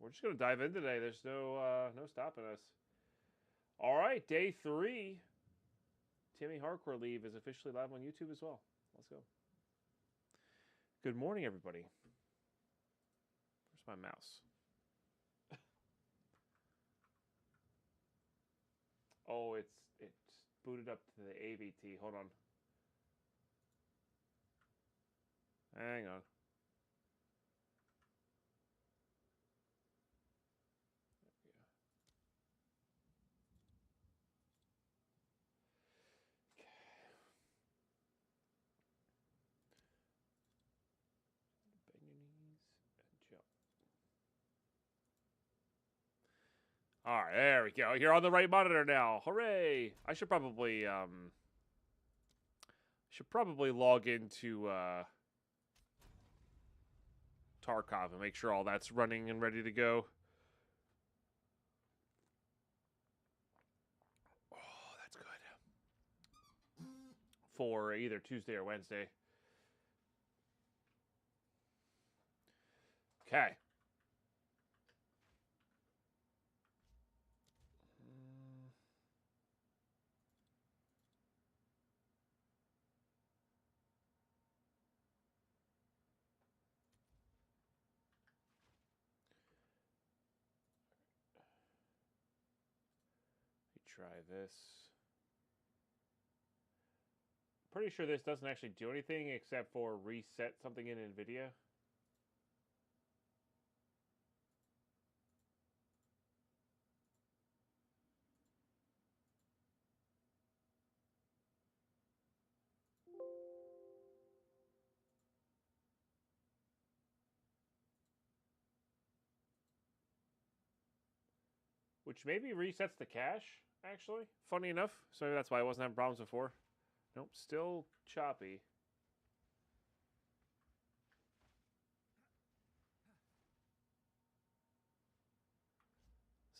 We're just gonna dive in today. There's no stopping us. All right, day 3. Timmy Hardcore Leave is officially live on YouTube as well. Let's go. Good morning, everybody. Where's my mouse? Oh, it's booted up to the AVT. Hold on. Hang on. Bend your knees and jump. All right, there we go. You're on the right monitor now. Hooray! I should probably log into Tarkov and make sure all that's running and ready to go. Oh, that's good. For either Tuesday or Wednesday. Okay. Try this. Pretty sure this doesn't actually do anything except for reset something in NVIDIA. Which maybe resets the cache, actually. Funny enough. So maybe that's why I wasn't having problems before. Nope, still choppy.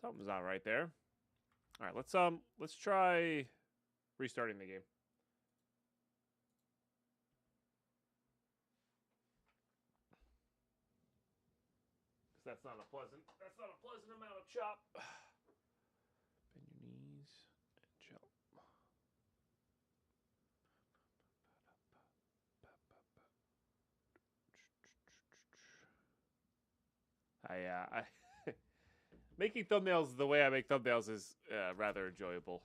Something's not right there. All right, let's try restarting the game. Because that's not a pleasant amount of chop. Bend your knees and jump. I making thumbnails the way I make thumbnails is rather enjoyable.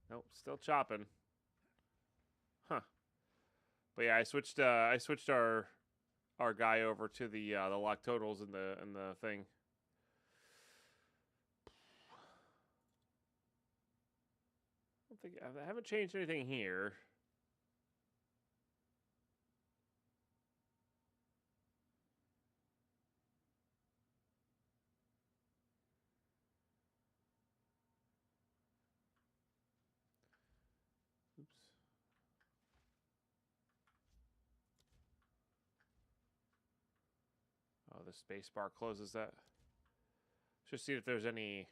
Nope, still chopping. Huh. But yeah, I switched our guy over to the lock totals in the thing. I haven't changed anything here. Oops. Oh, the space bar closes that. Just see if there's any.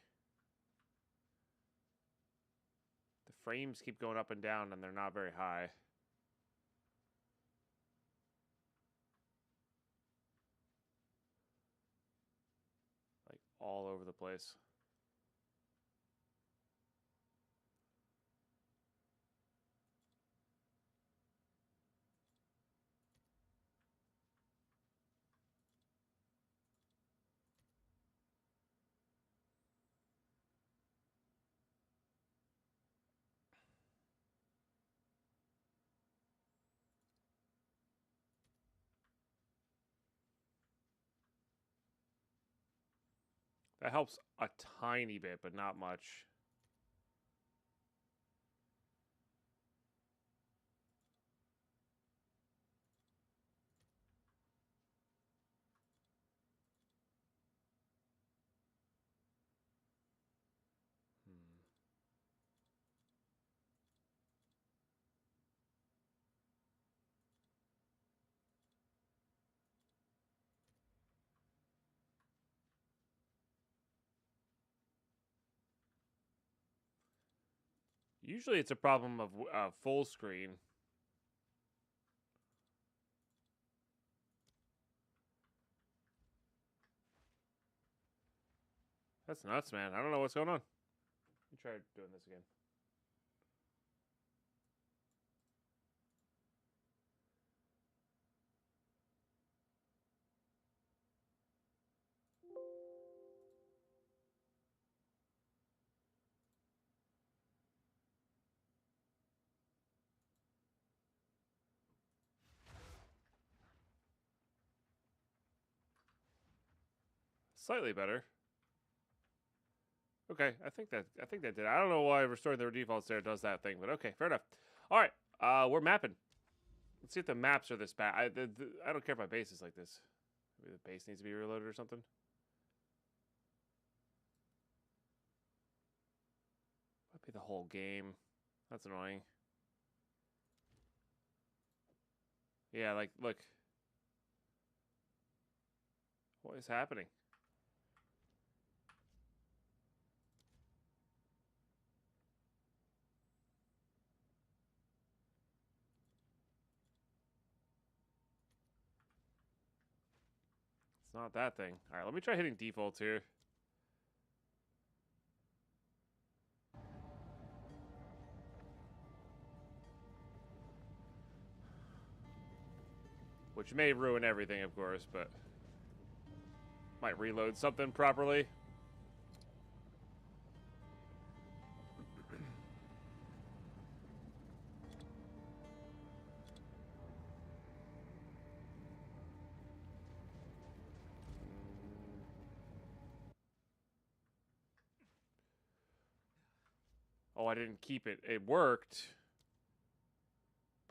The frames keep going up and down, and they're not very high. Like all over the place. That helps a tiny bit, but not much. Usually it's a problem of full screen. That's nuts, man. I don't know what's going on. Let me try doing this again. Slightly better. Okay, I think that did. I don't know why restoring the defaults there does that thing, but okay, fair enough. All right, we're mapping. Let's see if the maps are this bad. I don't care if my base is like this. Maybe the base needs to be reloaded or something. Might be the whole game. That's annoying. Yeah, like, look. What is happening? It's not that thing. All right, let me try hitting defaults here. Which may ruin everything, of course, but might reload something properly. Oh, I didn't keep it. It worked,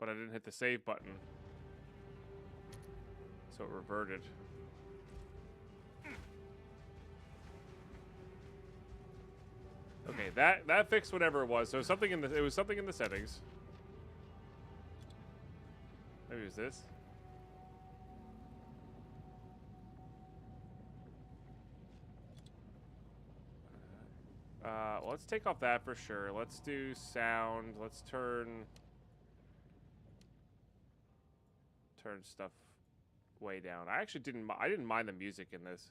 but I didn't hit the save button. So it reverted. Okay, that fixed whatever it was. So something in the it was something in the settings. Maybe it was this. Let's take off that for sure. Let's do sound. Let's turn stuff way down. I actually didn't mind the music in this.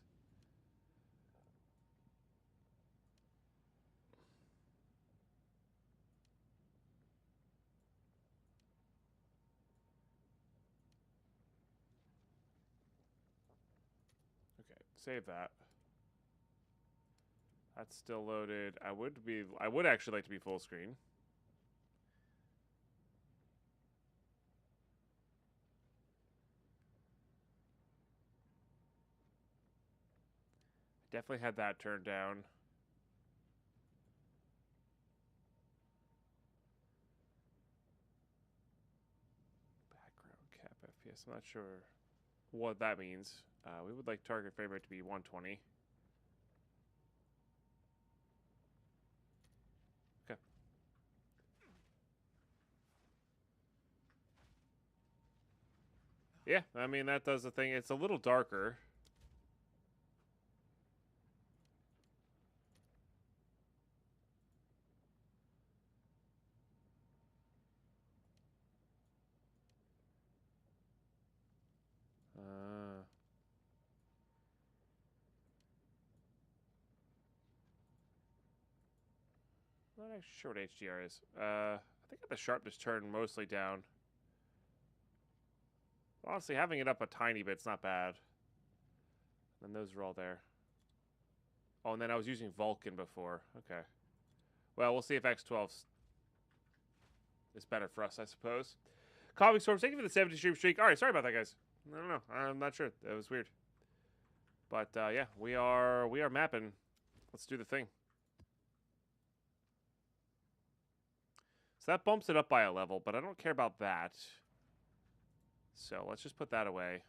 Okay, save that. That's still loaded. I would actually like to be full screen. Definitely had that turned down. Background cap FPS. I'm not sure what that means. We would like target frame rate to be 120. Okay. Yeah, I mean, that does the thing. It's a little darker. Not actually sure what HDR is. I think the sharpness turned mostly down. Honestly, having it up a tiny bit's not bad. And those are all there. Oh, and then I was using Vulkan before. Okay. Well, we'll see if X12 is better for us, I suppose. Comic Storm, thank you for the 70 stream streak. All right, sorry about that, guys. I don't know. I'm not sure. That was weird. But yeah, we are mapping. Let's do the thing. So that bumps it up by a level, but I don't care about that. So let's just put that away.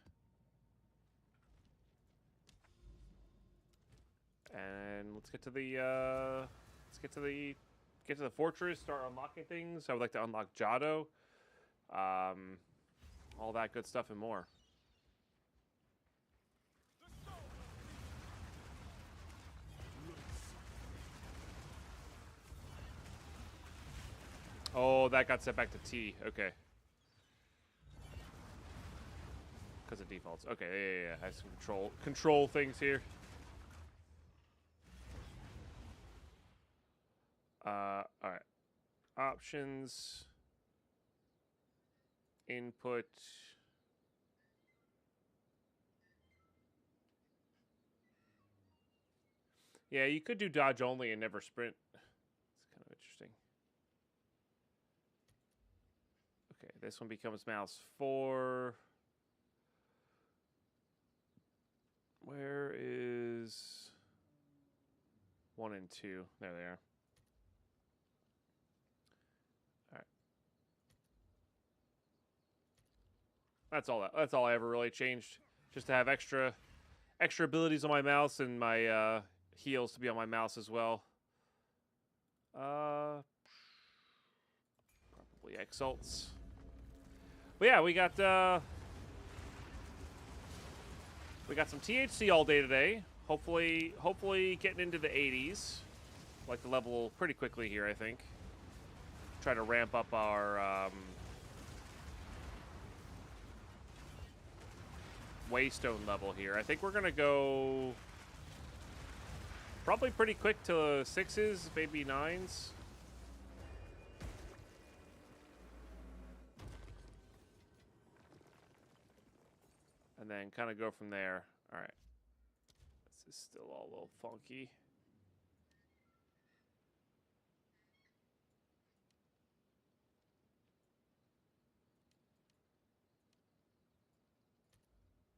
And let's get to the fortress, start unlocking things. I would like to unlock Jado. All that good stuff and more. Oh, that got set back to T. Okay. Because of defaults. Okay, yeah. I have some control things here. Options. Input. Yeah, you could do dodge only and never sprint. It's kind of interesting. Okay, this one becomes mouse 4. Where is 1 and 2? There they are. All right. That's all I ever really changed, just to have extra abilities on my mouse and my heals to be on my mouse as well. Probably exalts. But yeah, we got some THC all day today. Hopefully getting into the 80s. Like the level pretty quickly here, I think. Try to ramp up our Waystone level here. I think we're gonna go probably pretty quick to 6s, maybe 9s. And then kind of go from there. All right. This is still all a little funky.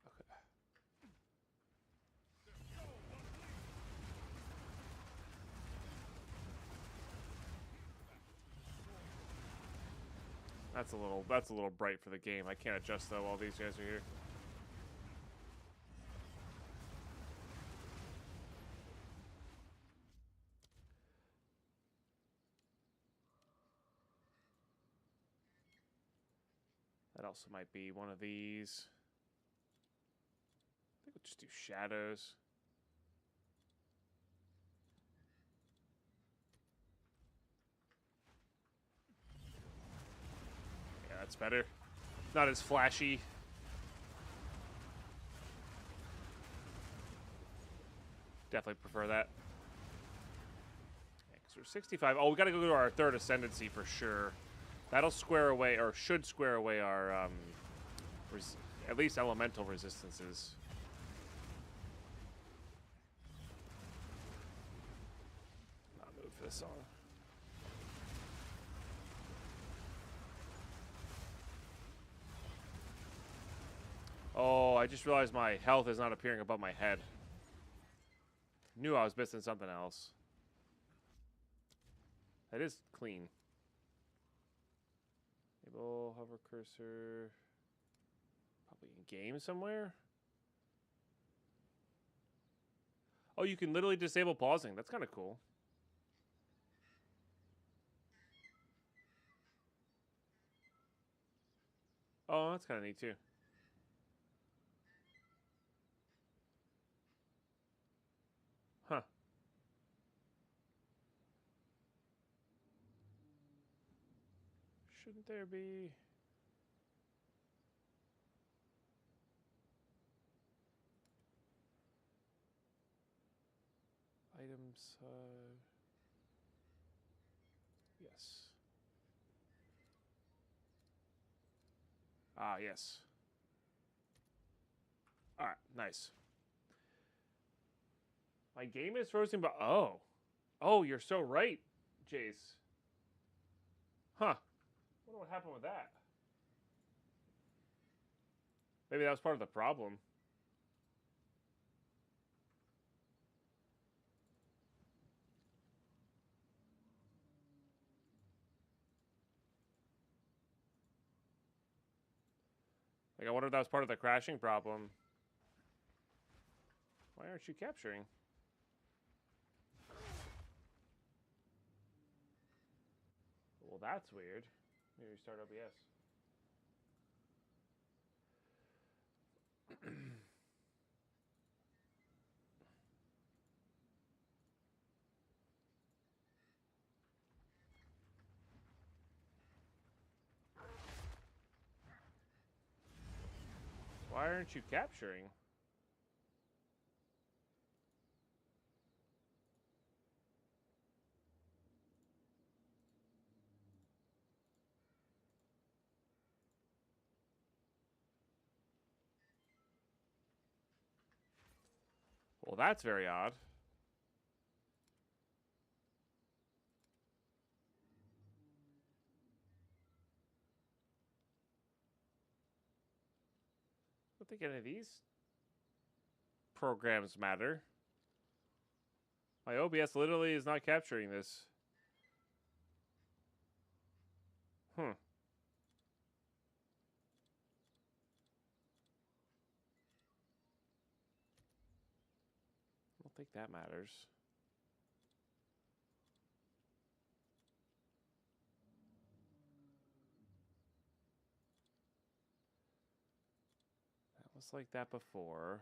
Okay. That's a little bright for the game. I can't adjust though while these guys are here. That also might be one of these. I think we'll just do shadows. Yeah, that's better. Not as flashy. Definitely prefer that. Yeah, 'cause we're 65. Oh, we gotta go to our third ascendancy for sure. That'll square away, or should square away our, at least elemental resistances. Not move for this song. Oh, I just realized my health is not appearing above my head. Knew I was missing something else. That is clean. Enable hover cursor. Probably in game somewhere. Oh, you can literally disable pausing. That's kind of cool. Oh, that's kind of neat too. Huh. Shouldn't there be... items, yes. Ah, yes. Alright, nice. My game is frozen, but... Oh. Oh, you're so right, Jace. Huh. I wonder what happened with that. Maybe that was part of the problem. Like, I wonder if that was part of the crashing problem. Why aren't you capturing? Well, that's weird. Maybe restart OBS. Why aren't you capturing? Well, that's very odd. I don't think any of these programs matter. My OBS literally is not capturing this. Hmm. I don't think that matters. That was like that before.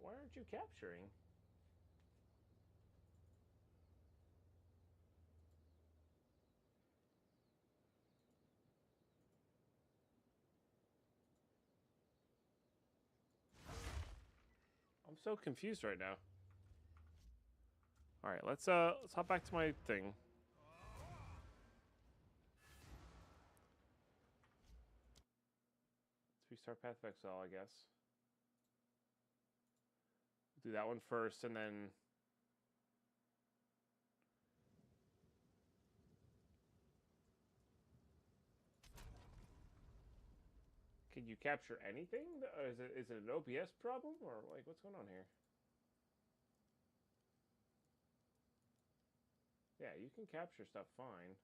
Why aren't you capturing? I'm so confused right now. All right, let's hop back to my thing. Let's restart Path of Exile, I guess. Do that one first, and then can you capture anything? Is it an OBS problem, or like what's going on here? Yeah, you can capture stuff fine.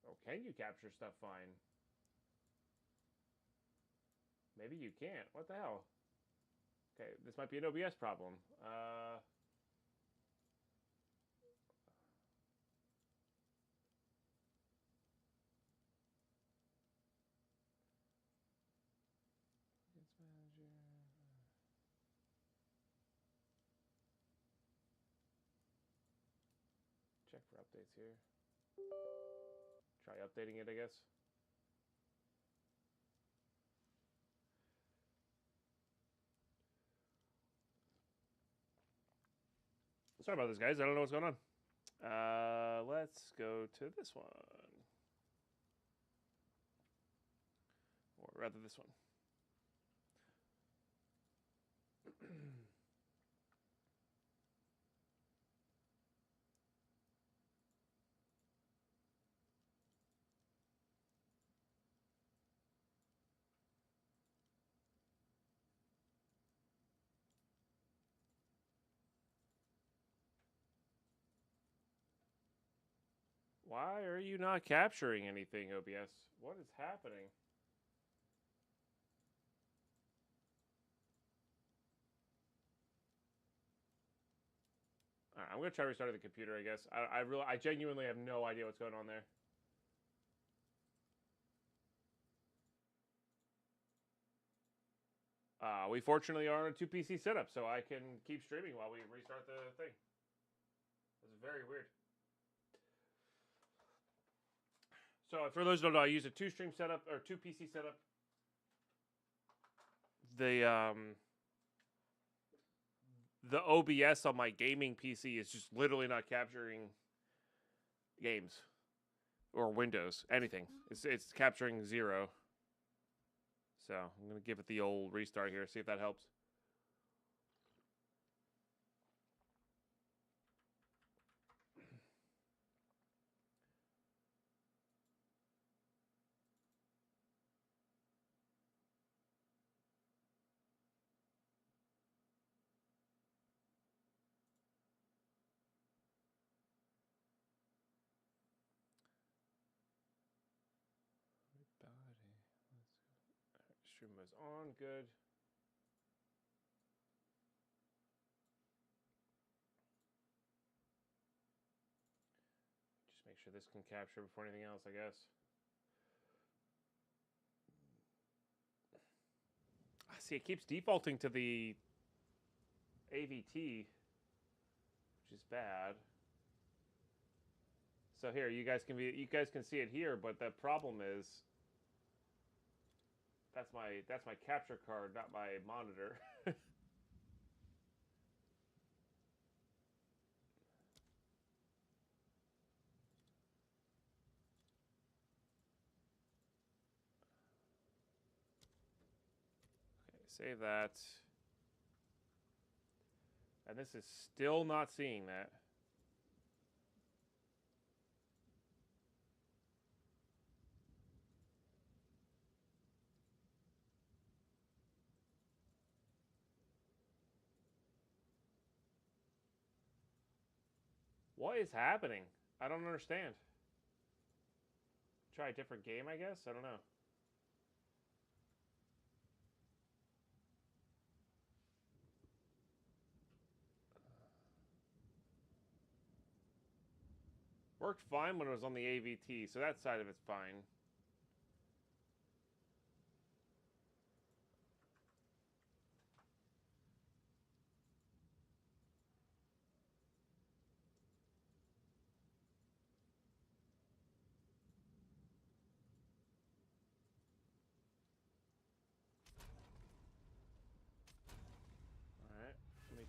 Oh, can you capture stuff fine? Maybe you can't. What the hell? Okay, this might be an OBS problem. Check for updates here. Try updating it, I guess. Sorry about this, guys. I don't know what's going on. Let's go to this one. Or rather, this one. Why are you not capturing anything, OBS? What is happening? All right, I'm gonna try restarting the computer. I guess I genuinely have no idea what's going on there. We fortunately are on a 2 PC setup, so I can keep streaming while we restart the thing. This is very weird. So for those who don't know, I use a 2-stream setup or 2 PC setup. The OBS on my gaming PC is just literally not capturing games or Windows, anything. It's capturing 0. So I'm gonna give it the old restart here, see if that helps. Stream was on, good. Just make sure this can capture before anything else, I guess. See, it keeps defaulting to the AVT, which is bad. So here, you guys can see it here, but the problem is That's my capture card, not my monitor. Save that. And this is still not seeing that. What is happening? I don't understand. Try a different game, I guess? I don't know. Worked fine when it was on the AVT, so that side of it's fine.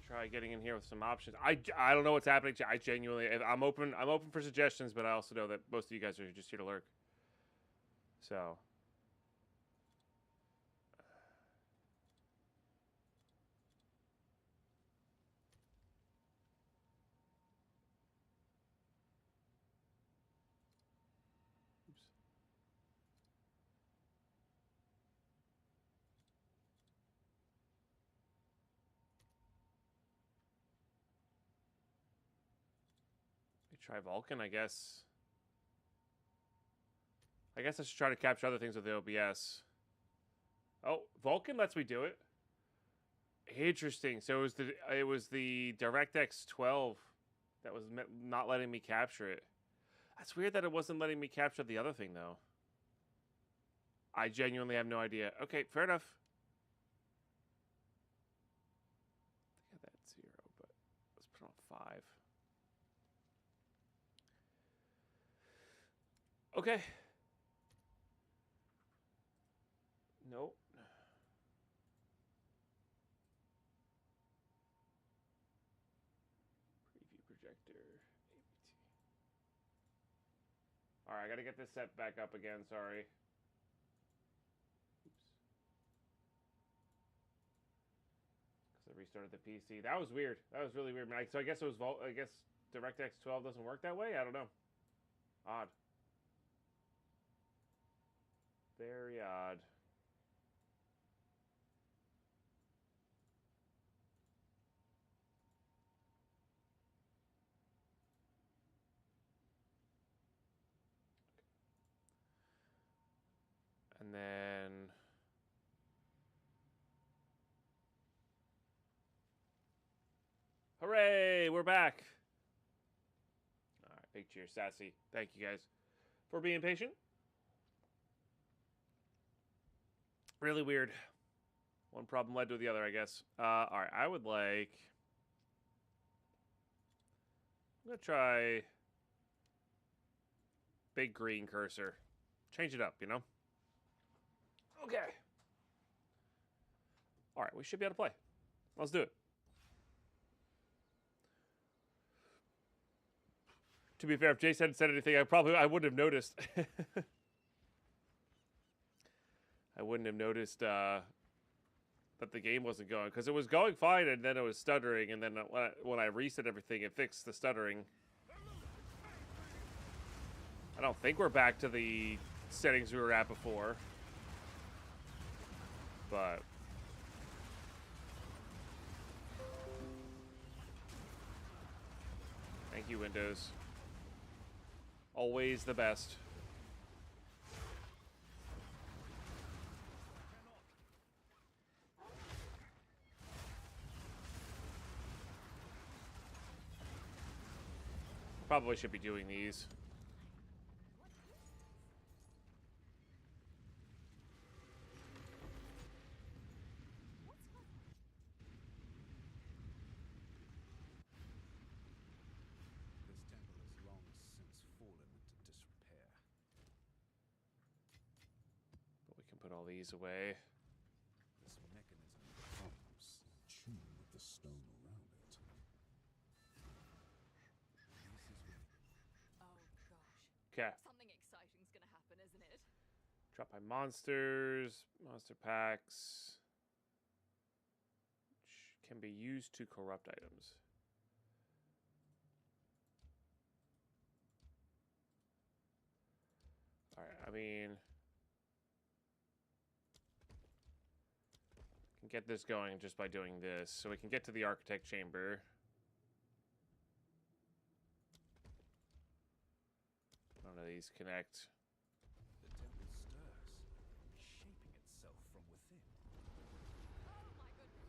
Try getting in here with some options. I don't know what's happening. I genuinely, I'm open for suggestions, but I also know that most of you guys are just here to lurk. So. Oops. Try Vulcan, I guess. I guess I should try to capture other things with the OBS. Oh, Vulcan lets me do it. Interesting. So it was the DirectX 12 that was not letting me capture it. That's weird that it wasn't letting me capture the other thing though. I genuinely have no idea. Okay, fair enough. I think that's 0, but let's put on 5. Okay. Nope. Preview projector. ABT. Alright, I gotta get this set back up again, sorry. Oops. Because I restarted the PC. That was weird. That was really weird. So I guess it was I guess DirectX 12 doesn't work that way? I don't know. Odd. Very odd. And then hooray, we're back. All right, big cheers, Sassy. Thank you guys for being patient. Really weird. One problem led to the other, I guess. All right, I would like... I'm going to try big green cursor. Change it up, you know? Okay. All right, we should be able to play. Let's do it. To be fair, if Jace hadn't said anything, I wouldn't have noticed. I wouldn't have noticed that the game wasn't going, because it was going fine and then it was stuttering, and then when I reset everything, it fixed the stuttering. I don't think we're back to the settings we were at before, but thank you, Windows. Always the best. Probably should be doing these. all these away. This mechanism hums, tune with the stone around it. Oh gosh. Okay. Something exciting's gonna happen, isn't it? Drop by monsters, monster packs. Can be used to corrupt items. Alright, I mean, can get this going just by doing this. So we can get to the architect chamber. None of these connect. The temple stirs, shaping itself from within. Oh my goodness.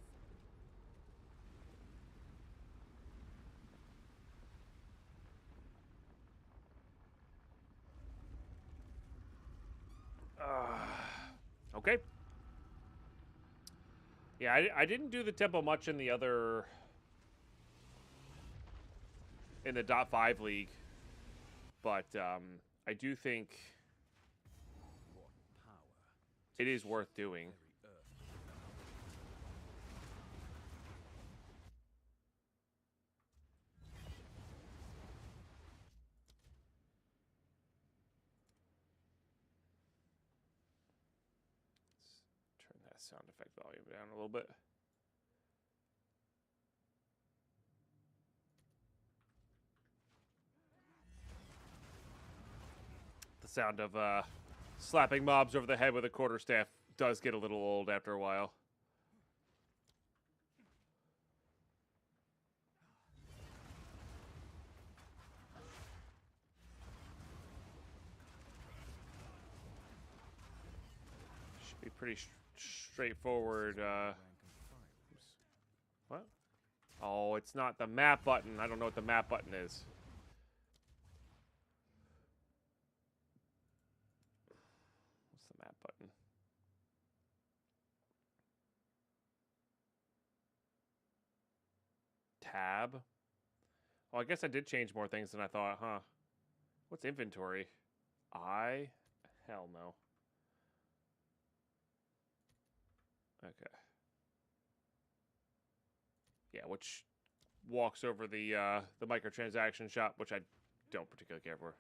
Okay. Yeah, I didn't do the temple much in the other... in the .5 league. But, I do think What power it is worth doing. very earth. Let's turn that sound effect volume down a little bit. The sound of slapping mobs over the head with a quarterstaff does get a little old after a while. Should be pretty straightforward. Rank and file. What? Oh, it's not the map button. I don't know what the map button is. What's the map button? Tab? Oh, I guess I did change more things than I thought, huh? What's inventory? Hell no. Okay. Yeah, which walks over the microtransaction shop, which I don't particularly care for.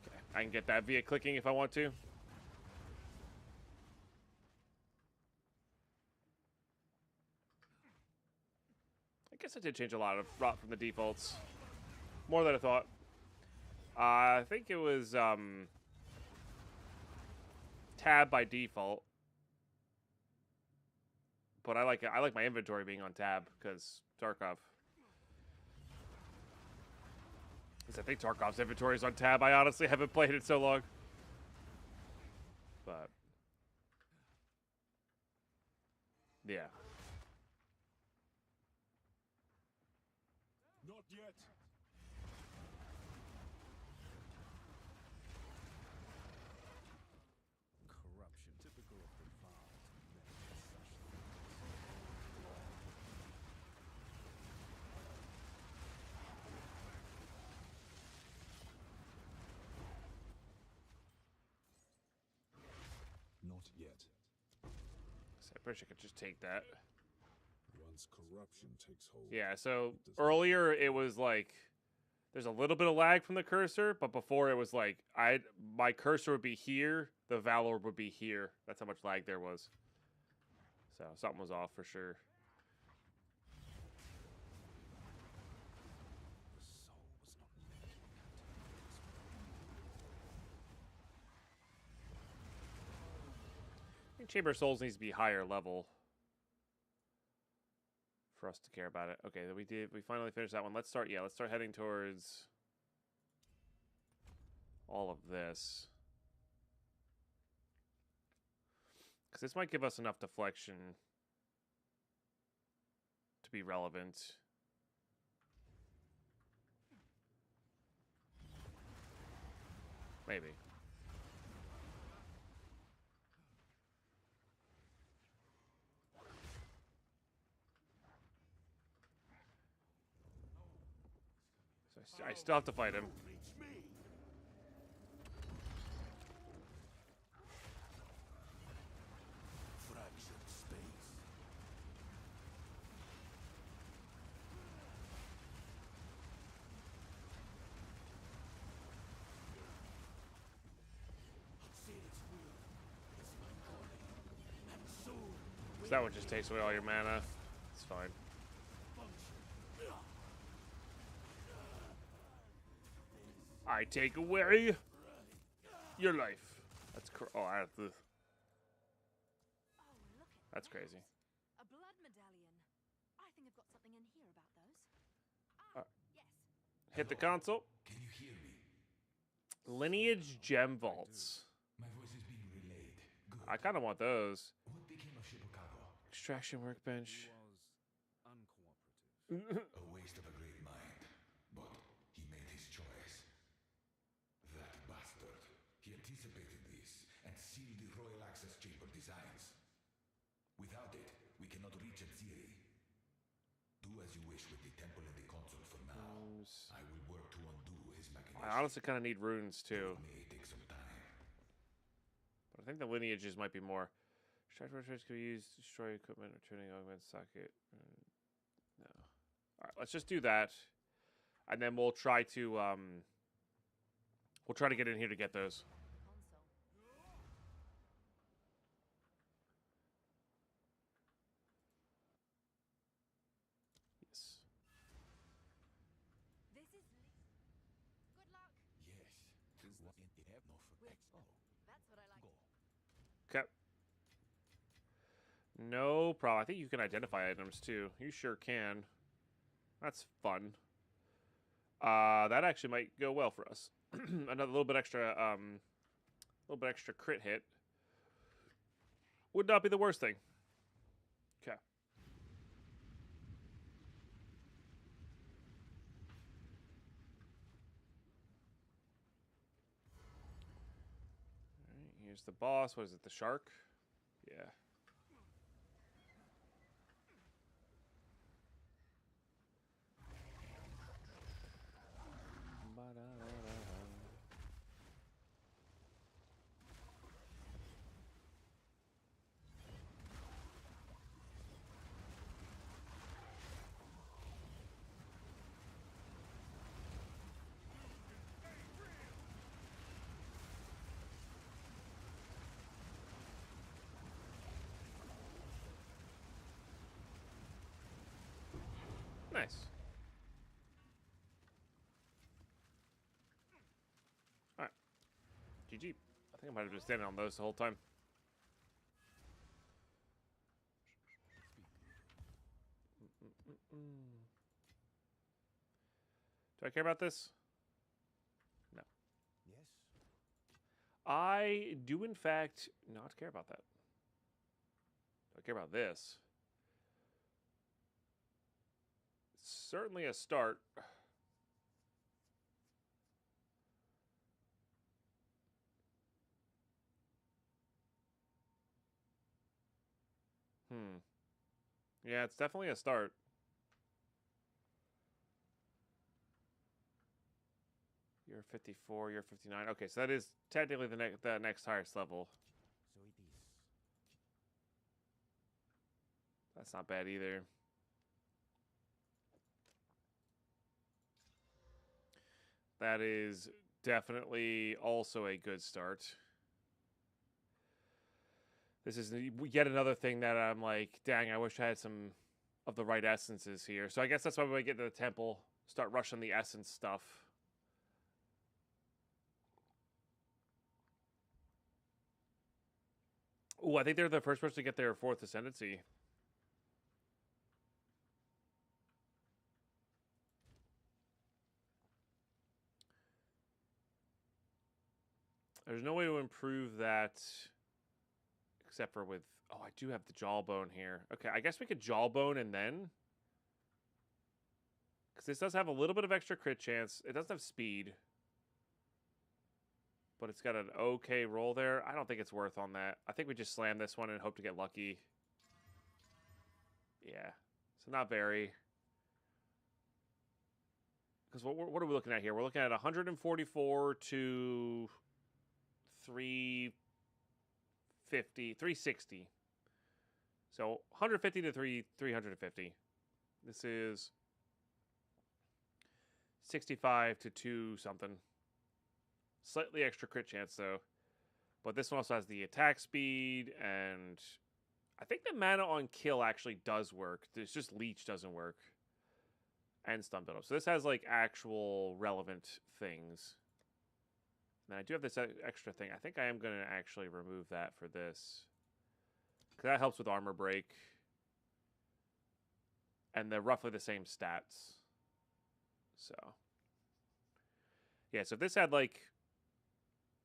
Okay, I can get that via clicking if I want to. I guess I did change a lot from the defaults. More than I thought. I think it was tab by default. But I like my inventory being on tab because Tarkov. I think Tarkov's inventory is on tab. I honestly haven't played it so long. But yeah. Not yet. Corruption, typical of the vile. Not yet. So I wish I could just take that. Once corruption takes hold. Yeah, so earlier it was like there's a little bit of lag from the cursor, but before it was like my cursor would be here, the Valor would be here. That's how much lag there was. So something was off for sure. The soul was not meant to be I think Chamber of Souls needs to be higher level for us to care about it. Okay, we finally finished that one. Let's start heading towards all of this. Because this might give us enough deflection to be relevant. Maybe. So I still have to fight him. 'Cause that one just takes away all your mana. It's fine. I take away your life. That's oh, that's crazy. A blood medallion. I think I've got something in here about those. Yes. Hit the console. Can you hear me? Lineage gem vaults. My voice is being relayed. Good. I kind of want those. What became of Chicago? Extraction workbench. He was uncooperative. A waste of a great mind, but he made his choice. That bastard. He anticipated this and sealed the royal access chamber designs. Without it, we cannot reach Aziri. Do as you wish with the temple and the console for now. I will work to undo his machinations. I honestly kind of need runes too. It may take some time. But I think the lineages might be more. Extract workbench could be used to destroy equipment, returning augment socket. No. Alright, let's just do that. And then we'll try to get in here to get those. Yes. This is good luck. Yes. This was in the heaven of XO. That's what I like. Go. Okay. No problem. I think you can identify items too. You sure can. That's fun. That actually might go well for us. Another little bit extra crit hit would not be the worst thing. Okay. All right, here's the boss. What is it? The shark? Yeah. Nice. Alright. GG. I think I might have been standing on those the whole time. Do I care about this? No. Yes. I do, in fact, not care about that. Do I care about this? Certainly a start. Yeah, it's definitely a start. You're 54, you're 59. Okay, so that is technically the next highest level. So it is. That's not bad either. That is definitely also a good start. This is yet another thing that I'm like, dang, I wish I had some of the right essences here. So I guess that's why when we get to the temple, start rushing the essence stuff. Oh, I think they're the first person to get their 4th ascendancy. There's no way to improve that except for with... Oh, I do have the jawbone here. Okay, I guess we could jawbone and then... Because this does have a little bit of extra crit chance. It doesn't have speed. But it's got an okay roll there. I don't think it's worth on that. I think we just slam this one and hope to get lucky. Yeah. So not very. Because what are we looking at here? We're looking at 144 to 360. So 150 to 350. This is 65 to 2 something. Slightly extra crit chance though. But this one also has the attack speed and I think the mana on kill actually does work. It's just leech doesn't work. And stun build up. So this has like actual relevant things. And I do have this extra thing. I think I am going to actually remove that for this. Because that helps with armor break. And they're roughly the same stats. So. Yeah, so if this had like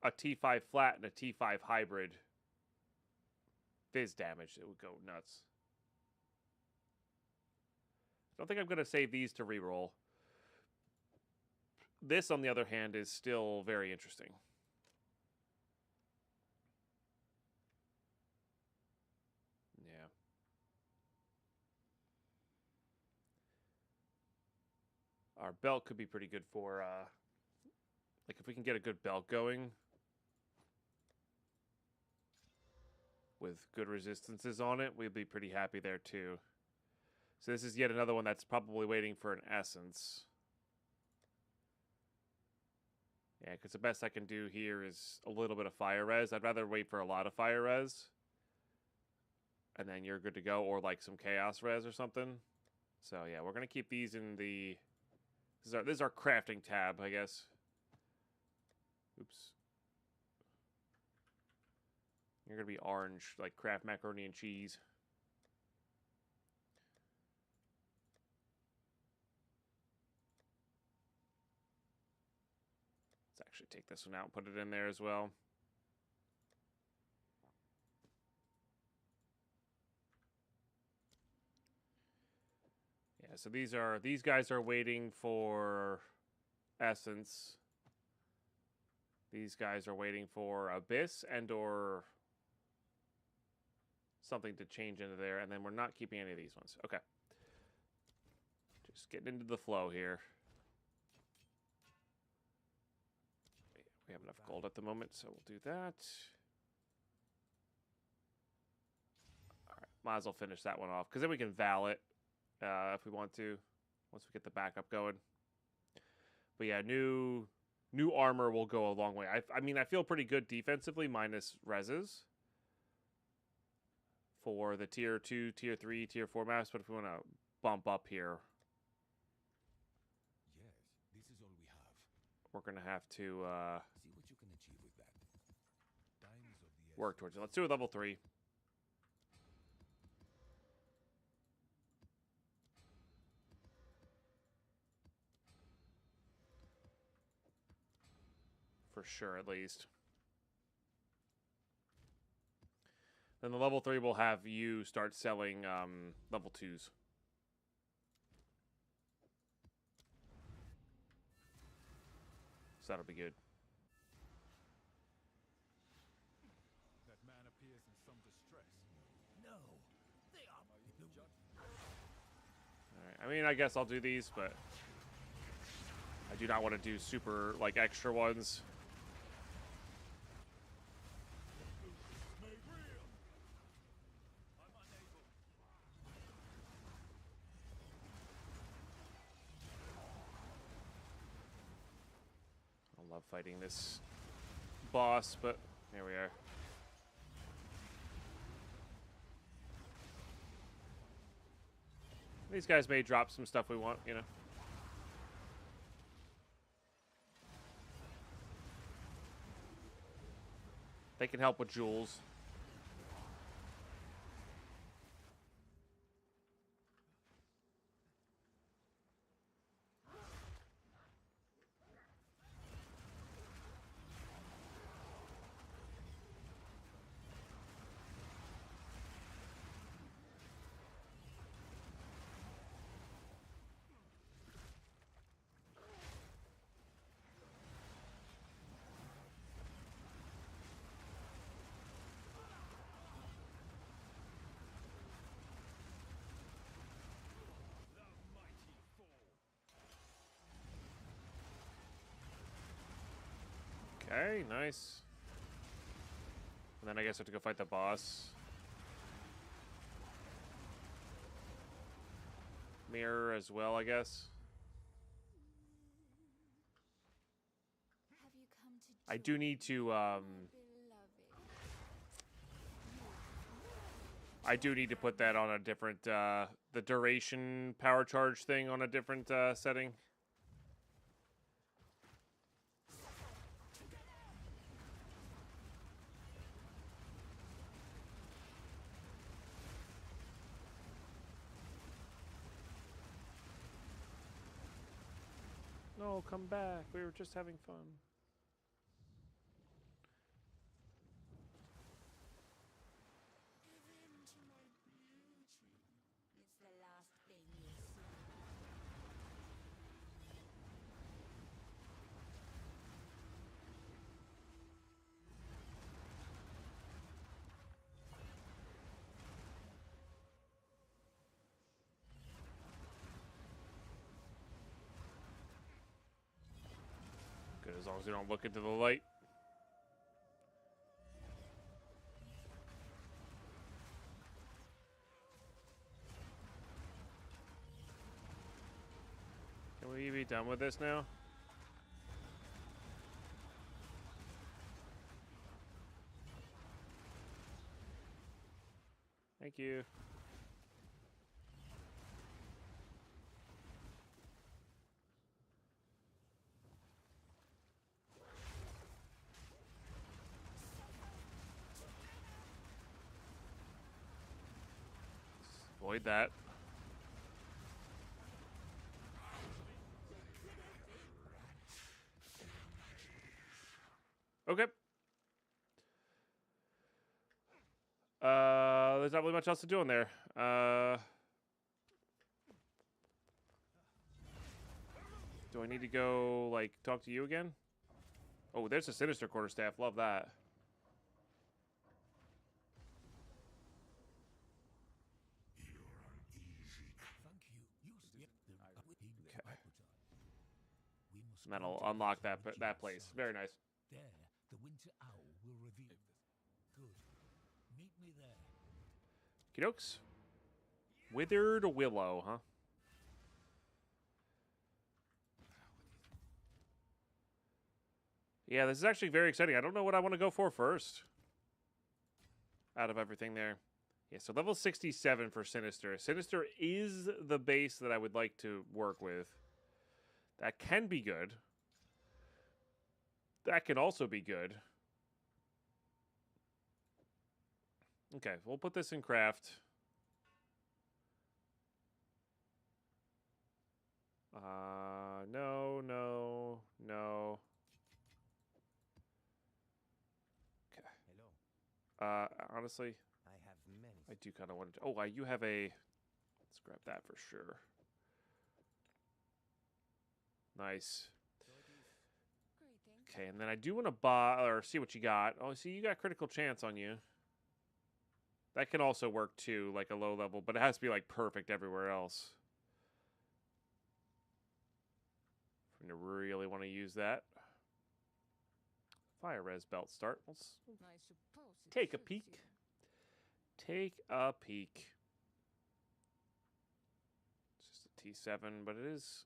a T5 flat and a T5 hybrid fizz damage, it would go nuts. I don't think I'm going to save these to reroll. This, on the other hand, is still very interesting. Yeah. Our belt could be pretty good for, like, if we can get a good belt going with good resistances on it, we'd be pretty happy there, too. So this is yet another one that's probably waiting for an essence. Yeah, because the best I can do here is a little bit of fire res. I'd rather wait for a lot of fire res. And then you're good to go. Or like some chaos res or something. So yeah, we're going to keep these in the... This is our crafting tab, I guess. Oops. You're going to be orange, like craft macaroni and cheese. Let's actually take this one out and put it in there as well. Yeah, so these guys are waiting for essence. These guys are waiting for abyss and or something to change into there, and then we're not keeping any of these ones. Okay. Just getting into the flow here. We have enough gold at the moment, so we'll do that. Alright, might as well finish that one off, because then we can val it if we want to, once we get the backup going. But yeah, new armor will go a long way. I mean, I feel pretty good defensively, minus reses. For the tier 2, tier 3, tier 4 maps, but if we want to bump up here, Yes, this is all we have. we're going to have to See what you can achieve with that. Times of the work towards it. Let's do a level 3. For sure, at least. Then the level 3 will have you start selling level 2s. So that'll be good. That man appears in some distress. No, they are my Alright, I mean, I guess I'll do these, but I do not want to do super, like, extra ones. I love fighting this boss, but here we are. These guys may drop some stuff we want, you know. They can help with jewels. Okay, nice. And then I guess I have to go fight the boss. Mirror as well, I guess. Have you come to I do need to, I I do need to put that on a different, the duration power charge thing on a different setting. No, come back. We were just having fun. Good, as long as we don't look into the light. Can we be done with this now? Thank you. Avoid that. Okay. There's not really much else to do in there. Do I need to go, like, talk to you again? Oh, there's a Sinister Quarterstaff. Love that. Okay. And that'll unlock that place. Very nice. There, the winter owl will reveal. Good. Meet me there. Kidokes. Withered Willow, huh? Yeah, this is actually very exciting. I don't know what I want to go for first. Out of everything there. Yeah, so level 67 for Sinister. Sinister is the base that I would like to work with. That can be good. That can also be good. Okay, we'll put this in craft. No, no, no. Okay. Hello. Honestly, I have many. I do kind of want to. Oh, you have a. Let's grab that for sure. Nice. Okay, and then I do want to buy or see what you got. Oh, see, you got critical chance on you. That can also work too, like a low level, but it has to be like perfect everywhere else. I'm gonna really want to use that. Fire res belt start. Let's take a peek. Take a peek. It's just a T7, but it is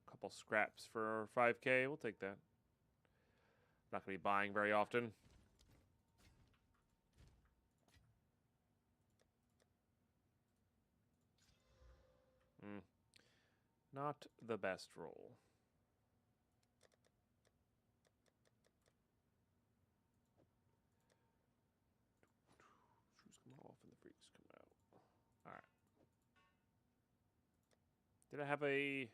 a couple scraps for 5K. We'll take that. Not gonna be buying very often. Not the best roll. Shoes come off and the freaks come out. Alright. Did I have a...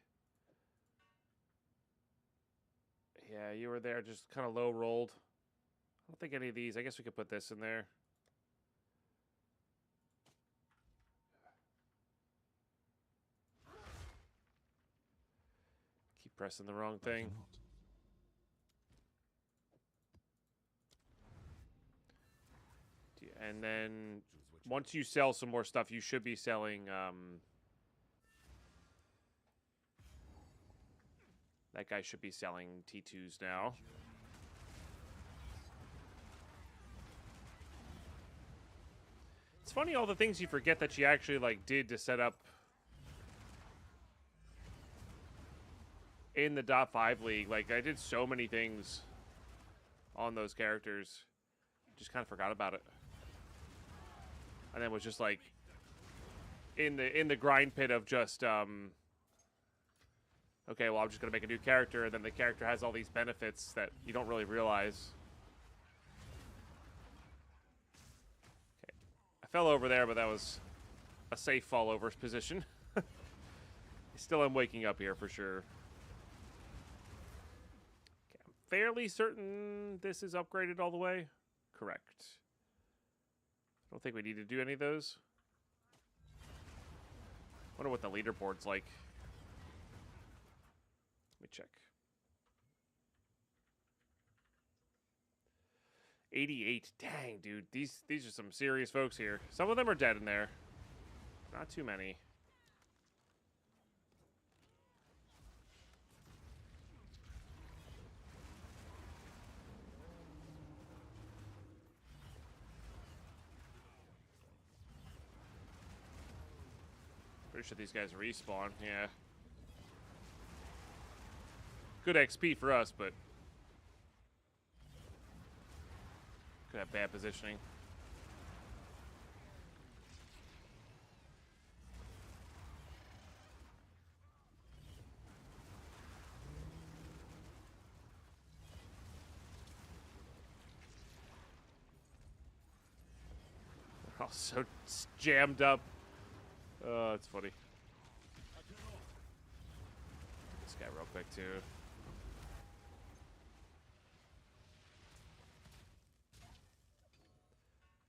Yeah, you were there, just kind of low rolled. I don't think any of these... I guess we could put this in there. Keep pressing the wrong thing. And then once you sell some more stuff, you should be selling that guy should be selling T2s now. It's funny all the things you forget that you actually like did to set up in the .5 league. Like I did so many things on those characters. Just kind of forgot about it. and then was just like in the grind pit of just okay, well, I'm just gonna make a new character, and then the character has all these benefits that you don't really realize. Okay, I fell over there, but that was a safe fall over position. I still am waking up here for sure. Okay, I'm fairly certain this is upgraded all the way. Correct. I don't think we need to do any of those. Wonder what the leaderboard's like. Let me check. 88. Dang, dude. These are some serious folks here. Some of them are dead in there. Not too many. Pretty sure these guys respawn. Yeah. Good XP for us, but could have bad positioning. They're all so jammed up. Oh, it's funny. This guy real quick too.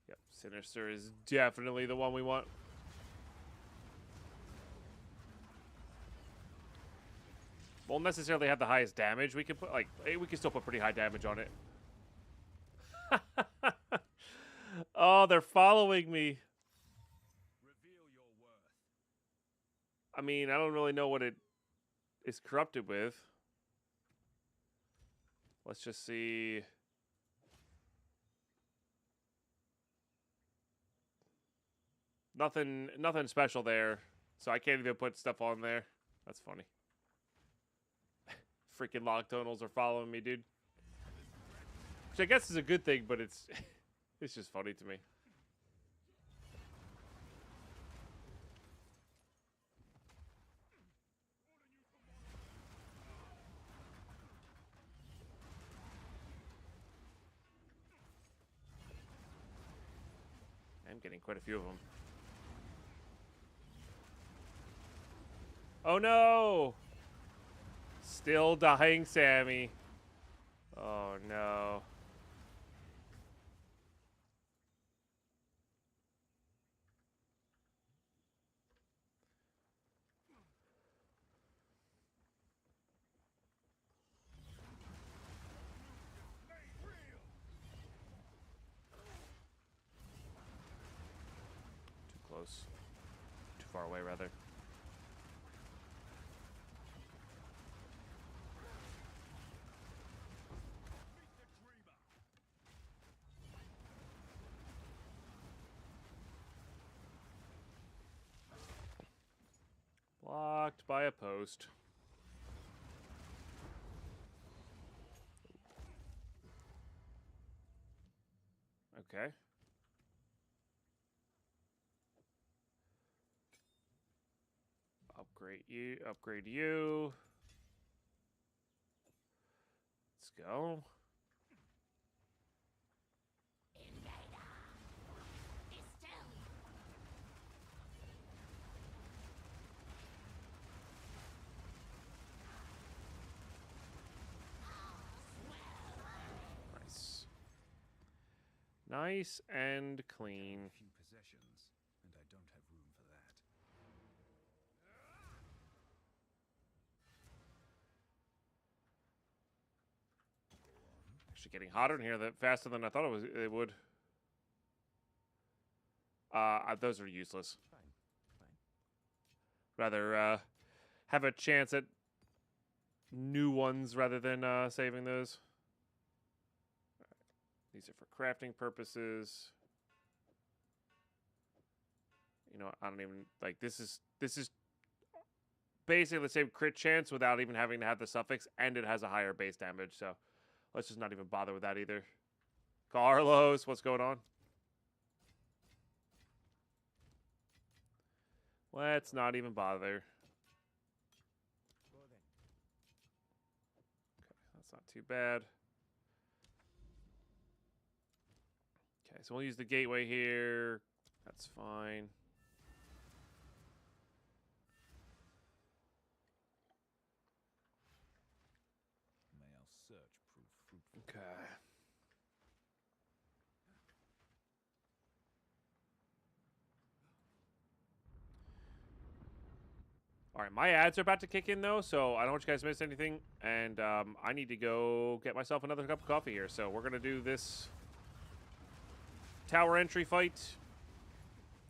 Yep, Sinister is definitely the one we want. Won't necessarily have the highest damage. We can put like we can still put pretty high damage on it. Oh, they're following me. I mean, I don't really know what it is corrupted with. Let's just see. Nothing special there. So I can't even put stuff on there. That's funny. Freaking Nocturnals are following me, dude. Which I guess is a good thing, but it's just funny to me. I'm getting quite a few of them. Oh no! Still dying, Sammy. Oh no. Too close. Too far away, rather. Blocked by a post. Okay. Upgrade you. Let's go. Nice and clean. Few possessions, and I don't have room for that. Actually getting hotter in here faster than I thought it would. Those are useless. Fine. Rather have a chance at new ones rather than saving those. These are for crafting purposes. You know, I don't even like this is basically the same crit chance without even having to have the suffix, and it has a higher base damage, so let's just not even bother with that either. Carlos, what's going on? Let's not even bother. Go then. That's not too bad. Okay, so we'll use the gateway here. That's fine. May our search prove fruitful. Okay. All right, my ads are about to kick in, though, so I don't want you guys to miss anything. And I need to go get myself another cup of coffee here. So we're going to do this tower entry fight.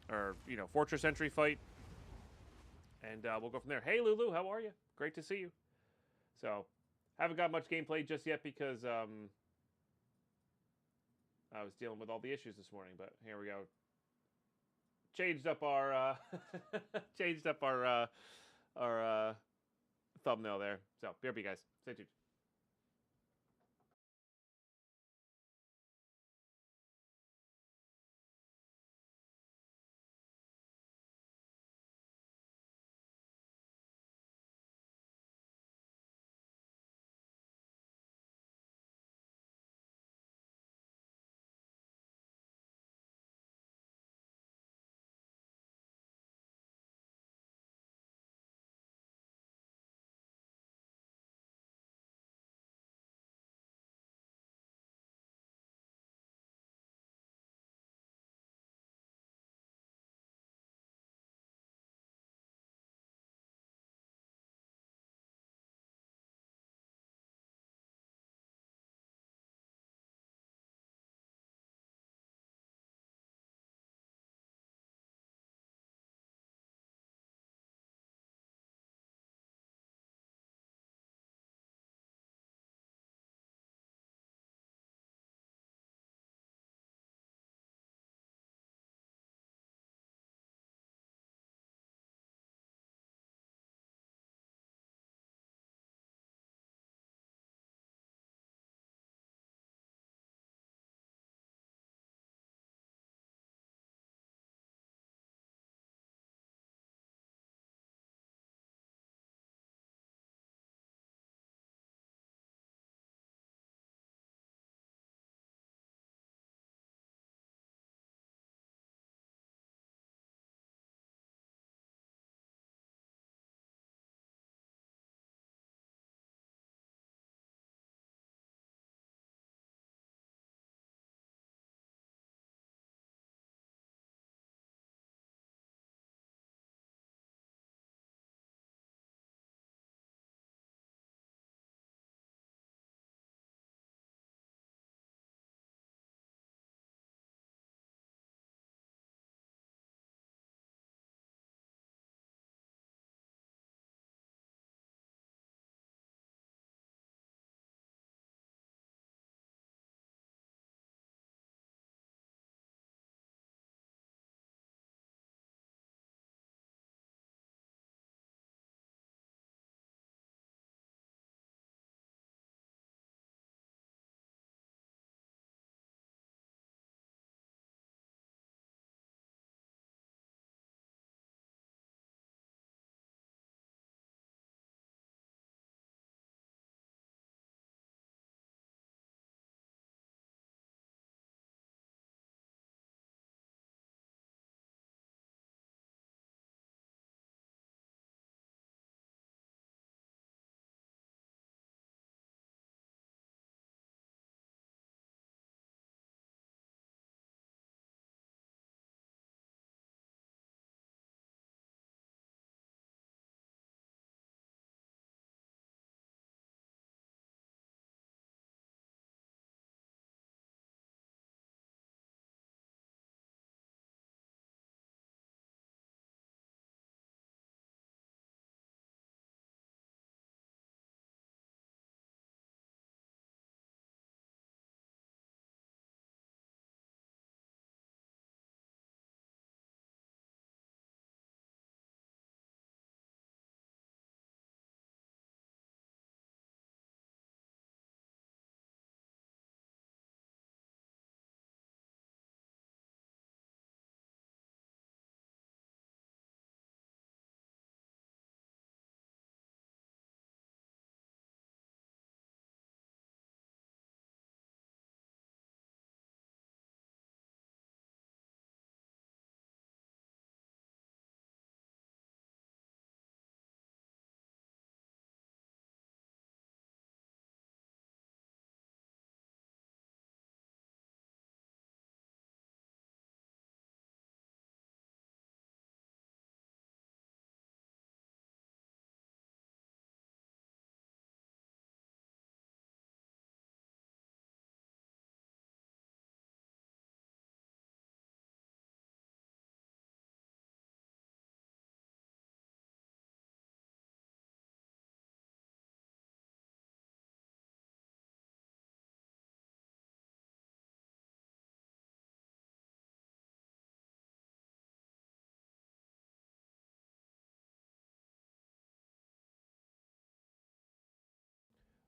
Or, you know, fortress entry fight. And we'll go from there. Hey, Lulu, how are you? Great to see you. So, haven't got much gameplay just yet because I was dealing with all the issues this morning. But here we go. Changed up our thumbnail there. So, BRB, guys. Stay tuned.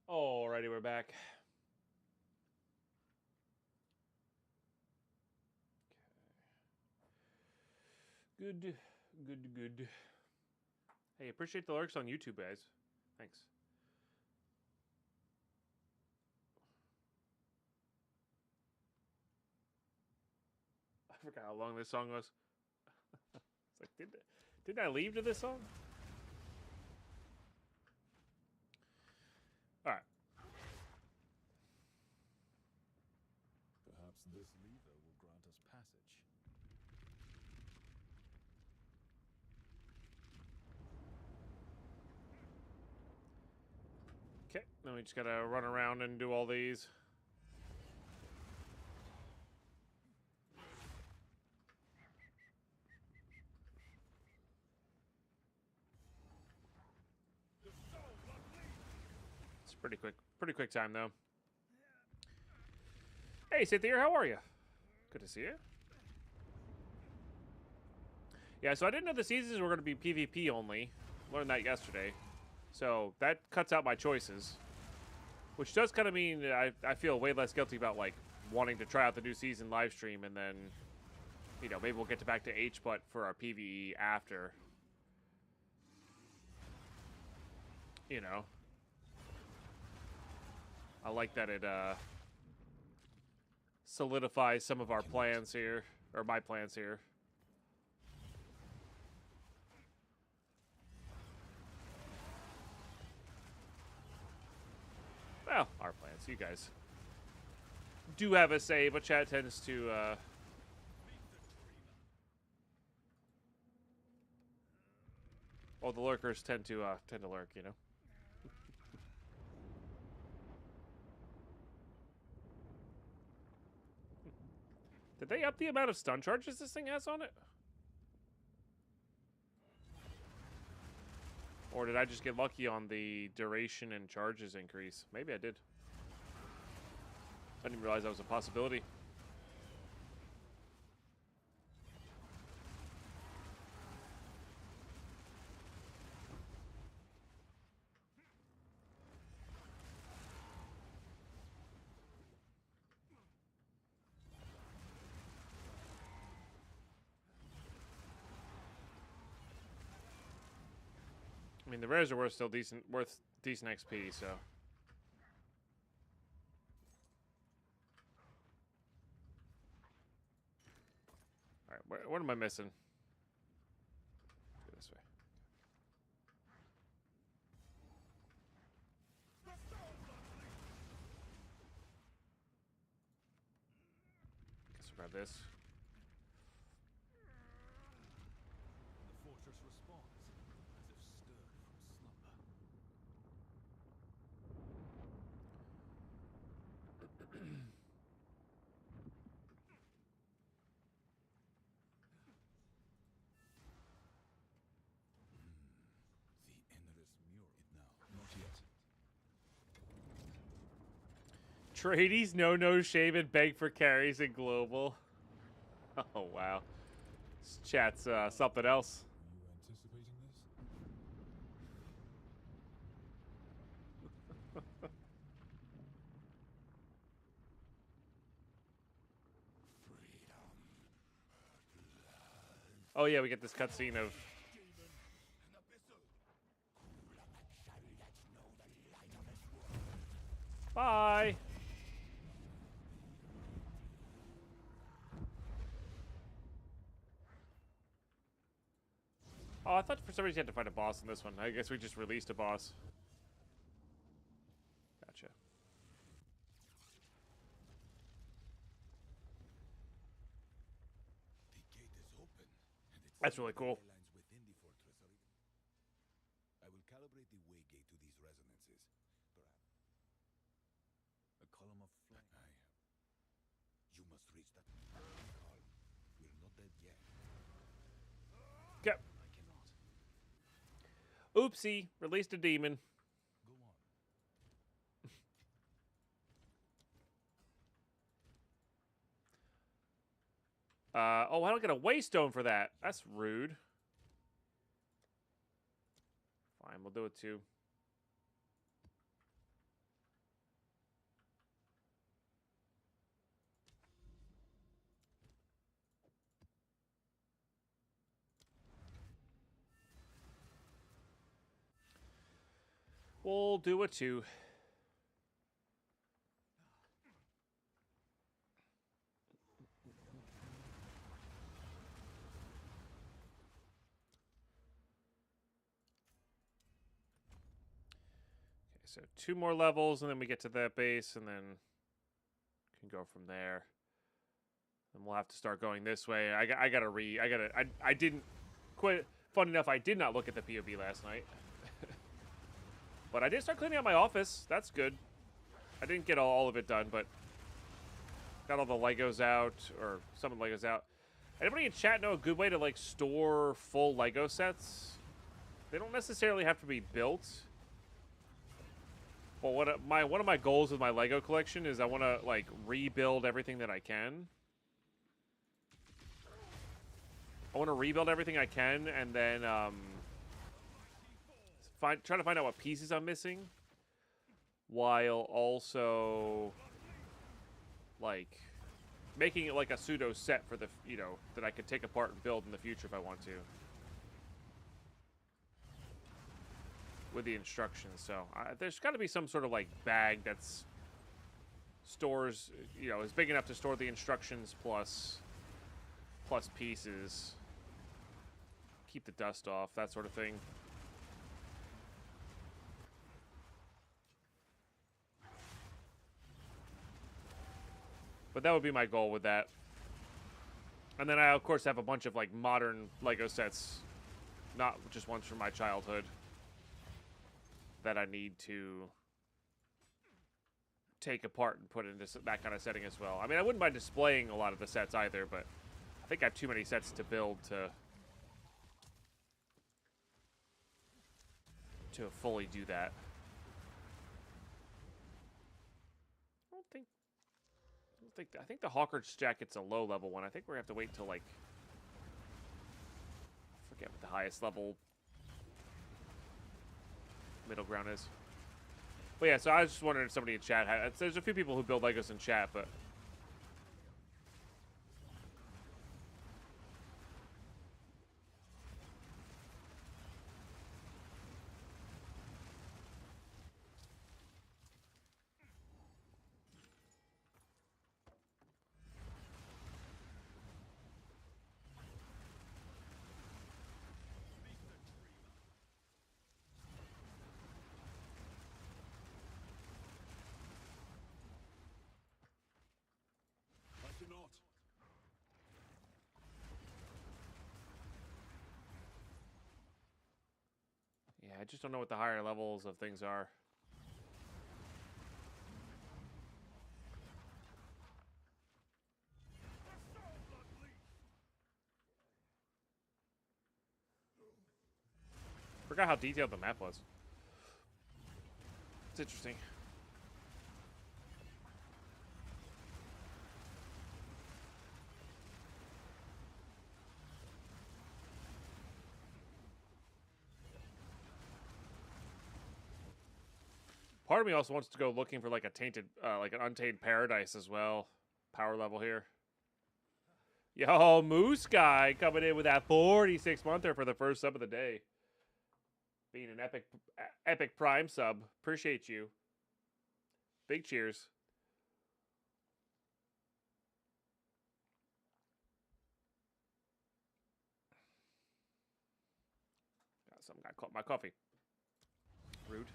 Alrighty, we're back. Good. Hey, appreciate the lurks on YouTube, guys. Thanks. I forgot how long this song was. It's like, didn't I leave to this song? All right. Perhaps this lever will grant us passage. Okay, then we just gotta run around and do all these. It's pretty quick time though. Hey, Cynthia, how are you? Good to see you. Yeah, so I didn't know the seasons were going to be PvP only. Learned that yesterday. So that cuts out my choices. Which does kind of mean that I feel way less guilty about, like, wanting to try out the new season live stream and then, you know, maybe we'll get back to H-Butt for our PvE after. You know. I like that it, solidifies some of our plans here. Or my plans here. Well, our plans. You guys do have a say, but chat tends to, well, the lurkers tend to lurk, you know. Did they up the amount of stun charges this thing has on it? Or did I just get lucky on the duration and charges increase? Maybe I did. I didn't realize that was a possibility. I mean, the rares are worth decent XP, so. Alright, what am I missing? Go this way. Guess we'll grab this. The fortress responds, as if stirred from slumber. The endless mural. It now. Not yet. Trades, no shave, and beg for carries in global. Oh, wow. This chat's something else. Were you anticipating this? Oh, yeah, we get this cutscene of... Bye! Oh, I thought for some reason you had to fight a boss in this one. I guess we just released a boss. Gotcha. The gate is open. And it That's seems really the cool. ley lines within the fortress are I will calibrate the way gate to these resonances. Perhaps. A column of flame. You must reach that. Calm. We're not dead yet. Yep. I cannot. Oopsie. Released a demon. Go on. Oh, I don't get a waystone for that. That's rude. Fine, we'll do it too. We'll do a 2. So 2 more levels, and then we get to that base, and then can go from there. And we'll have to start going this way. I didn't quite. Fun enough, I did not look at the POV last night, but I did start cleaning out my office. That's good. I didn't get all of it done, but got all the Legos out, or some of the Legos out. Anybody in chat know a good way to like store full Lego sets? They don't necessarily have to be built. But one of my goals with my Lego collection is I want to like rebuild everything that I can. I want to rebuild everything I can, and then try to find out what pieces I'm missing, while also like making it like a pseudo set for the that I could take apart and build in the future if I want to. With the instructions, so there's got to be some sort of like bag that's stores, is big enough to store the instructions plus pieces, keep the dust off, that sort of thing. But that would be my goal with that. And then I of course have a bunch of like modern Lego sets, not just ones from my childhood, that I need to take apart and put into that kind of setting as well. I mean, I wouldn't mind displaying a lot of the sets either, but I think I have too many sets to build to fully do that. I think the Hawker's jacket's a low level one. I think we're gonna have to wait till like, I forget what the highest level middle ground is. But yeah, so I was just wondering if somebody in chat had. There's a few people who build Legos in chat, but yeah, I just don't know what the higher levels of things are. Forgot how detailed the map was. It's interesting. Part of me also wants to go looking for like a tainted, like an untamed paradise as well. Power level here. Yo, Moose Guy coming in with that 46-monther for the first sub of the day. Being an epic prime sub. Appreciate you. Big cheers. Some guy caught my coffee. Rude.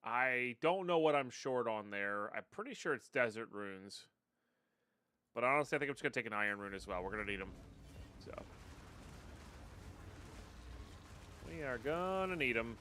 I don't know what I'm short on there. I'm pretty sure it's desert runes. But honestly, I think I'm just going to take an iron rune as well. We're going to need them. So we are going to need them.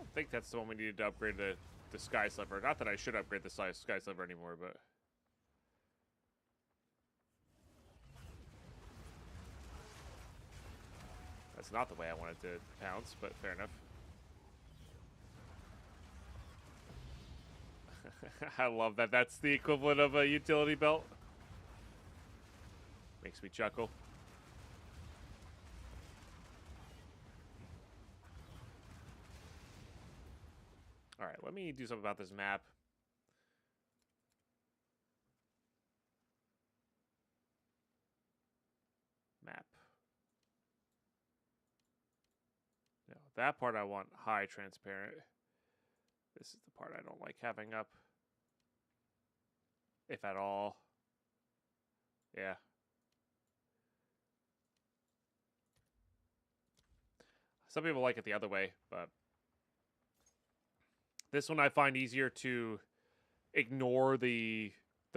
I think that's the one we needed to upgrade the Sky Sliver. Not that I should upgrade the Sky Sliver anymore, but That's not the way I wanted to pounce, but fair enough. I love that. That's the equivalent of a utility belt. Makes me chuckle. Alright, let me do something about this map. Map. No, that part I want high transparent. This is the part I don't like having up. If at all. Yeah. Some people like it the other way, but this one I find easier to ignore the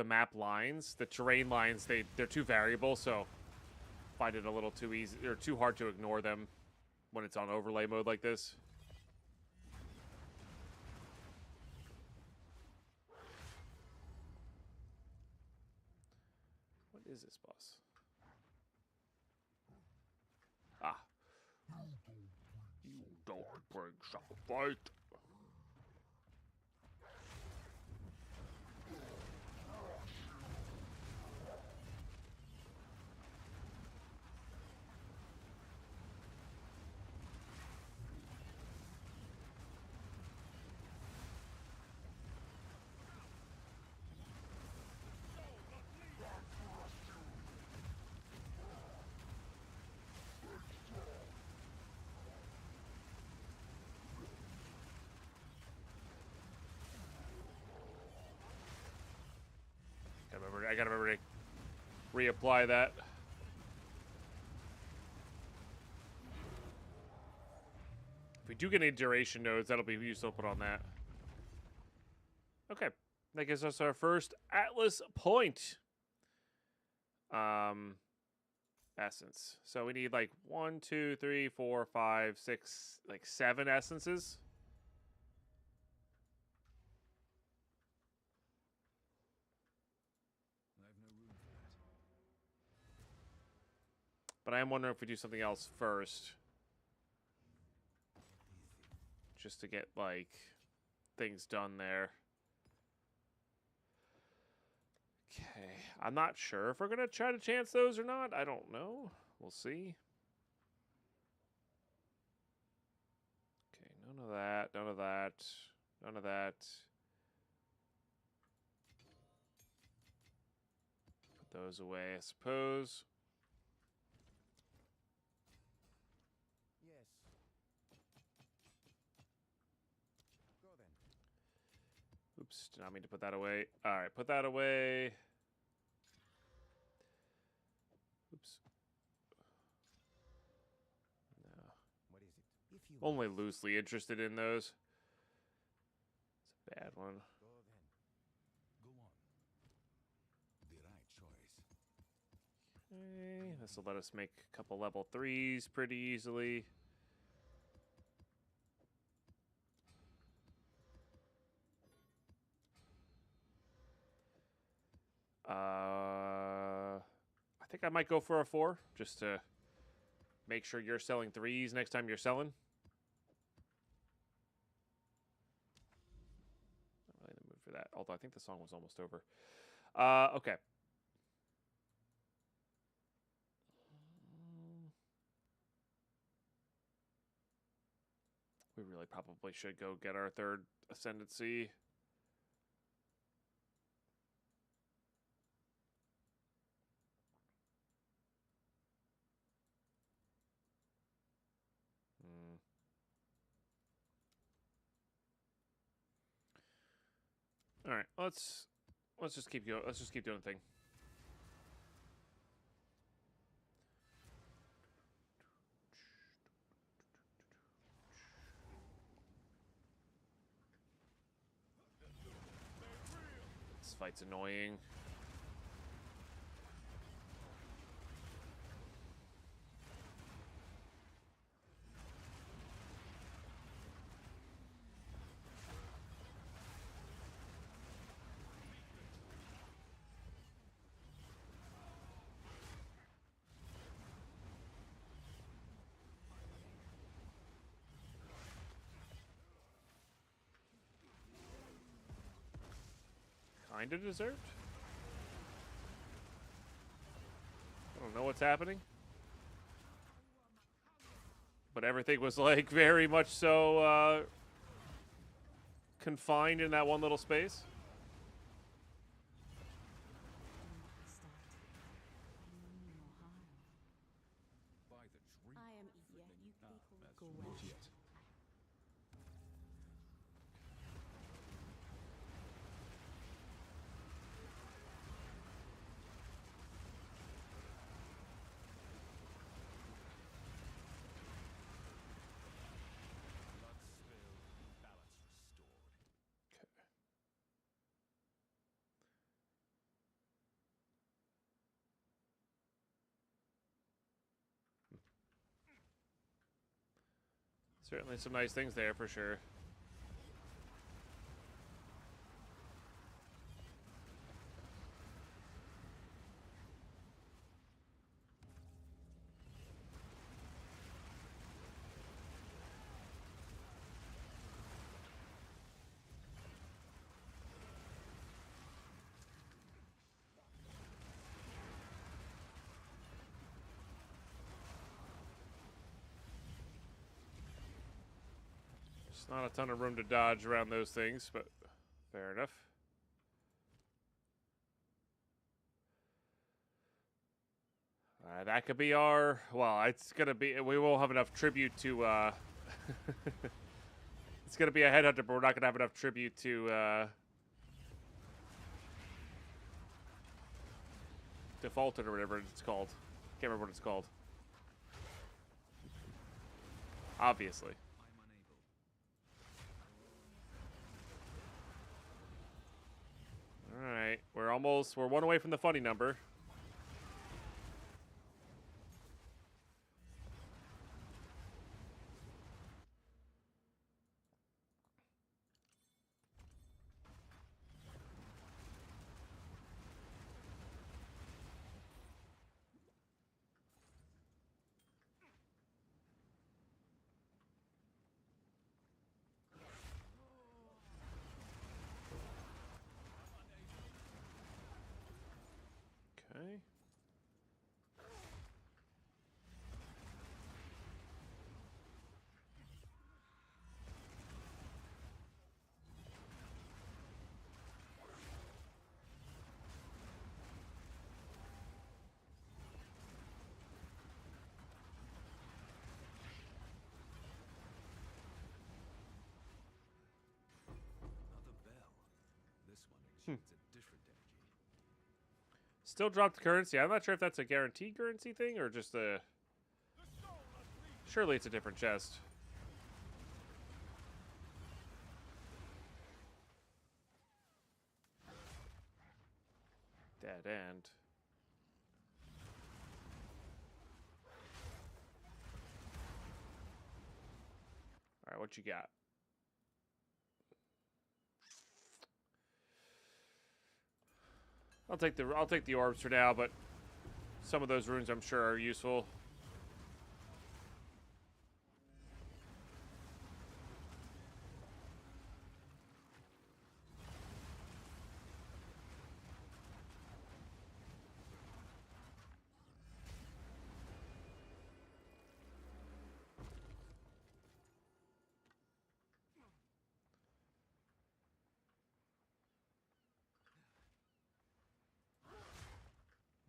map lines. The terrain lines, they're too variable, so I find it a little too easy or too hard to ignore them when it's on overlay mode like this. What is this boss? Ah. You don't bring some fight. I gotta remember to reapply that. If we do get any duration nodes, that'll be useful to put on that. Okay. That gives us our first Atlas point. Essence. So we need like 1, 2, 3, 4, 5, 6, like 7 essences. But I am wondering if we do something else first. Just to get, like, things done there. Okay. I'm not sure if we're going to try to chance those or not. I don't know. We'll see. Okay, none of that. None of that. None of that. Put those away, I suppose. Oops, did not mean to put that away. All right, put that away. Oops. No. What is it? If you Only loosely interested in those. It's a bad one. go then. Go on. The right choice. Okay, this will let us make a couple level 3s pretty easily. I think I might go for a 4, just to make sure you're selling 3s next time you're selling. Not really in the mood for that, although I think the song was almost over. Okay. We really probably should go get our 3rd ascendancy. All right, let's just keep going. Let's just keep doing the thing. This fight's annoying. Kinda deserved. I don't know what's happening. But everything was like very much so confined in that one little space. I am yet you people go Not yet. Certainly some nice things there for sure. There's not a ton of room to dodge around those things, but fair enough. That could be our... Well, it's going to be... We won't have enough tribute to... It's going to be a headhunter, but we're not going to have enough tribute to... Defaulted or whatever it's called. Can't remember what it's called. Obviously. Alright, we're one away from the funny number. Okay. Another bell. This one exudes a different energy. Still dropped currency. I'm not sure if that's a guaranteed currency thing or just a... Surely it's a different chest. Dead end. Alright, what you got? I'll take the orbs for now, but some of those runes I'm sure are useful.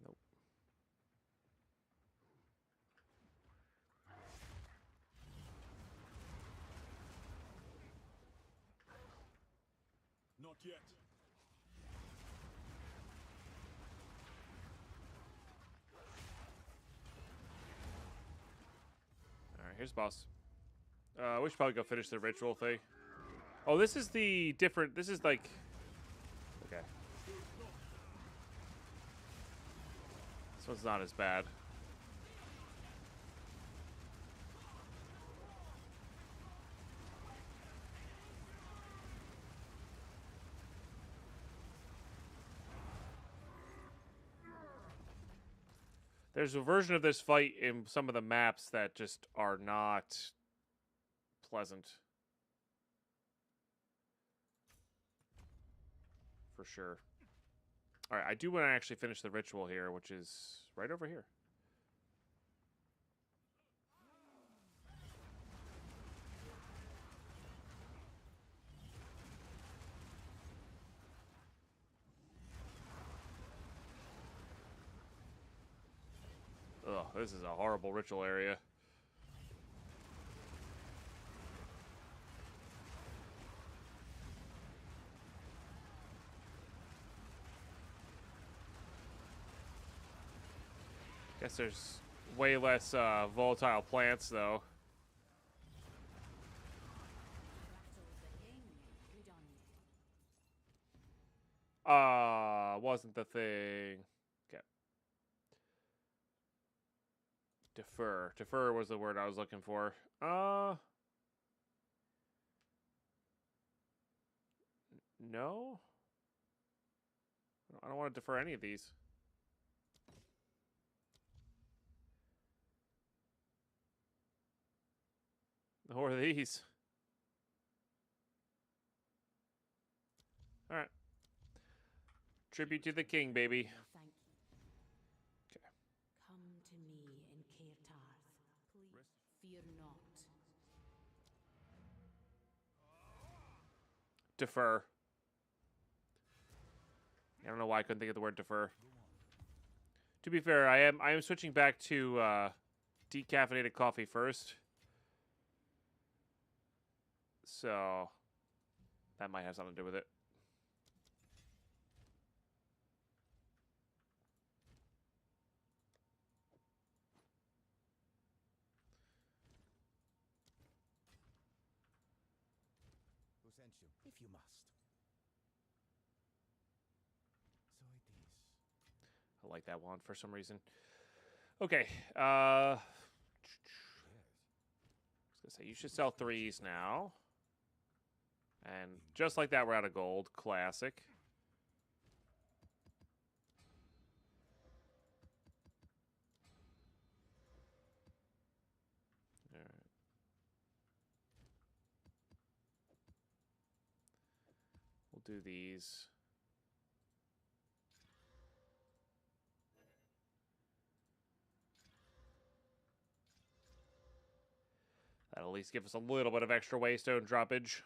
Nope. Not yet. Alright, here's boss. We should probably go finish the ritual thing. Oh, this is the different... This is like... Okay. This one's not as bad. There's a version of this fight in some of the maps that just are not pleasant. For sure. All right, I do want to actually finish the ritual here, which is right over here. Ugh, this is a horrible ritual area. Guess there's way less volatile plants, though. Wasn't the thing. Okay. Defer. Defer was the word I was looking for. No? I don't want to defer any of these. Who are these? Alright. Tribute to the king, baby. Thank you. Okay. Come to me in Cairtarth. Please fear not. Defer. I don't know why I couldn't think of the word defer. To be fair, I am switching back to decaffeinated coffee first. So that might have something to do with it. Who sent you? If you must. So it is. I like that one for some reason. Okay. I was gonna say you should sell 3s now. And just like that, we're out of gold. Classic. All right. We'll do these. That'll at least give us a little bit of extra waystone droppage.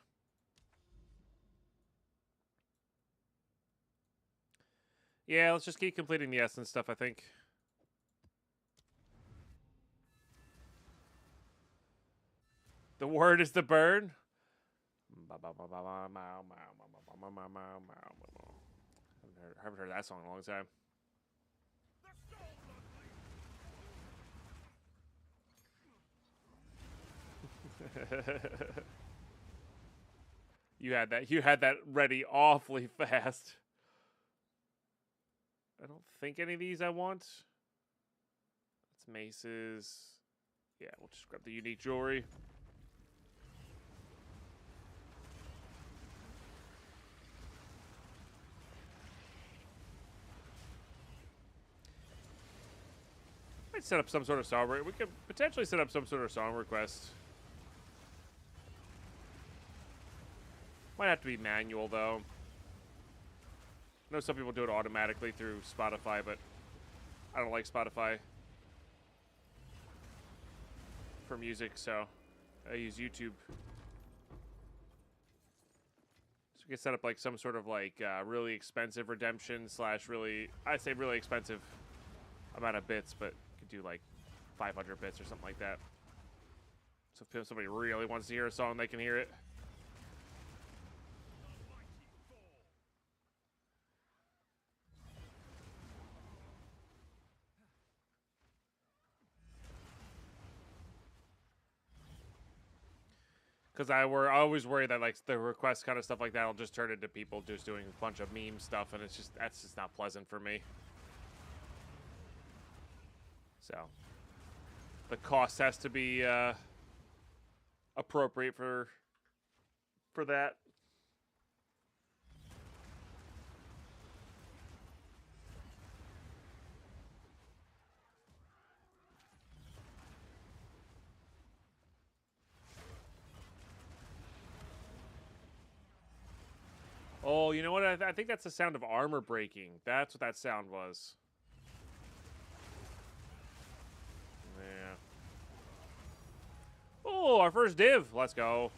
Yeah, let's just keep completing the essence stuff, I think. The word is the burn. Haven't heard that song in a long time. You had that ready awfully fast. I don't think any of these I want. That's maces. Yeah, we'll just grab the unique jewelry. Might set up some sort of song. We could potentially set up some sort of song request. Might have to be manual though. I know some people do it automatically through Spotify, but I don't like Spotify for music, so I use YouTube. So we can set up like some sort of like really expensive redemption slash I'd say really expensive amount of bits, but you could do like 500 bits or something like that. So if somebody really wants to hear a song, they can hear it. Because I always worry that like the request kind of stuff like that will just turn into people just doing a bunch of meme stuff, and that's just not pleasant for me. So the cost has to be appropriate for that. Oh, you know what? I think that's the sound of armor breaking. That's what that sound was. Yeah. Oh, our first div. Let's go.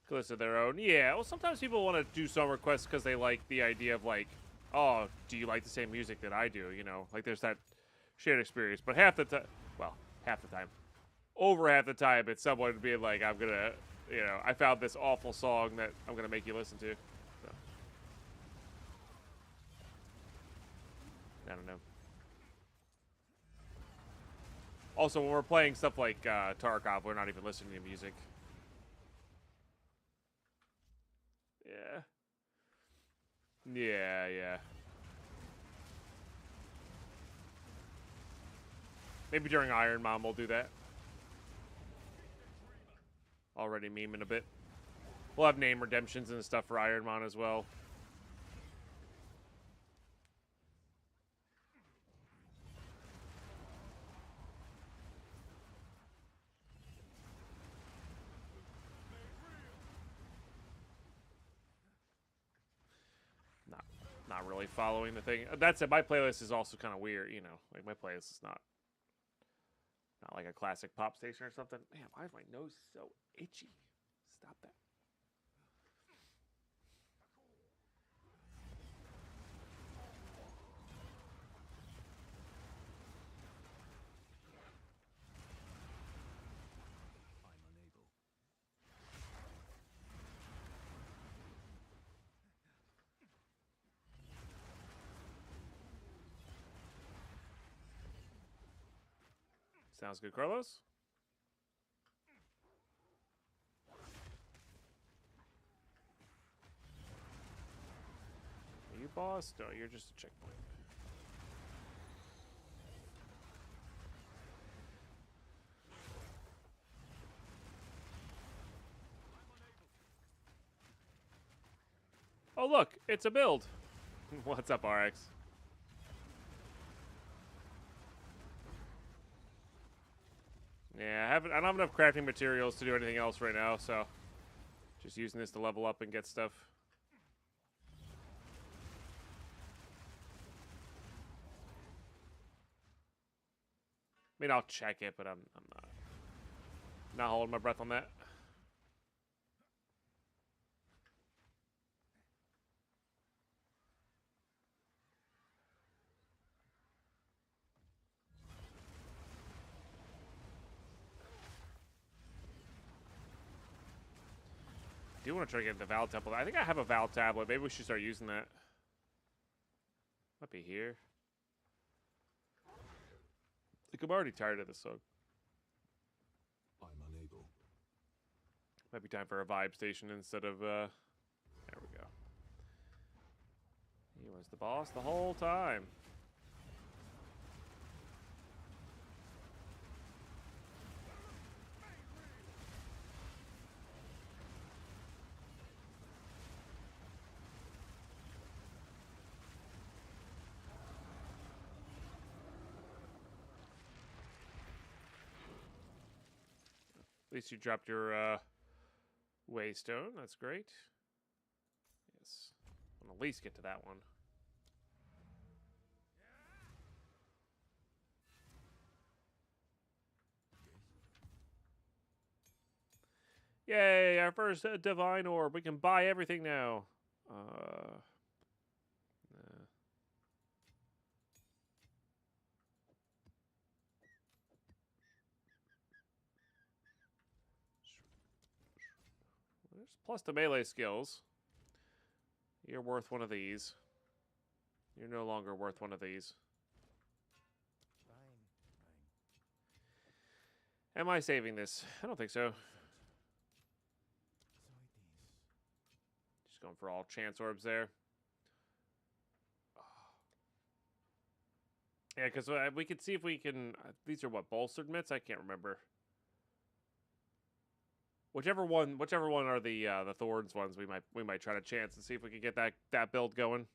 Close to their own. Yeah, well, sometimes people want to do song requests because they like the idea of, like, oh, do you like the same music that I do? You know, like there's that shared experience. But half the time, well, half the time, over half the time, it's someone being like, I'm going to, you know, I found this awful song that I'm going to make you listen to. So. I don't know. Also, when we're playing stuff like Tarkov, we're not even listening to music. Yeah. Yeah, yeah. Maybe during Iron Mom we'll do that. Already memeing a bit. We'll have name redemptions and stuff for Iron Man as well. Not really following the thing. That said, my playlist is also kind of weird, you know. Like, my playlist is not like a classic pop station or something. Man, why is my nose so itchy? Stop that. Sounds good, Carlos. Are you boss? No, you're just a checkpoint. Oh, look, it's a build. What's up, RX? Yeah, I don't have enough crafting materials to do anything else right now, so just using this to level up and get stuff. I mean, I'll check it, but I'm not holding my breath on that. I do want to try to get the Val Temple. I think I have a Val tablet. Maybe we should start using that. Might be here. Like, I'm already tired of this song. I'm unable. Might be time for a vibe station instead of, there we go. He was the boss the whole time. At least you dropped your waystone. That's great. Yes. I'll at least get to that one. Yay, our first divine orb. We can buy everything now. There's plus the melee skills. You're worth one of these. You're no longer worth one of these. Fine. Am I saving this? I don't think so. Just going for all chance orbs there. Yeah, because we can see if we can... these are what, bolstered mitts? I can't remember. Whichever one are the thorns ones, we might try to chance and see if we can get that build going.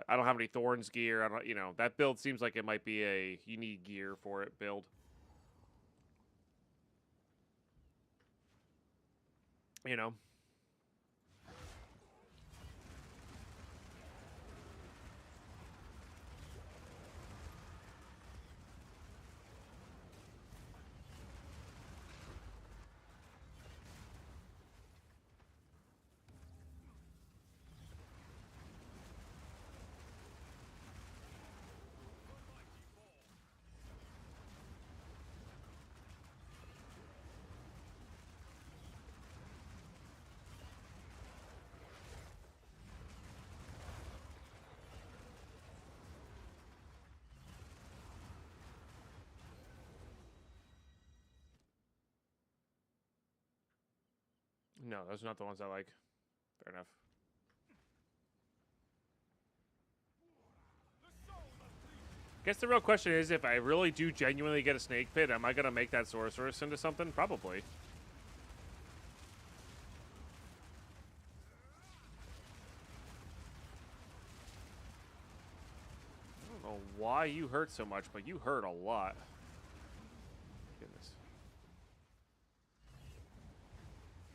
I don't have any Thorns gear. I don't, you know, that build seems like it might be a you need gear for it build. You know. No, those are not the ones I like. Fair enough. I guess the real question is, if I really do genuinely get a snake pit, am I going to make that sorceress into something? Probably. I don't know why you hurt so much, but you hurt a lot. Goodness.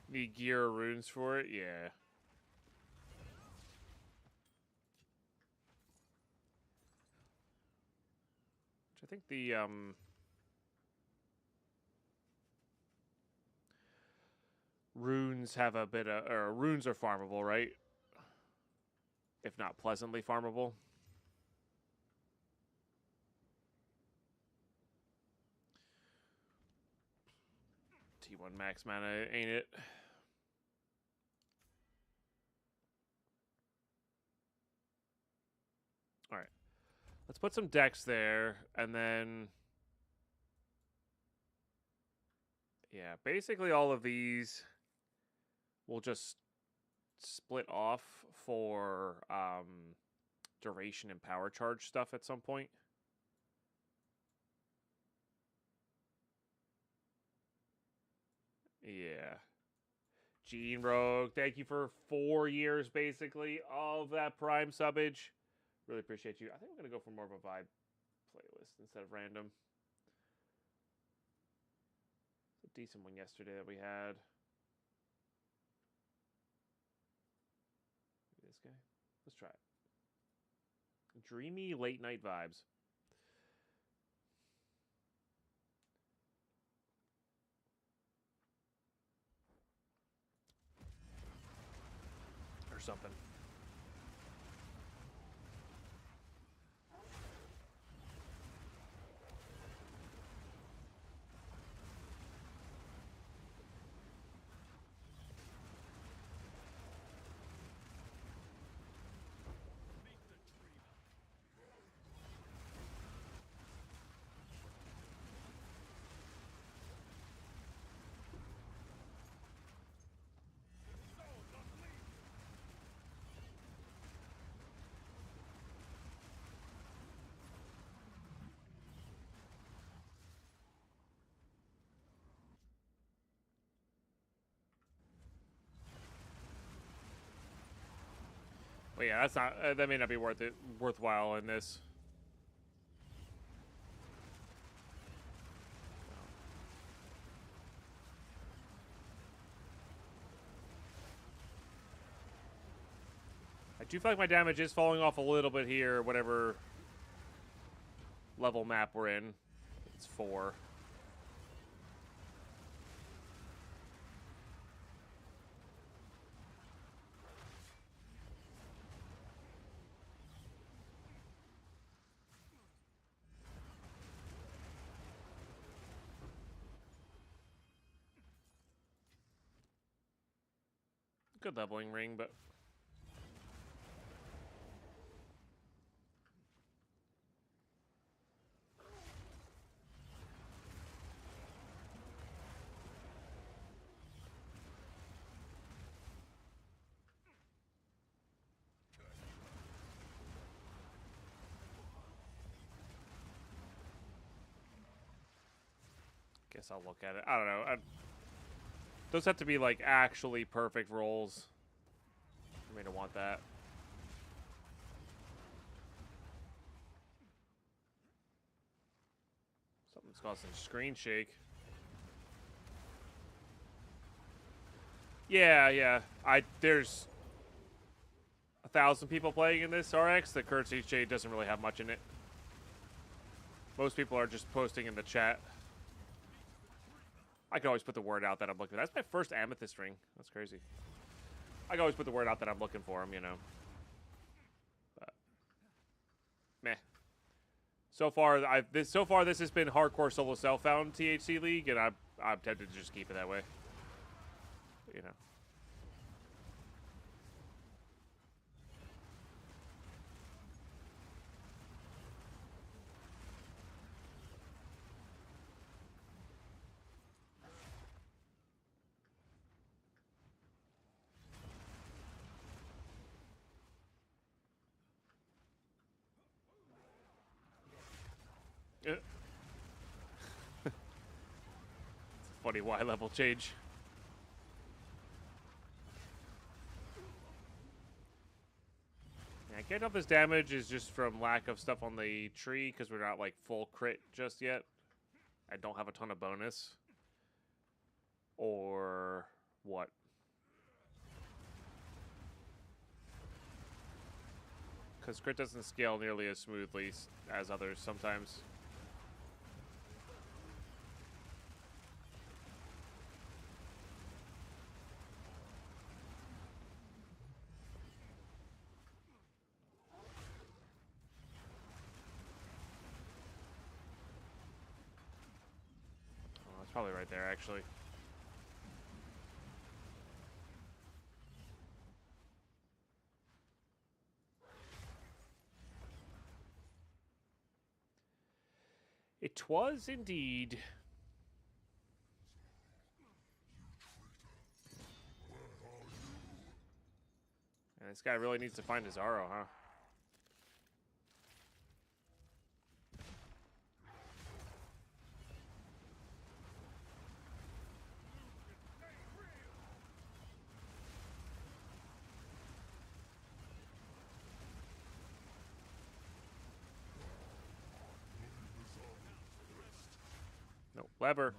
Need gear or runes for it? Yeah. I think the runes have a bit of, or runes are farmable, right? If not pleasantly farmable. T1 max mana, ain't it? All right. Let's put some decks there, and then... yeah, basically all of these will just split off for duration and power charge stuff at some point. Yeah. Gene Rogue, thank you for 4 years, basically, of that Prime subbage. Really appreciate you. I think I'm going to go for more of a vibe playlist instead of random. It's a decent one yesterday that we had. Maybe this guy. Let's try it. Dreamy late night vibes. Or something. Well, yeah, that's not. That may not be worthwhile in this. I do feel like my damage is falling off a little bit here, whatever level map we're in. It's 4. Good leveling ring, but... guess I'll look at it. I don't know. Those have to be, like, actually perfect rolls for me to want that. It's causing screen shake. Yeah. There's 1,000 people playing in this RX. The current CJ doesn't really have much in it. Most people are just posting in the chat. I can always put the word out that I'm looking for. That's my first amethyst ring. That's crazy. I can always put the word out that I'm looking for him, you know. But, meh. So far, this has been hardcore solo self-found THC League, and I'm tempted to just keep it that way. You know. Funny Y level change. Yeah, I can't tell if this damage is just from lack of stuff on the tree because we're not like full crit just yet. I don't have a ton of bonus. Or what? Because crit doesn't scale nearly as smoothly as others sometimes. Oh, it's probably right there, actually. It was indeed. And this guy really needs to find his Aro, huh? No, lever.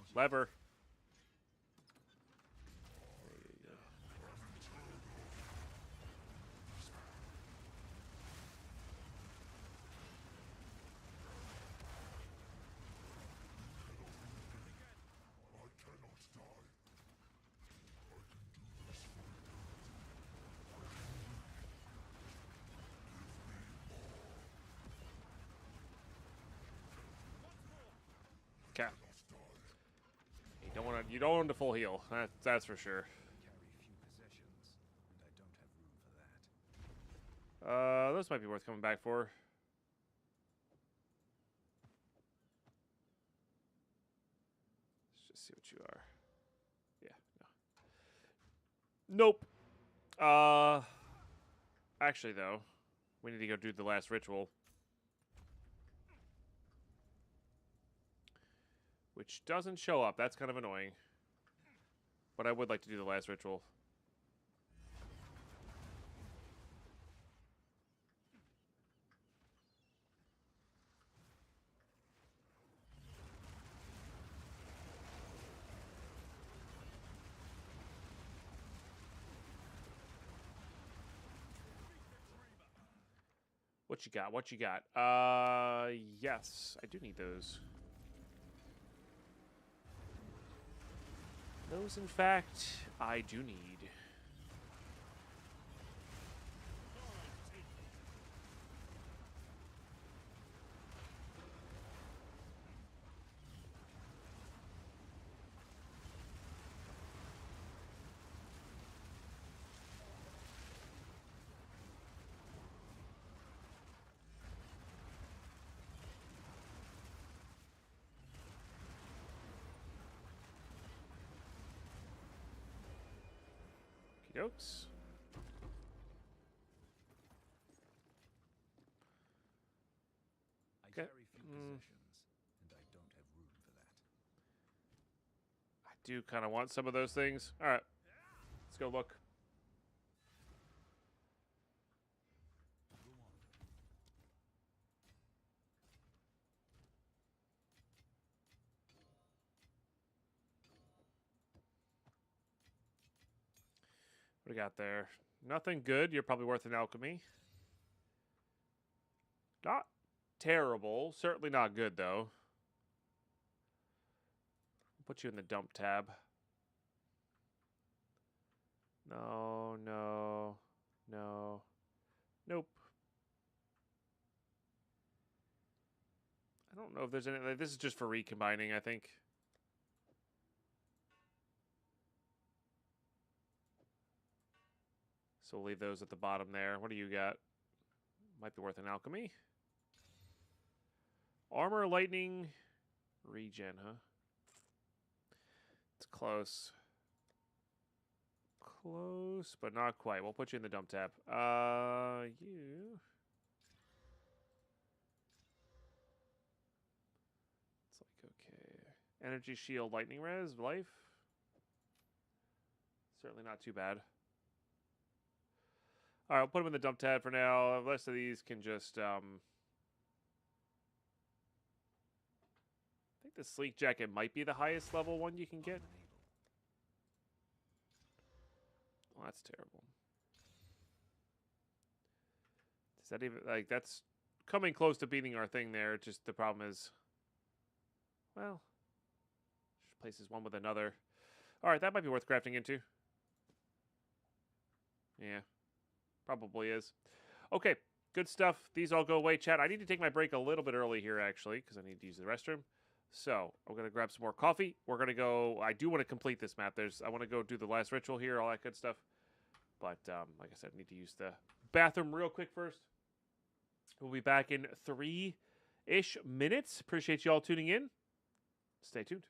Okay. You don't want to full heal. That's for sure. Those might be worth coming back for. Let's just see what you are. Yeah, no. Nope. Actually though, we need to go do the last ritual. Which doesn't show up. That's kind of annoying. But I would like to do the last ritual. What you got? What you got? Yes. I do need those. Those, in fact, I do need. Jokes. I carry few possessions, and I don't have room for that. I do kind of want some of those things. All right, let's go look. What do we got there? Nothing good. You're probably worth an alchemy. Not terrible. Certainly not good, though. Put you in the dump tab. No, no, no. Nope. I don't know if there's any... This is just for recombining, I think. So we'll leave those at the bottom there. What do you got? Might be worth an alchemy. Armor, lightning, regen, huh? It's close. Close, but not quite. We'll put you in the dump tab. You... It's like, okay. Energy shield, lightning res, life. Certainly not too bad. All right, I'll put them in the dump tab for now. The rest of these can just... I think the sleek jacket might be the highest level one you can get. Well, that's terrible. Does that even... Like, that's coming close to beating our thing there. Just the problem is... Well... Just places one with another. All right, that might be worth crafting into. Yeah. Probably is. Okay, good stuff. These all go away, chat. I need to take my break a little bit early here, actually, because I need to use the restroom. So, I'm going to grab some more coffee. We're going to go... I do want to complete this map. I want to go do the last ritual here, all that good stuff. But, like I said, I need to use the bathroom real quick first. We'll be back in 3-ish minutes. Appreciate you all tuning in. Stay tuned.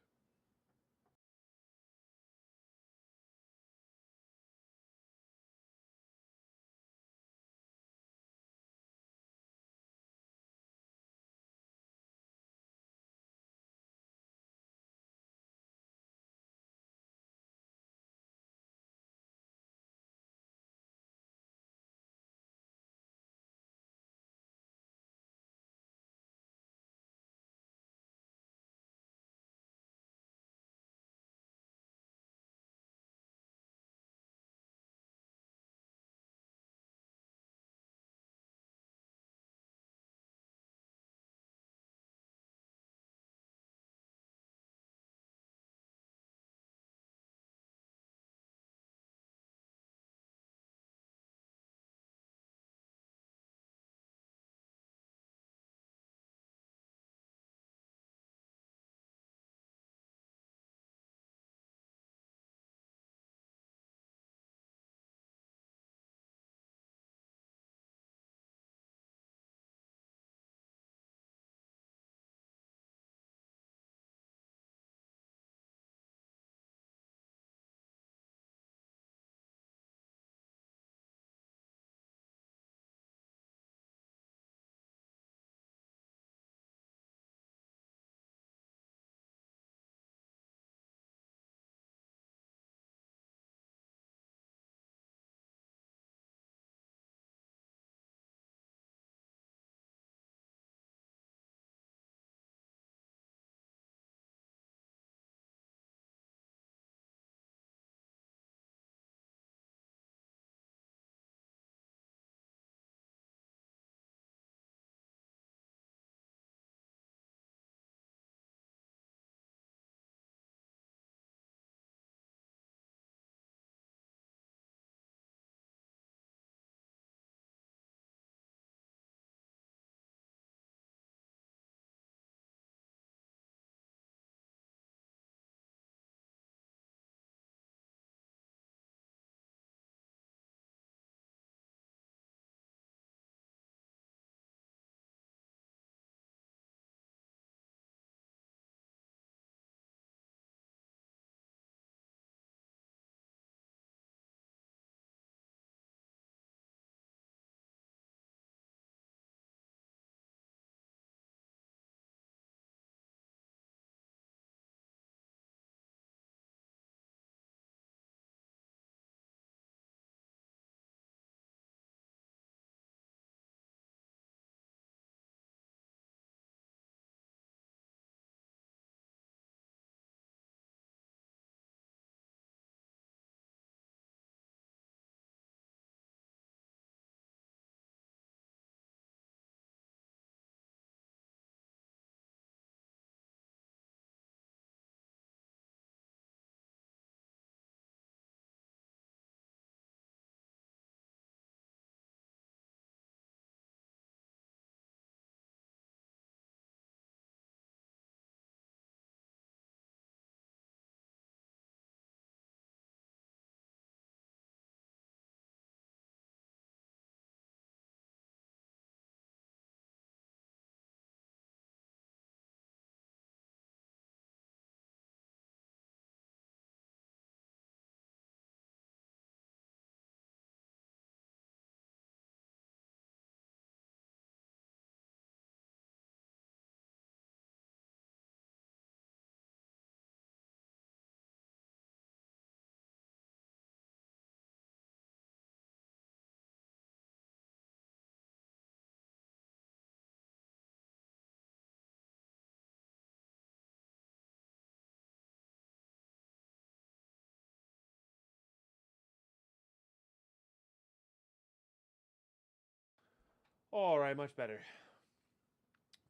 All right, much better.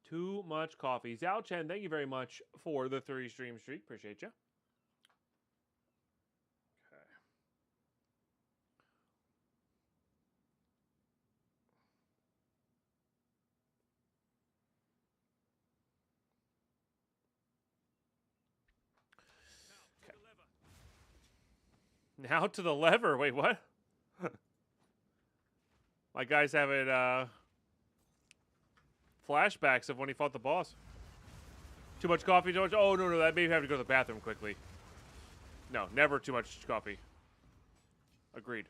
Too much coffee. Zhao Chen, thank you very much for the 3 stream streak. Appreciate you. Okay. Now to the lever. Wait, what? My guy's having flashbacks of when he fought the boss. Too much coffee, too much. Oh, no, that made me have to go to the bathroom quickly. No, never too much coffee. Agreed.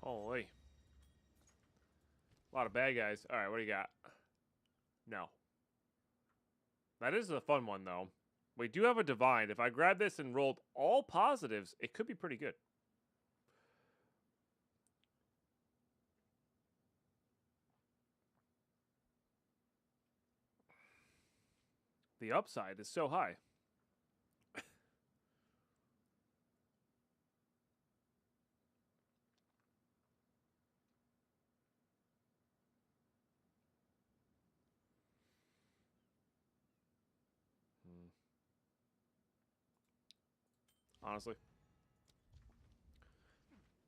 Holy. A lot of bad guys. All right, what do you got? No. That is a fun one, though. We do have a divine. If I grab this and rolled all positives, it could be pretty good. The upside is so high. Honestly.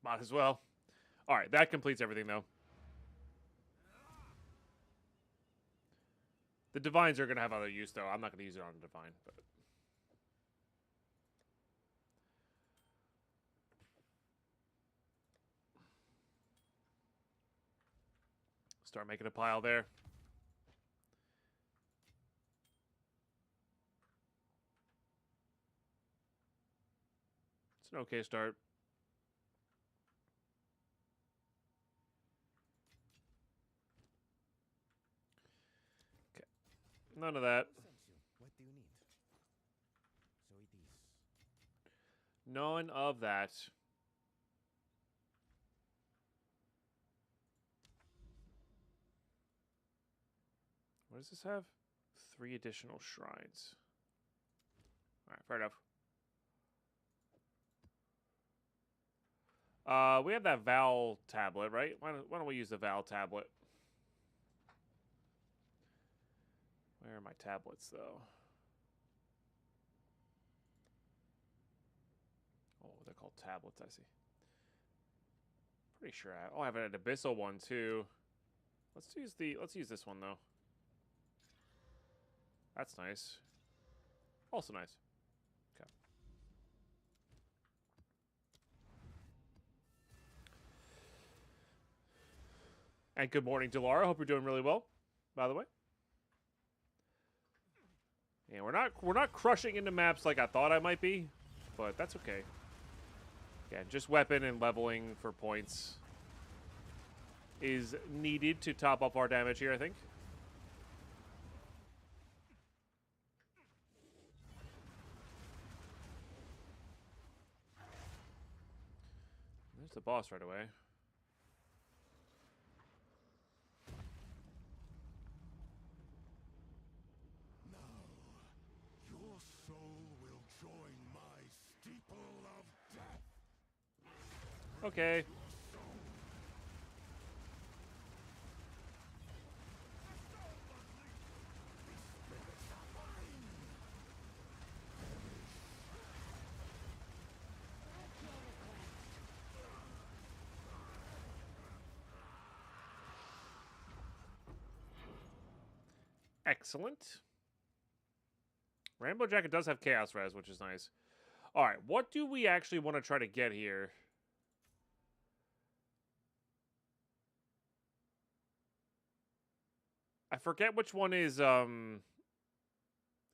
Might as well. All right, that completes everything, though. The divines are going to have other use, though. I'm not going to use it on a divine, but... Start making a pile there. It's an okay start. Okay. None of that. What do you need? So it is. None of that. What does this have? 3 additional shrines. All right, fair enough. We have that Val tablet, right? Why don't we use the Val tablet? Where are my tablets, though? Oh, they're called tablets, I see. Pretty sure I have an abyssal one too. Let's use this one though. That's nice. Also nice. Okay. And good morning, Delara. Hope you're doing really well, by the way. Yeah, we're not crushing into maps like I thought I might be, but that's okay. Yeah, just weapon and leveling for points is needed to top up our damage here, I think. There's the boss right away. Now, your soul will join my steeple of death. Okay. Excellent. Rainbow Jacket does have Chaos Res, which is nice. All right, what do we actually want to try to get here? I forget which one is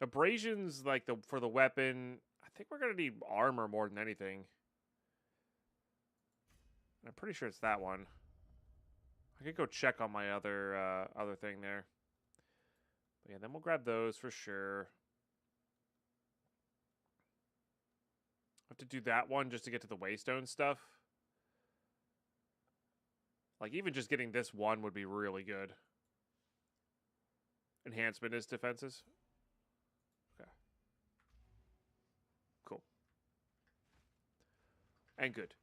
abrasions, like for the weapon. I think we're gonna need armor more than anything. I'm pretty sure it's that one. I could go check on my other thing there. But yeah, then we'll grab those for sure. I have to do that one just to get to the Waystone stuff. Like, even just getting this one would be really good. Enhancement is defenses. Okay. Cool. And good.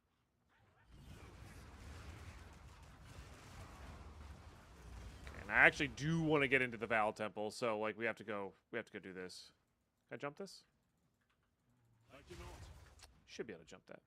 Okay, and I actually do want to get into the Val Temple, so like we have to go do this. Can I jump this? I cannot. Should be able to jump that.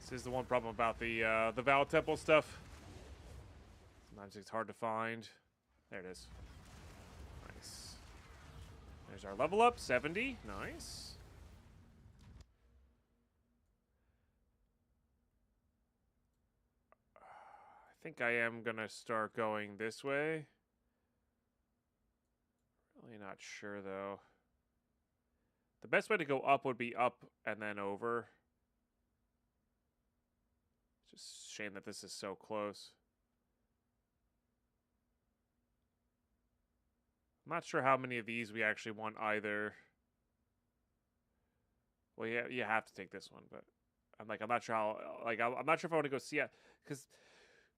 This is the one problem about the Val Temple stuff. Sometimes it's hard to find. There it is. Nice. There's our level up, 70. Nice. I think I am gonna start going this way. Really not sure though. The best way to go up would be up and then over. It's just a shame that this is so close. I'm not sure how many of these we actually want either. Well, yeah, you have to take this one, but I'm not sure how. Like, I'm not sure if I want to go see it, because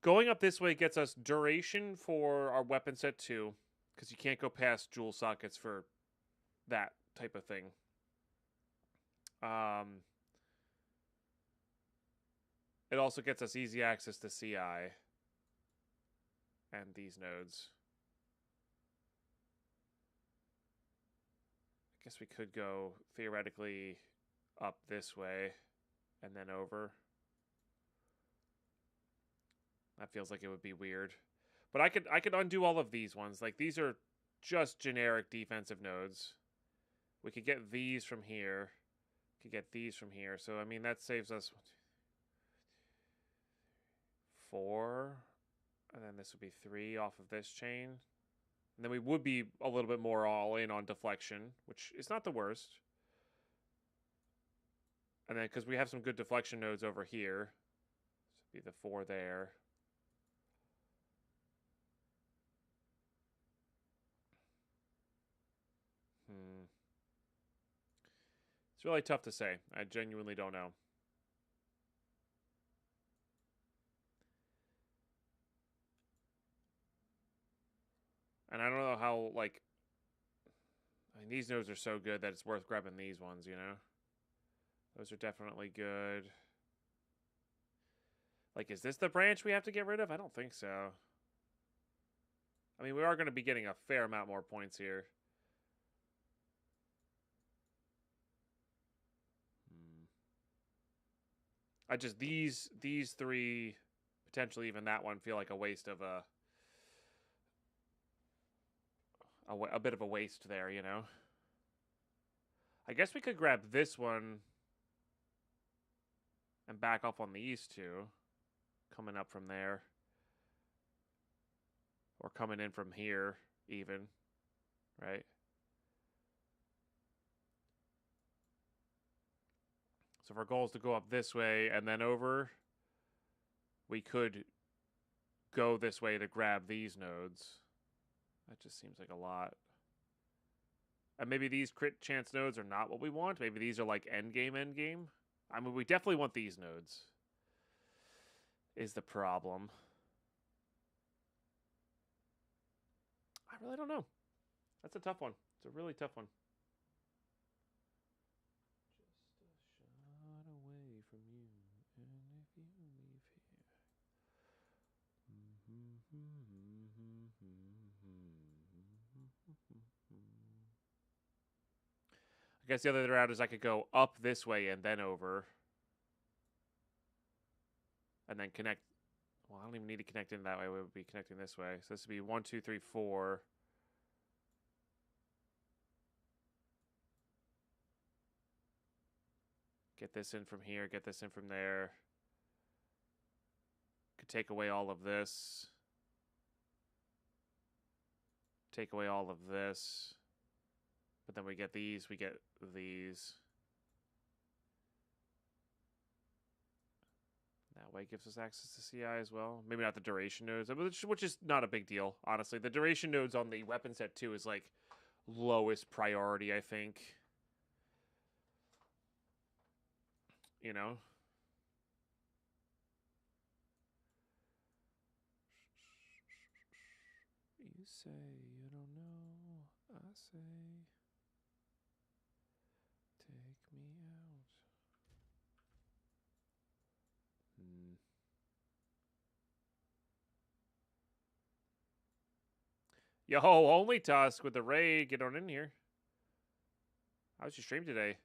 going up this way gets us duration for our weapon set 2, because you can't go past jewel sockets for that type of thing. It also gets us easy access to CI and these nodes. I guess we could go theoretically up this way and then over. That feels like it would be weird. But I could undo all of these ones. Like, these are just generic defensive nodes. We could get these from here. Could get these from here. So I mean that saves us 4, and then this would be 3 off of this chain. And then we would be a little bit more all in on deflection, which is not the worst. And then because we have some good deflection nodes over here, this would be the 4 there. It's really tough to say. I genuinely don't know. And I don't know how, like, I mean, these nodes are so good that it's worth grabbing these ones, you know? Those are definitely good. Like, is this the branch we have to get rid of? I don't think so. I mean, we are going to be getting a fair amount more points here. I just, these 3, potentially even that one, feel like a waste of a bit of a waste there, you know? I guess we could grab this one and back off on these 2, coming up from there. Or coming in from here, even, right? So if our goal is to go up this way and then over, we could go this way to grab these nodes. That just seems like a lot. And maybe these crit chance nodes are not what we want. Maybe these are like end game. I mean, we definitely want these nodes. Is the problem. I really don't know. That's a tough one. It's a really tough one. Just a shot away from you, and if you leave here. I guess the other route is I could go up this way and then over. And then connect. Well, I don't even need to connect in that way. We would be connecting this way. So this would be 1, 2, 3, 4. Get this in from here. Get this in from there. Could take away all of this. Take away all of this. But then we get these. We get these. That way gives us access to CI as well. Maybe not the duration nodes, which is not a big deal, honestly. The duration nodes on the weapon set 2 is like lowest priority, I think. You know? You say you don't know, I say take me out. Yo, only Tusk with the raid. Get on in here. How's your stream today?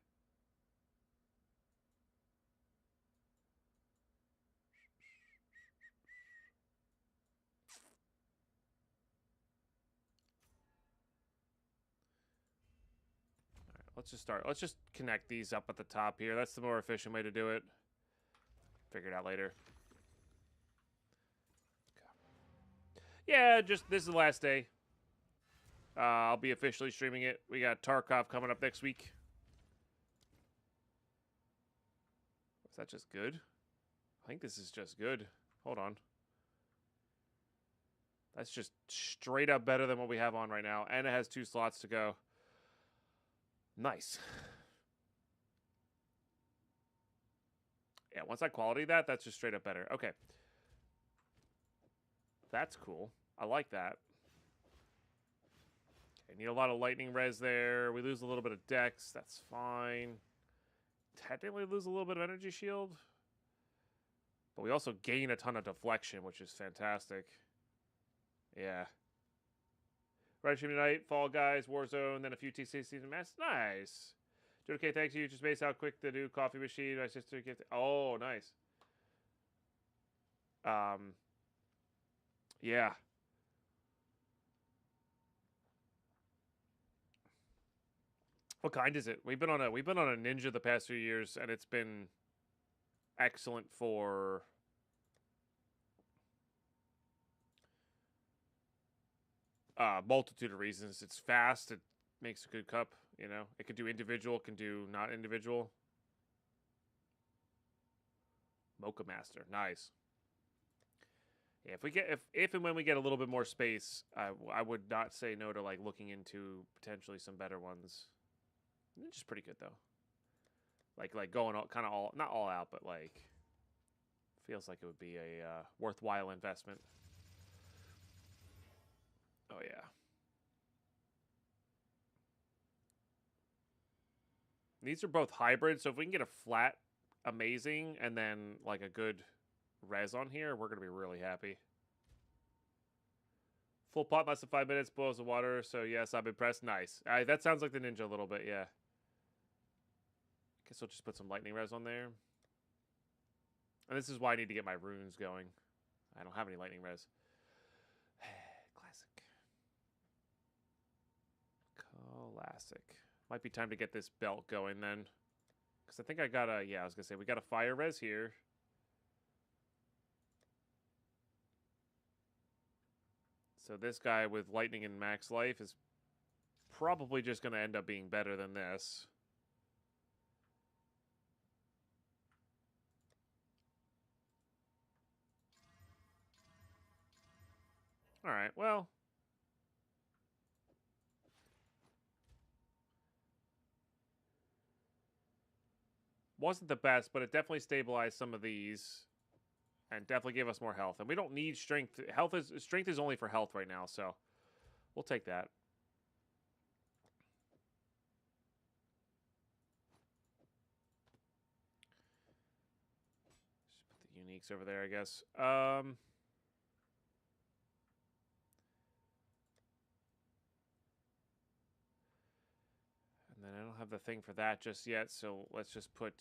All right, let's just start. Let's just connect these up at the top here. That's the more efficient way to do it. Figure it out later. Yeah, just this is the last day. I'll be officially streaming it. We got Tarkov coming up next week. Is that just good? I think this is just good. Hold on. That's just straight up better than what we have on right now. And it has 2 slots to go. Nice. Yeah, once I quality that, that's just straight up better. Okay. That's cool. I like that. Okay, need a lot of lightning res there. We lose a little bit of dex. That's fine. Technically lose a little bit of energy shield. But we also gain a ton of deflection, which is fantastic. Yeah. Right stream tonight, Fall Guys, Warzone, then a few THC season masks. Nice. Dude, okay, thanks you. Just based how quick the new coffee machine. My sister gifted. Oh, nice. Yeah. What kind is it? We've been on a Ninja the past few years, and it's been excellent for multitude of reasons. It's fast. It makes a good cup. You know, it can do individual, can do not individual. Mocha Master, nice. Yeah, if and when we get a little bit more space, I would not say no to like looking into potentially some better ones. It's just pretty good though. Like going kind of not all out, but like feels like it would be a worthwhile investment. Oh yeah. These are both hybrid, so if we can get a flat amazing and then like a good res on here, we're gonna be really happy. Full pot less than 5 minutes, boils the water, so yes, I'm impressed. Nice. That sounds like the Ninja a little bit, yeah. Guess we'll just put some lightning res on there. And this is why I need to get my runes going. I don't have any lightning res. Classic. Might be time to get this belt going then. Because I think I got a... Yeah, I was going to say, we got a fire res here. So this guy with lightning and max life is probably just going to end up being better than this. Alright, well... wasn't the best, but it definitely stabilized some of these. And definitely gave us more health. And we don't need strength. Strength is only for health right now, so we'll take that. Just put the uniques over there, I guess. And then I don't have the thing for that just yet, so let's just put...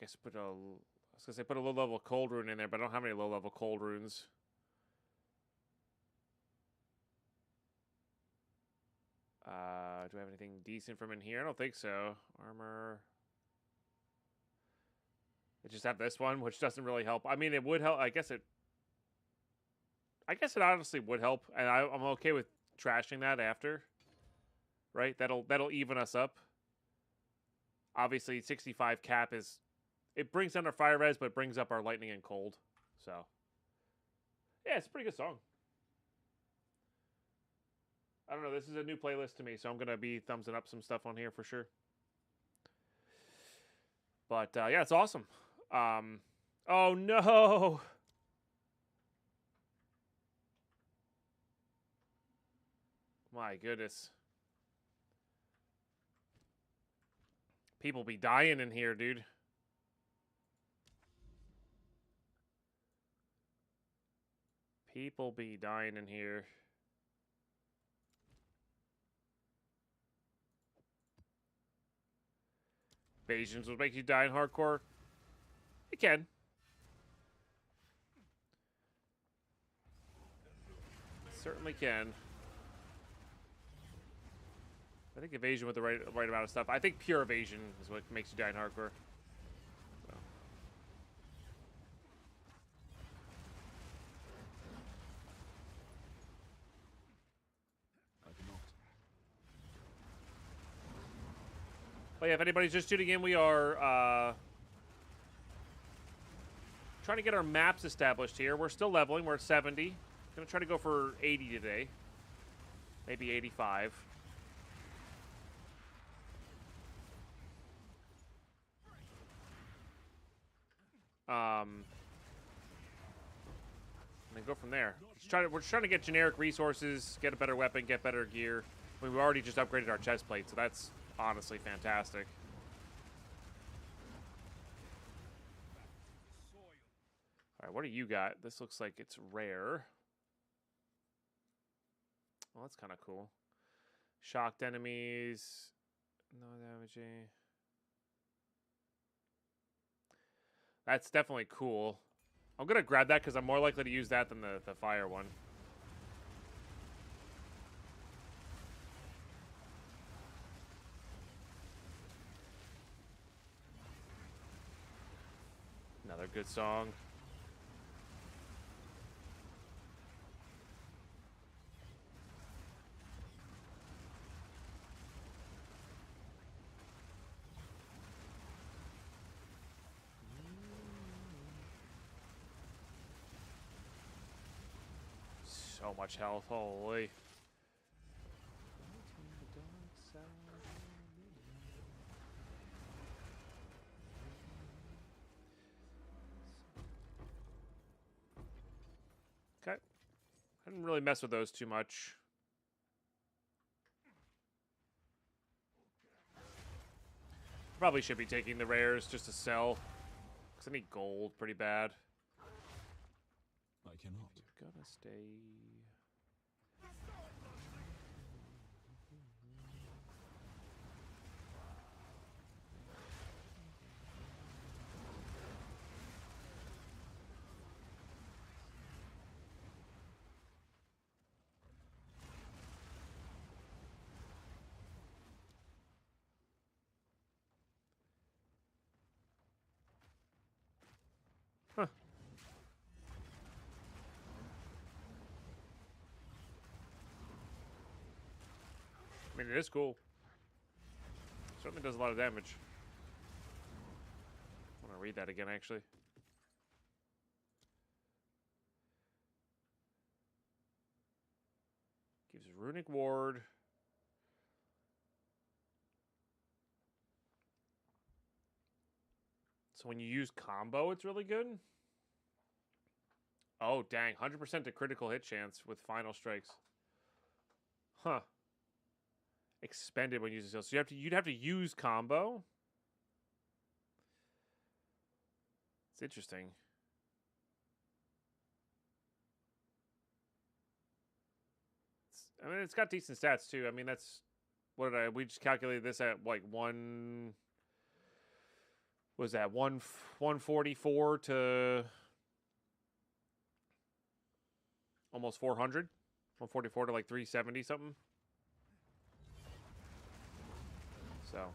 I guess put a... I was going to say put a low-level cold rune in there, but I don't have any low-level cold runes. Do I have anything decent from in here? I don't think so. Armor. I just have this one, which doesn't really help. I mean, it would help. I guess it honestly would help, and I'm okay with trashing that after. Right? That'll even us up. Obviously, 65 cap is... It brings down our fire res, but it brings up our lightning and cold. So, yeah, it's a pretty good song. I don't know. This is a new playlist to me, so I'm going to be thumbsing up some stuff on here for sure. But, yeah, it's awesome. Oh, no! My goodness. People be dying in here, dude. People be dying in here. Evasions will make you die in hardcore. It can. Certainly can. I think evasion with the right amount of stuff. I think pure evasion is what makes you die in hardcore. So. But yeah, if anybody's just tuning in, we are trying to get our maps established here. We're still leveling. We're at 70. Gonna try to go for 80 today. Maybe 85. And then go from there. We're just trying to get generic resources, get a better weapon, get better gear. I mean, we've already just upgraded our chest plate, so that's honestly fantastic. Alright, what do you got? This looks like it's rare. Well, that's kind of cool. Shocked enemies. No damaging. That's definitely cool. I'm going to grab that because I'm more likely to use that than the fire one. Another good song. So much health, holy. Okay. I didn't really mess with those too much. Probably should be taking the rares just to sell. Because I need gold pretty bad. I cannot. Gonna stay. Huh. I mean, it is cool. Certainly does a lot of damage. I want to read that again, actually. Gives runic ward. So when you use combo, it's really good. Oh, dang. 100% to critical hit chance with final strikes. Huh. Expended when using skills. So you'd have to use combo. It's interesting. I mean, it's got decent stats too. I mean, that's we just calculated this at like was that 144 to almost 400, 144 to like 370 something. So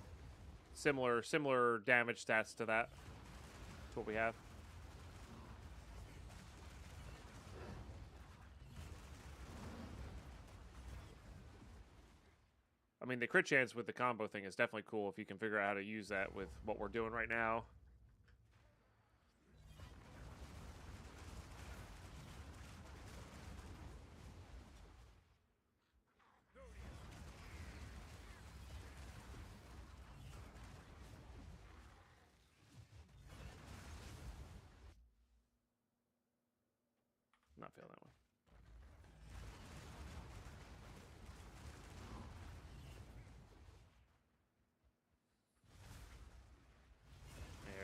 similar damage stats to that. That's what we have. I mean, the crit chance with the combo thing is definitely cool if you can figure out how to use that with what we're doing right now. Not feeling that one.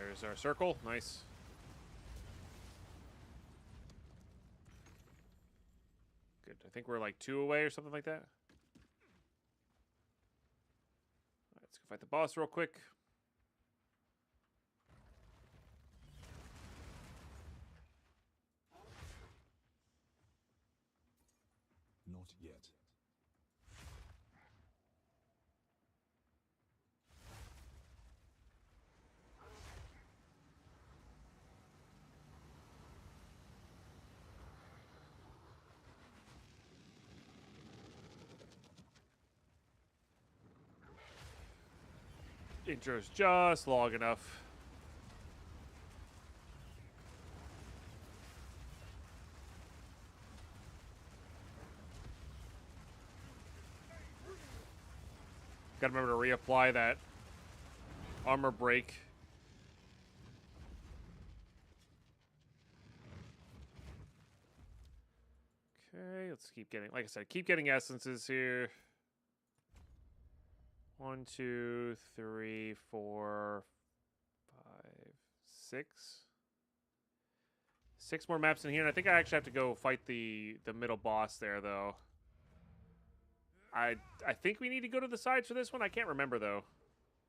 There's our circle. Nice. Good. I think we're like 2 away or something like that. All right, let's go fight the boss real quick. Not yet. Intro's just long enough. Gotta remember to reapply that armor break. Okay, let's keep getting, like I said, keep getting essences here. 1, 2, 3, 4, 5, 6. 6 more maps in here, and I think I actually have to go fight the middle boss there, though. I think we need to go to the sides for this one. I can't remember, though.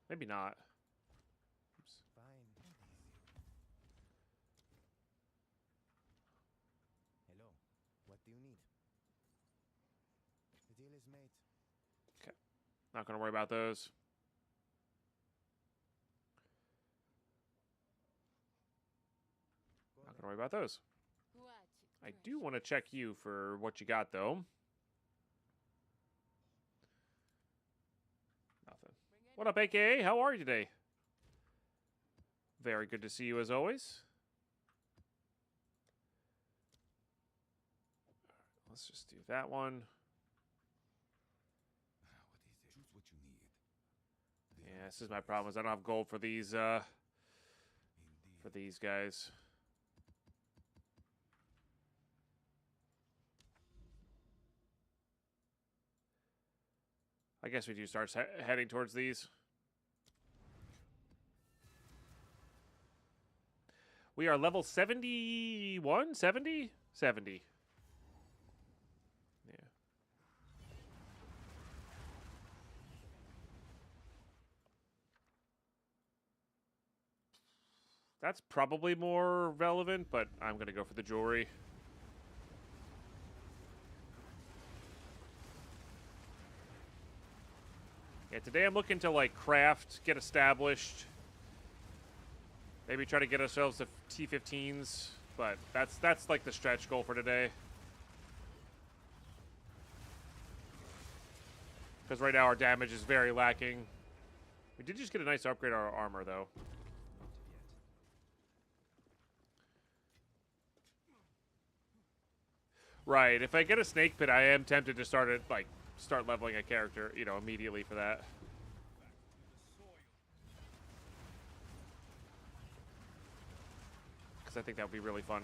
Maybe not. Oops. Fine. Hello. What do you need? The deal is made. Okay. Not going to worry about those. Not going to worry about those. I do want to check you for what you got, though. Nothing. What up, AKA? How are you today? Very good to see you, as always. Let's just do that one. Choose what you need. Yeah, this is my problem, is I don't have gold for these, guys. I guess we do start heading towards these. We are level 71? 70? 70. Yeah. That's probably more relevant, but I'm going to go for the jewelry. Yeah, today I'm looking to, like, craft, get established. Maybe try to get ourselves to T15s, but that's like the stretch goal for today. Because right now our damage is very lacking. We did just get a nice upgrade on our armor, though. Right, if I get a snake pit, I am tempted to start leveling a character, you know, immediately for that. I think that would be really fun.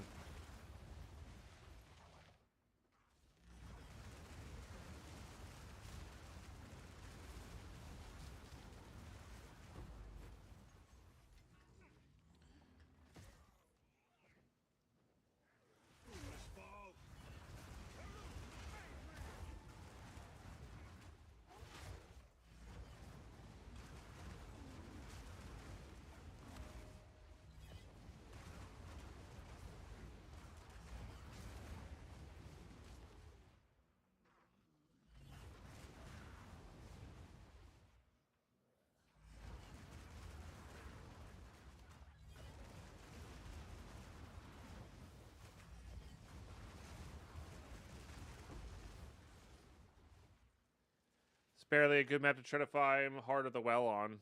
It's barely a good map to try to find Heart of the Well on.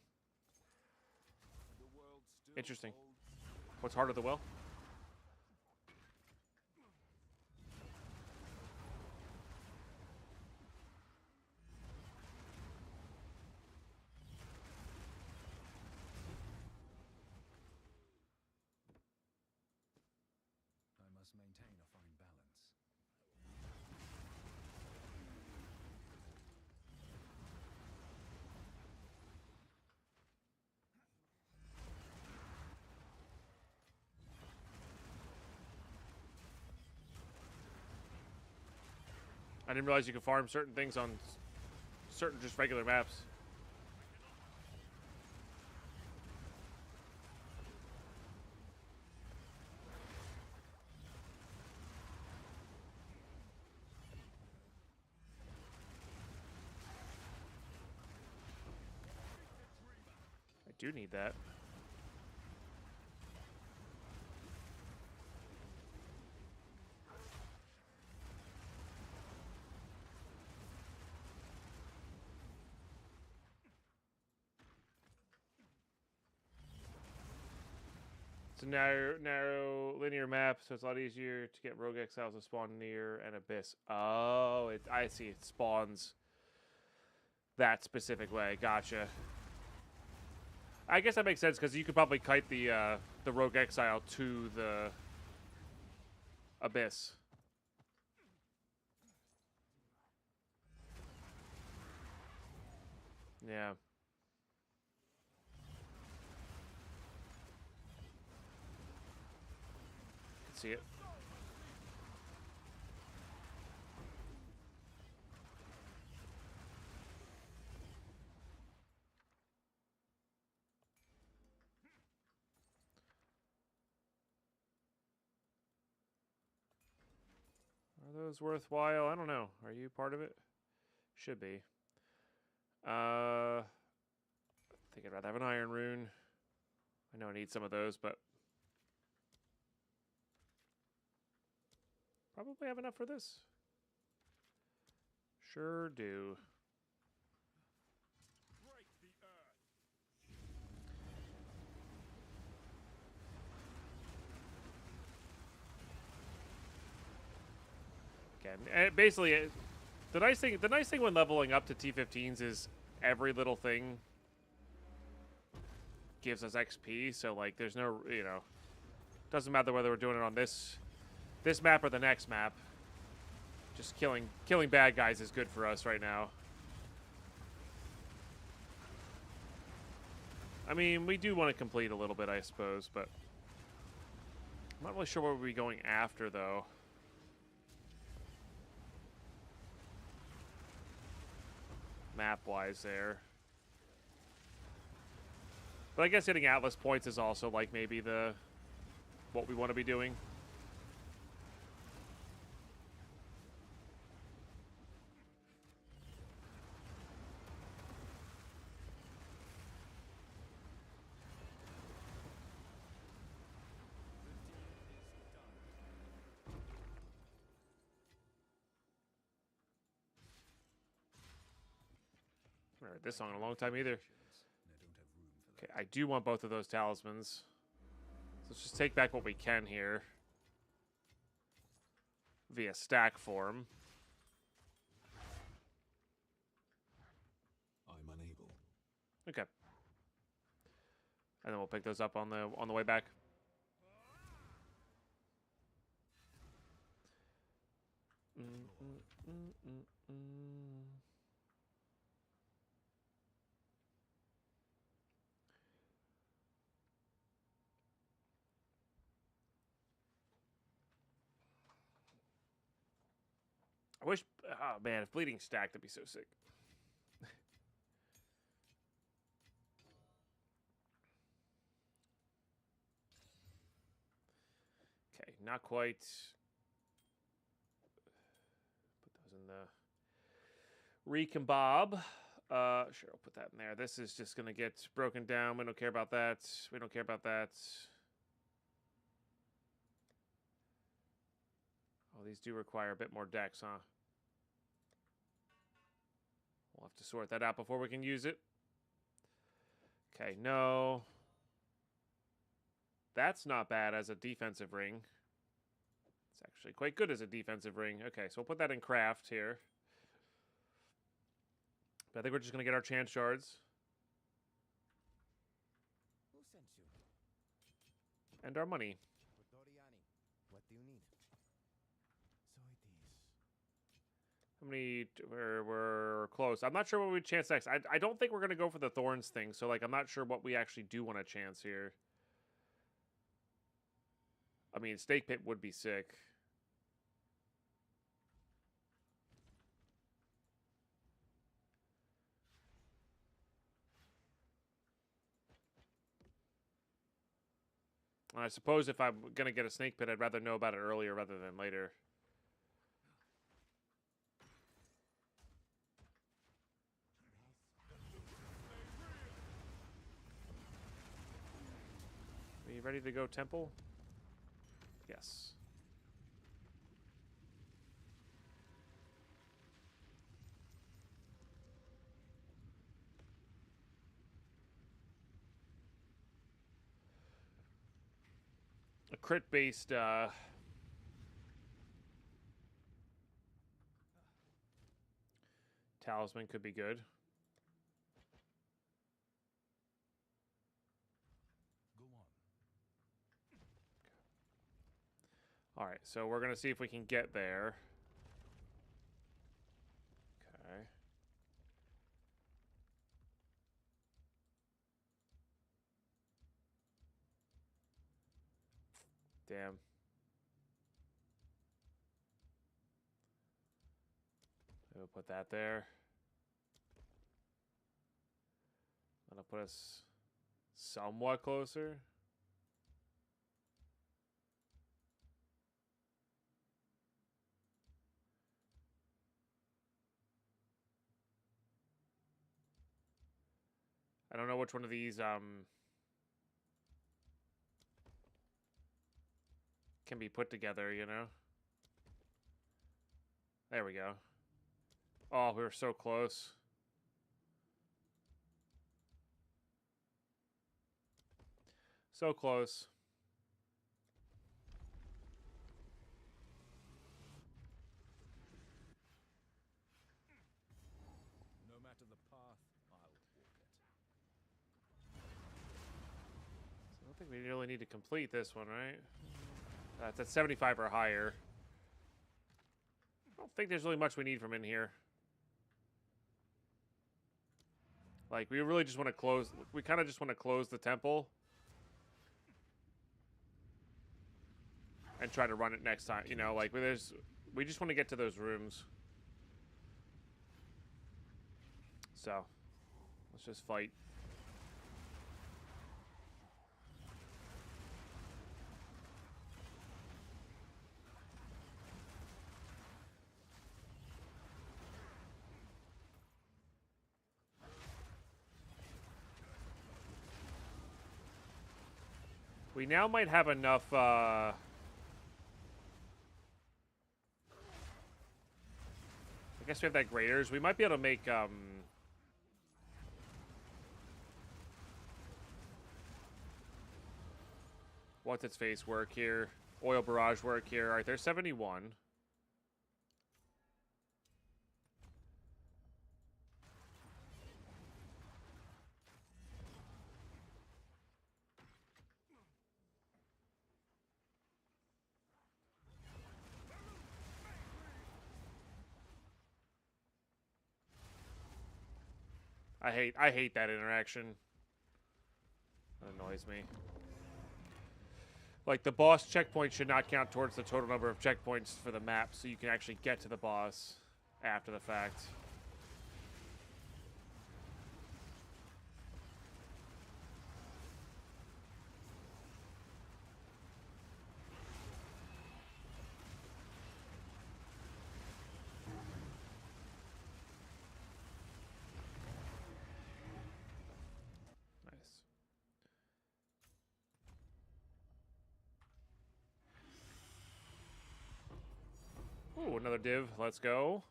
Interesting. What's Heart of the Well? I must maintain a fine balance. I didn't realize you could farm certain things on certain just regular maps. I do need that. It's a narrow linear map, so it's a lot easier to get rogue exiles to spawn near an abyss. Oh, I see. It spawns that specific way. Gotcha. I guess that makes sense because you could probably kite the rogue exile to the abyss. Yeah. Can see it. Are those worthwhile? I don't know. Are you part of it? Should be. I think I'd rather have an iron rune. I know I need some of those, but probably have enough for this. Sure do. Again, basically, the nice thing when leveling up to T15s is every little thing gives us XP. So like, there's no, doesn't matter whether we're doing it on this map or the next map. Just killing bad guys is good for us right now. I mean, we do want to complete a little bit, I suppose, but I'm not really sure where we'll be going after, though. Map-wise there. But I guess hitting Atlas points is also, like, maybe what we want to be doing. I haven't heard this song in a long time either. Okay, I do want both of those talismans. So let's just take back what we can here. Via stack form. I'm unable. Okay. And then we'll pick those up on the way back. I wish, oh man, if bleeding stacked, that'd be so sick. Okay, not quite. Put those in the recombobb. Sure, I'll put that in there. This is just gonna get broken down. We don't care about that. We don't care about that. Oh, these do require a bit more dex, huh? We'll have to sort that out before we can use it. Okay, no. That's not bad as a defensive ring. It's actually quite good as a defensive ring. Okay, so we'll put that in craft here. But I think we're just going to get our chance shards. Who sent you? And our money. What do you need? So it is. How many? We're close. I'm not sure what we chance next. I don't think we're going to go for the thorns thing. So, like, I'm not sure what we actually do want to chance here. I mean, Stake Pit would be sick. And I suppose if I'm going to get a Snake Pit, I'd rather know about it earlier rather than later. Are you ready to go temple? Yes. A crit-based talisman could be good. Go on. All right, so we're going to see if we can get there. Okay. Damn. We'll put that there. That'll put us somewhat closer. I don't know which one of these can be put together, you know? There we go. Oh, we were so close. So close. No matter the path, I'll walk it. So I don't think we really need to complete this one, right? That's at 75 or higher. I don't think there's really much we need from in here. Like, we really just want to close... We kind of just want to close the temple. And try to run it next time. You know, like, we just want to get to those rooms. So, let's just fight. We now might have enough, I guess we have that graders. We might be able to make, what's its face work here? Oil barrage work here. Alright, there's 71. I hate that interaction. That annoys me. Like, the boss checkpoint should not count towards the total number of checkpoints for the map, so you can actually get to the boss after the fact. Ooh, another div. Let's go.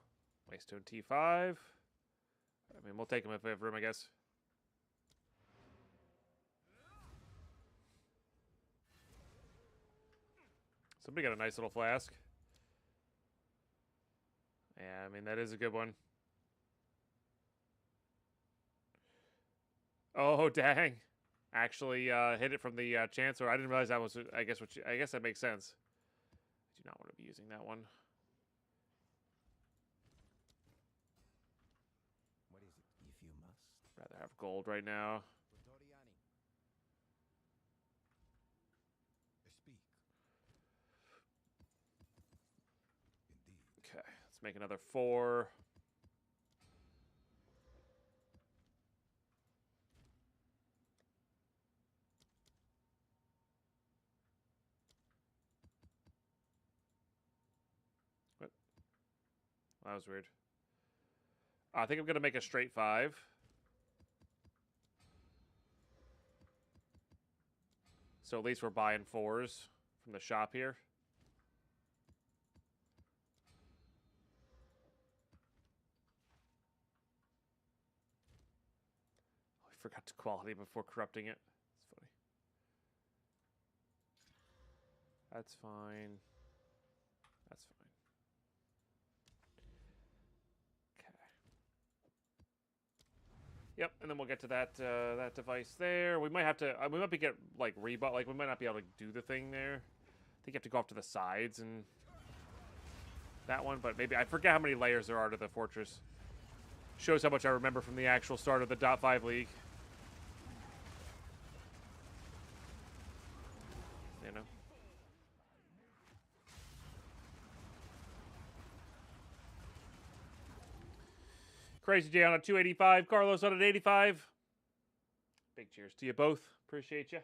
Waystone T5. I mean, we'll take him if we have room, I guess. Somebody got a nice little flask. Yeah, I mean, that is a good one. Oh, dang. Actually, hit it from the Chancellor. I didn't realize that was, I guess that makes sense. I do not want to be using that one. What is it? If you must. Rather have gold right now. Speak. Indeed. Okay, let's make another 4. What? That was weird. I think I'm going to make a straight 5. So at least we're buying 4s from the shop here. Oh, I forgot to quality before corrupting it. It's funny. That's fine. That's fine. Okay. Yep, and then we'll get to that that device there. We might have to. We might be get like rebut. Like we might not be able to do the thing there. I think you have to go off to the sides and that one. But maybe I forget how many layers there are to the fortress. Shows how much I remember from the actual start of the .5 league. You know. Crazy J on a 285. Carlos on an 85. Big cheers to you both. Appreciate you.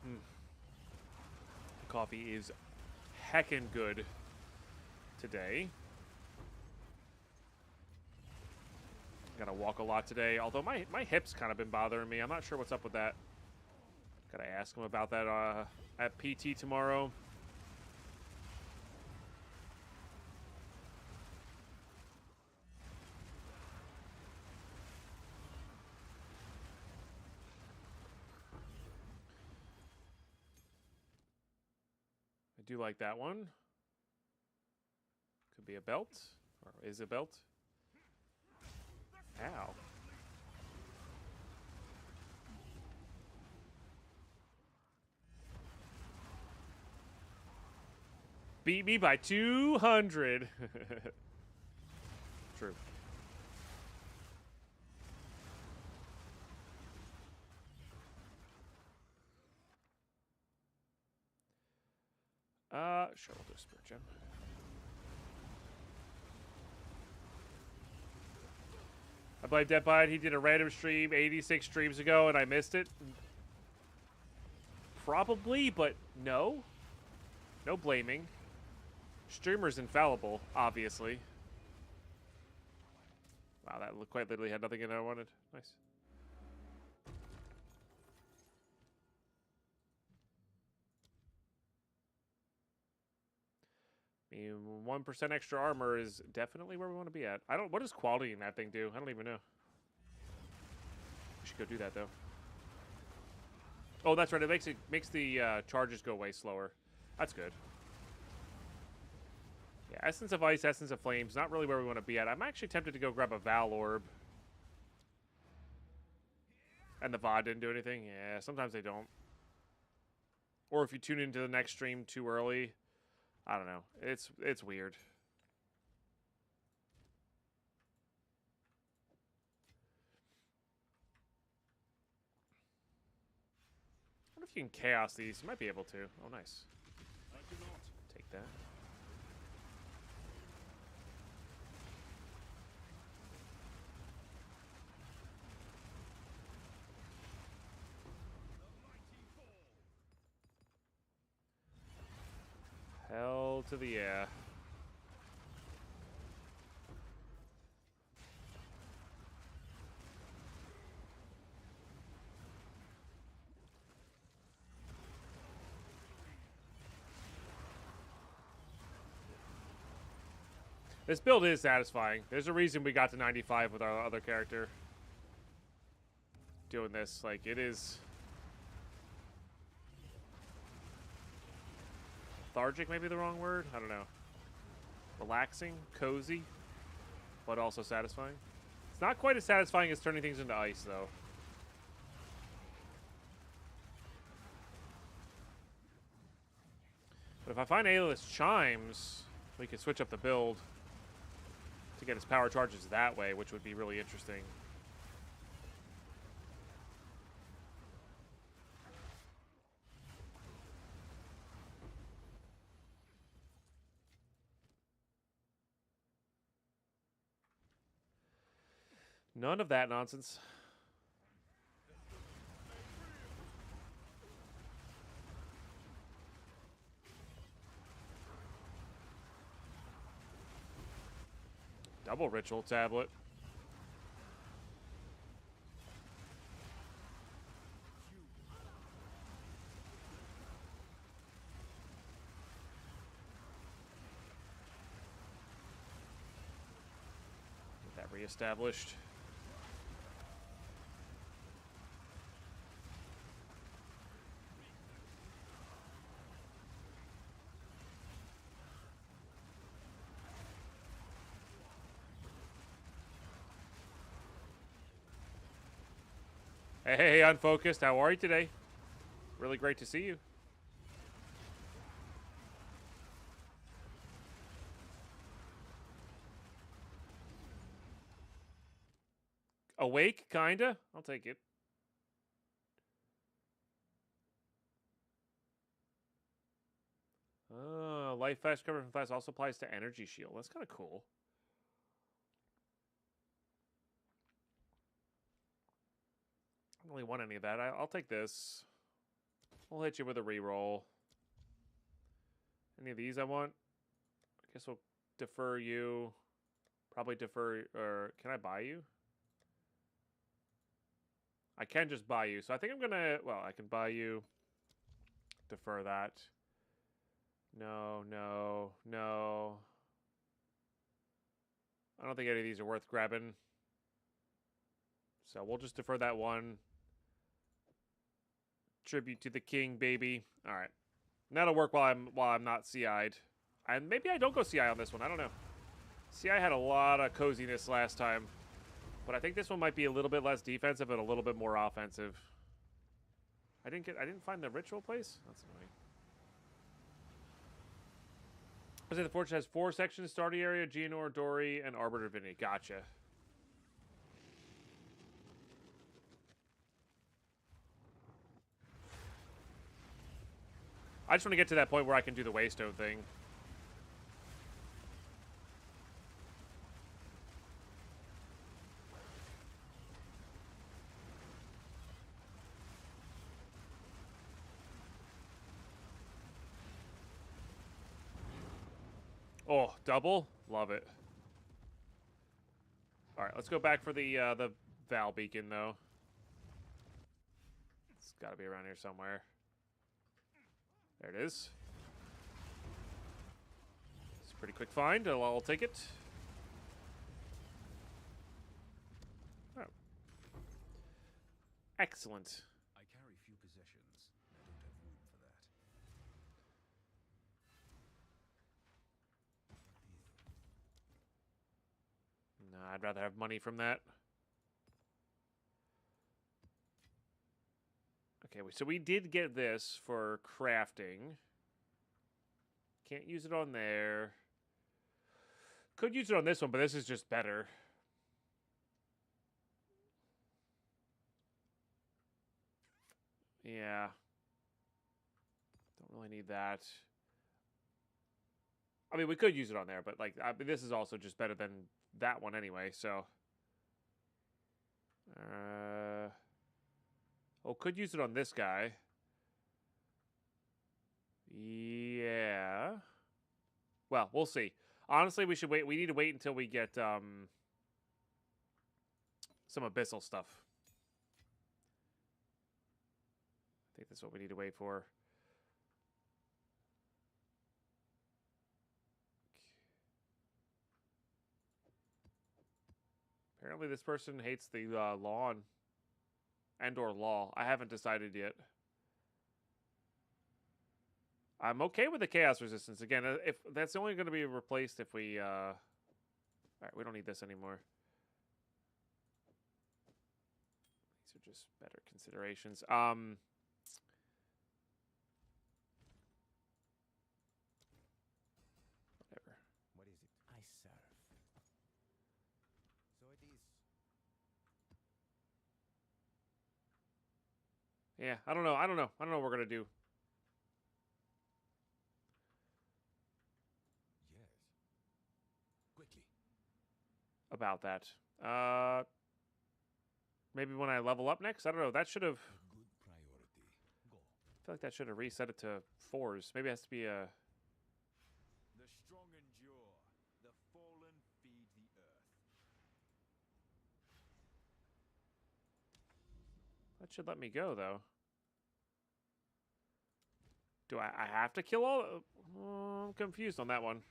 The coffee is heckin' good today. Gotta walk a lot today. Although my hip's kind of been bothering me. I'm not sure what's up with that. Gotta ask him about that at PT tomorrow. I do like that one. Could be a belt. Or is a belt. Ow. Beat me by 200. True. Sure, we'll do a Spirit Gem. I blame DeadPine. He did a random stream 86 streams ago, and I missed it. Probably, but no. No blaming. Streamer's infallible, obviously. Wow, that quite literally had nothing in it I wanted. Nice. I mean, 1% extra armor is definitely where we want to be at. What does quality in that thing do? I don't even know. We should go do that, though. Oh, that's right. It makes the charges go way slower. That's good. Yeah, Essence of Ice, Essence of Flames, not really where we want to be at. I'm actually tempted to go grab a Val Orb. And the VOD didn't do anything? Yeah, sometimes they don't. Or if you tune into the next stream too early, I don't know. It's weird. if you can chaos these. You might be able to. Oh, nice. Take that. Hell to the yeah. This build is satisfying. There's a reason we got to 95 with our other character. Doing this, like, it is... lethargic, maybe the wrong word? I don't know. Relaxing, cozy, but also satisfying. It's not quite as satisfying as turning things into ice, though. But if I find Aelith's Chimes, we can switch up the build to get his power charges that way, which would be really interesting. None of that nonsense. Double ritual tablet. Get that reestablished. Hey, Unfocused, how are you today? Really great to see you. Awake, kinda? I'll take it. Life flash cover from flash also applies to energy shield. That's kind of cool. I don't really want any of that. I'll take this. We'll hit you with a reroll. Any of these I want? I guess we'll defer you. Probably defer, or can I buy you? I can just buy you. So I think I'm gonna, well, I can buy you. Defer that. No, no, no. I don't think any of these are worth grabbing. So we'll just defer that one. Tribute to the king, baby. All right. And that'll work while I'm not CI'd. And maybe I don't go CI on this one. I don't know. CI had a lot of coziness last time. But I think this one might be a little bit less defensive and a little bit more offensive. I didn't find the ritual place? That's annoying. I say the fortress has 4 sections: starting area, Geonor, Dory, and Arbiter Divinity. Gotcha. I just want to get to that point where I can do the Waystone thing. Oh, double? Love it. Alright, let's go back for the Val Beacon, though. It's got to be around here somewhere. There it is. It's a pretty quick find. I'll take it. Oh. Excellent. I carry few possessions. I don't have room for that. No, I'd rather have money from that. Okay, so we did get this for crafting. Can't use it on there. Could use it on this one, but this is just better. Yeah. Only need that. I mean, we could use it on there, but like, this is also just better than that one anyway. So, oh, could use it on this guy. Yeah. Well, we'll see. Honestly, we should wait. We need to wait until we get some abyssal stuff. I think that's what we need to wait for. Apparently, this person hates the lawn and/or law. I haven't decided yet. I'm okay with the chaos resistance. Again, if that's only going to be replaced if we... Alright, we don't need this anymore. These are just better considerations. Whatever. What is it? I serve. So it is. Yeah, I don't know. I don't know what we're going to do. About that. Maybe when I level up next? I don't know. That should have... Good priority. Go. I feel like that should have reset it to 4s. Maybe it has to be a... The strong endure. The fallen feed the earth. That should let me go, though. Do I have to kill all... I'm confused on that one.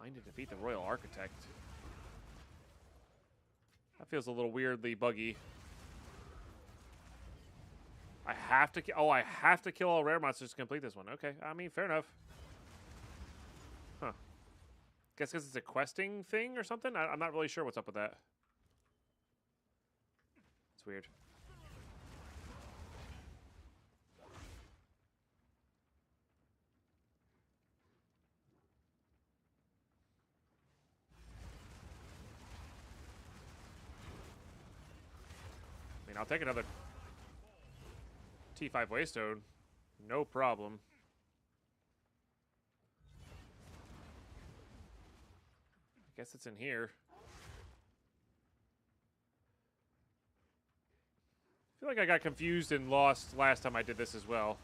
Find and defeat the Royal Architect. That feels a little weirdly buggy. I have to... Oh, I have to kill all rare monsters to complete this one. Okay, I mean, fair enough. Huh. Guess because it's a questing thing or something? I'm not really sure what's up with that. It's weird. I'll take another T5 Waystone. No problem. I guess it's in here. I feel like I got confused and lost last time I did this as well.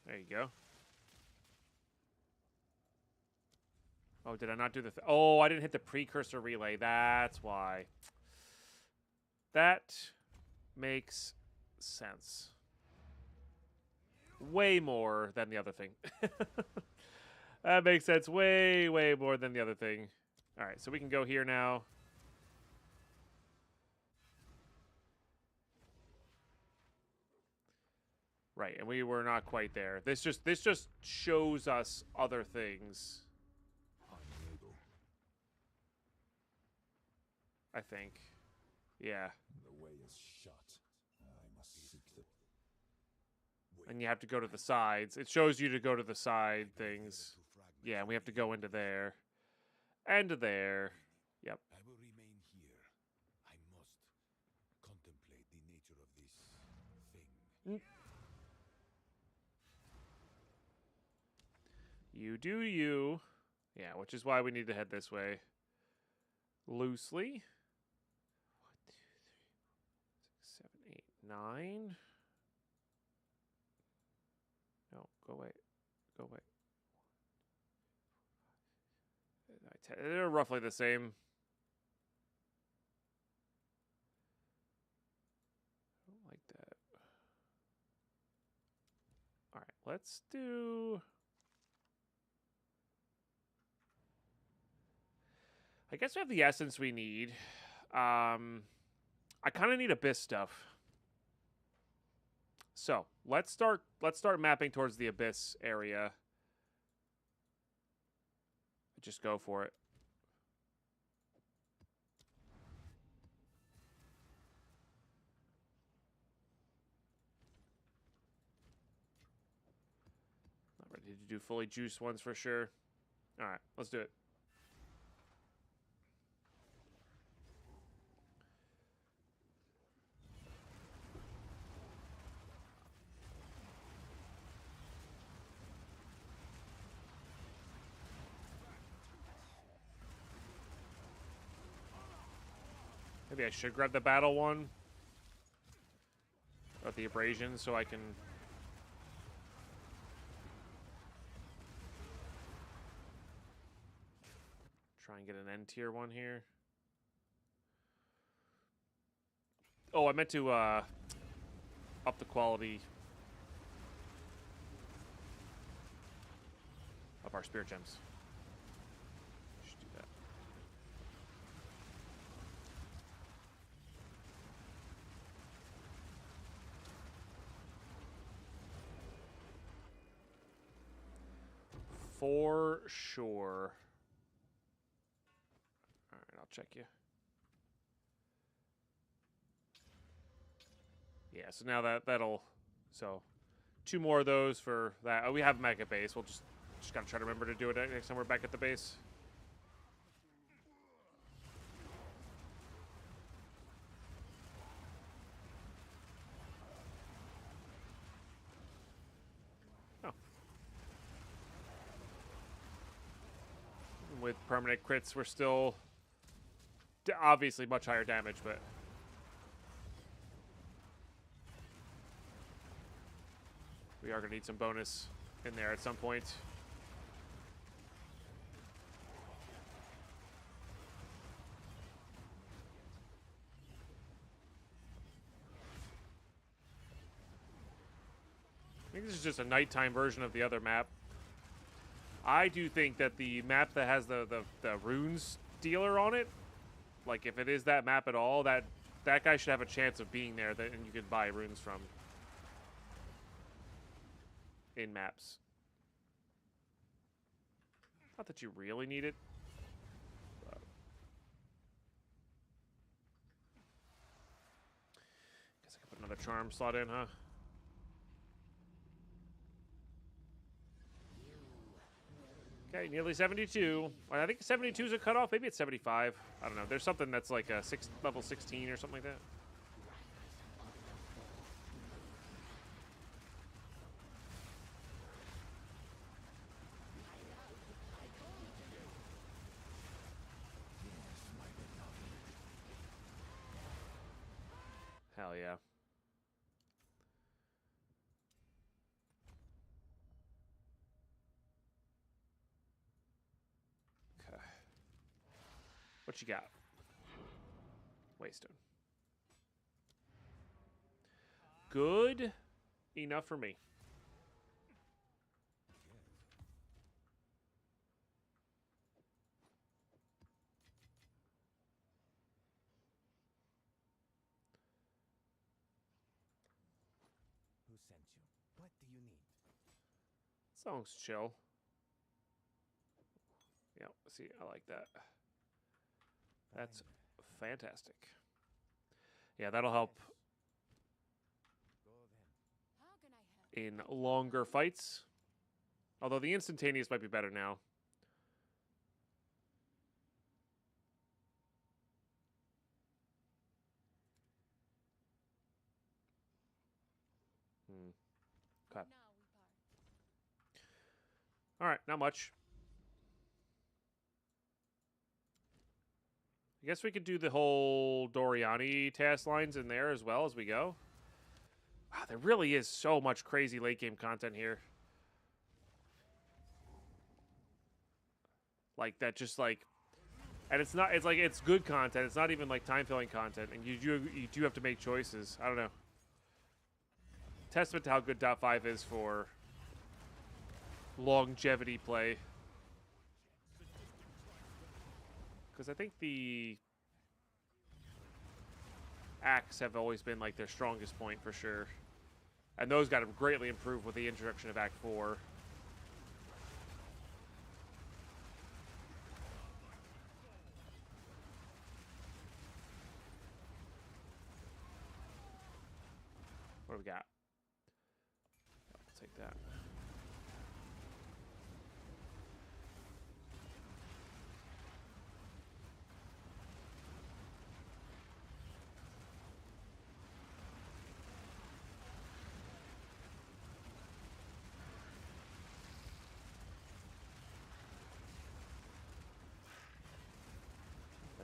There you go. Oh, did I not do the... Oh, I didn't hit the precursor relay. That's why. That makes sense. Way more than the other thing. That makes sense way, way more than the other thing. All right, so we can go here now. Right, and we were not quite there. This just shows us other things. I think. Yeah. The way is shut. I must seek the... And you have to go to the sides. It shows you to go to the side things. Yeah, and we have to go into there. And to there. Yep. I will remain here. I must contemplate the nature of this thing. You do you. Yeah, which is why we need to head this way. Loosely. 1, 2, 3, 4, 5, 6, 7, 8, 9. No, go away. Go away. They're roughly the same. I don't like that. All right, let's do... I guess we have the essence we need. I kind of need abyss stuff. So let's start mapping towards the abyss area. Just go for it. Not ready to do fully juiced ones for sure. All right, let's do it. Maybe I should grab the battle one. Or the abrasion so I can... try and get an N tier one here. Oh, I meant to up the quality of our spirit gems. Should do that. For sure. All right, I'll check you. Yeah, so now that'll... So, 2 more of those for that. Oh, we have Mega Base. We'll just gotta try to remember to do it next time we're back at the base. Oh. With permanent crits, we're still obviously much higher damage, but... we are going to need some bonus in there at some point. I think this is just a nighttime version of the other map. I do think that the map that has the runes dealer on it, like if it is that map at all, that guy should have a chance of being there, and you can buy runes from. In maps. Not that you really need it. But guess I could put another charm slot in, huh? Okay, nearly 72. I think 72 is a cutoff. Maybe it's 75. I don't know. There's something that's like a level 16 or something like that. Hell yeah. Okay. What you got? Waystone. Good enough for me. Sent you. What do you need? Song's chill. Yeah, see, I like that. That's fantastic. Yeah, that'll help Go then. How can I help? in longer fights. Although the instantaneous might be better now. Okay. Now we part. All right, not much. I guess we could do the whole Doriani task lines in there as well as we go. Wow, there really is so much crazy late game content here. Like that, just like, and it's not. It's like it's good content. It's not even like time filling content, and you do have to make choices. I don't know. Testament to how good .5 is for longevity play. Because I think the acts have always been like their strongest point for sure. And those got to greatly improve with the introduction of Act 4. What do we got? I'll take that.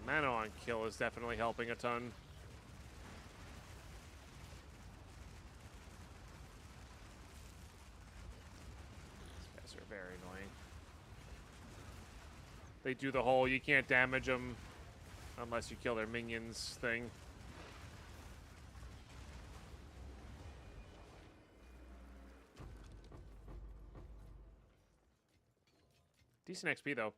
Mana on kill is definitely helping a ton. These guys are very annoying. They do the whole you can't damage them unless you kill their minions thing. Decent XP though.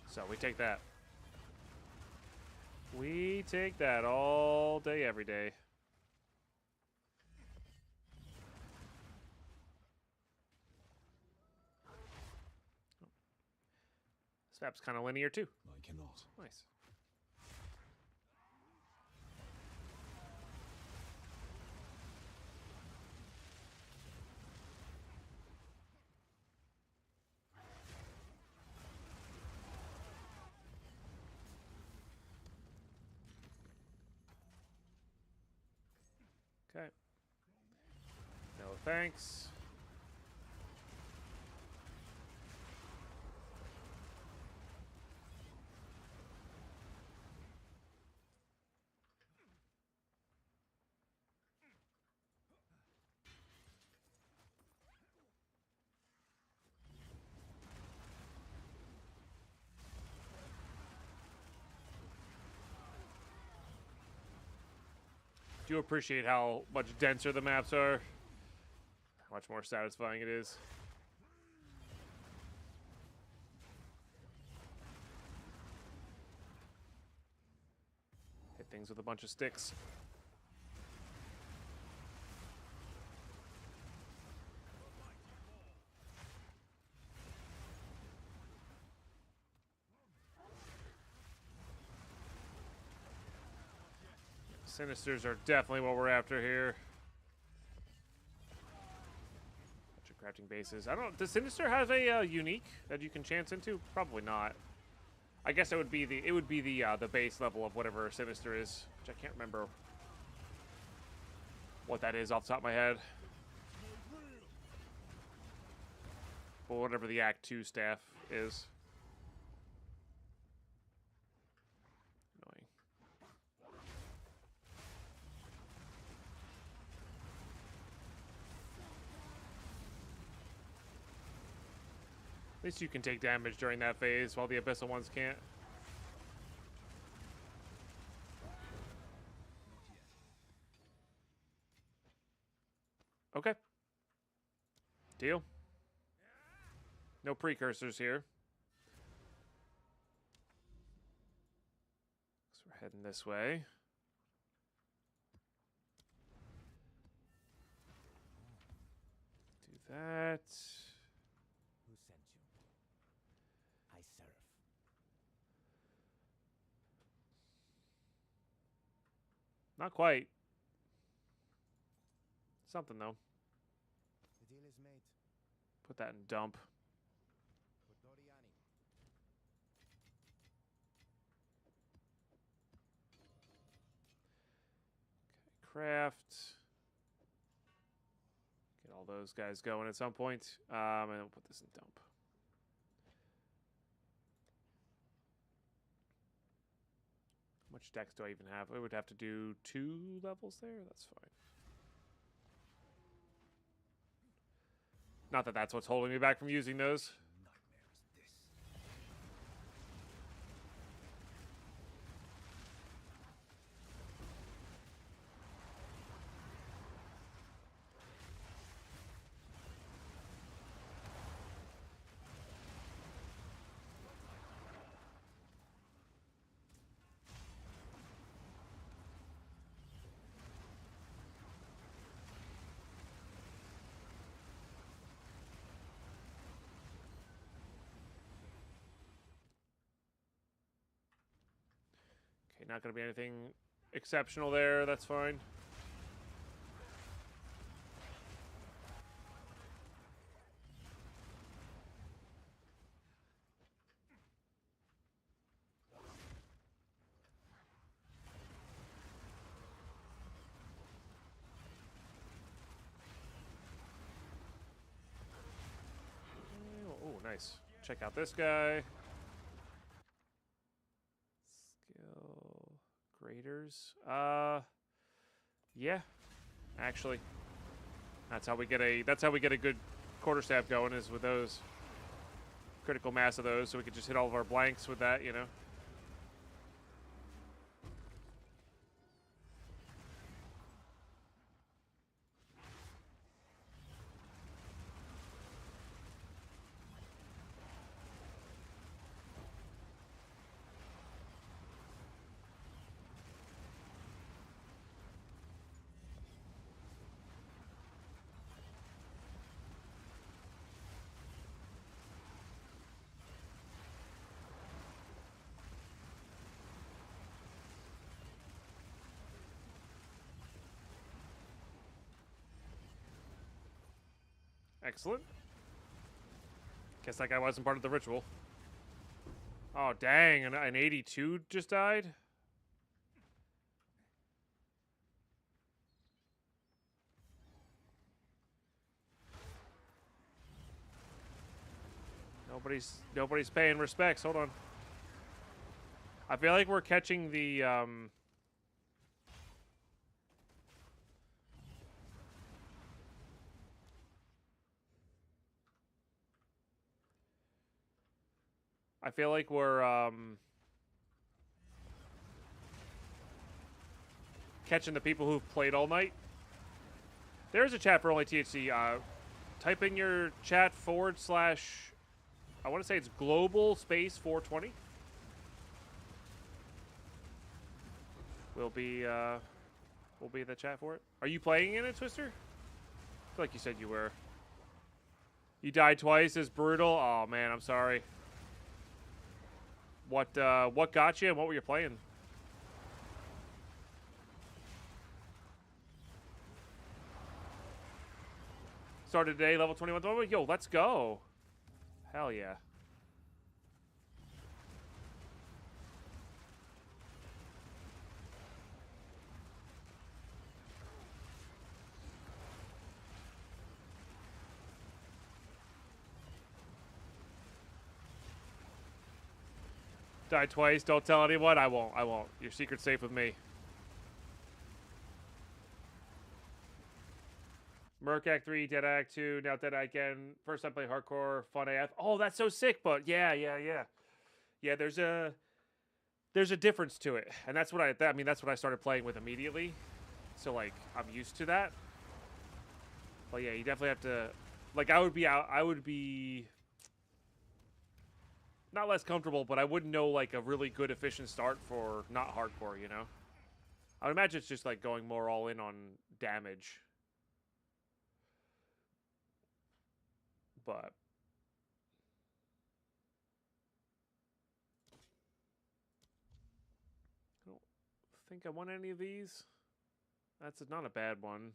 So we take that. We take that all day, every day. This map's kind of linear too. I cannot. Nice. Okay. No thanks. Do appreciate how much denser the maps are. How much more satisfying it is. Hit things with a bunch of sticks. Sinisters are definitely what we're after here. Bunch of crafting bases. I don't. Does Sinister have a unique that you can chance into? Probably not. I guess it would be the base level of whatever Sinister is, which I can't remember what that is off the top of my head. Or whatever the Act 2 staff is. At least you can take damage during that phase while the Abyssal ones can't. Okay. Deal. No precursors here. So we're heading this way. Do that. Not quite. Something though. The deal is made. Put that in dump. Okay, craft. Get all those guys going at some point. And we'll put this in dump. How much dex do I even have? I would have to do 2 levels there. That's fine. Not that that's what's holding me back from using those. Not going to be anything exceptional there. That's fine. Nice. Check out this guy. Skill graders. Yeah. Actually, that's how we get a good quarterstaff going, is with those critical mass of those, so we could just hit all of our blanks with that, you know. Excellent. Guess that guy wasn't part of the ritual. Oh, dang. An 82 just died? Nobody's paying respects. Hold on. I feel like we're catching the, I feel like we're catching the people who've played all night. There's a chat for only THC. Type in your chat / I want to say it's global space 420. Will be the chat for it. Are you playing in it, Twister? I feel like you said you were. You died twice. Is brutal. Oh man, I'm sorry. What got you and what were you playing? Started today, level 21. Yo, let's go. Hell yeah. Died twice. Don't tell anyone. I won't. Your secret's safe with me. Merc Act 3, Dead Act 2, now Dead Act again. First time playing hardcore, fun AF. Oh, that's so sick, but yeah. Yeah, there's a difference to it. And that's what that's what I started playing with immediately. So like I'm used to that. But yeah, you definitely have to, like, I would be not less comfortable, but I wouldn't know like a really good efficient start for not hardcore, you know? I would imagine it's just like going more all in on damage. But I don't think I want any of these. That's not a bad one.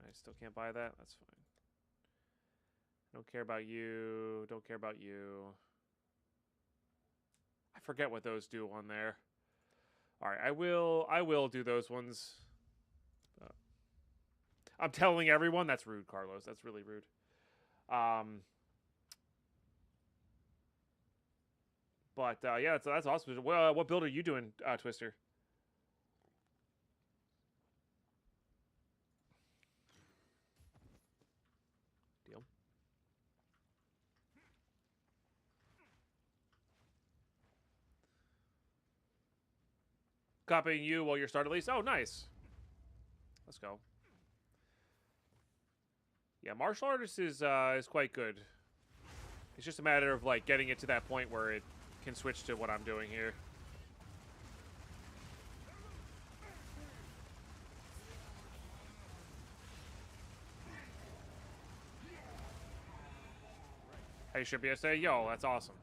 I still can't buy that. That's fine. Don't care about you. Don't care about you. I forget what those do on there. All right, I will do those ones. I'm telling everyone. That's rude, Carlos. That's really rude. But yeah, that's awesome. Well, what build are you doing, Twister? Deal. Copying you while you're started at least. Oh, nice. Let's go. Yeah, martial artist is quite good. It's just a matter of like getting it to that point where it can switch to what I'm doing here. Hey, should be say, yo, that's awesome.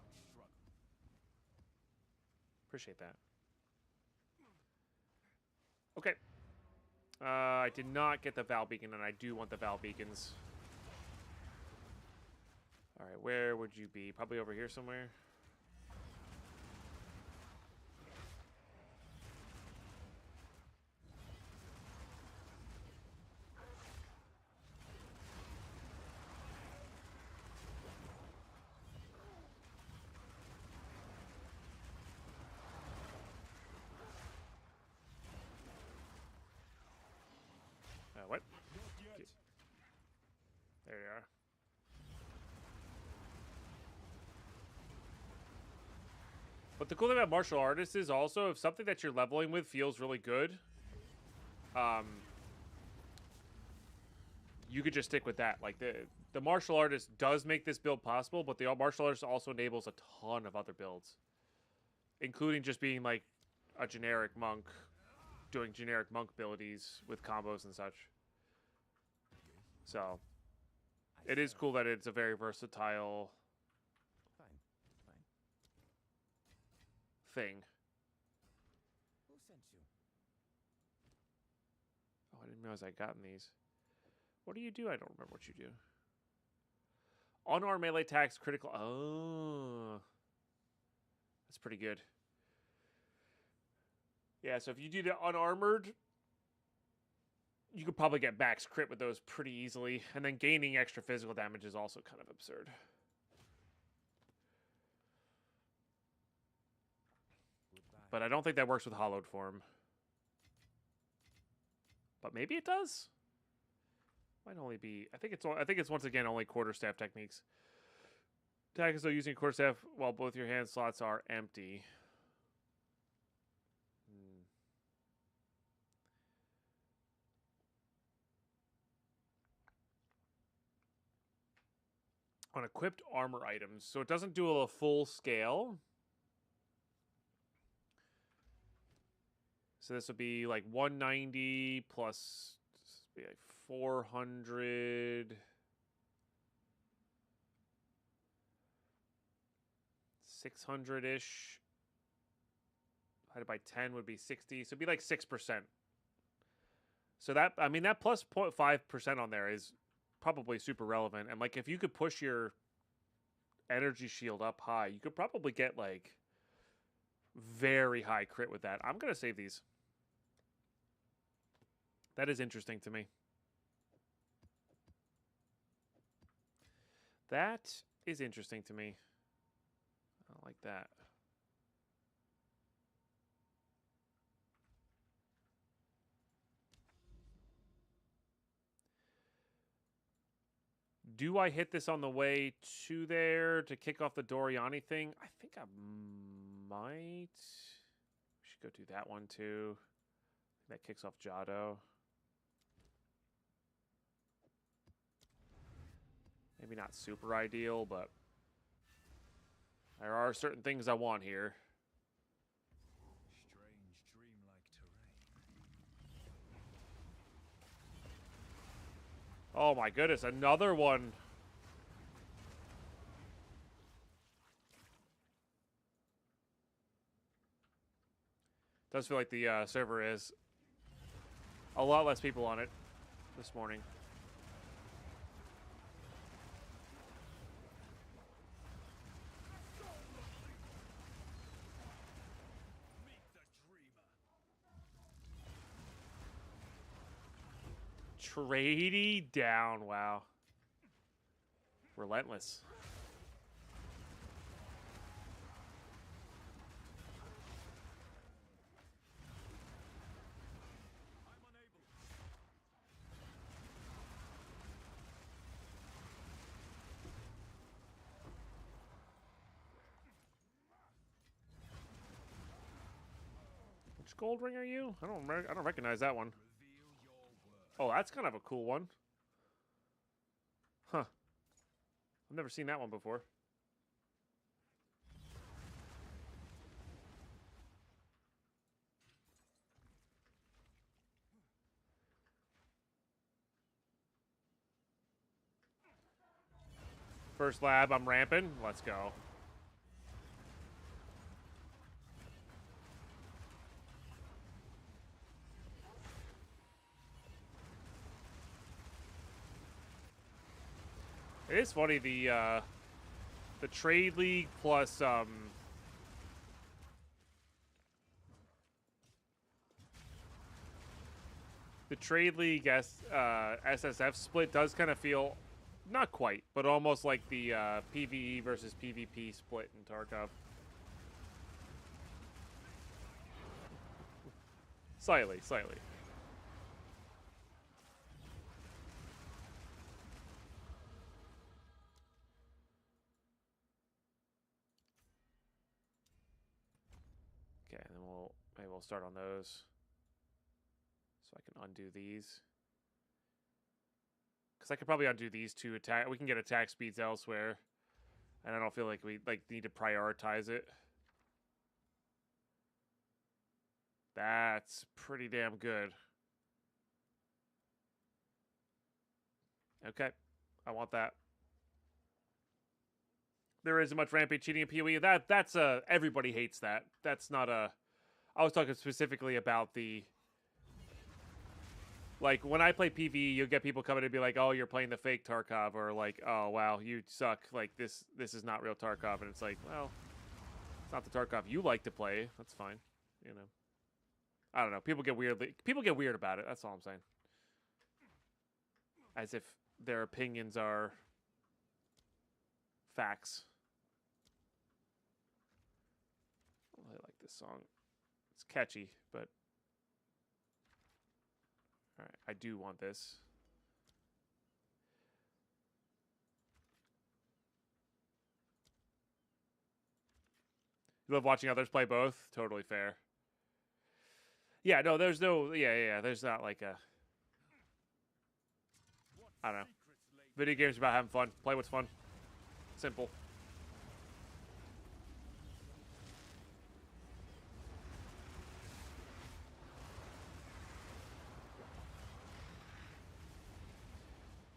Appreciate that. Okay. I did not get the Val Beacon, and I do want the Val Beacons. Alright, where would you be? Probably over here somewhere. what? Not yet. There you are. But the cool thing about martial artists is also if something that you're leveling with feels really good, you could just stick with that. Like the martial artist does make this build possible, but the martial artist also enables a ton of other builds, including just being like a generic monk, doing generic monk abilities with combos and such. So it is cool that it's a very versatile Fine. Fine. thing. Who sent you? Oh, I didn't realize I'd gotten these. What do you do? I don't remember what you do. Unarmed melee attacks, critical. Oh. That's pretty good. Yeah, so if you do the unarmored, you could probably get max crit with those pretty easily. And then gaining extra physical damage is also kind of absurd. Goodbye. But I don't think that works with hollowed form. But maybe it does. Might only be. I think it's once again only quarterstaff techniques. Attack is though using quarterstaff while both your hand slots are empty. On equipped armor items, so it doesn't do a full scale. So this would be like 190 plus be like 400, 600-ish. Divided by 10 would be 60, so it'd be like 6%. So that, I mean, that plus 0.5% on there is probably super relevant. And like if you could push your energy shield up high, you could probably get like very high crit with that. I'm gonna save these. That is interesting to me. That is interesting to me. I don't like that. Do I hit this on the way to there to kick off the Doriani thing? I think I might. We should go do that one too. That kicks off Jado. Maybe not super ideal, but there are certain things I want here. Strange dreamlike terrain. Oh my goodness, another one. Does feel like the server is a lot less people on it this morning. Trady down, wow. Relentless. Which gold ring are you? I don't recognize that one. Oh, that's kind of a cool one. Huh. I've never seen that one before. First lab, I'm ramping. Let's go. It is funny, the trade league plus the trade league SSF split does kind of feel not quite, but almost like the PvE versus PvP split in Tarkov. Slightly. we'll start on those. So I can undo these. Because I could probably undo these two attack. We can get attack speeds elsewhere. And I don't feel like we need to prioritize it. That's pretty damn good. Okay. I want that. There isn't much rampage cheating in PoE. That's everybody hates that. That's not a... I was talking specifically about the... Like, when I play PvE, you'll get people coming and be like, oh, you're playing the fake Tarkov, or like, oh, wow, you suck. Like, this is not real Tarkov. And it's like, well, it's not the Tarkov you like to play. That's fine. You know. I don't know. People get weird about it. That's all I'm saying. As if their opinions are facts. I like this song. It's catchy, but... Alright, I do want this. You love watching others play both? Totally fair. Yeah, no, there's no... Yeah, there's not like a... I don't know. Video games are about having fun. Play what's fun. Simple.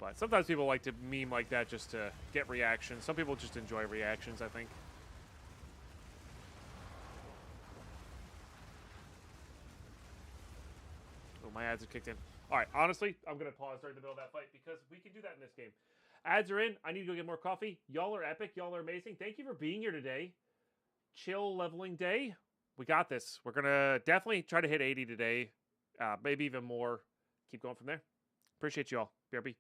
But sometimes people like to meme like that just to get reactions. Some people just enjoy reactions, I think. Oh, my ads are kicked in. All right, honestly, I'm going to pause during the middle of that fight because we can do that in this game. Ads are in. I need to go get more coffee. Y'all are epic. Y'all are amazing. Thank you for being here today. Chill leveling day. We got this. We're going to definitely try to hit 80 today. Maybe even more. Keep going from there. Appreciate you all. BRB.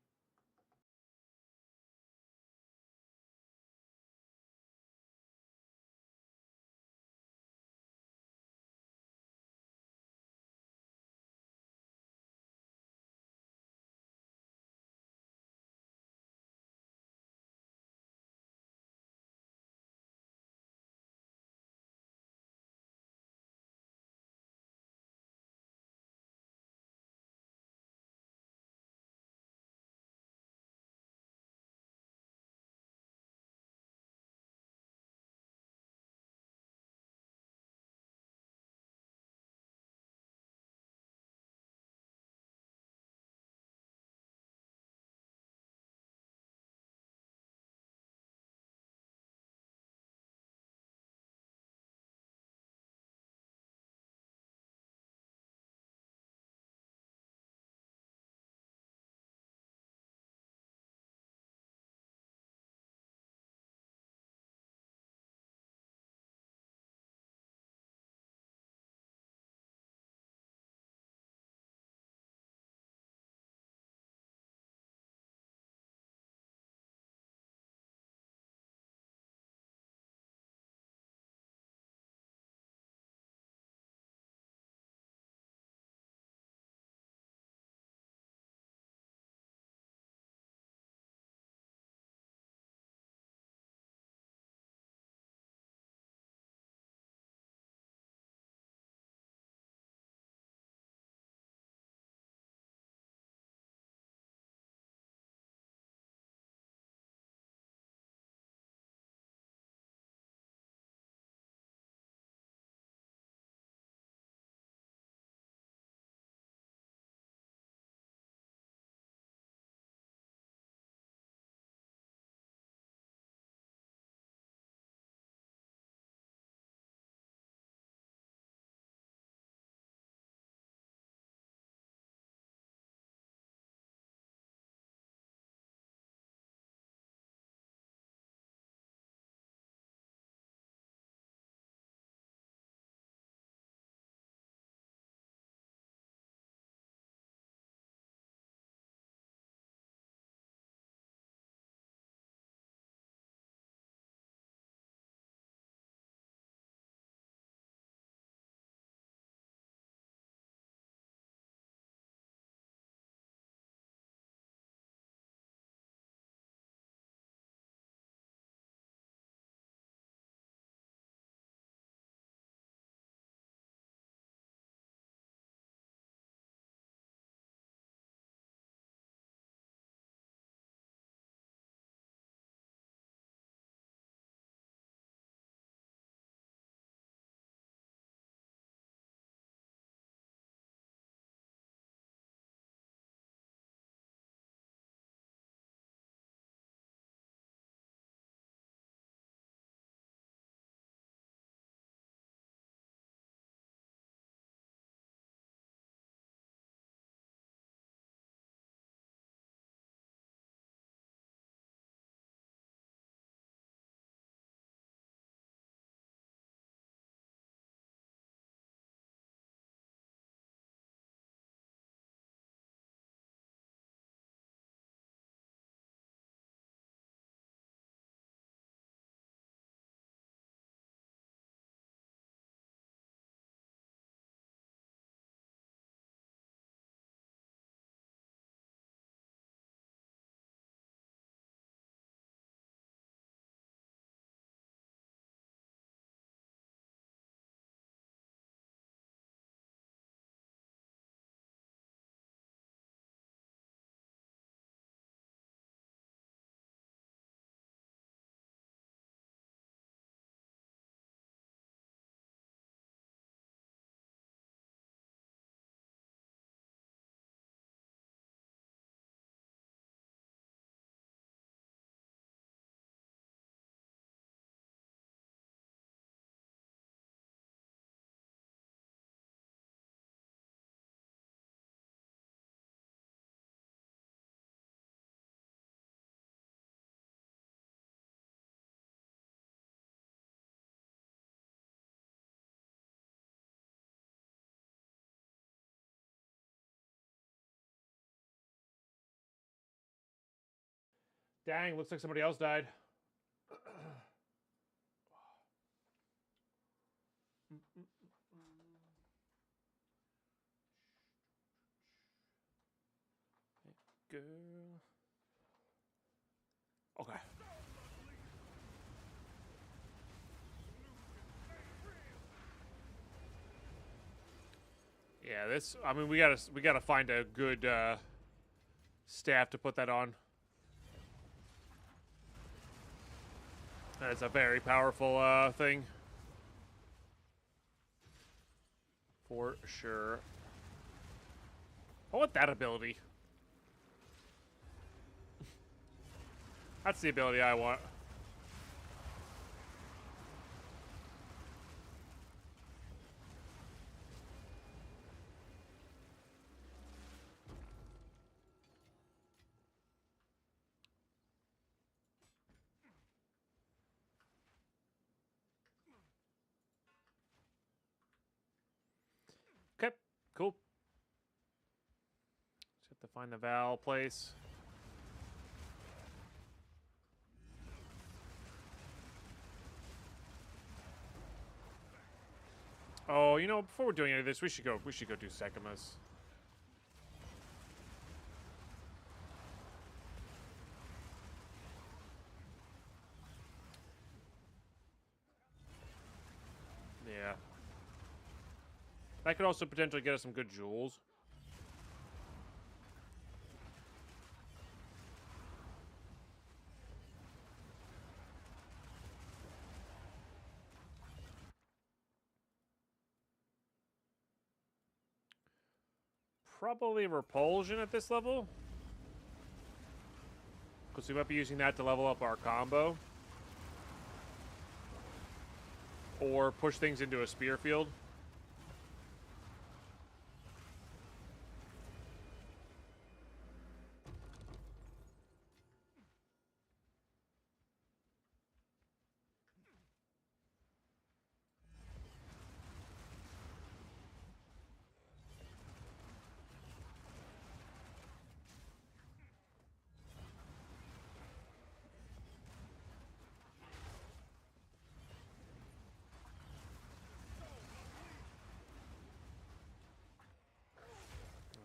Dang, looks like somebody else died. Girl. Okay. Yeah, this. I mean, we gotta find a good staff to put that on. That's a very powerful thing. For sure. I want that ability. That's the ability I want. Okay, cool. Just have to find the Val place. Oh, you know, before we're doing any of this, we should go do Sekimas. Yeah. That could also potentially get us some good jewels. Probably repulsion at this level. Because we might be using that to level up our combo. Or push things into a spear field.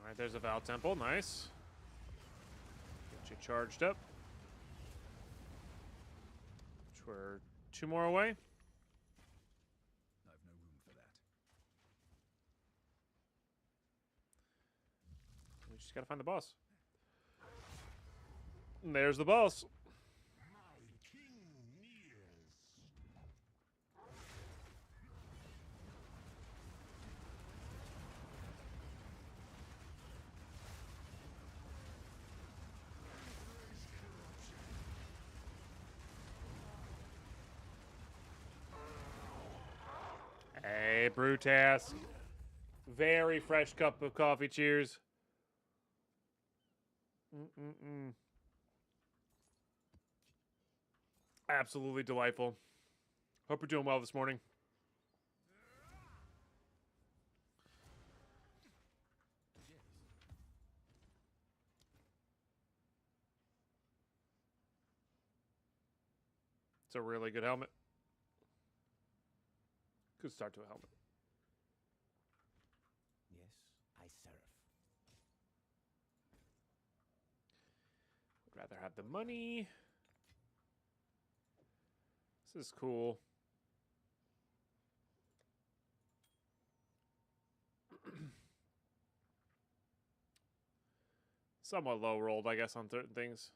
Alright, there's a Val Temple. Nice. Get you charged up. Which we're 2 more away. I've no room for that. We just gotta find the boss. And there's the boss. Hey, Brutask. Very fresh cup of coffee. Cheers. Absolutely delightful. Hope you're doing well this morning. It's a really good helmet. Good start to a helmet. Yes, I serve. Would rather have the money. This is cool. Somewhat low rolled, I guess, on certain things.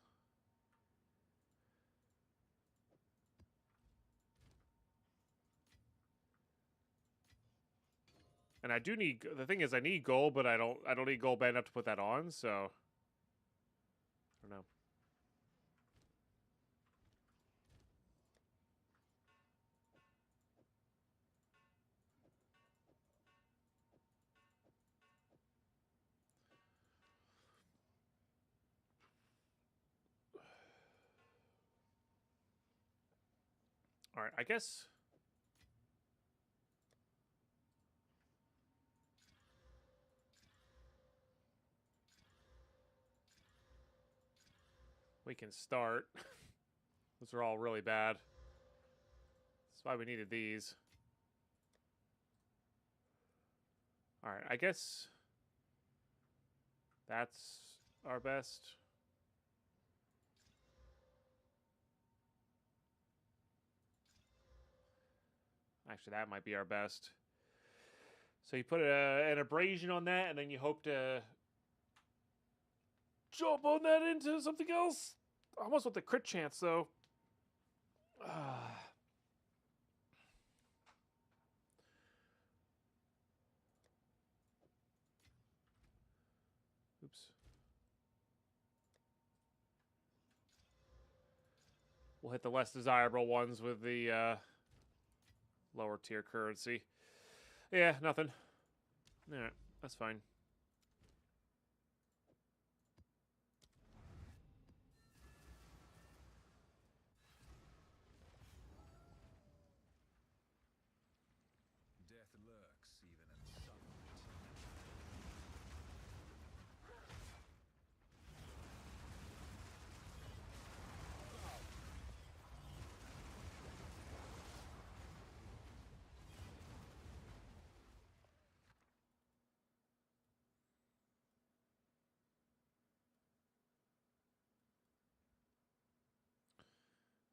And I do need, the thing is I need gold, but I don't need gold bad enough to put that on, so I don't know. All right, I guess We can start. Those are all really bad. That's why we needed these. Alright, I guess that's our best. Actually, that might be our best. So you put an abrasion on that, and then you hope to jump on that into something else. Almost with the crit chance, though. Oops. We'll hit the less desirable ones with the lower tier currency. Yeah, nothing. Alright, that's fine. Death lurks even in sunlight.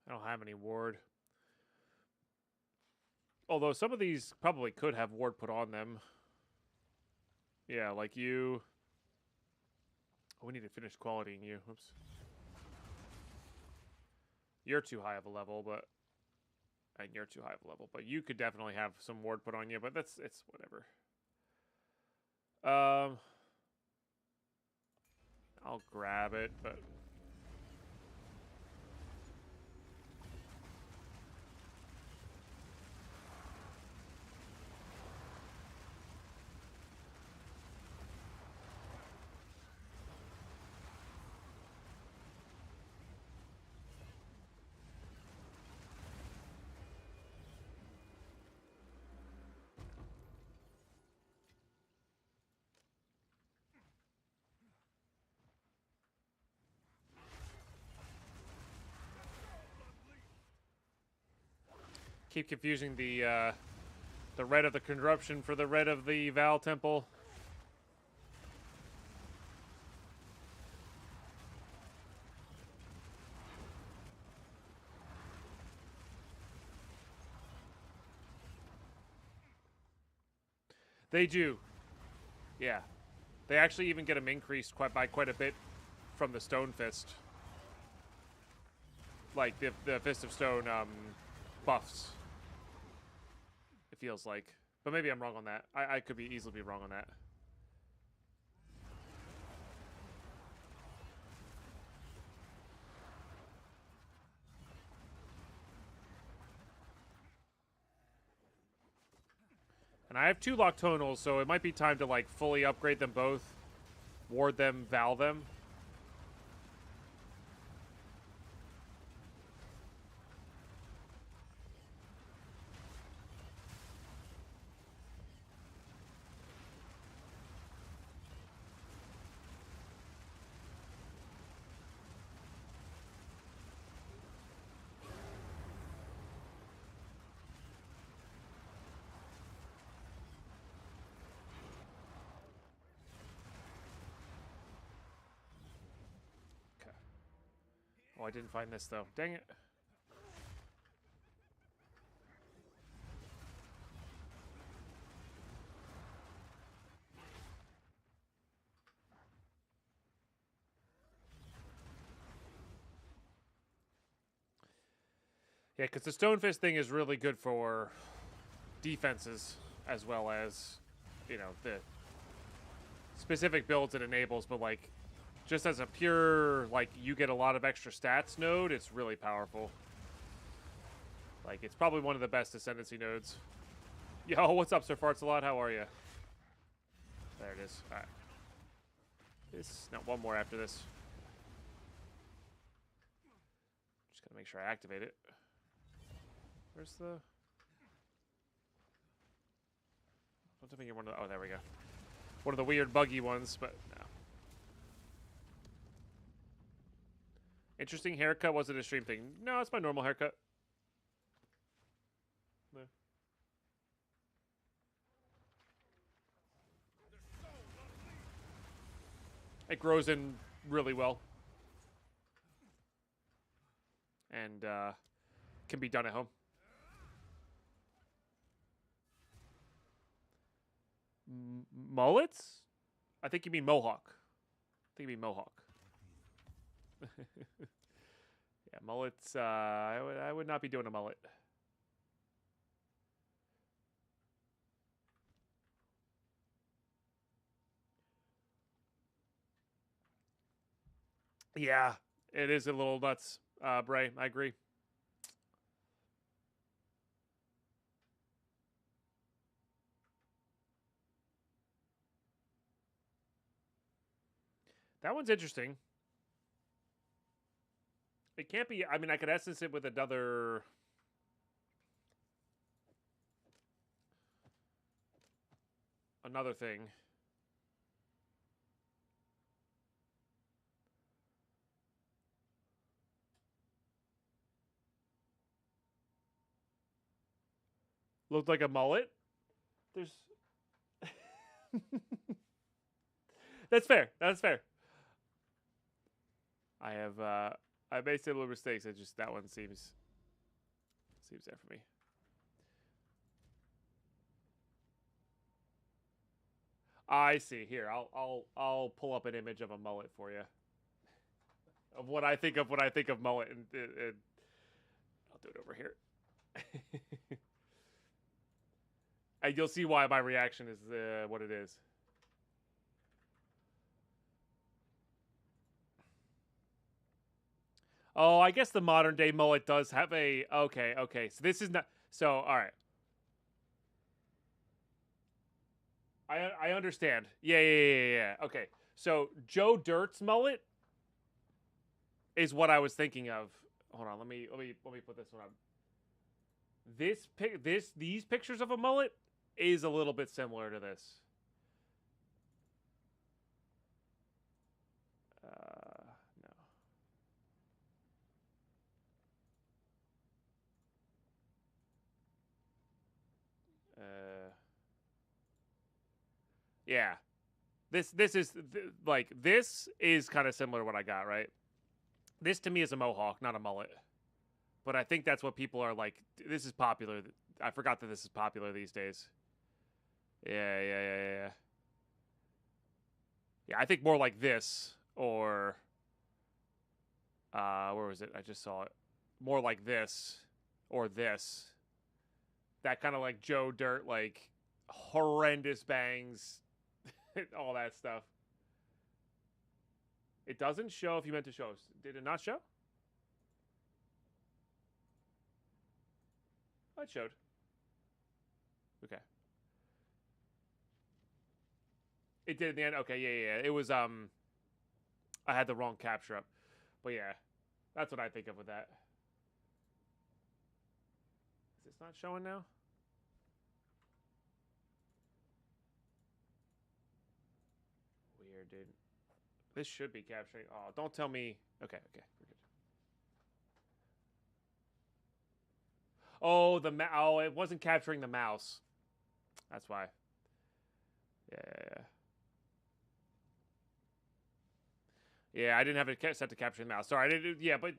I don't have any ward. Although some of these probably could have ward put on them. Yeah, like you. Oh, we need to finish quality in you. Oops. You're too high of a level, but... And you're too high of a level. But you could definitely have some ward put on you, but it's whatever. I'll grab it, but... Keep confusing the red of the corruption for the red of the Val Temple. They do. Yeah. They actually even get them increased by quite a bit from the Stone Fist. Like the Fist of Stone buffs. It feels like. But maybe I'm wrong on that. I could easily be wrong on that. And I have 2 Noctonals, so it might be time to like fully upgrade them both. Ward them, Val them. Oh, I didn't find this, though. Dang it. Yeah, because the Stone Fist thing is really good for defenses as well as, you know, the specific builds it enables, but, like, just as a pure, like, you get a lot of extra stats node, it's really powerful. Like, it's probably one of the best Ascendancy nodes. Yo, what's up, Sir Fartsalot? How are you? There it is. Alright. No, one more after this. Just gotta make sure I activate it. Where's the... I don't think you're one of the... Oh, there we go. One of the weird buggy ones, but no. Interesting haircut. Was it a stream thing? No, it's my normal haircut. No. It grows in really well. And can be done at home. Mullets? I think you mean mohawk. I think you mean mohawk. Yeah, mullets. I would not be doing a mullet. Yeah, it is a little nuts, Bray. I agree. That one's interesting. It can't be. I mean, I could essence it with another. Another thing. Looked like a mullet. There's. That's fair. That's fair. I made similar mistakes. It just that one seems there for me. I see. Here, I'll pull up an image of a mullet for you. Of what I think of mullet, and I'll do it over here. And you'll see why my reaction is what it is. Oh, I guess the modern day mullet does have a... Okay. So this is not... So, all right. I understand. Yeah. Okay. So, Joe Dirt's mullet is what I was thinking of. Hold on, let me put this one up. These pictures of a mullet is a little bit similar to this. Yeah, this is kind of similar to what I got, right? This to me is a mohawk, not a mullet. But I think that's what people are like. This is popular. I forgot that this is popular these days. Yeah. Yeah, I think more like this or where was it? I just saw it. More like this or this. That kind of like Joe Dirt, like horrendous bangs. All that stuff. It doesn't show if you meant to show. Did it not show? Oh, it showed. Okay. It did in the end? Okay, yeah. It was, I had the wrong capture up. But yeah, that's what I think of with that. Is this not showing now? Weird, dude. This should be capturing. Oh, don't tell me. Okay, we're good. Oh, oh, it wasn't capturing the mouse. That's why. Yeah. Yeah, I didn't have it set to capture the mouse. Sorry, I didn't. Yeah, but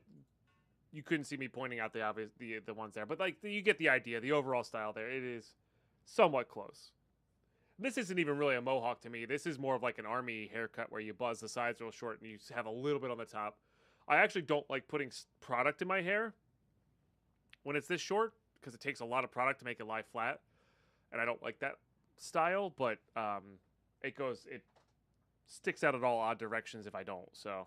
you couldn't see me pointing out the obvious the ones there. But like, you get the idea. The overall style there. It is somewhat close. This isn't even really a mohawk to me. This is more of like an army haircut where you buzz the sides real short and you have a little bit on the top. I actually don't like putting product in my hair when it's this short because it takes a lot of product to make it lie flat. And I don't like that style, but it sticks out at all odd directions if I don't. So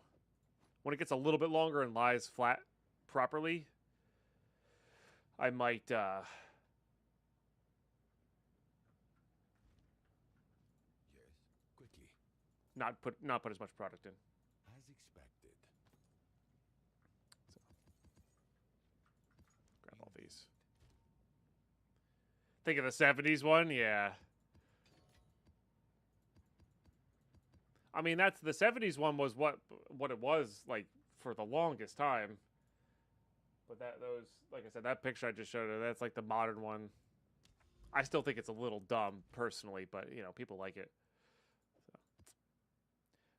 when it gets a little bit longer and lies flat properly, I might... Not put as much product in. As expected. So, grab all these. Think of the 70s one? Yeah. I mean, that's the 70s one was what it was like for the longest time. But those, like I said, that picture I just showed her, that's like the modern one. I still think it's a little dumb personally, but you know, people like it. So.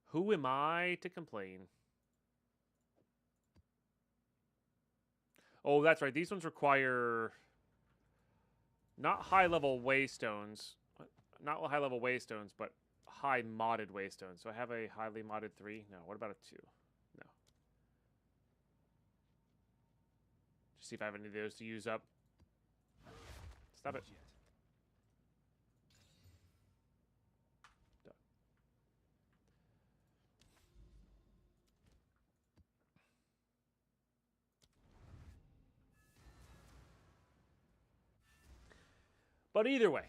Who am I to complain? Oh, that's right. These ones require not high-level waystones, not high-level waystones, but high modded waystones. So I have a highly modded 3. No, what about a 2? No. Just see if I have any of those to use up. Stop it. Done. But either way.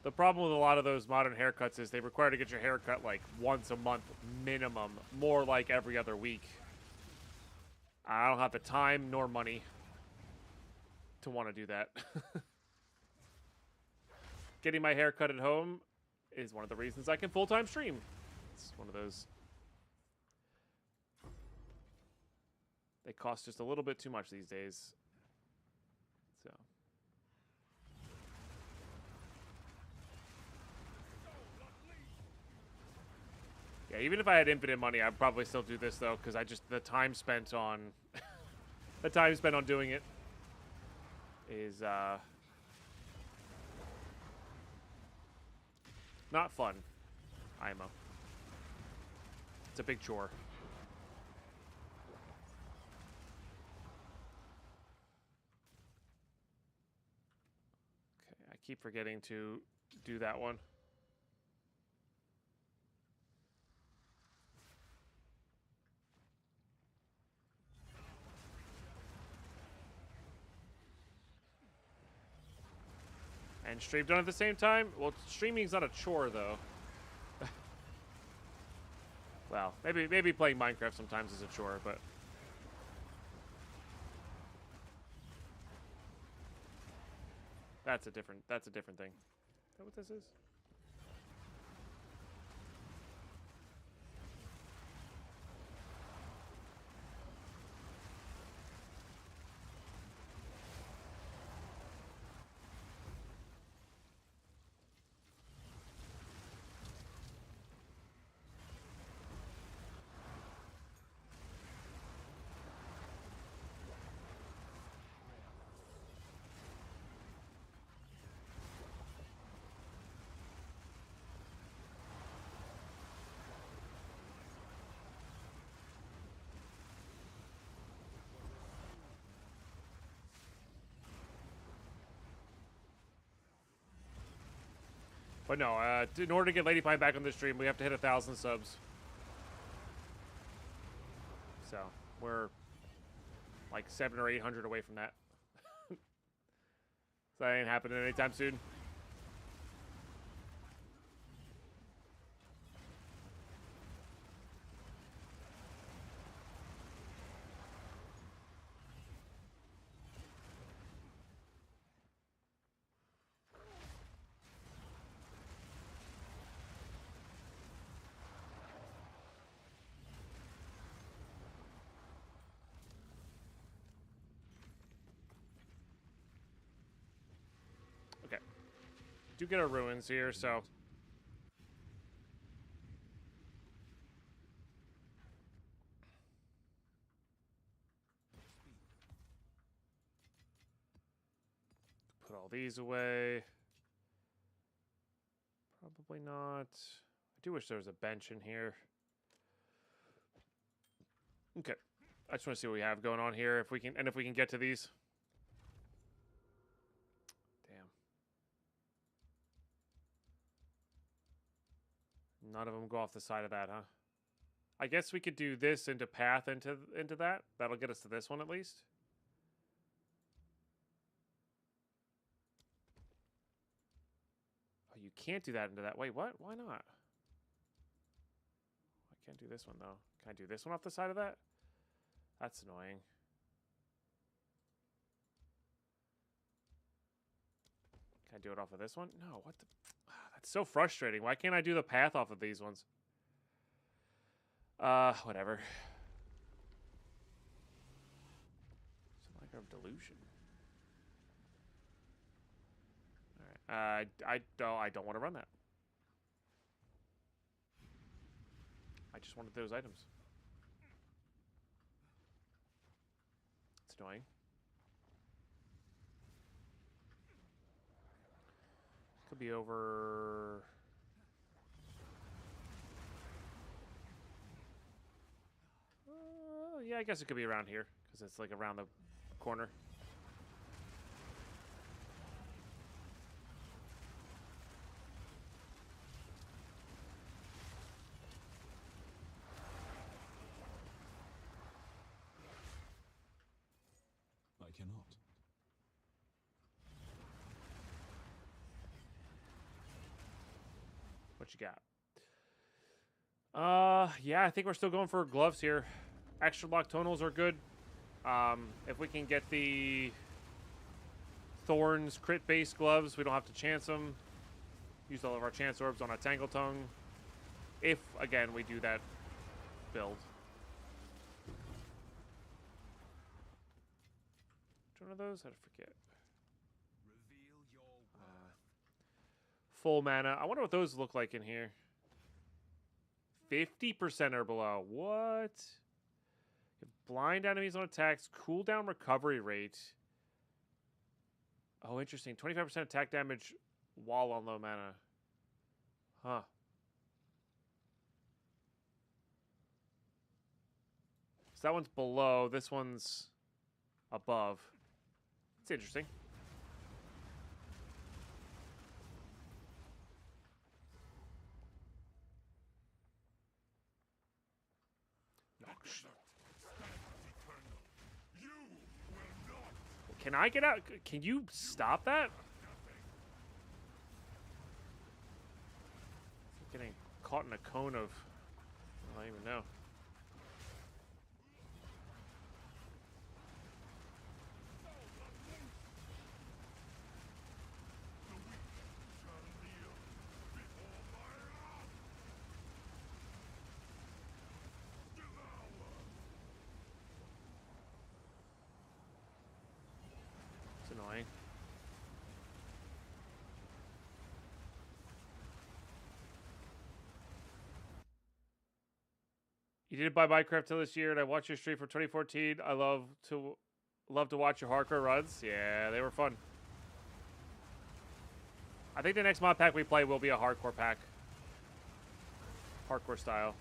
The problem with a lot of those modern haircuts is they require to get your hair cut like once a month minimum, more like every other week. I don't have the time nor money to want to do that. Getting my hair cut at home is one of the reasons I can full-time stream. It's one of those. They cost just a little bit too much these days. So. Yeah, even if I had infinite money, I'd probably still do this though, because the time spent on doing it is not fun. IMO. It's a big chore. Okay, I keep forgetting to do that one. And stream done at the same time? Well, streaming's not a chore, though. Well, maybe playing Minecraft sometimes is a chore, but... That's a different thing. Is that what this is? But no, in order to get DeadPine back on the stream, we have to hit 1,000 subs. So, we're like 700 or 800 away from that. So that ain't happening anytime soon. Do get our ruins here, so put all these away. Probably not. I do wish there was a bench in here. Okay, I just want to see what we have going on here. If we can get to these. None of them go off the side of that, huh? I guess we could do this into path into that. That'll get us to this one at least. Oh, you can't do that into that. Wait, what? Why not? I can't do this one, though. Can I do this one off the side of that? That's annoying. Can I do it off of this one? No, what the... That's so frustrating. Why can't I do the path off of these ones? Whatever. It's like a delusion. Alright, I don't want to run that. I just wanted those items. It's annoying. Could be over... yeah, I guess it could be around here, because it's like around the corner. I cannot. What you got? Yeah, I think we're still going for gloves here. Extra lock tonals are good. If we can get the Thorns crit base gloves, we don't have to chance them. Use all of our chance orbs on a Tangle Tongue. If, again, we do that build. Which one of those? How to forget. Reveal your Full mana. I wonder what those look like in here. 50% or below. What? Blind enemies on attacks. Cooldown recovery rate. Oh, interesting. 25% attack damage while on low mana. Huh. So that one's below. This one's above. It's interesting. Can I get out? Can you stop that? Getting caught in a cone of... I don't even know. It's annoying. You did buy Minecraft till this year, and I watched your stream from 2014. I love to watch your hardcore runs. Yeah, they were fun. I think the next mod pack we play will be a hardcore pack. Hardcore style.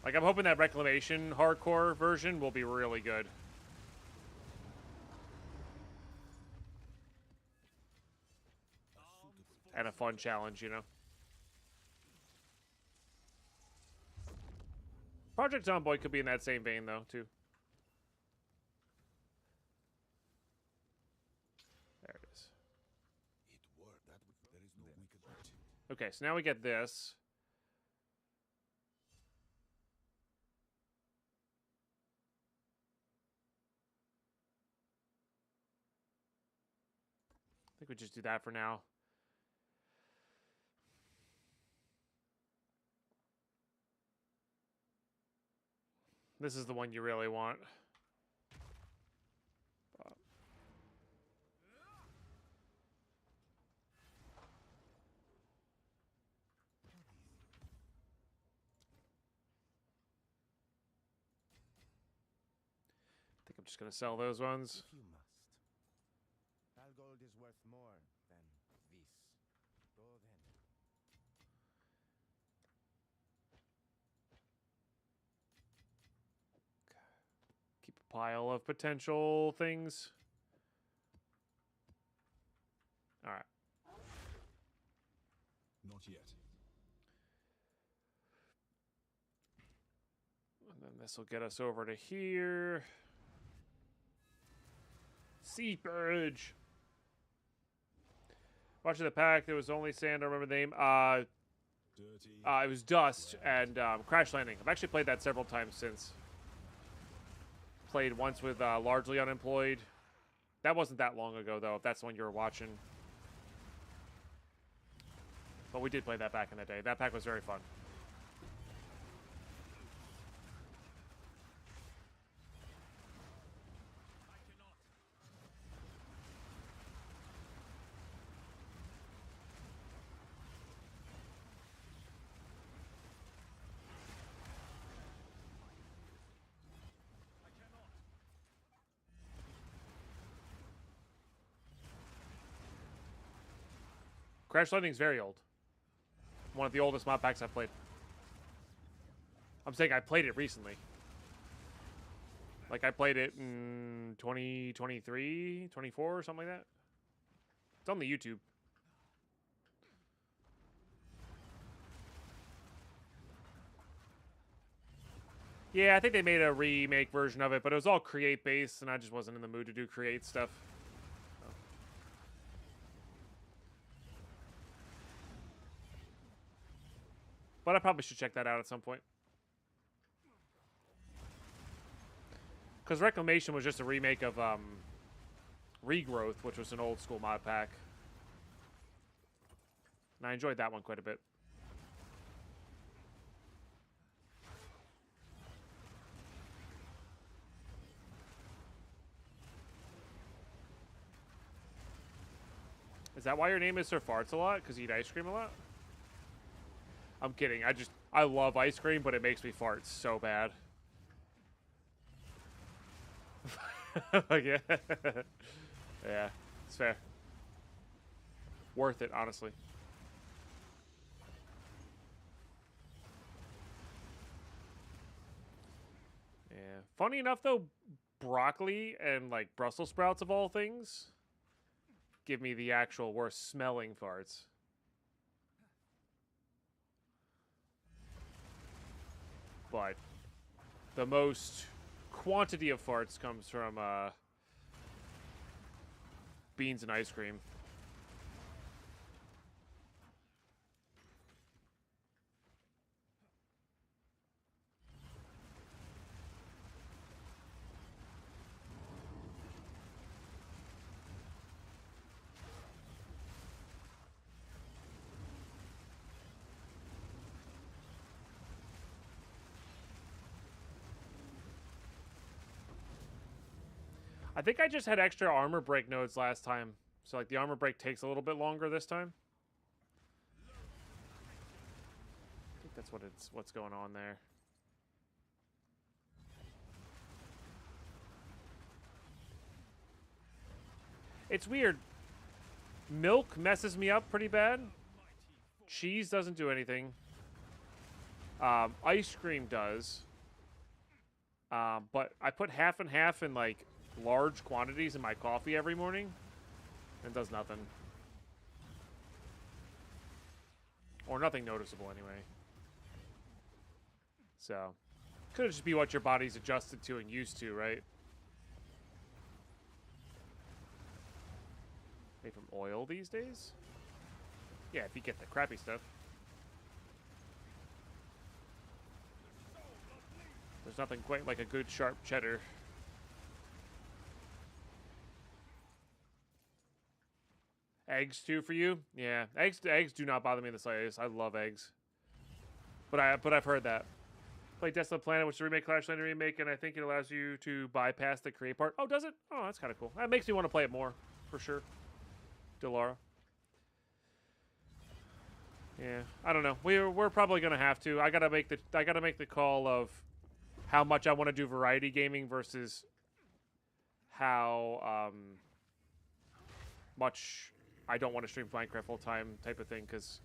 Like, I'm hoping that Reclamation hardcore version will be really good. And a fun challenge, you know? Project Zomboid could be in that same vein, though, too. There it is. Okay, so now we get this. I think we just do that for now. This is the one you really want. I think I'm just going to sell those ones. If you must. Gold is worth more than this. Go then. Keep a pile of potential things. All right. Not yet. And then this will get us over to here. Seepage. Watching the pack, there was only sand. I remember the name. Dirty. It was Dust and Crash Landing. I've actually played that several times since. Played once with Largely Unemployed. That wasn't that long ago, though, if that's the one you were watching. But we did play that back in the day. That pack was very fun. Crash Landing's very old. One of the oldest mod packs I've played. I'm saying I played it recently. Like, I played it in 2023, 24, or something like that. It's on the YouTube. Yeah, I think they made a remake version of it, but it was all create-based, and I just wasn't in the mood to do create stuff. But I probably should check that out at some point. Because Reclamation was just a remake of Regrowth, which was an old school mod pack. And I enjoyed that one quite a bit. Is that why your name is Sir Farts a lot? Because you eat ice cream a lot? I'm kidding. I love ice cream, but it makes me fart so bad. Yeah. Yeah, it's fair. Worth it, honestly. Yeah. Funny enough, though, broccoli and, like, Brussels sprouts of all things give me the actual worst smelling farts. But the most quantity of farts comes from beans and ice cream. I think I just had extra armor break nodes last time. So, like, the armor break takes a little bit longer this time. I think that's what's going on there. It's weird. Milk messes me up pretty bad. Cheese doesn't do anything. Ice cream does. But I put half and half in, like, large quantities in my coffee every morning, and it does nothing. Or nothing noticeable, anyway. So, could just be what your body's adjusted to and used to, right? Made from oil these days? Yeah, if you get the crappy stuff. There's nothing quite like a good sharp cheddar. Eggs too for you? Yeah, eggs do not bother me in the slightest. I love eggs. But I've heard that. Play Desolate Planet, which is a remake, Clash Landing remake, and I think it allows you to bypass the create part. Oh, does it? Oh, that's kind of cool. That makes me want to play it more, for sure. Delara. Yeah, I don't know. We're probably gonna have to. I gotta make the call of how much I want to do variety gaming versus how much I don't want to stream Minecraft full time type of thing, because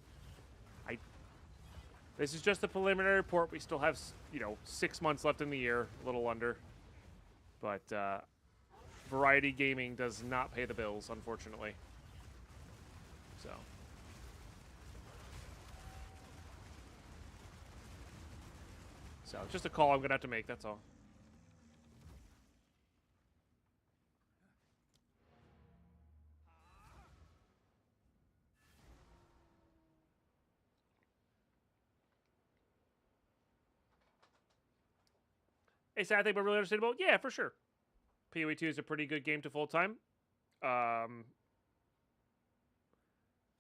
this is just a preliminary report. We still have 6 months left in the year, a little under, but variety gaming does not pay the bills, unfortunately. So just a call I'm gonna have to make. That's all. a sad thing, but really understandable. Yeah, for sure. PoE 2 is a pretty good game to full time.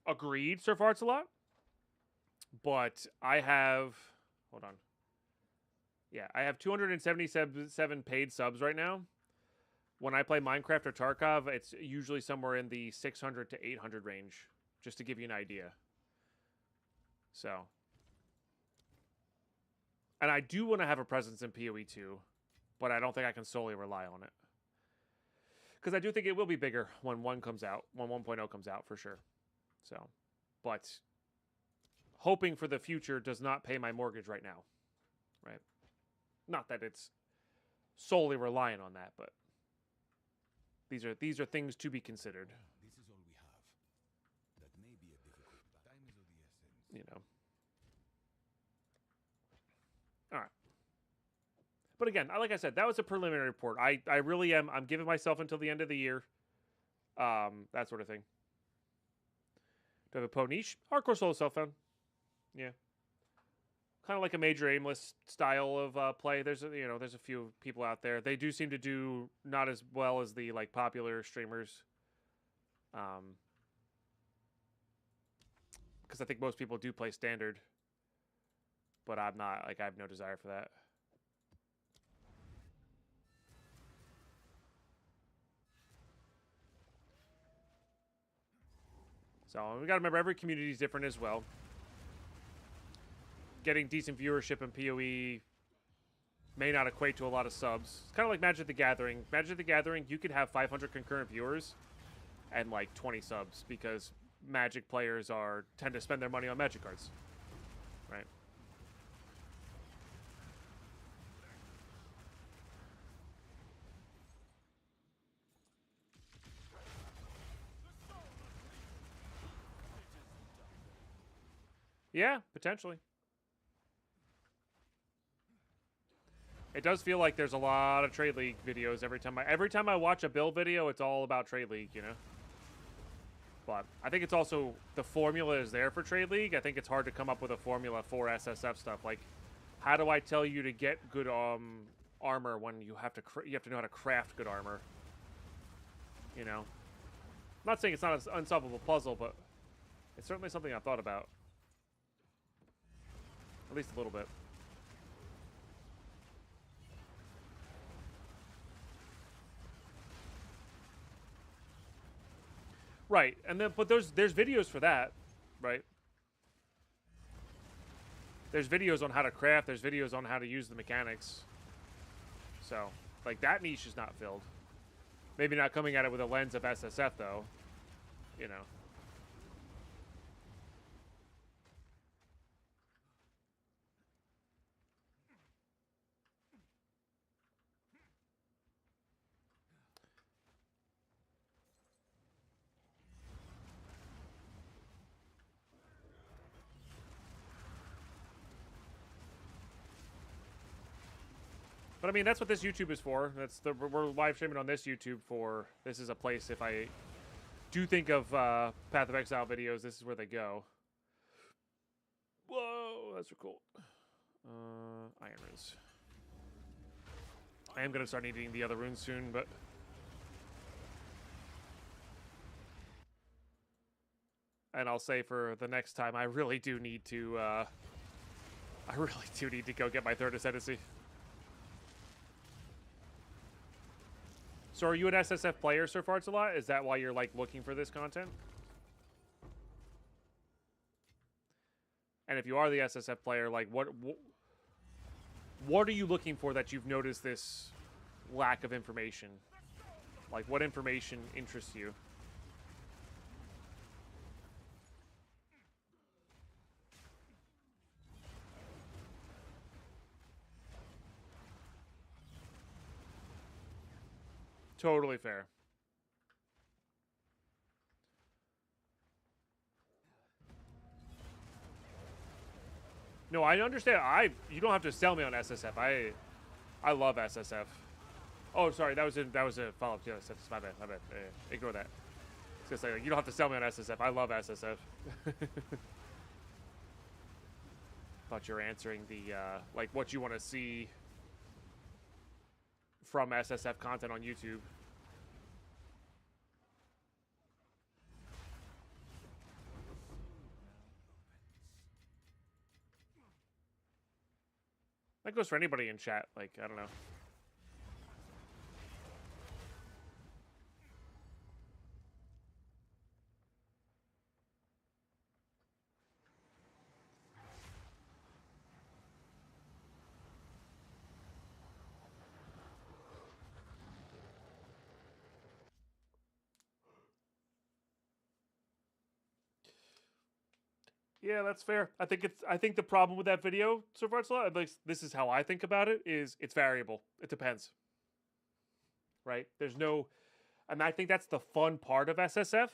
Agreed. So far, it's a lot. But I have, hold on. Yeah, I have 277 paid subs right now. When I play Minecraft or Tarkov, it's usually somewhere in the 600 to 800 range, just to give you an idea. So, and I do want to have a presence in PoE 2, but I don't think I can solely rely on it. Because I do think it will be bigger when 1 comes out, when 1.0 comes out for sure. So, but hoping for the future does not pay my mortgage right now, right? Not that it's solely reliant on that, but these are things to be considered. This is all we have. That may be a difficult time is of the essence. You know. All right. But again, like I said, that was a preliminary report. I really am. I'm giving myself until the end of the year. That sort of thing. Do I have a Poe niche? Hardcore solo self-found. Yeah. Kind of like a major aimless style of play. There's a few people out there. They do seem to do not as well as the like popular streamers. Because I think most people do play standard. But I'm not, like, I have no desire for that. So we got to remember every community is different as well. Getting decent viewership in PoE may not equate to a lot of subs. It's kind of like Magic the Gathering. Magic the Gathering, you could have 500 concurrent viewers and like 20 subs because Magic players tend to spend their money on Magic cards, right? Yeah, potentially. It does feel like there's a lot of Trade League videos every time I watch a build video, it's all about Trade League, you know? But I think it's also, the formula is there for Trade League. I think it's hard to come up with a formula for SSF stuff. Like, how do I tell you to get good armor when you have to know how to craft good armor? You know? I'm not saying it's not an unsolvable puzzle, but it's certainly something I've thought about. At least a little bit. Right, and then but there's videos for that, right? There's videos on how to craft. There's videos on how to use the mechanics. So, like, that niche is not filled. Maybe not coming at it with a lens of SSF though, you know. But I mean, that's what this YouTube is for. We're live streaming on this YouTube for. This is a place if I do think of Path of Exile videos, this is where they go. Whoa, that's cool. Iron runes. I am gonna start needing the other runes soon, but and I'll say for the next time, I really do need to. I really do need to go get my third ascendancy. So are you an SSF player so far, It's-A-Lot? Is that why you're, like, looking for this content? And if you are the SSF player, like, what are you looking for that you've noticed this lack of information? Like, what information interests you? Totally fair. No, I understand. You don't have to sell me on SSF. I love SSF. Oh, sorry, that was a follow-up to SSF. My bad. Ignore that. I was gonna say, you don't have to sell me on SSF. I love SSF. Thought you were answering the like what you want to see. from SSF content on YouTube. That goes for anybody in chat. Like, I don't know. Yeah, that's fair. I think the problem with that video, so far, at least this is how I think about it, is it's variable. It depends. Right? There's no, and I think that's the fun part of SSF.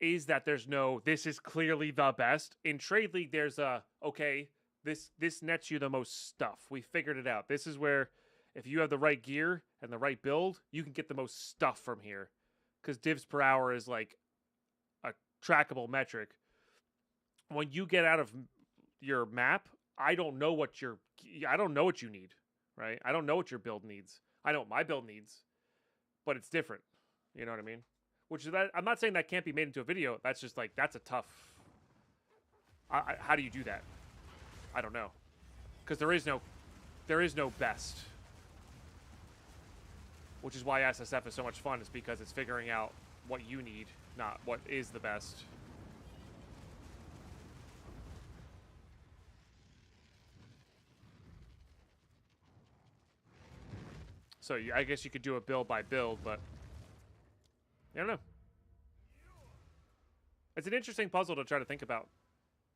Is that there's no, this is clearly the best. In Trade League, there's a, okay, this nets you the most stuff. We figured it out. This is where, if you have the right gear and the right build, you can get the most stuff from here. Because divs per hour is like a trackable metric. When you get out of your map, I don't know what you need, right? I don't know what your build needs. I know what my build needs, but it's different. You know what I mean? Which is that, I'm not saying that can't be made into a video. That's just like, that's a tough. How do you do that? I don't know, because there is no best. Which is why SSF is so much fun. Is because it's figuring out what you need, not what is the best. So I guess you could do a build by build, but I don't know. It's an interesting puzzle to try to think about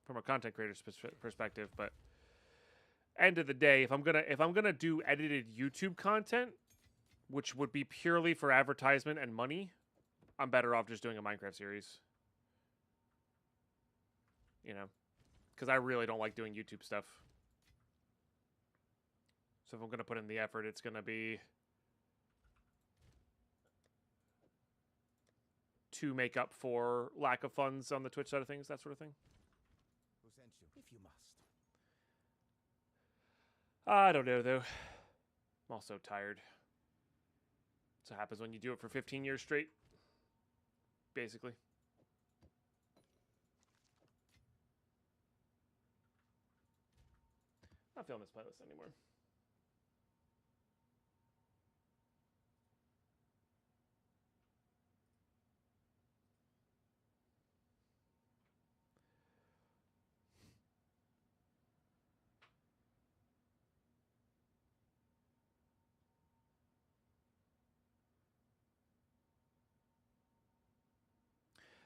from a content creator's perspective, but end of the day, if I'm gonna do edited YouTube content, which would be purely for advertisement and money, I'm better off just doing a Minecraft series. You know, because I really don't like doing YouTube stuff. So if I'm gonna put in the effort, it's gonna be to make up for lack of funds on the Twitch side of things, that sort of thing. Who sent you? If you must. I don't know, though. I'm also tired. That's what happens when you do it for 15 years straight. Basically. Not feeling this playlist anymore.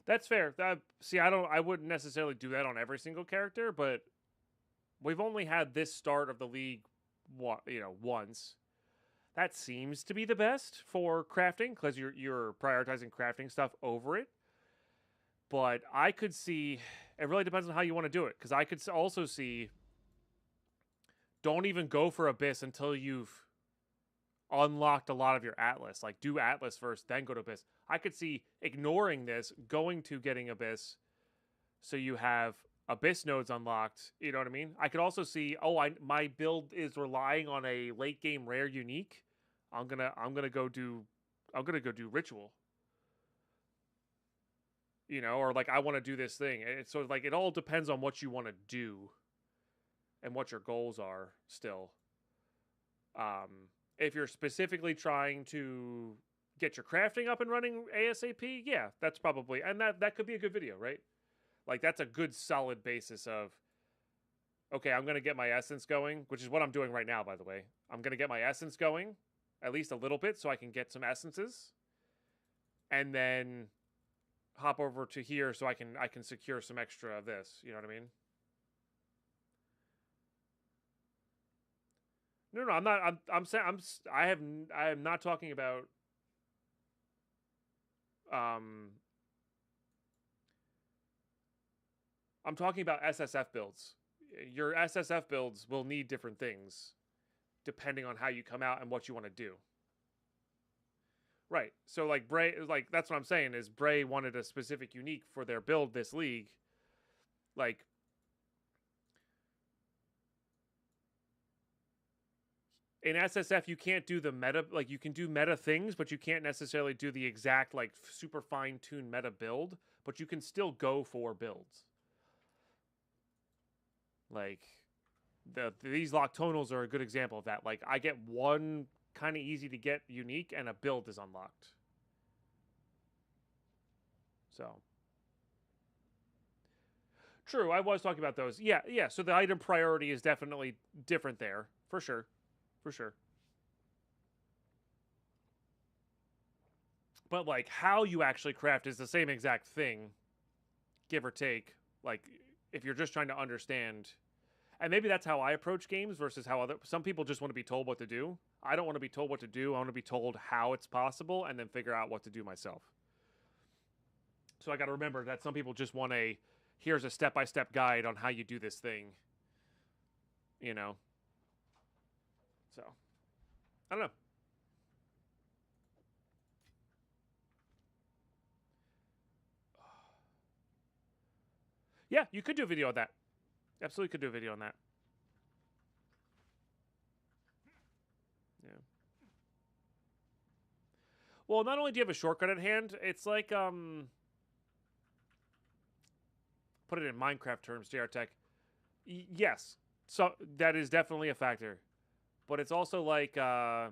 That's fair. See, I wouldn't necessarily do that on every single character, but we've only had this start of the league, once. That seems to be the best for crafting because you're prioritizing crafting stuff over it. But I could see, it really depends on how you want to do it, because I could also see, don't even go for Abyss until you've unlocked a lot of your Atlas. Like, do Atlas first, then go to Abyss. I could see ignoring this, going to getting Abyss, so you have Abyss nodes unlocked. You know what I mean? I could also see, my build is relying on a late game rare unique. I'm gonna go do Ritual. You know, or like I want to do this thing. It's sort of like it all depends on what you want to do and what your goals are still. If you're specifically trying to get your crafting up and running ASAP, yeah, that's probably, and that could be a good video, right? Like that's a good solid basis of, okay, I'm going to get my essence going, which is what I'm doing right now, by the way. I'm going to get my essence going at least a little bit so I can get some essences, and then hop over to here so I can secure some extra of this. You know what I mean? No, I'm not. I'm saying I am not talking about. I'm talking about SSF builds. Your SSF builds will need different things depending on how you come out and what you want to do. Right. So like Bray, like that's what I'm saying is Bray wanted a specific unique for their build this league. Like in SSF you can't do the meta, like you can do meta things, but you can't necessarily do the exact like super fine-tuned meta build, but you can still go for builds. Like these Loctonals are a good example of that. Like I get one kind of easy to get unique and a build is unlocked. So true, I was talking about those. Yeah, yeah. So the item priority is definitely different there, for sure. For sure. But like how you actually craft is the same exact thing, give or take. Like if you're just trying to understand, and maybe that's how I approach games versus how some people just want to be told what to do. I don't want to be told what to do. I want to be told how it's possible and then figure out what to do myself. So I got to remember that some people just want here's a step-by-step guide on how you do this thing. You know? So, I don't know. Yeah, you could do a video on that. Absolutely could do a video on that. Yeah. Well, not only do you have a shortcut at hand, it's like, put it in Minecraft terms, JR Tech. Yes, so that is definitely a factor. But it's also like a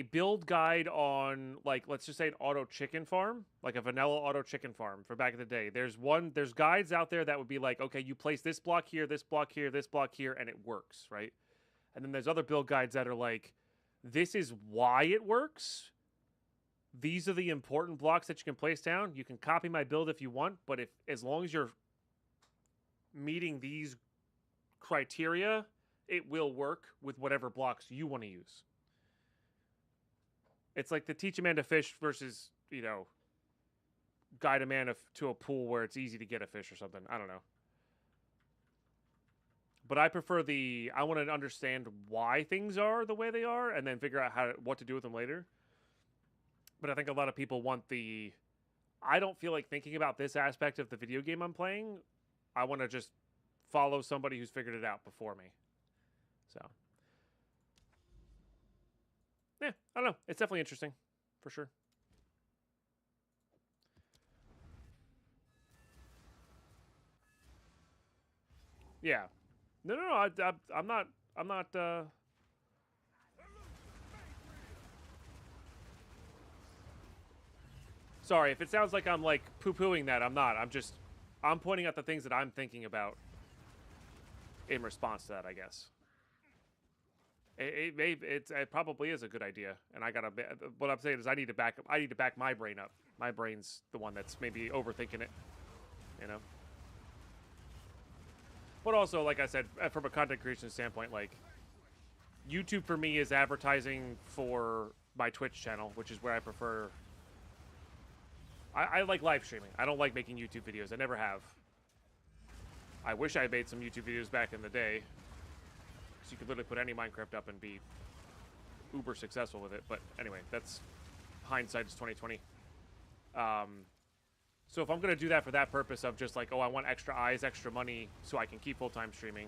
build guide on, like, let's just say an auto chicken farm, like a vanilla auto chicken farm for back in the day. There's guides out there that would be like, okay, you place this block here, this block here, this block here, and it works, right? And then there's other build guides that are like, this is why it works. These are the important blocks that you can place down. You can copy my build if you want, but as long as you're meeting these criteria, it will work with whatever blocks you want to use. It's like the teach a man to fish versus, you know, guide a man to a pool where it's easy to get a fish or something. I don't know. But I prefer I want to understand why things are the way they are and then figure out what to do with them later. But I think a lot of people want I don't feel like thinking about this aspect of the video game I'm playing. I want to just follow somebody who's figured it out before me. So, yeah, I don't know. It's definitely interesting, for sure. Yeah. No, I'm not, sorry, if it sounds like I'm, like, poo-pooing that, I'm not. I'm pointing out the things that I'm thinking about in response to that, I guess. It probably is a good idea, and what I'm saying is I need to back my brain up. My brain's the one that's maybe overthinking it, you know? But also, like I said, from a content creation standpoint, like, YouTube for me is advertising for my Twitch channel, which is where I prefer. I like live streaming. I don't like making YouTube videos. I never have. I wish I made some YouTube videos back in the day. So you could literally put any Minecraft up and be uber successful with it. But anyway, that's hindsight is 2020. So if I'm going to do that for that purpose of just like, oh, I want extra eyes, extra money so I can keep full-time streaming,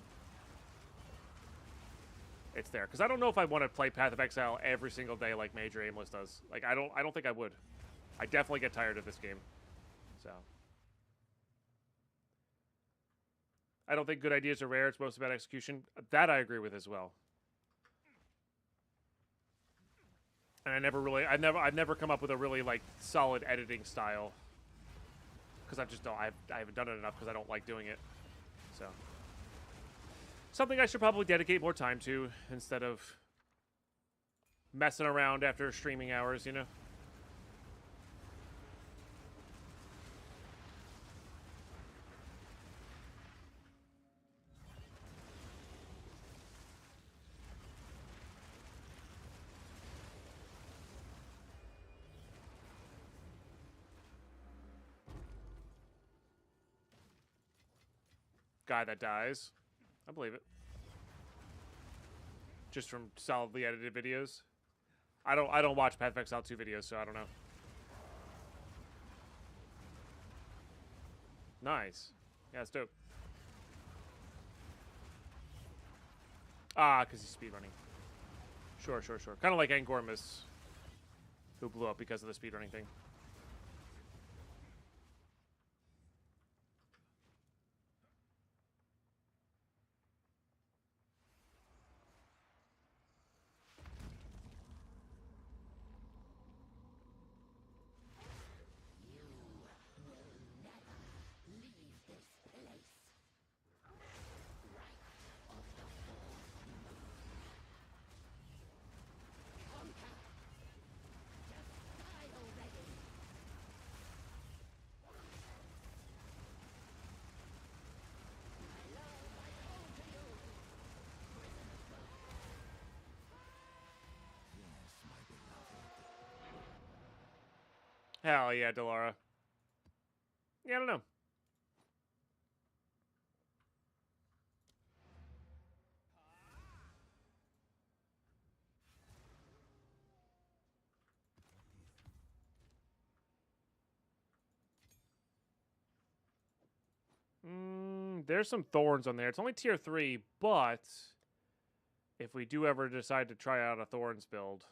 it's there. Because I don't know if I want to play Path of Exile every single day like Major Aimless does. Like, I don't think I would. I definitely get tired of this game. So. I don't think good ideas are rare. It's mostly about execution. That I agree with as well. And I've never come up with a really, like, solid editing style. Because I haven't done it enough because I don't like doing it. So. Something I should probably dedicate more time to instead of messing around after streaming hours, you know? Guy that dies. I believe it. Just from solidly edited videos. I don't watch Path of Exile 2 videos, so I don't know. Nice. Yeah, it's dope. Ah, because he's speedrunning. Sure, sure, sure. Kind of like Angormus, who blew up because of the speedrunning thing. Hell yeah, Delara. Yeah, I don't know. There's some thorns on there. It's only tier 3, but if we do ever decide to try out a thorns build,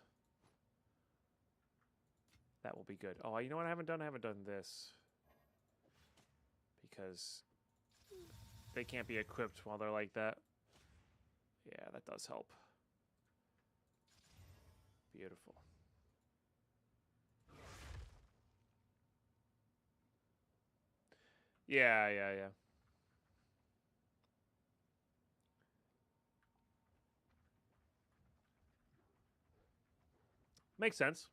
that will be good. Oh, you know what I haven't done? I haven't done this. Because they can't be equipped while they're like that. Yeah, that does help. Beautiful. Yeah, yeah, yeah. Makes sense.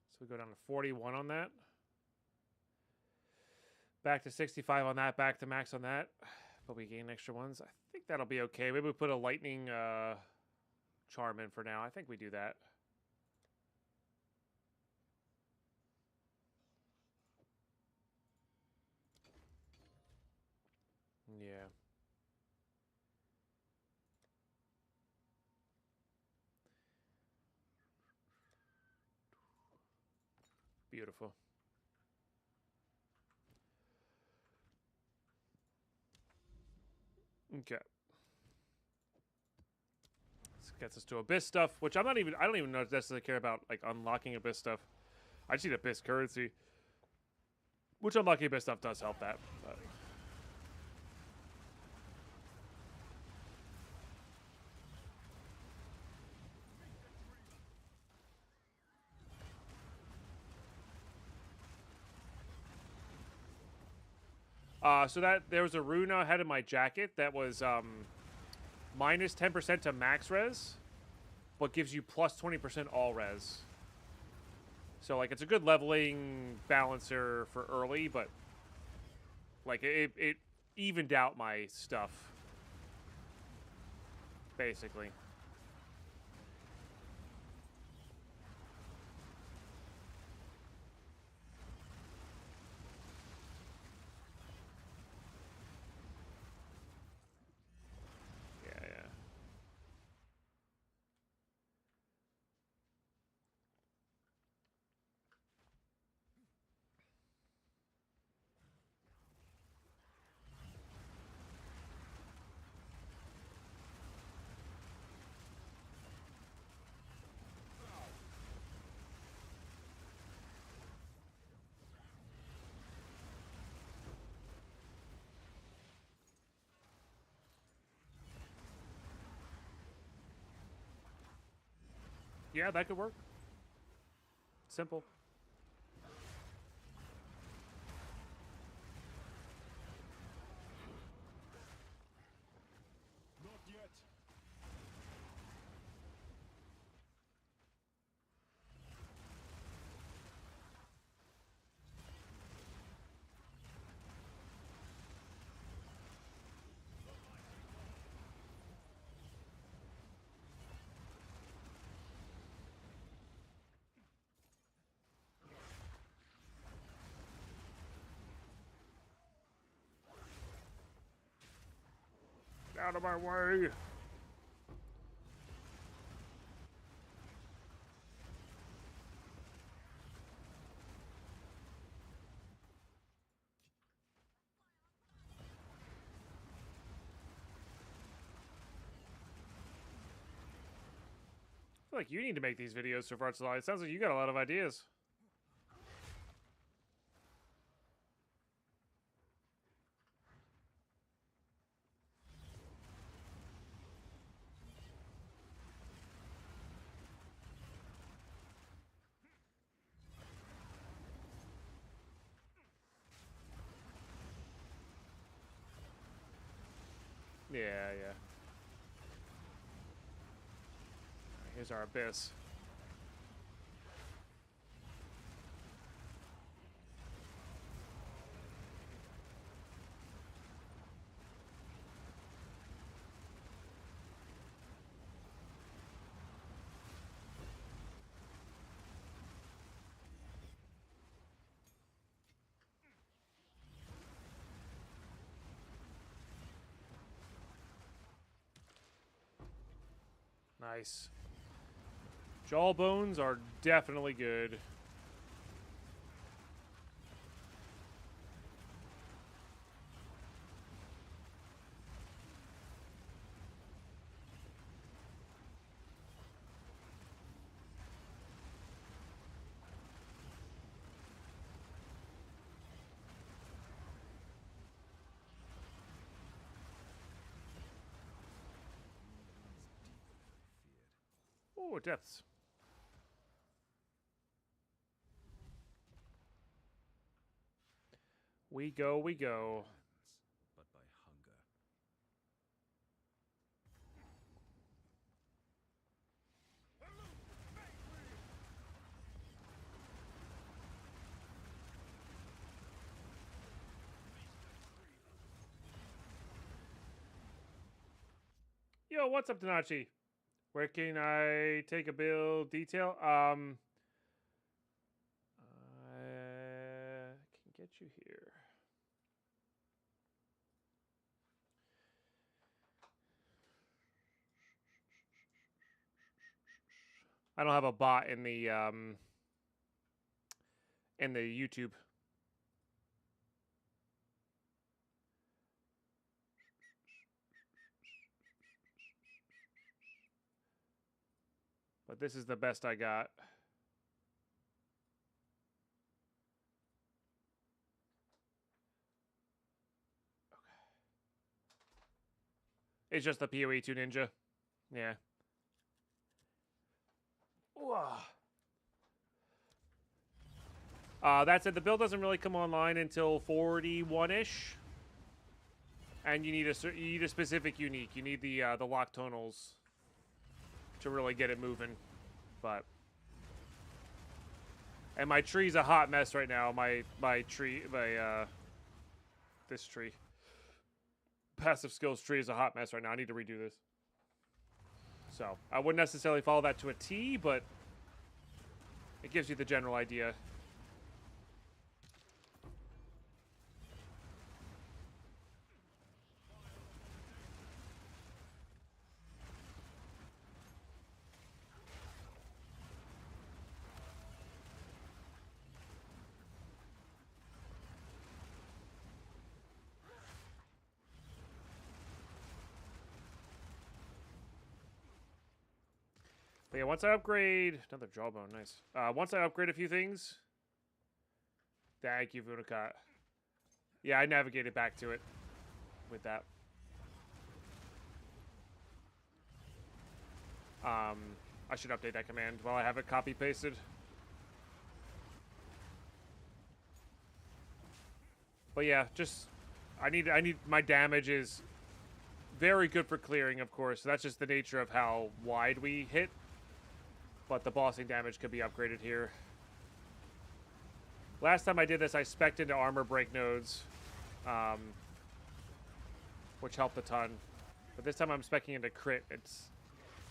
So we go down to 41 on that. Back to 65 on that. Back to max on that. But we gain extra ones. I think that'll be okay. Maybe we put a lightning charm in for now. I think we do that. Yeah. Beautiful. Okay. This gets us to Abyss stuff, which I don't even necessarily care about, like, unlocking Abyss stuff. I just need Abyss currency. Which unlocking Abyss stuff does help that, but... So that there was a rune I had in my jacket that was minus 10% to max res, but gives you plus 20% all res. So like it's a good leveling balancer for early, but like it evened out my stuff basically. Yeah, that could work. Simple. Not yet. Out of my way. feel like you need to make these videos so far. It sounds like you got a lot of ideas. Yeah, yeah. Here's our abyss. Nice. Jawbones are definitely good. Oh, depths. We go, we go. But by hunger. Yo, what's up, Tanachi? Where can I take a bill detail? I can get you here. I don't have a bot in the YouTube. But this is the best I got. Okay. It's just the PoE 2 Ninja. Yeah. That said, the build doesn't really come online until 41-ish. And you need a specific unique. You need the lock tonals to really get it moving. But and my tree's a hot mess right now. This tree. Passive skills tree is a hot mess right now. I need to redo this. So, I wouldn't necessarily follow that to a T, but it gives you the general idea. But yeah, once I upgrade... Another jawbone, nice. Once I upgrade a few things... Thank you, Vunakat. Yeah, I navigated back to it with that. I should update that command while I have it copy-pasted. But yeah, just... I need... My damage is very good for clearing, of course. So that's just the nature of how wide we hit. But the bossing damage could be upgraded here. Last time I did this, I spec'd into armor break nodes, which helped a ton. But this time I'm spec'ing into crit. It's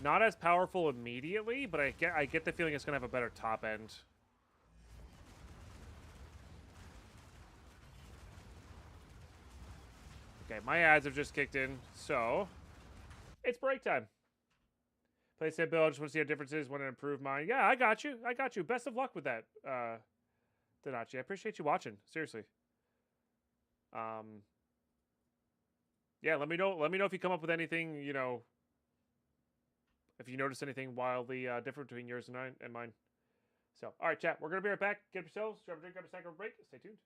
not as powerful immediately, but I get the feeling it's going to have a better top end. Okay, my ads have just kicked in, so it's break time. Play said Bill, I just want to see how differences, want to improve mine. Yeah, I got you. I got you. Best of luck with that, Donachi. I appreciate you watching. Seriously. Yeah, let me know if you come up with anything, you know, if you notice anything wildly different between yours and mine. So, all right, chat. We're going to be right back. Get up yourselves, grab a drink, grab a snack, grab a break. Stay tuned.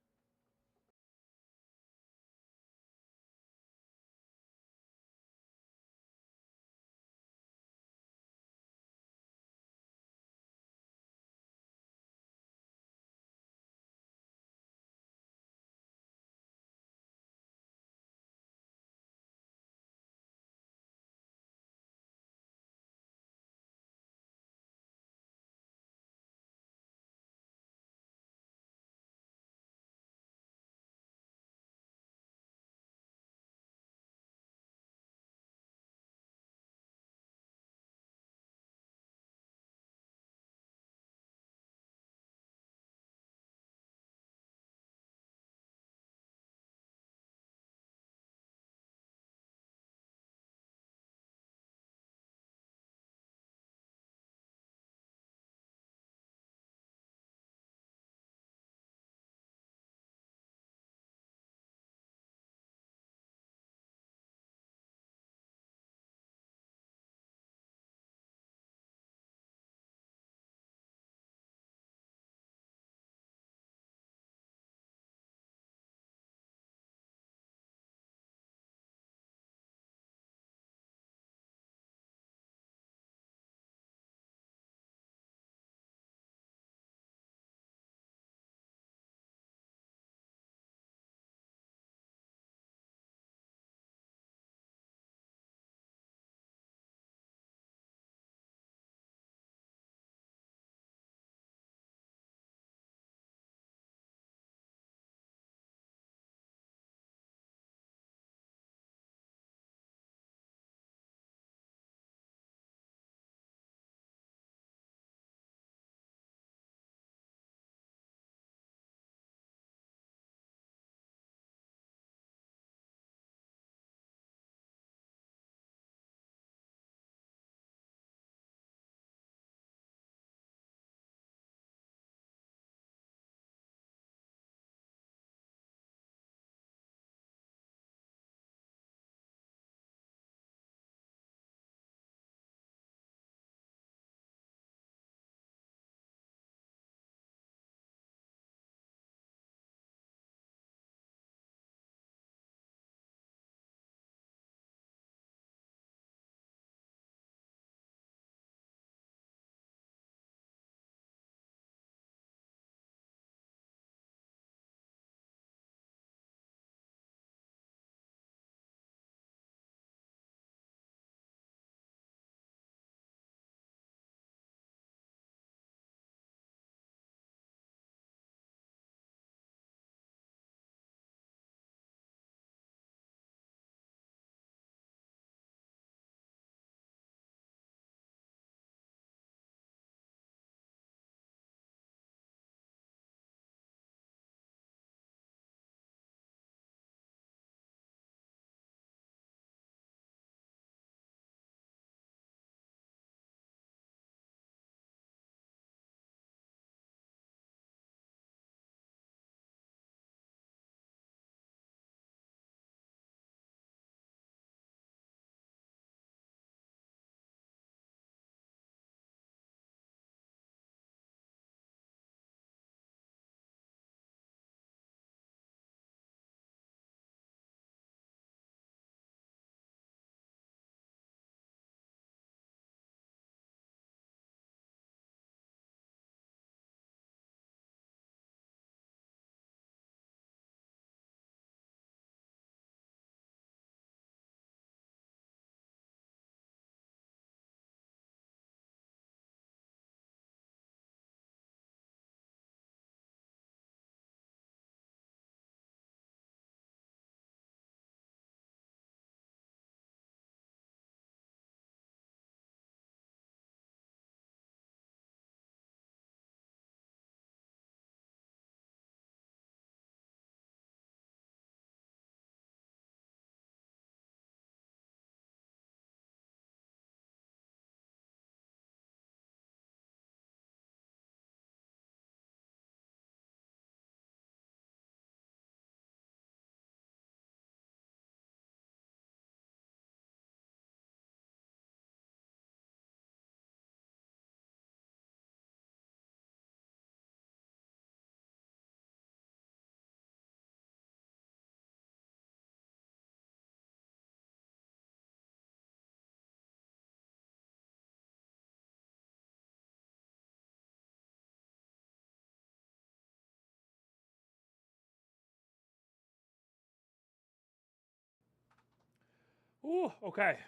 Ooh, okay.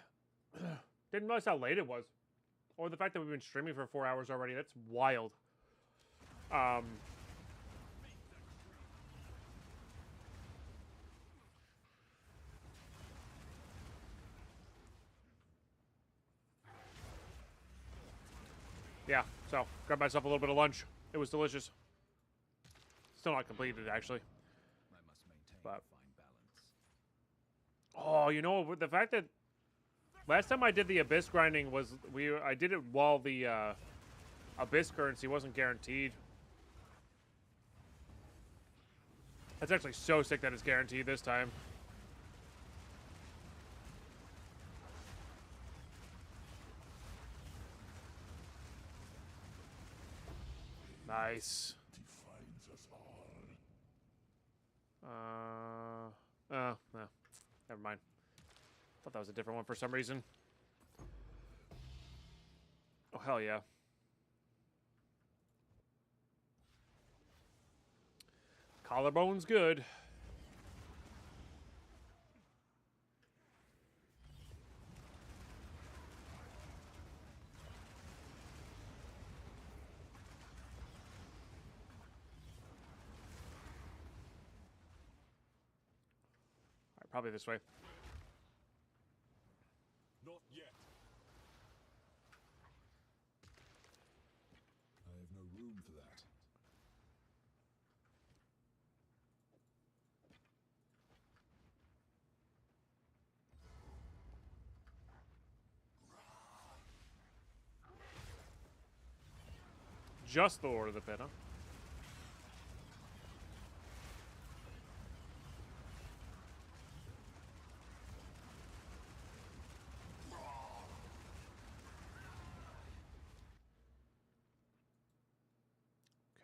Didn't realize how late it was. Or the fact that we've been streaming for 4 hours already. That's wild. Yeah, so grabbed myself a little bit of lunch. It was delicious. Still not completed, actually. I must maintain But- a fine balance. Oh, you know, the fact that last time I did the abyss grinding was I did it while the abyss currency wasn't guaranteed. That's actually so sick that it's guaranteed this time. Nice. Defines us all. No. Never mind. Thought that was a different one for some reason. Oh, hell yeah. Collarbone's good. All right, probably this way. Not yet. I have no room for that. Just the Lord of the Pit, huh?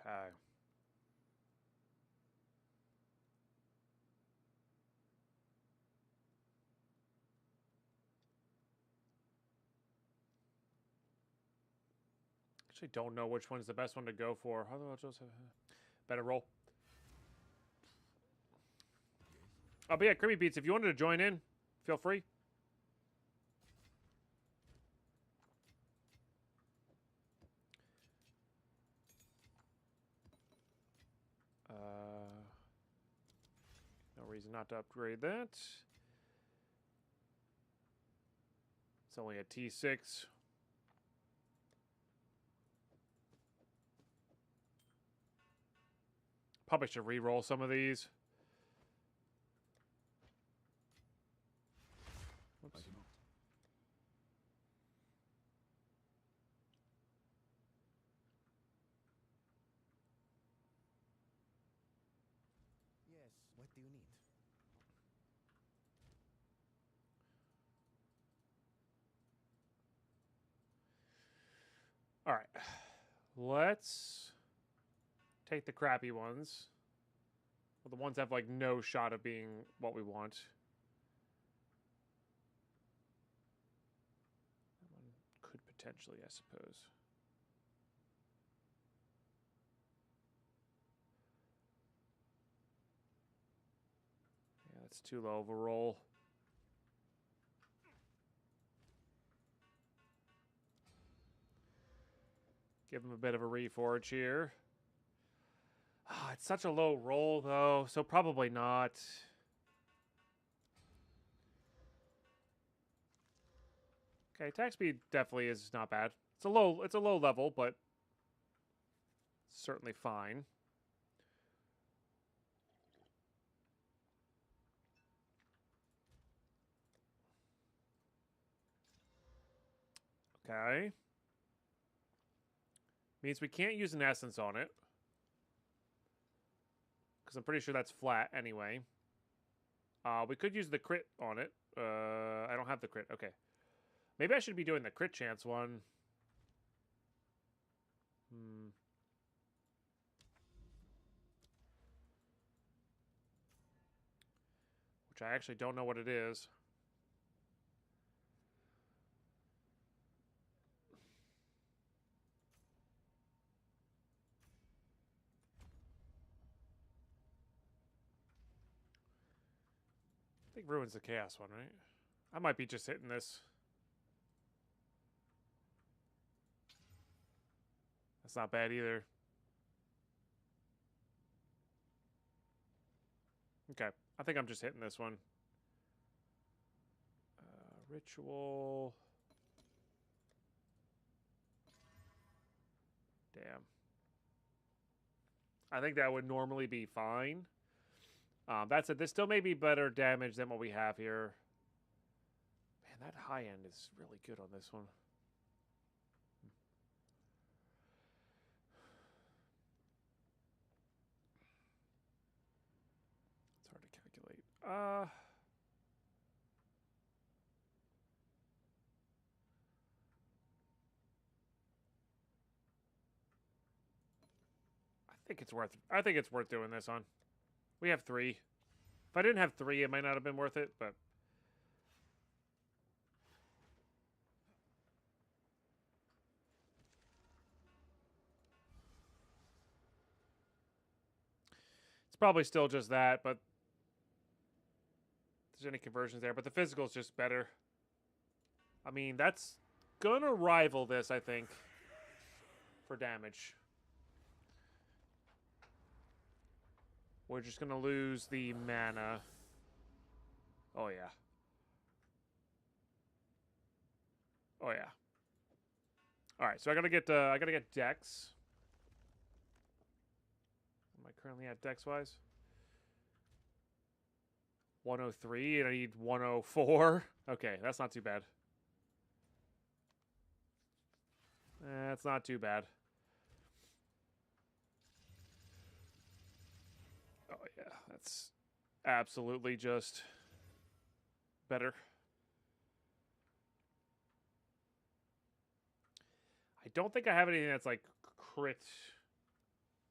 Okay. Actually, don't know which one's the best one to go for. How about just better roll? Oh, but yeah, Creepy Beats, if you wanted to join in, feel free. No reason not to upgrade that. It's only a T6. Probably should re-roll some of these. I cannot. Yes, what do you need? All right. Let's take the crappy ones. Well, the ones that have like no shot of being what we want. That one could potentially, I suppose. Yeah, that's too low of a roll. Give him a bit of a reforge here. Ah, it's such a low roll, though, so probably not. Okay, attack speed definitely is not bad. It's a low level, but certainly fine. Okay. Means we can't use an essence on it. Because I'm pretty sure that's flat anyway. We could use the crit on it. I don't have the crit. Okay. Maybe I should be doing the crit chance one. Which I actually don't know what it is. I think Ruin's the chaos one, right? I might be just hitting this. That's not bad either. Okay. I think I'm just hitting this one. Ritual. Damn. I think that would normally be fine. That's it. This still may be better damage than what we have here. Man, that high end is really good on this one. It's hard to calculate. I think it's worth doing this on. We have 3. If I didn't have 3, it might not have been worth it, but it's probably still just that, but if there's any conversions there, but the physical is just better. I mean, that's gonna rival this, I think, for damage. We're just going to lose the mana. Oh, yeah. Oh, yeah. All right, so I got to get Dex. Am I currently at Dex-wise? 103, and I need 104. Okay, that's not too bad. That's not too bad. Oh, yeah, that's absolutely just better. I don't think I have anything that's like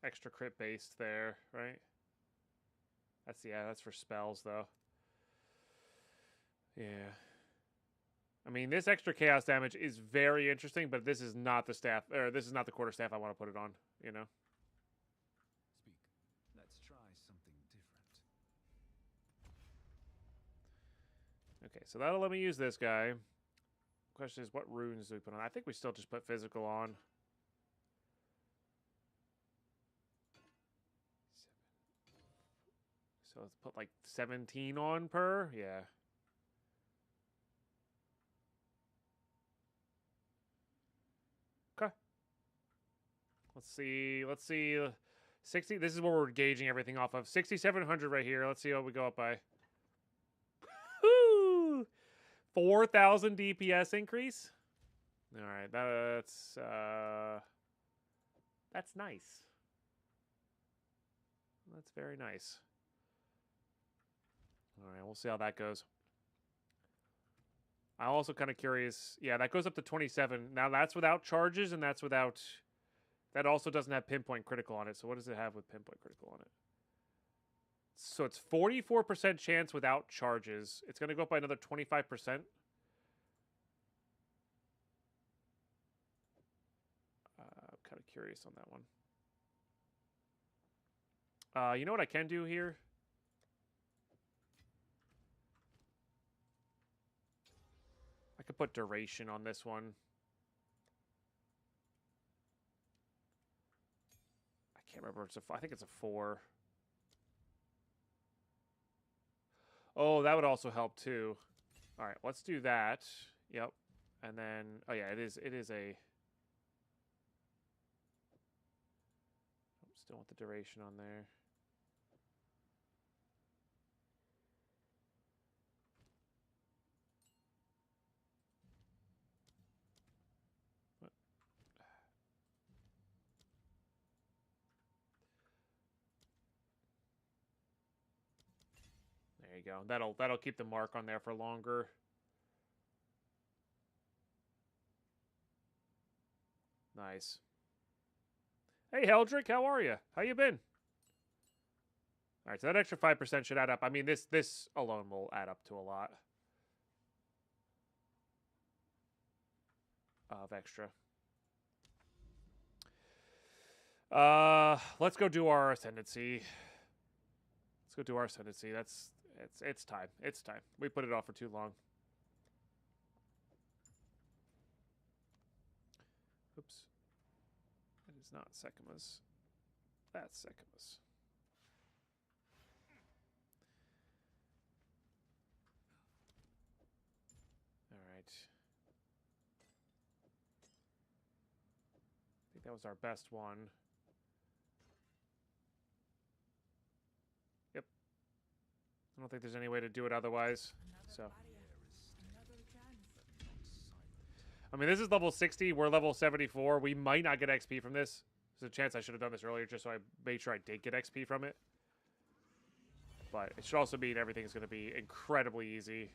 extra crit based there, right? That's for spells though. Yeah. I mean, this extra chaos damage is very interesting, but this is not the staff, or this is not the quarterstaff I want to put it on, you know? Let's try something different. Okay, so that'll let me use this guy. Question is, what runes do we put on? I think we still just put physical on. So let's put like 17 on per? Yeah. Okay. Let's see. 60. This is what we're gauging everything off of. 6,700 right here. Let's see what we go up by. Woo! 4,000 DPS increase. All right, that's nice. That's very nice. All right, we'll see how that goes. I'm also kind of curious. Yeah, that goes up to 27. Now that's without charges, and that's without. That also doesn't have pinpoint critical on it. So what does it have with pinpoint critical on it? So it's 44% chance without charges. It's going to go up by another 25%. I'm kind of curious on that one. You know what I can do here? I could put duration on this one. I can't remember. I think it's a 4. Oh, that would also help too. All right, let's do that. Yep. And then, oh yeah, it is a. Still want the duration on there. What? There you go. That'll keep the mark on there for longer. Nice. Hey, Heldrick, how are you? How you been? All right, so that extra 5% should add up. I mean, this alone will add up to a lot of extra. Let's go do our ascendancy. Let's go do our ascendancy. It's time. It's time. We put it off for too long. Oops. It is not Sekima's. That's Sekima's. All right. I think that was our best one. Yep. I don't think there's any way to do it otherwise. So. I mean, this is level 60. We're level 74. We might not get XP from this. There's a chance I should have done this earlier just so I made sure I did get XP from it. But it should also mean everything's going to be incredibly easy.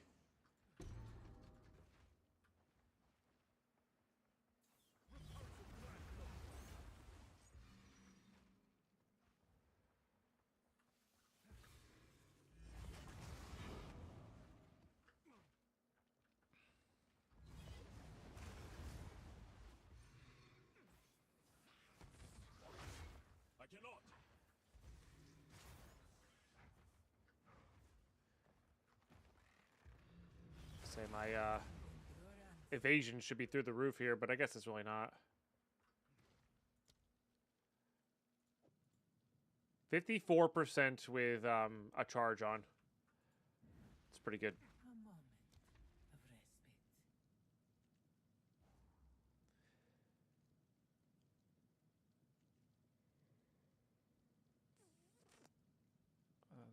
Say my evasion should be through the roof here, but I guess it's really not. 54% with a charge on. It's pretty good. A moment of respite.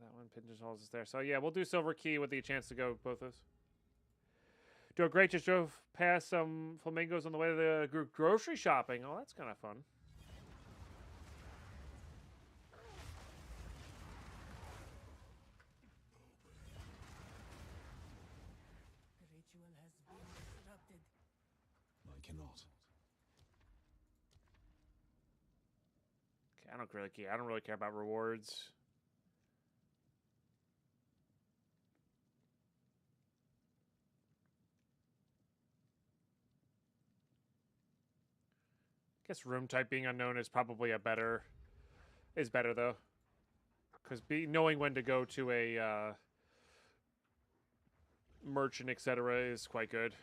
That one pigeonholes is there. So yeah, we'll do silver key with the chance to go both those. Doing great. Just drove past some flamingos on the way to the grocery shopping. Oh, that's kind of fun. The ritual has been disrupted. I cannot. Okay, I don't really care about rewards. I guess room type being unknown is probably better though, because knowing when to go to a merchant, etc., is quite good.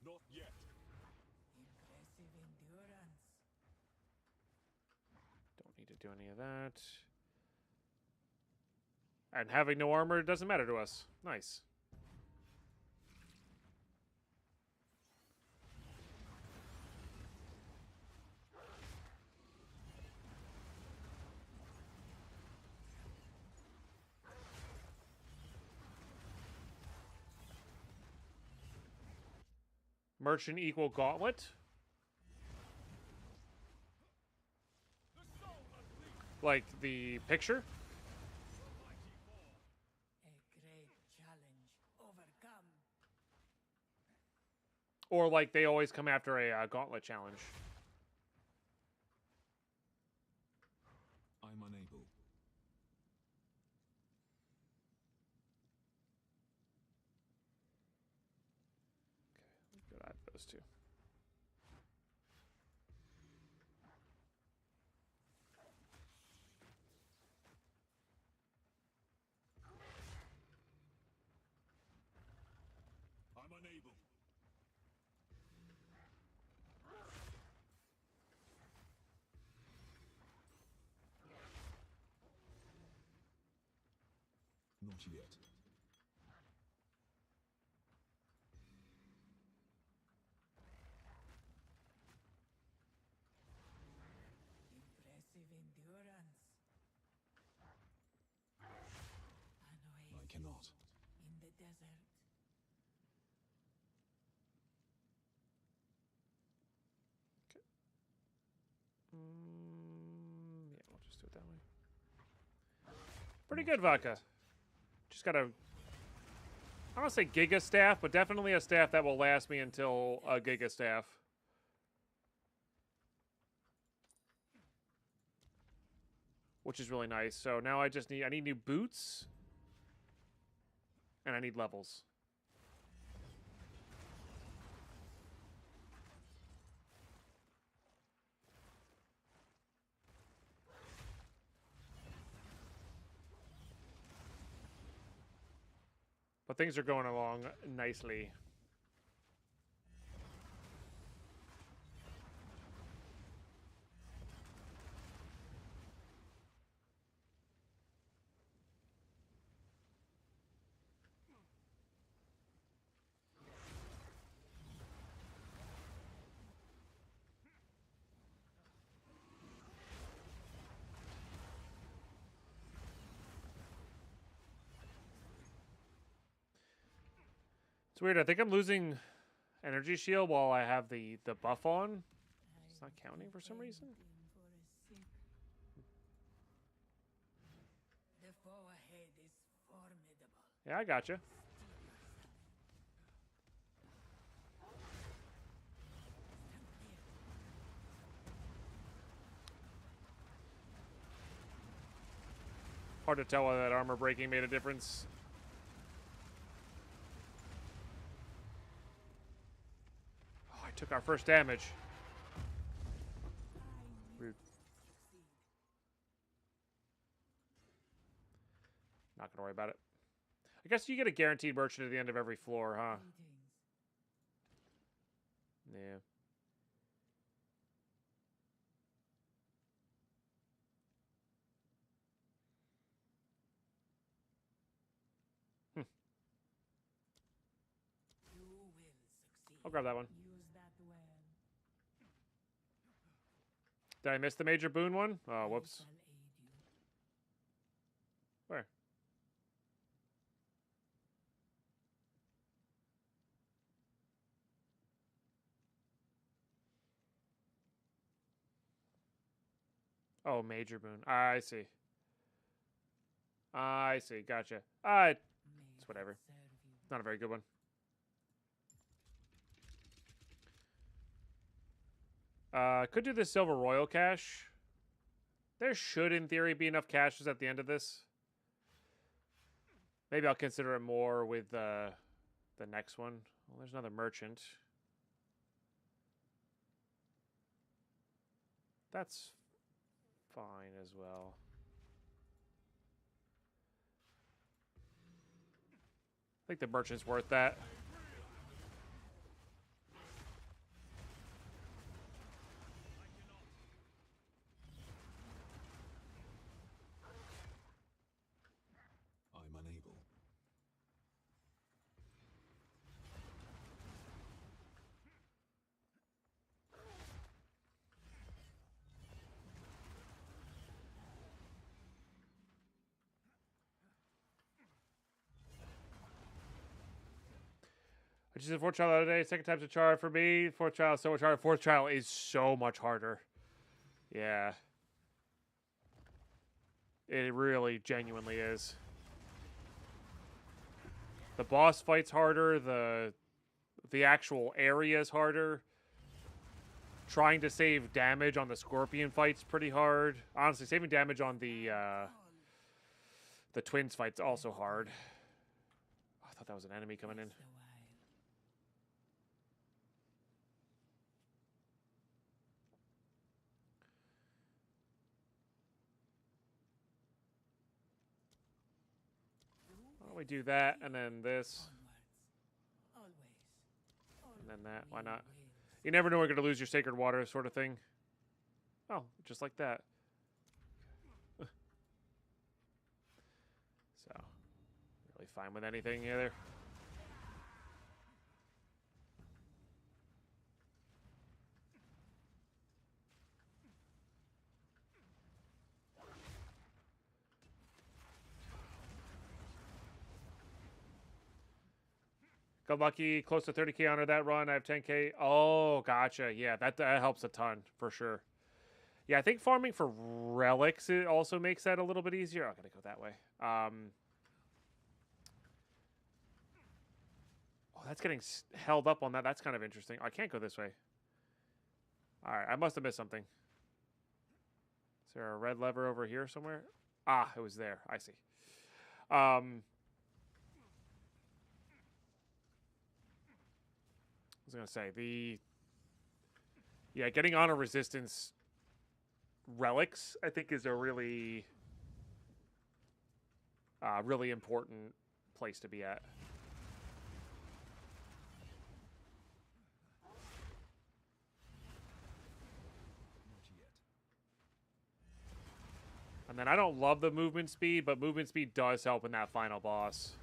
Not yet. Impressive endurance. Don't need to do any of that. And having no armor doesn't matter to us. Nice. Merchant equal gauntlet. Like the picture? A great challenge overcome. Or like they always come after a gauntlet challenge. I'm unable. Okay, good add those two. I'm unable. Not yet. Impressive endurance. An I oasis cannot. in the desert. Yeah, we'll just do it that way. Pretty good vodka. Just got a, I don't want to say giga staff, but definitely a staff that will last me until a giga staff. Which is really nice. So now I need new boots. And I need levels. But things are going along nicely. It's weird. I think I'm losing energy shield while I have the buff on. It's not counting for some reason. The foe ahead is formidable. Yeah, I gotcha. Hard to tell whether that armor breaking made a difference. Oh, I took our first damage. Rude. Not gonna worry about it. I guess you get a guaranteed merchant at the end of every floor, huh? Yeah. I'll grab that one. Did I miss the major boon one? Oh, whoops. Where? Oh, major boon. I see. I see. Gotcha. It's whatever. Not a very good one. Could do the Silver Royal cache. There should, in theory, be enough caches at the end of this. Maybe I'll consider it more with the next one. Well, there's another merchant. That's fine as well. I think the merchant's worth that. I'm unable. I just did fourth trial the other day. Second time's a char for me. Fourth trial is so much harder. Fourth trial is so much harder. Yeah. It really genuinely is. The boss fight's harder. The actual area is harder. Trying to save damage on the scorpion fight's pretty hard. Honestly, saving damage on the twins fight's also hard. Oh, I thought that was an enemy coming in. Why don't we do that and then this and then that? Why not? You never know when you're going to lose your sacred water sort of thing. Oh, just like that. So, really fine with anything either. Got lucky, close to 30k under that run. I have 10k. Oh, gotcha. Yeah, that helps a ton for sure. Yeah, I think farming for relics it also makes that a little bit easier. I'm gonna go that way. Oh, that's getting held up on that. That's kind of interesting. I can't go this way. All right, I must have missed something. Is there a red lever over here somewhere? Ah, it was there. I see. I was gonna say getting honor resistance relics I think is a really really important place to be at. then I don't love the movement speed, but movement speed does help in that final boss.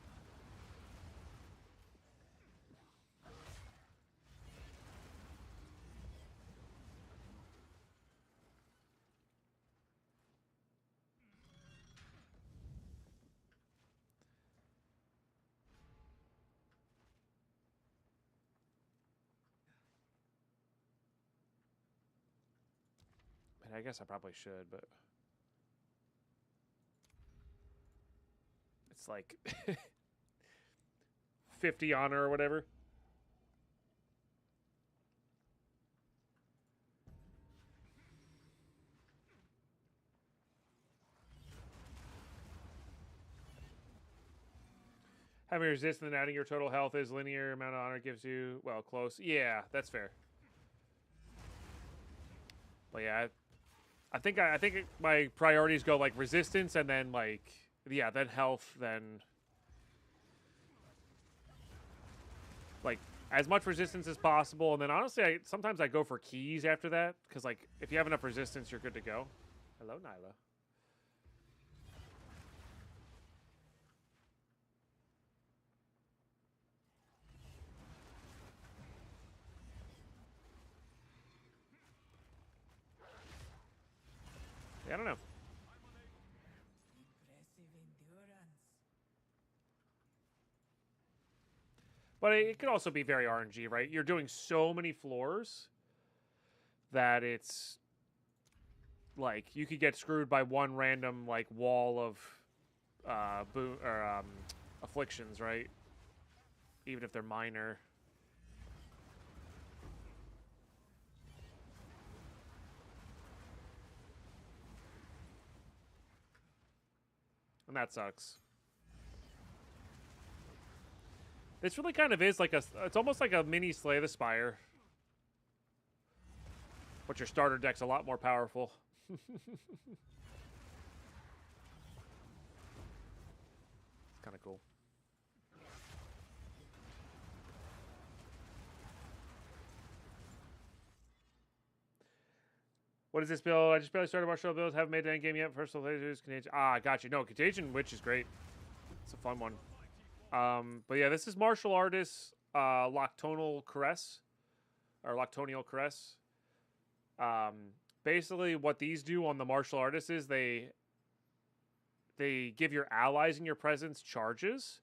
I guess I probably should, but it's like 50 honor or whatever. Having resistance and adding your total health is linear amount of honor gives you, well, close. Yeah, that's fair. But yeah, I think my priorities go like resistance and then like, yeah, then health, then like as much resistance as possible. And then honestly, sometimes I go for keys after that because like if you have enough resistance, you're good to go. Hello, Nyla. Yeah, I don't know. But it could also be very RNG, right? You're doing so many floors that it's like you could get screwed by one random like wall of afflictions, right? Even if they're minor. And that sucks. This really kind of is like it's almost like a mini Slay the Spire. But your starter deck's a lot more powerful. It's kind of cool. What is this build? I just barely started martial builds. Haven't made an endgame yet. First lasers, Contagion. Ah, got you. No, Contagion Witch is great. It's a fun one. But yeah, this is Martial Artists Loctonal Caress. Or Loctonial Caress. Basically, what these do on the Martial Artists is they give your allies in your presence charges.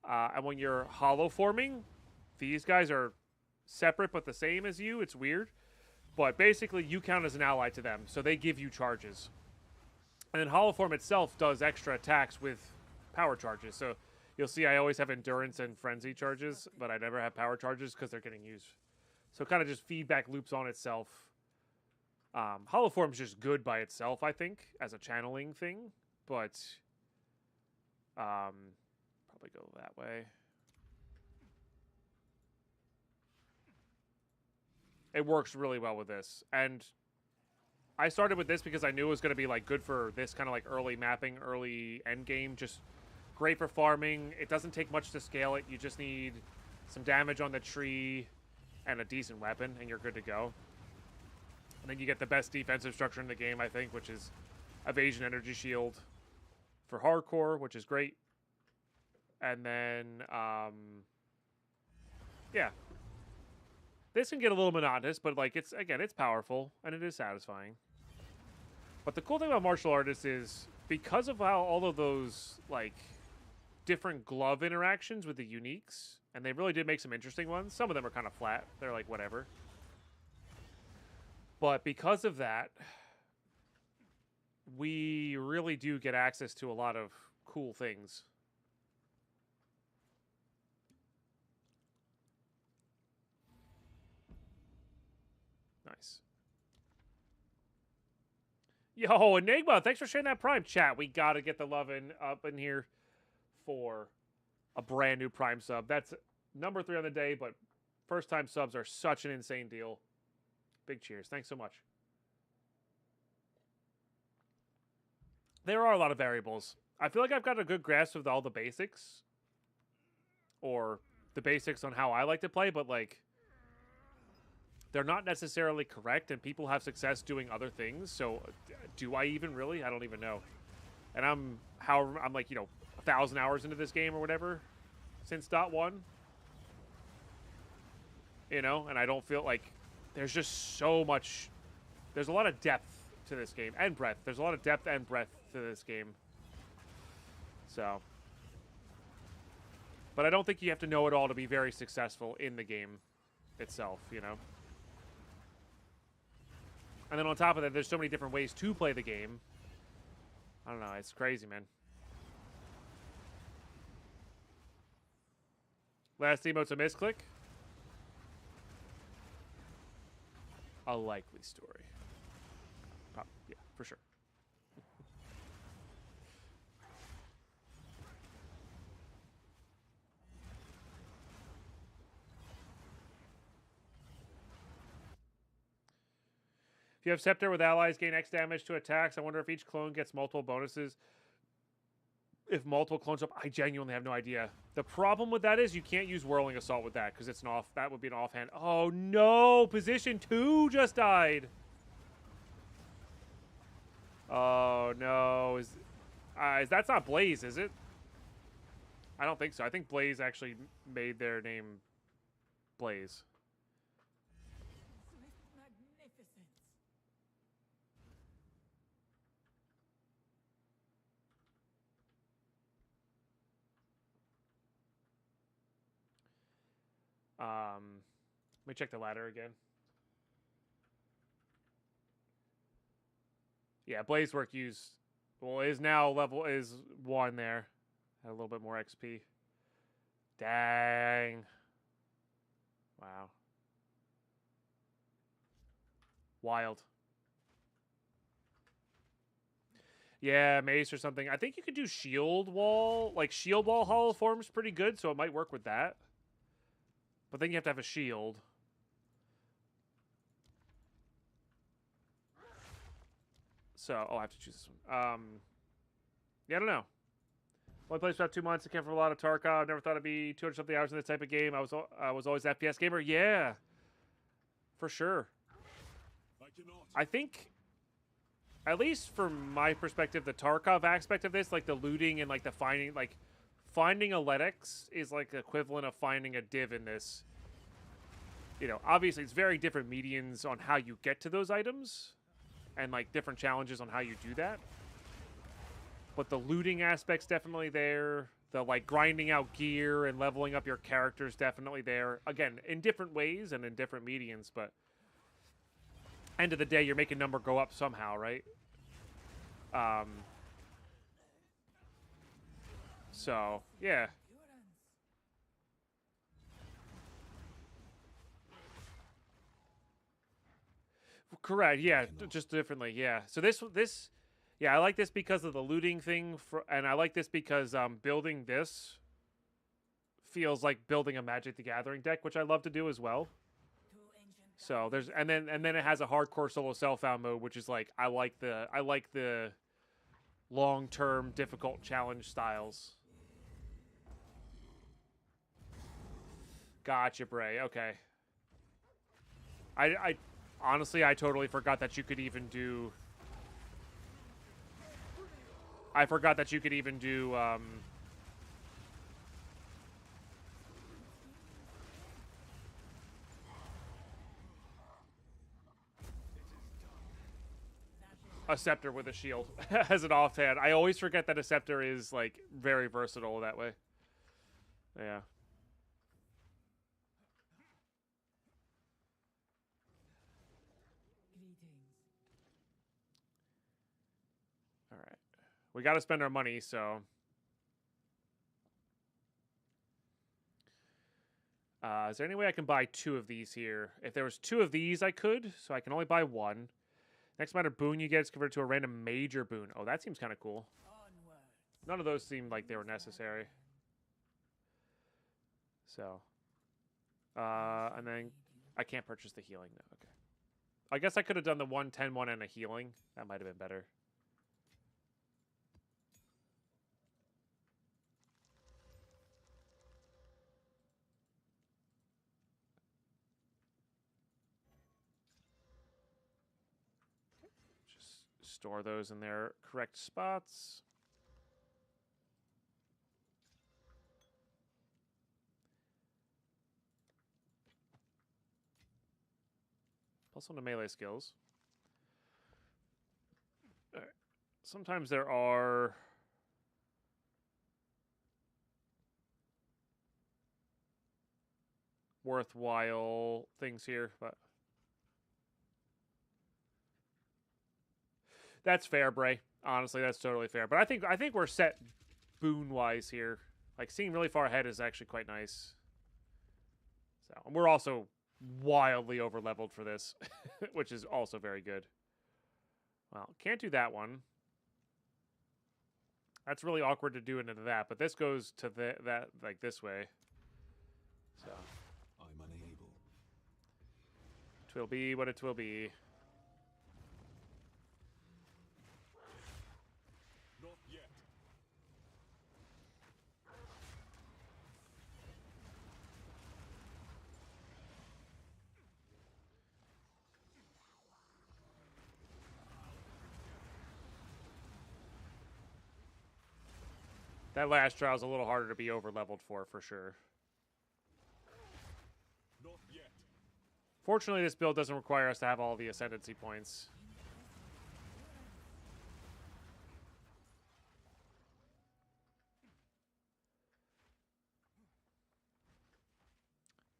And when you're hollow forming, these guys are separate but the same as you. It's weird. But basically, you count as an ally to them, so they give you charges. And then Hollow Form itself does extra attacks with power charges. So you'll see I always have Endurance and Frenzy charges, but I never have power charges because they're getting used. So it kind of just feedback loops on itself. Hollow Form's just good by itself, I think, as a channeling thing. But probably go that way. It works really well with this. And I started with this because I knew it was going to be like good for this kind of like early mapping, early end game. Just great for farming. It doesn't take much to scale it. You just need some damage on the tree and a decent weapon, and you're good to go. And then you get the best defensive structure in the game, I think, which is Evasion Energy Shield for hardcore, which is great. And then, yeah. This can get a little monotonous, but like it's powerful and it is satisfying. But the cool thing about Martial Artists is because of how all of those like different glove interactions with the uniques, and they really did make some interesting ones. Some of them are kind of flat. They're like whatever. But because of that, we really do get access to a lot of cool things. Nice. Yo, Enigma, thanks for sharing that Prime chat. We got to get the love up in here for a brand new Prime sub. That's number 3 on the day, but first time subs are such an insane deal. Big cheers. Thanks so much. There are a lot of variables. I feel like I've got a good grasp of all the basics. Or the basics on how I like to play, but like they're not necessarily correct, and people have success doing other things. So, do I even really? I don't even know. And I'm like, you know, 1,000 hours into this game or whatever since .1. You know, and I don't feel like there's just so much. There's a lot of depth to this game and breadth. There's a lot of depth and breadth to this game. So, but I don't think you have to know it all to be very successful in the game itself, you know. And then on top of that, there's so many different ways to play the game. I don't know. It's crazy, man. Last emote's a misclick. A likely story. Yeah, for sure. If you have Scepter with allies, gain X damage to attacks. I wonder if each clone gets multiple bonuses. If multiple clones up, I genuinely have no idea. The problem with that is you can't use Whirling Assault with that because it's an off. That would be an offhand. Oh no! Position 2 just died. Oh no! That's not Blaze, is it? I don't think so. I think Blaze actually made their name Blaze. Let me check the ladder again. Yeah, Blaze Work is now level 1 there. Had a little bit more XP. Dang. Wow. Wild. Yeah, Mace or something. I think you could do Shield Wall. Like, Shield Wall Hollow Form's pretty good, so it might work with that. But then you have to have a shield. So, I have to choose this one. Yeah, I don't know. Only played for about 2 months. I came from a lot of Tarkov. Never thought it'd be 200-something hours in this type of game. I was always an FPS gamer. Yeah, for sure. I think, at least from my perspective, the Tarkov aspect of this, like the looting and like the finding a Ledex is like the equivalent of finding a div in this. You know, obviously it's very different medians on how you get to those items and like different challenges on how you do that. But the looting aspect's definitely there. The like grinding out gear and leveling up your character's definitely there. Again, in different ways and in different medians, but end of the day, you're making number go up somehow, right? So, yeah. Correct, yeah, just differently, yeah. So this, yeah, I like this because of the looting thing, and I like this because building this feels like building a Magic the Gathering deck, which I love to do as well. So there's, and then it has a hardcore solo self-found mode, which is like I like the long-term difficult challenge styles. Gotcha, Bray. Okay. I honestly, I totally forgot that you could even do. I forgot that you could even do. A scepter with a shield as an offhand. I always forget that a scepter is like very versatile that way. Yeah. All right. We got to spend our money, so. Is there any way I can buy 2 of these here? If there was 2 of these, I could. So I can only buy 1. Next minor boon you get is converted to a random major boon. Oh, that seems kind of cool. None of those seemed like they were necessary. So. And then I can't purchase the healing though. Okay. I guess I could have done the 110 one and a healing. That might have been better. Store those in their correct spots. Plus 1 to melee skills. All right. Sometimes there are worthwhile things here, but that's fair, Bray. Honestly, that's totally fair. But I think we're set boon wise here. Like seeing really far ahead is actually quite nice. So, and we're also wildly over leveled for this, which is also very good. Well, can't do that one. That's really awkward to do into that, but this goes to that like this way. So I'm unable. Twill be what it will be. Not yet. That last trial is a little harder to be over leveled for sure. Not yet. Fortunately, this build doesn't require us to have all the ascendancy points.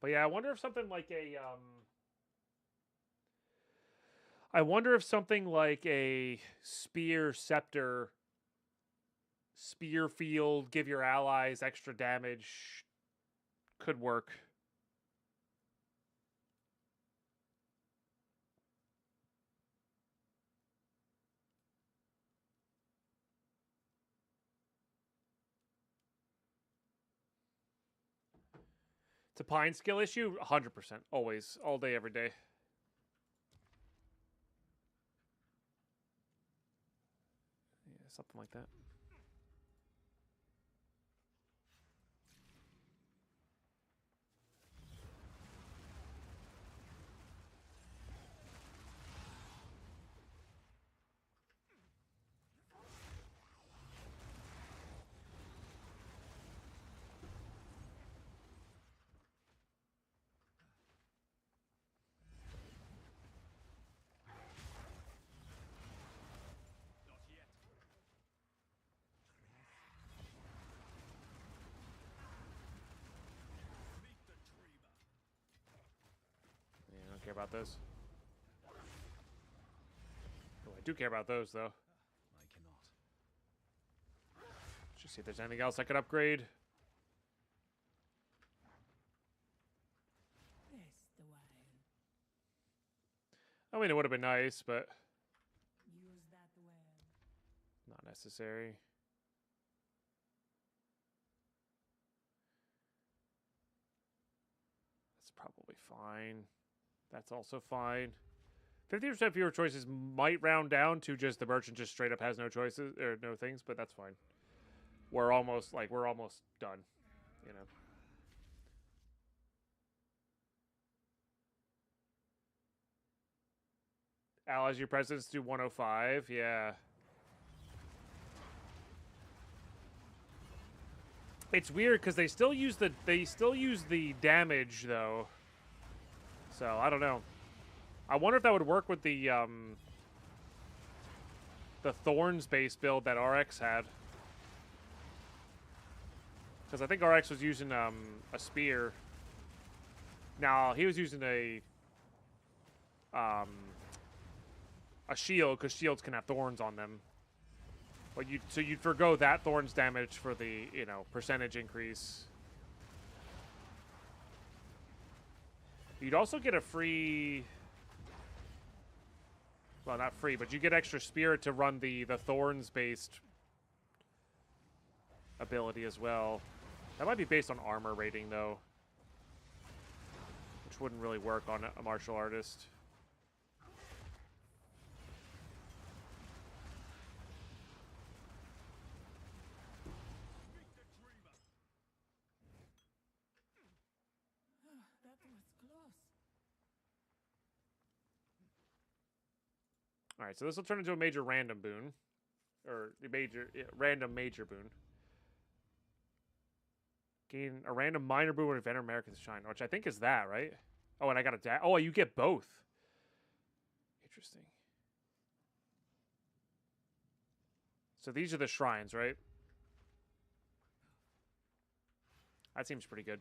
But yeah, I wonder if something like a spear scepter, spear field, give your allies extra damage could work. It's a Pine skill issue, 100%, always, all day, every day. Yeah, something like that. Not yet. Meet the dreamer. Yeah, I don't care about those. Oh, I do care about those, though. I cannot. Let's just see if there's anything else I could upgrade. Rest a while. I mean, it would have been nice, but Use that well. not necessary. That's probably fine. That's also fine. 50% fewer choices might round down to just the merchant just straight up has no choices or no things, but that's fine. We're almost done, you know. Allies, your presidents do 105, yeah. It's weird because they still use the damage though. So I don't know. I wonder if that would work with the Thorns base build that RX had. Because I think RX was using a spear. Now he was using a shield because shields can have thorns on them. But you'd forgo that thorns damage for the percentage increase. You'd also get a free. Well, not free, but you get extra spirit to run the thorns based ability as well. That might be based on armor rating though, which wouldn't really work on a martial artist. That was close. All right, so this will turn into a major random boon, or random major boon. Gain a random minor boon when Inventor America's Shine, which I think is that, right? Oh, and I got a oh, you get both. Interesting. So these are the shrines, right? That seems pretty good.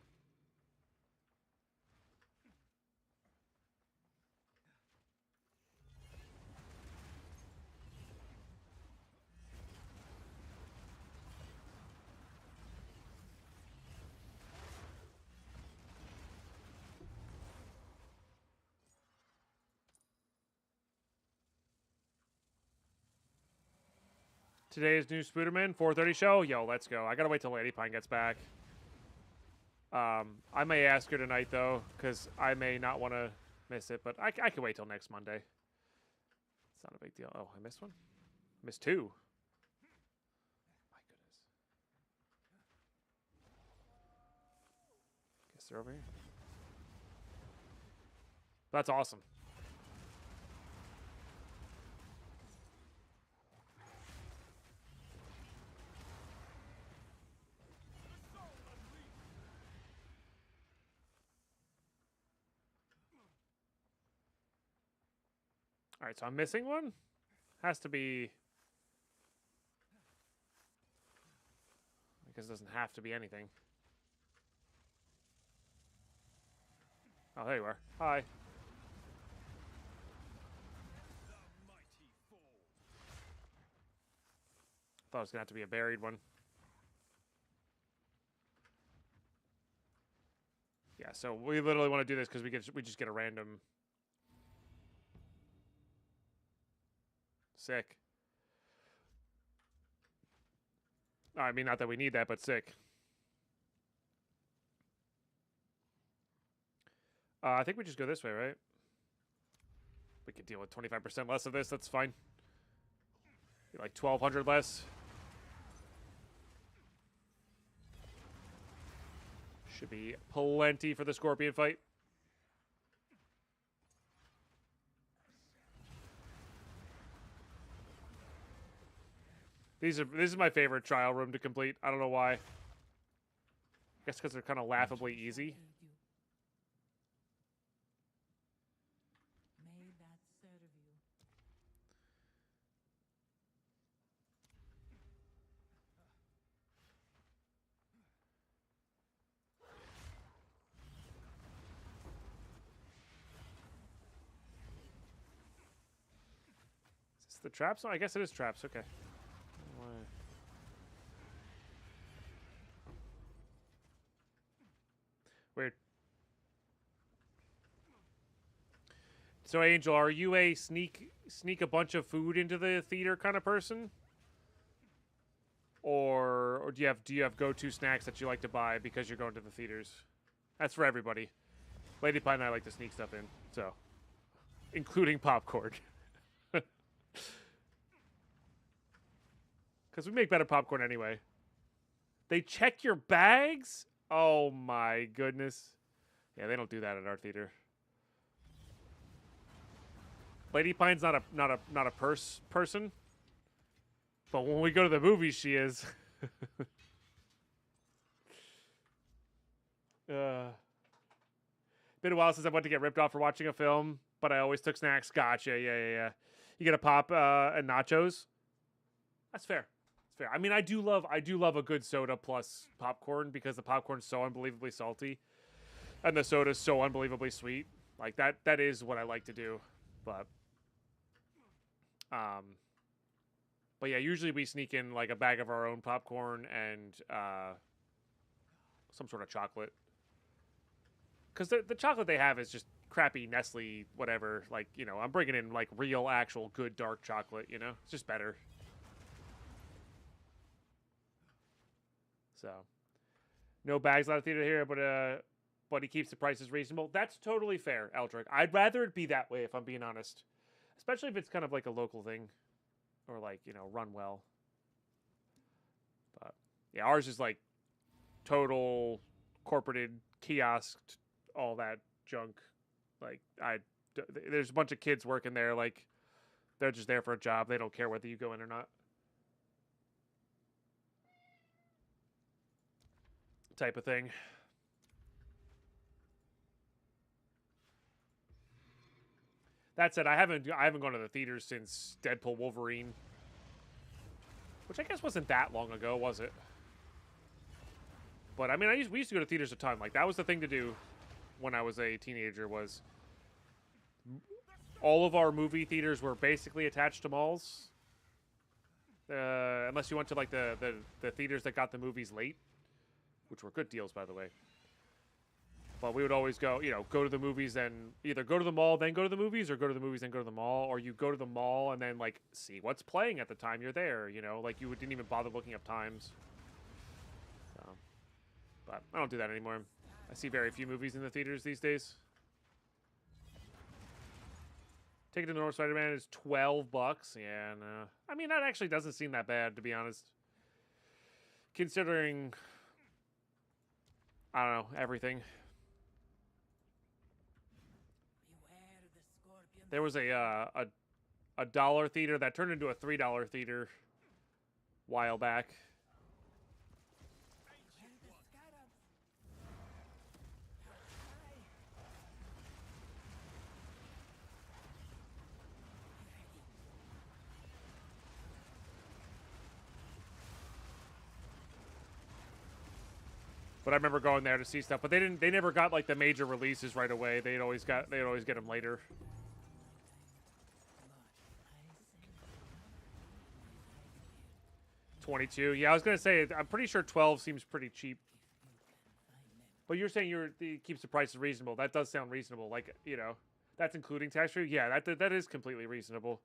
Today's new Spooderman 4:30 show. Yo, let's go. I gotta wait till DeadPine gets back. I may ask her tonight though, because I may not want to miss it, but I can wait till next Monday. It's not a big deal. Oh, I missed one. Missed two. My goodness. Guess they're over here. That's awesome. All right, so I'm missing one. Has to be. I guess it doesn't have to be anything. Oh, there you are. Hi. Thought it was gonna have to be a buried one. Yeah, so we literally want to do this because we just get a random. Sick. I mean, not that we need that, but sick. I think we just go this way, right? We could deal with 25% less of this. That's fine. Like 1,200 less. Should be plenty for the Scorpion fight. This is my favorite trial room to complete. I don't know why. I guess because they're kind of laughably easy. May that serve you. Is this the traps? Oh, I guess it is traps. Okay. Weird. So, Angel, are you a sneak a bunch of food into the theater kind of person? Or do you have go-to snacks that you like to buy because you're going to the theaters? That's for everybody. DeadPine and I like to sneak stuff in, so including popcorn. Because we make better popcorn anyway. They check your bags? Oh my goodness. Yeah, they don't do that at our theater. DeadPine's not a person. But when we go to the movies, she is. Been a while since I went to get ripped off for watching a film, but I always took snacks. Gotcha. Yeah. You get a pop and nachos. That's fair. That's fair. I mean, I do love a good soda plus popcorn because the popcorn's so unbelievably salty, and the soda's so unbelievably sweet. Like that is what I like to do. But yeah, usually we sneak in like a bag of our own popcorn and some sort of chocolate. Because the chocolate they have is just crappy Nestle whatever. Like, you know, I'm bringing in like real, actual, good dark chocolate, you know? It's just better. So, no bags out of theater here, but he keeps the prices reasonable. That's totally fair, Eldrick. I'd rather it be that way if I'm being honest. Especially if it's kind of like a local thing. Or like, you know, run well. But yeah, ours is like total corporated, kiosked, all that junk. Like there's a bunch of kids working there. Like They're just there for a job. They don't care whether you go in or not. Type of thing. That said, I haven't gone to the theaters since Deadpool Wolverine, which I guess wasn't that long ago, was it? But I mean, we used to go to theaters a ton. Like that was the thing to do when I was a teenager. Was all of our movie theaters were basically attached to malls, unless you went to like the theaters that got the movies late, which were good deals, by the way. But we would always go, go to the movies, then either go to the mall, then go to the movies, or go to the movies, then go to the mall, or you go to the mall and then, like, see what's playing at the time you're there, Like, you didn't even bother looking up times. So, but I don't do that anymore. I see very few movies in the theaters these days. Ticket to the North Spider-Man is $12. Yeah, no. I mean, that actually doesn't seem that bad, to be honest. Considering, I don't know, everything. There was a $1 theater that turned into a $3 theater a while back. But I remember going there to see stuff, but they never got like the major releases right away. They'd always get them later. 22. Yeah, I was gonna say I'm pretty sure 12 seems pretty cheap. But you're saying it keeps the prices reasonable. That does sound reasonable. Like, that's including tax free. Yeah, that is completely reasonable.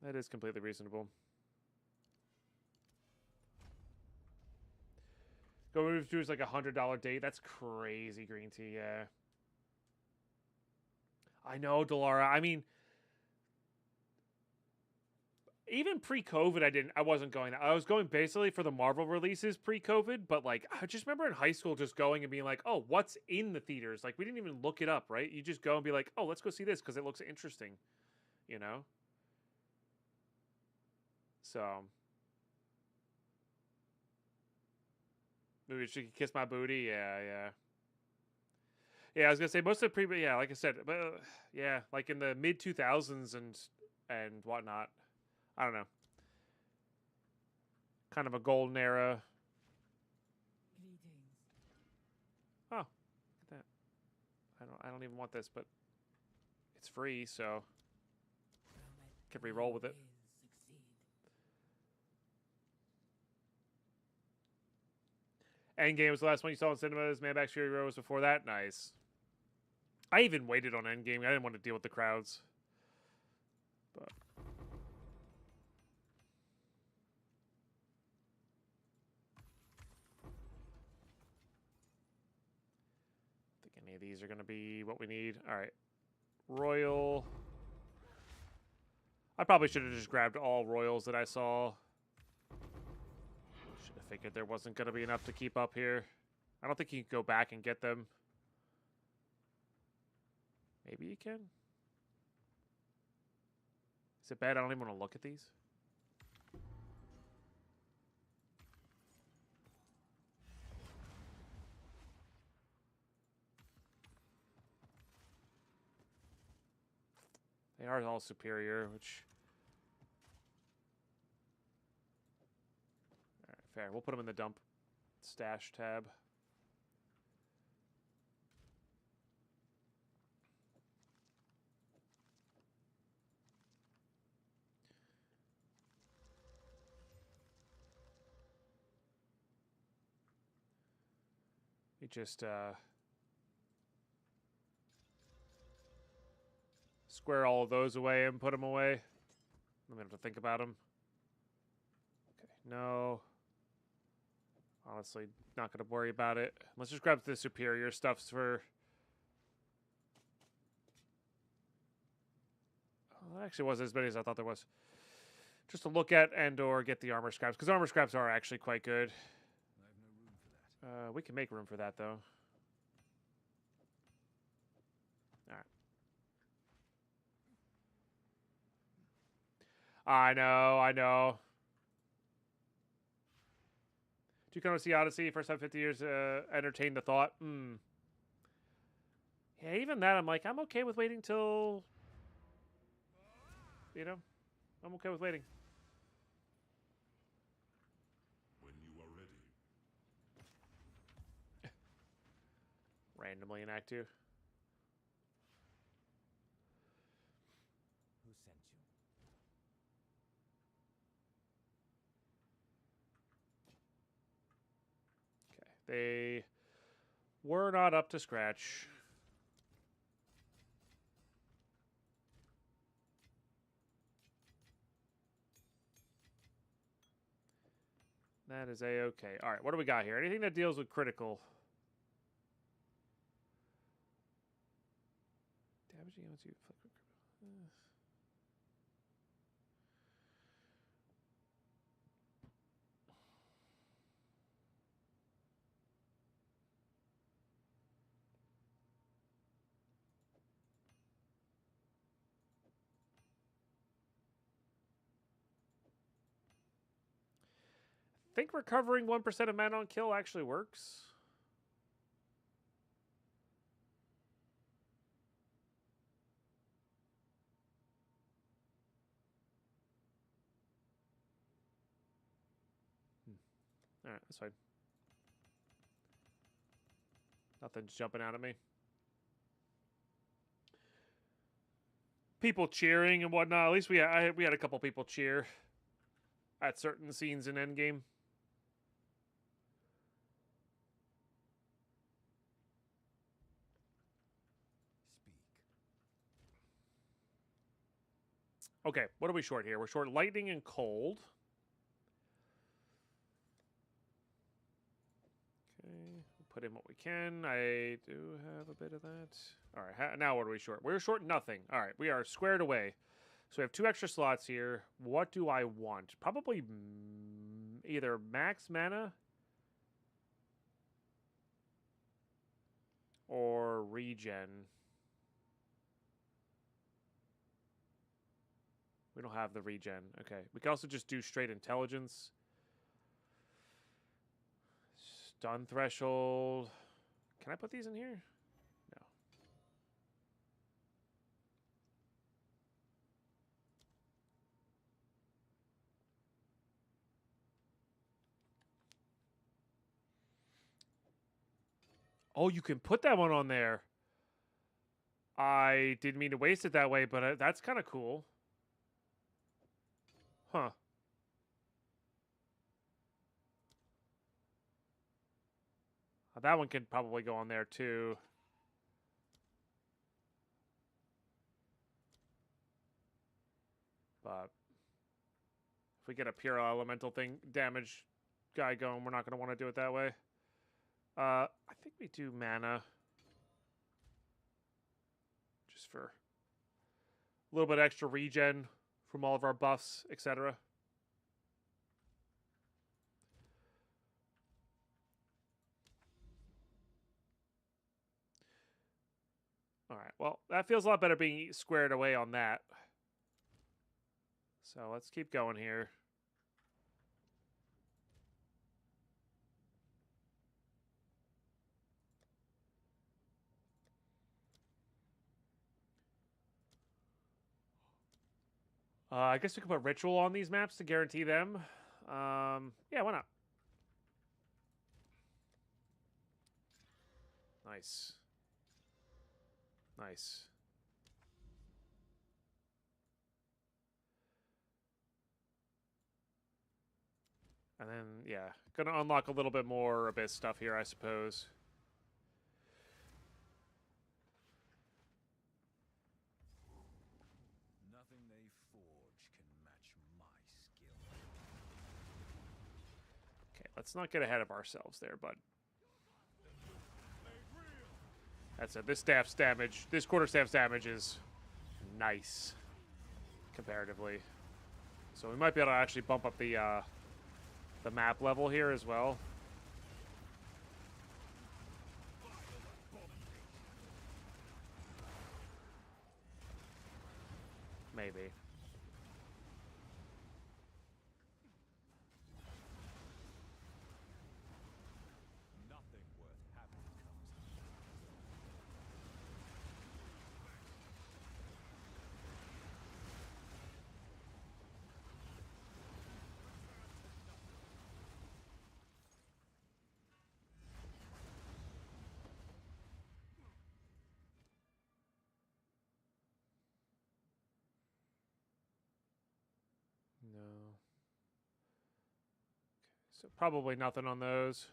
That is completely reasonable. Go to is like $100 date. That's crazy, Green Tea. Yeah. I know, Delara. I mean, even pre-COVID, I wasn't going. I was going basically for the Marvel releases pre-COVID, but like I just remember in high school just going and being like, "Oh, what's in the theaters?" Like we didn't even look it up, right? You just go and be like, "Oh, let's go see this because it looks interesting," So, maybe she could kiss my booty. Yeah. Yeah, I was gonna say most of the yeah, like I said, but yeah, like in the mid 2000s and whatnot. I don't know. Kind of a golden era. Oh, look at that. I don't even want this, but it's free, so can re-roll with it. Endgame was the last one you saw in cinemas. Man Back Fury Road was before that. Nice. I even waited on Endgame. I didn't want to deal with the crowds. But any of these are going to be what we need. All right. Royal. I probably should have just grabbed all Royals that I saw. Should have figured there wasn't going to be enough to keep up here. I don't think you can go back and get them. Maybe you can. Is it bad? I don't even want to look at these. They are all superior, which... Alright, fair. We'll put them in the dump stash tab. We just, square all of those away and put them away. I'm going to have to think about them. Okay, no. Honestly, not going to worry about it. Let's just grab the superior stuffs for... Oh, that actually wasn't as many as I thought there was. Just to look at and or get the armor scraps. Because armor scraps are actually quite good. I have no room for that. We can make room for that, though. I know, I know. Do you come to see Odyssey? First time 50 years, entertain the thought. Yeah, even that, I'm like, I'm okay with waiting till... You know? I'm okay with waiting. When you are ready. Randomly in Act 2. Who sent you? Okay. They were not up to scratch. That is a-okay. All right, what do we got here? Anything that deals with critical. Damaging once you... I think recovering 1% of mana on kill actually works. Alright, that's fine. Nothing's jumping out at me. People cheering and whatnot. At least we had a couple people cheer at certain scenes in Endgame. Okay, what are we short here? We're short lightning and cold. Okay, we'll put in what we can. I do have a bit of that. All right, now what are we short? We're short nothing. All right, we are squared away. So we have 2 extra slots here. What do I want? Probably either max mana or regen. We don't have the regen. Okay. We can also just do straight intelligence. Stun threshold. Can I put these in here? No. Oh, you can put that one on there. I didn't mean to waste it that way, but that's kind of cool. Huh. That one could probably go on there too. But if we get a pure elemental thing damage guy going, we're not going to want to do it that way. I think we do mana. Just for a little bit extra regen from all of our buffs, etc. Alright, well, that feels a lot better being squared away on that. So let's keep going here. I guess we could put ritual on these maps to guarantee them. Yeah, why not? Nice. Nice. And then, yeah, gonna unlock a little bit more Abyss stuff here, I suppose. Nothing they forge can match my skill. Okay, let's not get ahead of ourselves there, bud. That's it. This staff's damage, this quarterstaff's damage is nice, comparatively. So we might be able to actually bump up the map level here as well. Maybe. So probably nothing on those.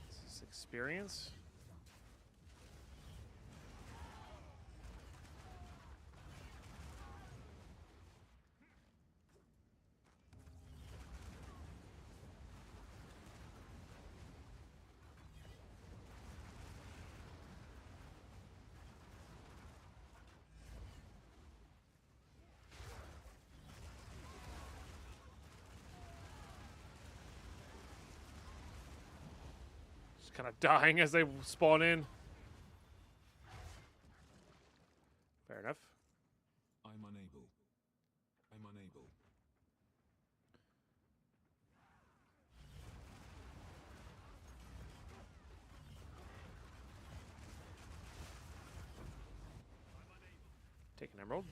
This is experience. Kind of dying as they spawn in. Fair enough. I'm unable. I'm unable. Take an emerald.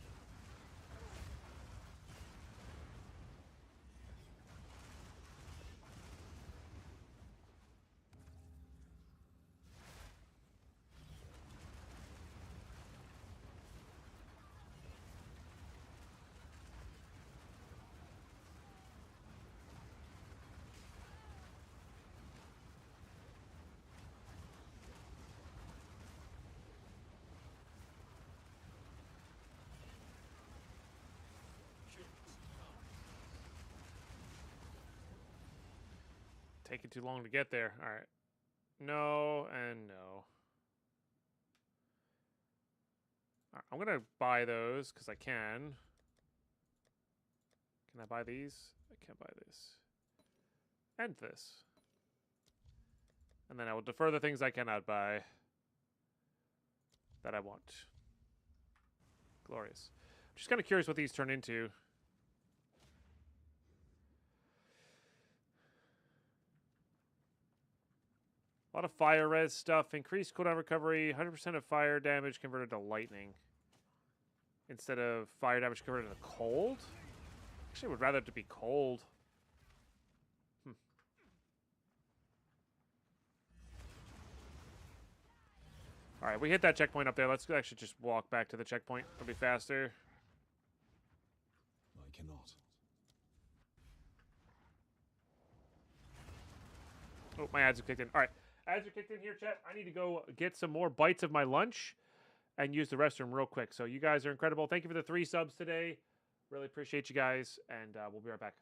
Taking too long to get there. All right. No and no. All right, I'm going to buy those because I can. Can I buy these? I can't buy this. And this. And then I will defer the things I cannot buy that I want. Glorious. Just kind of curious what these turn into. A lot of fire res stuff. Increased cooldown recovery. 100% of fire damage converted to lightning. Instead of fire damage converted to cold. Actually, I would rather it to be cold. Alright, we hit that checkpoint up there. Let's actually just walk back to the checkpoint. It'll be faster. I cannot. Oh, my ads have kicked in. Alright, ads are kicked in here, chat. I need to go get some more bites of my lunch and use the restroom real quick. So you guys are incredible. Thank you for the 3 subs today. Really appreciate you guys, and we'll be right back.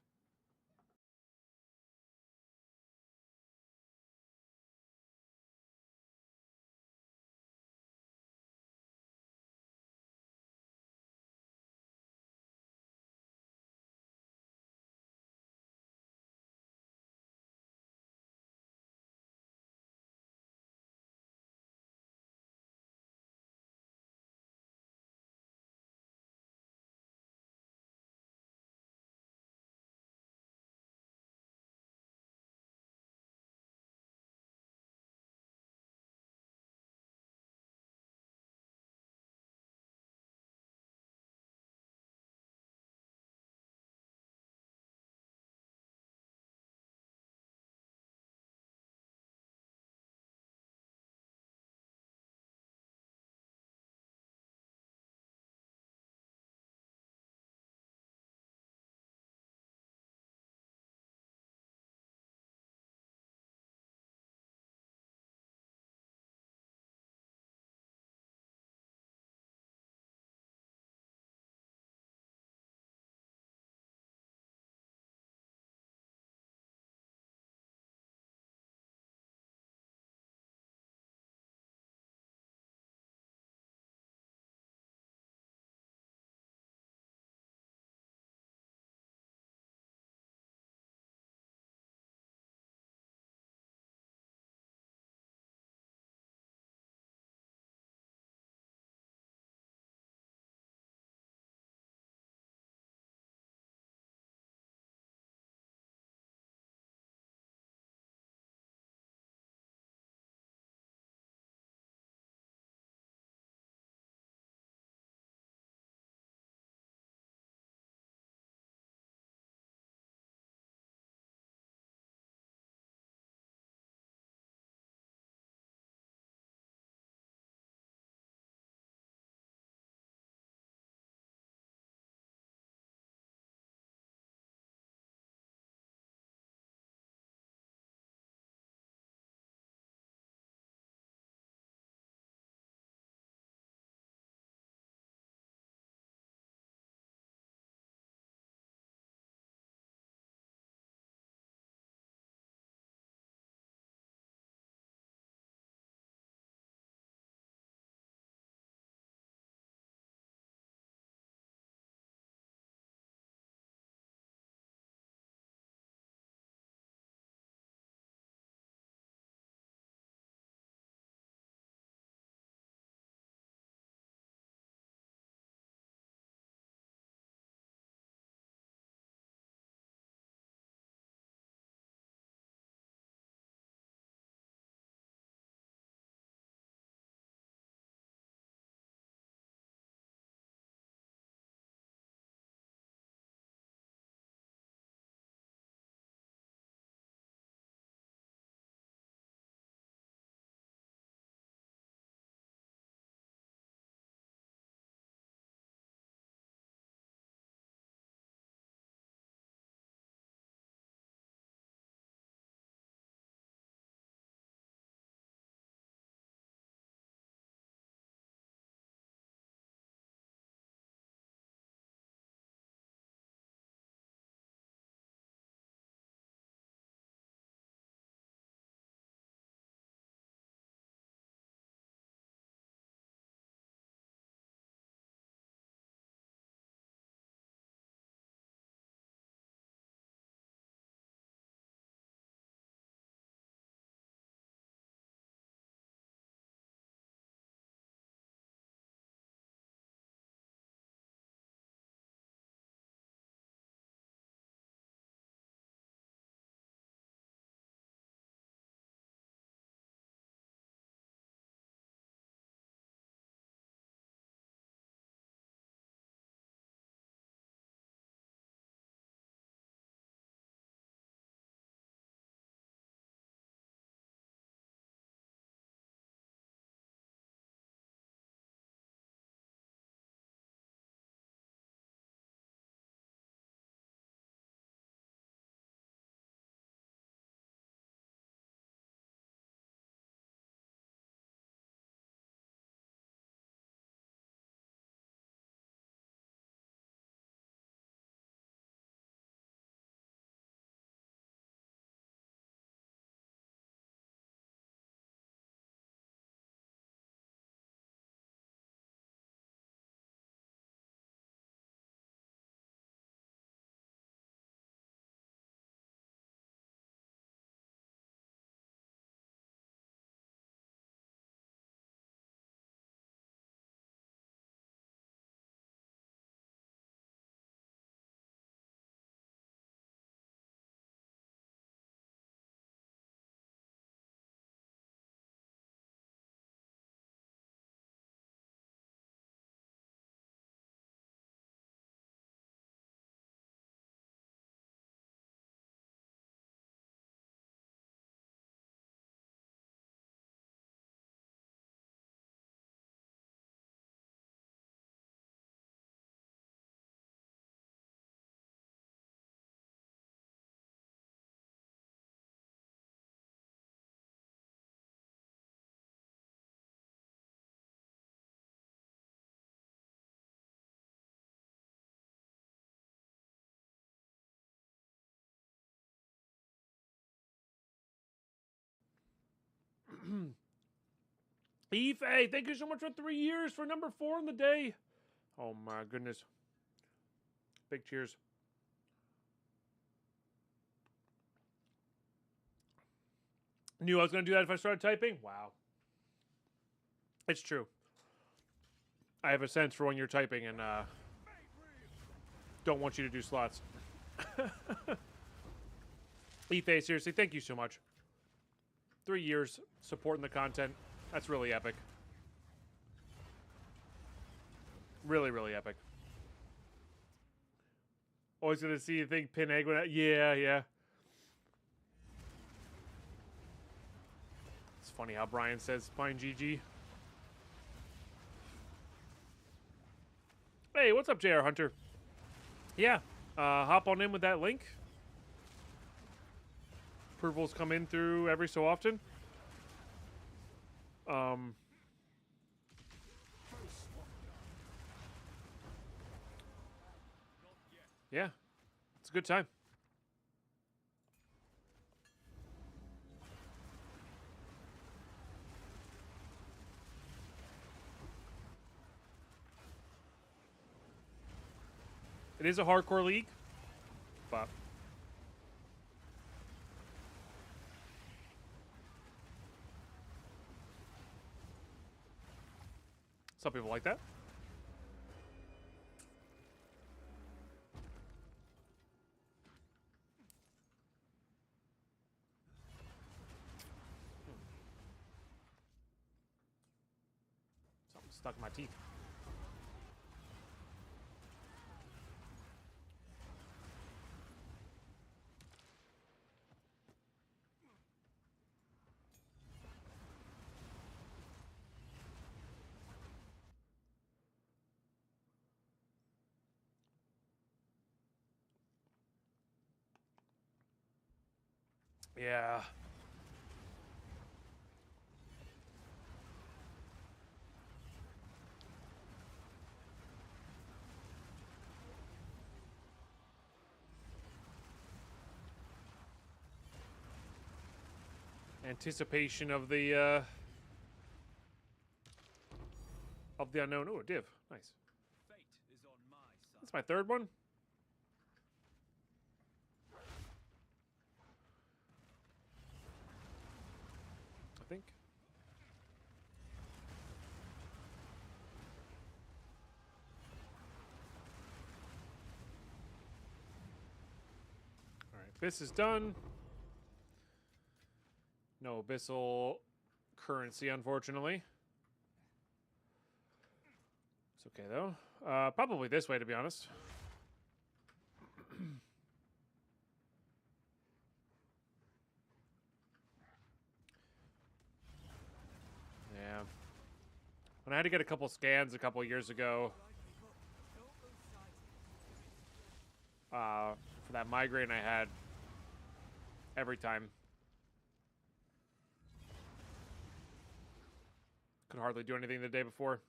Ife, thank you so much for 3 years for number 4 in the day. Oh my goodness. Big cheers. Knew I was going to do that if I started typing. Wow. It's true. I have a sense for when you're typing and don't want you to do slots. Ife, seriously, thank you so much. 3 years supporting the content. That's really epic. Really, really epic. Always gonna see you think pin egg when yeah. It's funny how Brian says Pine GG. Hey, what's up, JR Hunter? Yeah, hop on in with that link. Approvals come in through every so often. Yeah, it's a good time. It is a hardcore league, but some people like that. Something stuck in my teeth. Yeah. Anticipation of the unknown. Oh, a div. Nice. Fate is on my side. That's my third one. I think. All right, this is done. No abyssal currency, unfortunately. It's okay, though. Probably this way, to be honest. Yeah. When I had to get a couple scans a couple years ago for that migraine I had every time. Could hardly do anything the day before.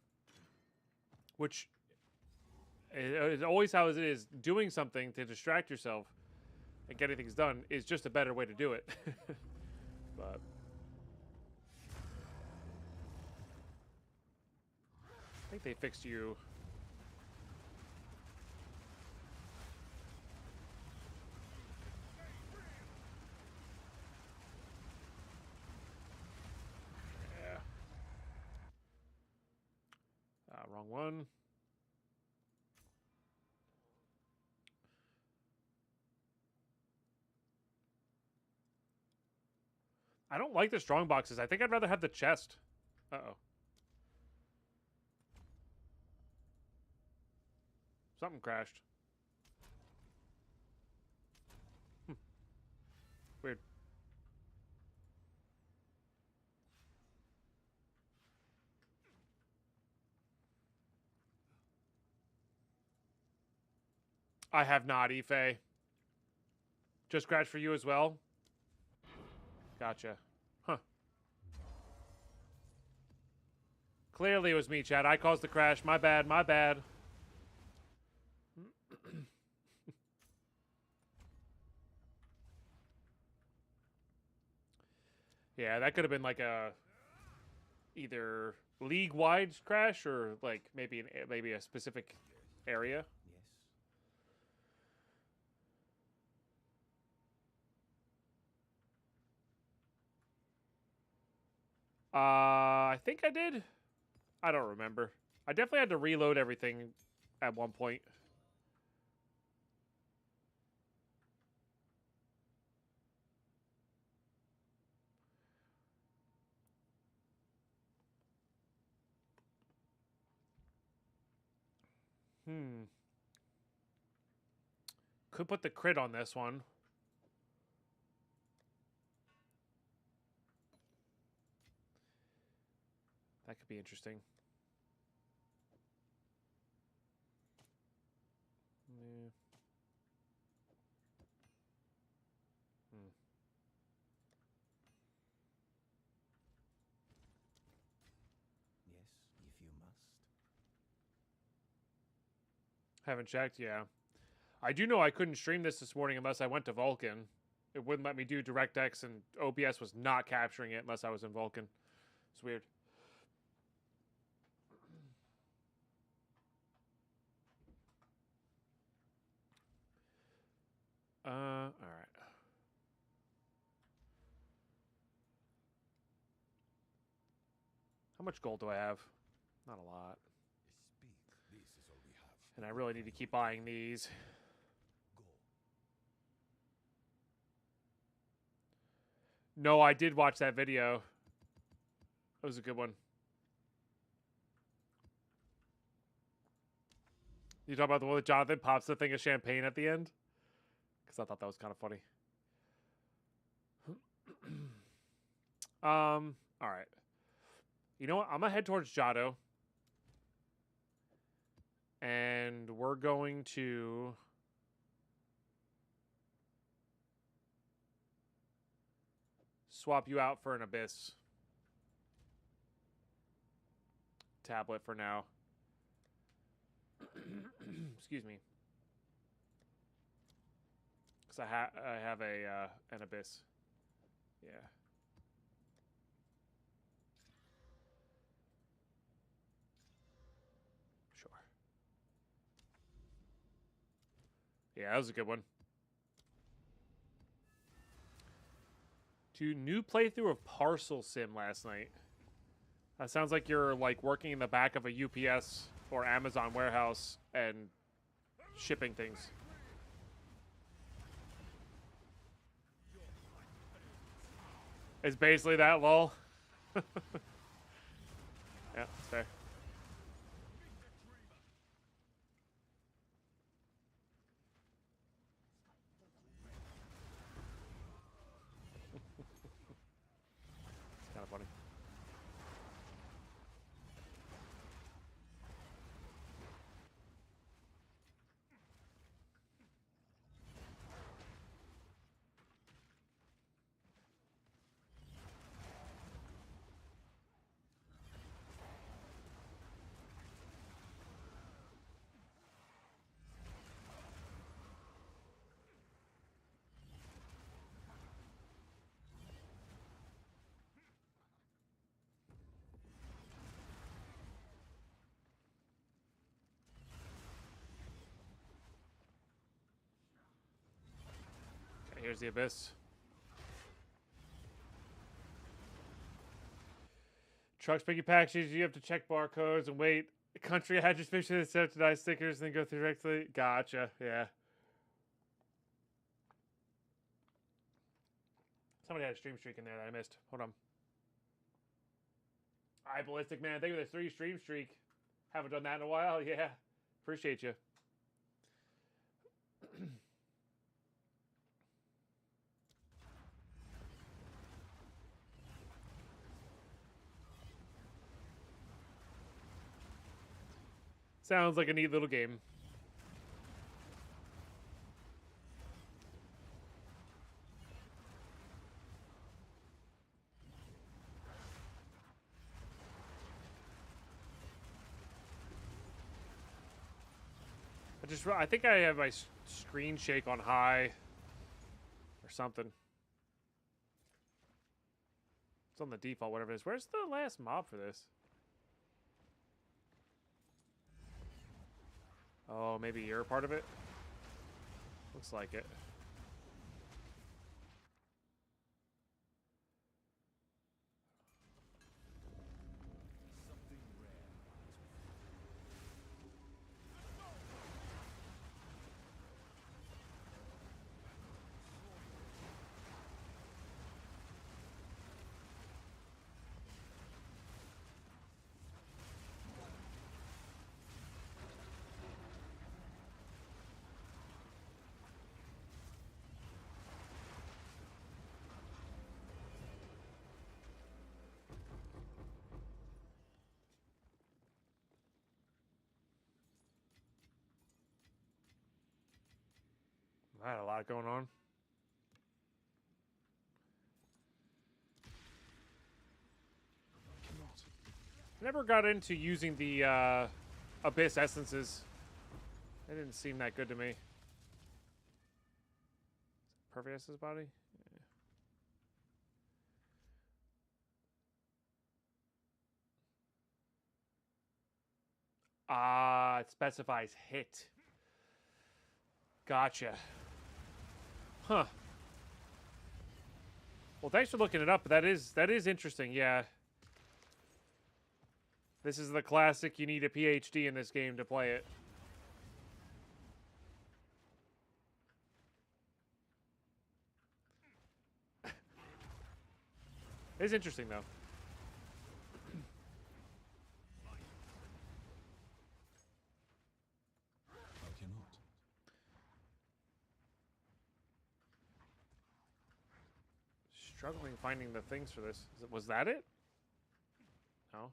Which is always how it is. Doing something to distract yourself and getting things done is just a better way to do it. But I think they fixed you. Yeah. Wrong one. I don't like the strong boxes. I think I'd rather have the chest. Uh-oh. Something crashed. Weird. I have not, Ife. Just crashed for you as well? Gotcha. Huh. Clearly it was me, Chad. I caused the crash. My bad, my bad. Yeah, that could have been like a either league-wide crash or like maybe maybe a specific area. Yes. I think I did. I don't remember. I definitely had to reload everything at one point. Could put the crit on this one. That could be interesting. Yeah. Yes, if you must. Haven't checked, yeah. I do know I couldn't stream this morning unless I went to Vulcan. It wouldn't let me do DirectX, and OBS was not capturing it unless I was in Vulcan. It's weird. All right. How much gold do I have? Not a lot. Speak. This is all we have. And I really need to keep buying these. Go. No, I did watch that video. That was a good one. You talk about the one with Jonathan pops the thing of champagne at the end? Because I thought that was kind of funny. All right. You know what? I'm going to head towards Jado. And we're going to... swap you out for an Abyss tablet for now. Excuse me. Because I have an Abyss. Yeah. Sure. Yeah, that was a good one. Dude, new playthrough of Parcel Sim last night. That sounds like you're like working in the back of a UPS or Amazon warehouse and shipping things. It's basically that, lol. Yeah, that's fair. It's kind of funny. Okay, here's the Abyss. Trucks, picky packages, you have to check barcodes and wait. Country address, make sure they subsidize stickers, then go through directly. Gotcha, yeah. Somebody had a stream streak in there that I missed. Hold on. Alright, Ballistic Man, thank you for the 3 stream streak. Haven't done that in a while, yeah. Appreciate you. Sounds like a neat little game. I think I have my screen shake on high or something. It's on the default, whatever it is. Where's the last mob for this? Oh, maybe you're a part of it? Looks like it. I had a lot going on. Never got into using the Abyss essences. They didn't seem that good to me. Perfect essence body? Yeah. Ah, it specifies hit. Gotcha. Huh. Well, thanks for looking it up. That is interesting. Yeah. This is the classic. You need a PhD in this game to play it. It's interesting though. I cannot. Struggling finding the things for this. Was that it? No.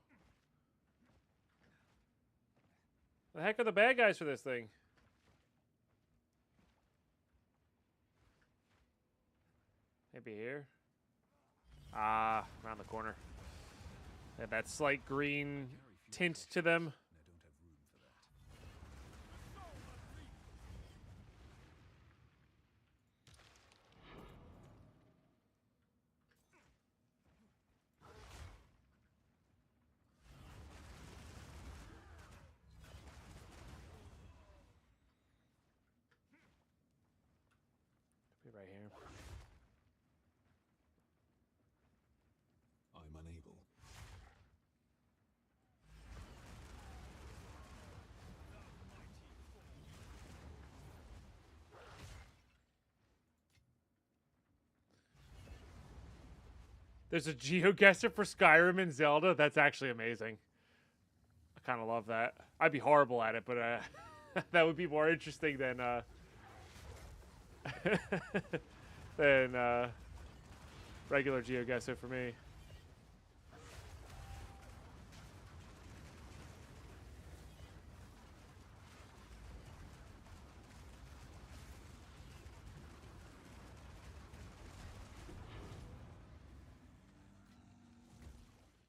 The heck are the bad guys for this thing? Maybe here? Ah, around the corner. They have that slight green tint to them. Be right here. I'm unable. There's a GeoGuessr for Skyrim and Zelda. That's actually amazing. I kind of love that. I'd be horrible at it, but that would be more interesting than than regular GeoGuessr for me.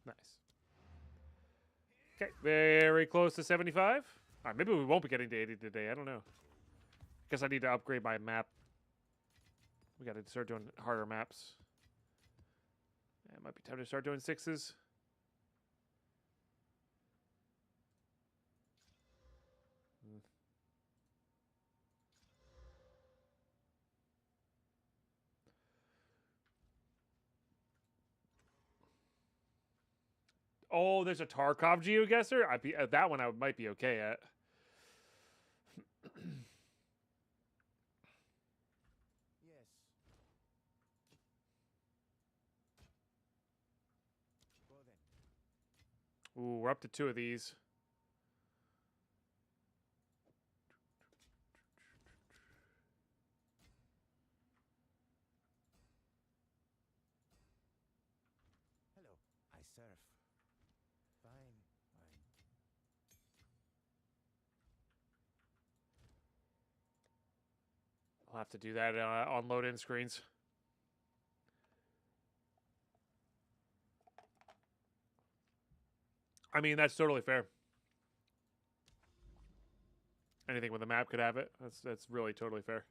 Nice. Okay, very close to 75. All right, maybe we won't be getting to 80 today. I don't know. Guess I need to upgrade my map. We got to start doing harder maps. Yeah, it might be time to start doing 6s. Oh, there's a Tarkov GeoGuessr. That one I might be okay at. Yes. Go then. Ooh, we're up to 2 of these. Hello. I surf. Fine. Fine. I'll have to do that on load-in screens. I mean, that's totally fair. Anything with a map could have it. That's really totally fair.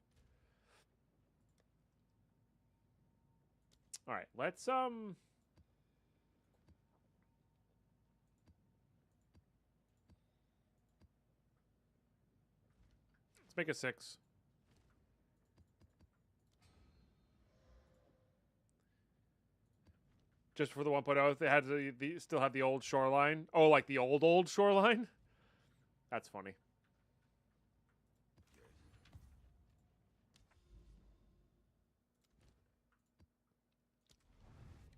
All right, let's Let's make it 6. Just for the 1.0, they had to still have the old shoreline. Oh, like the old shoreline? That's funny.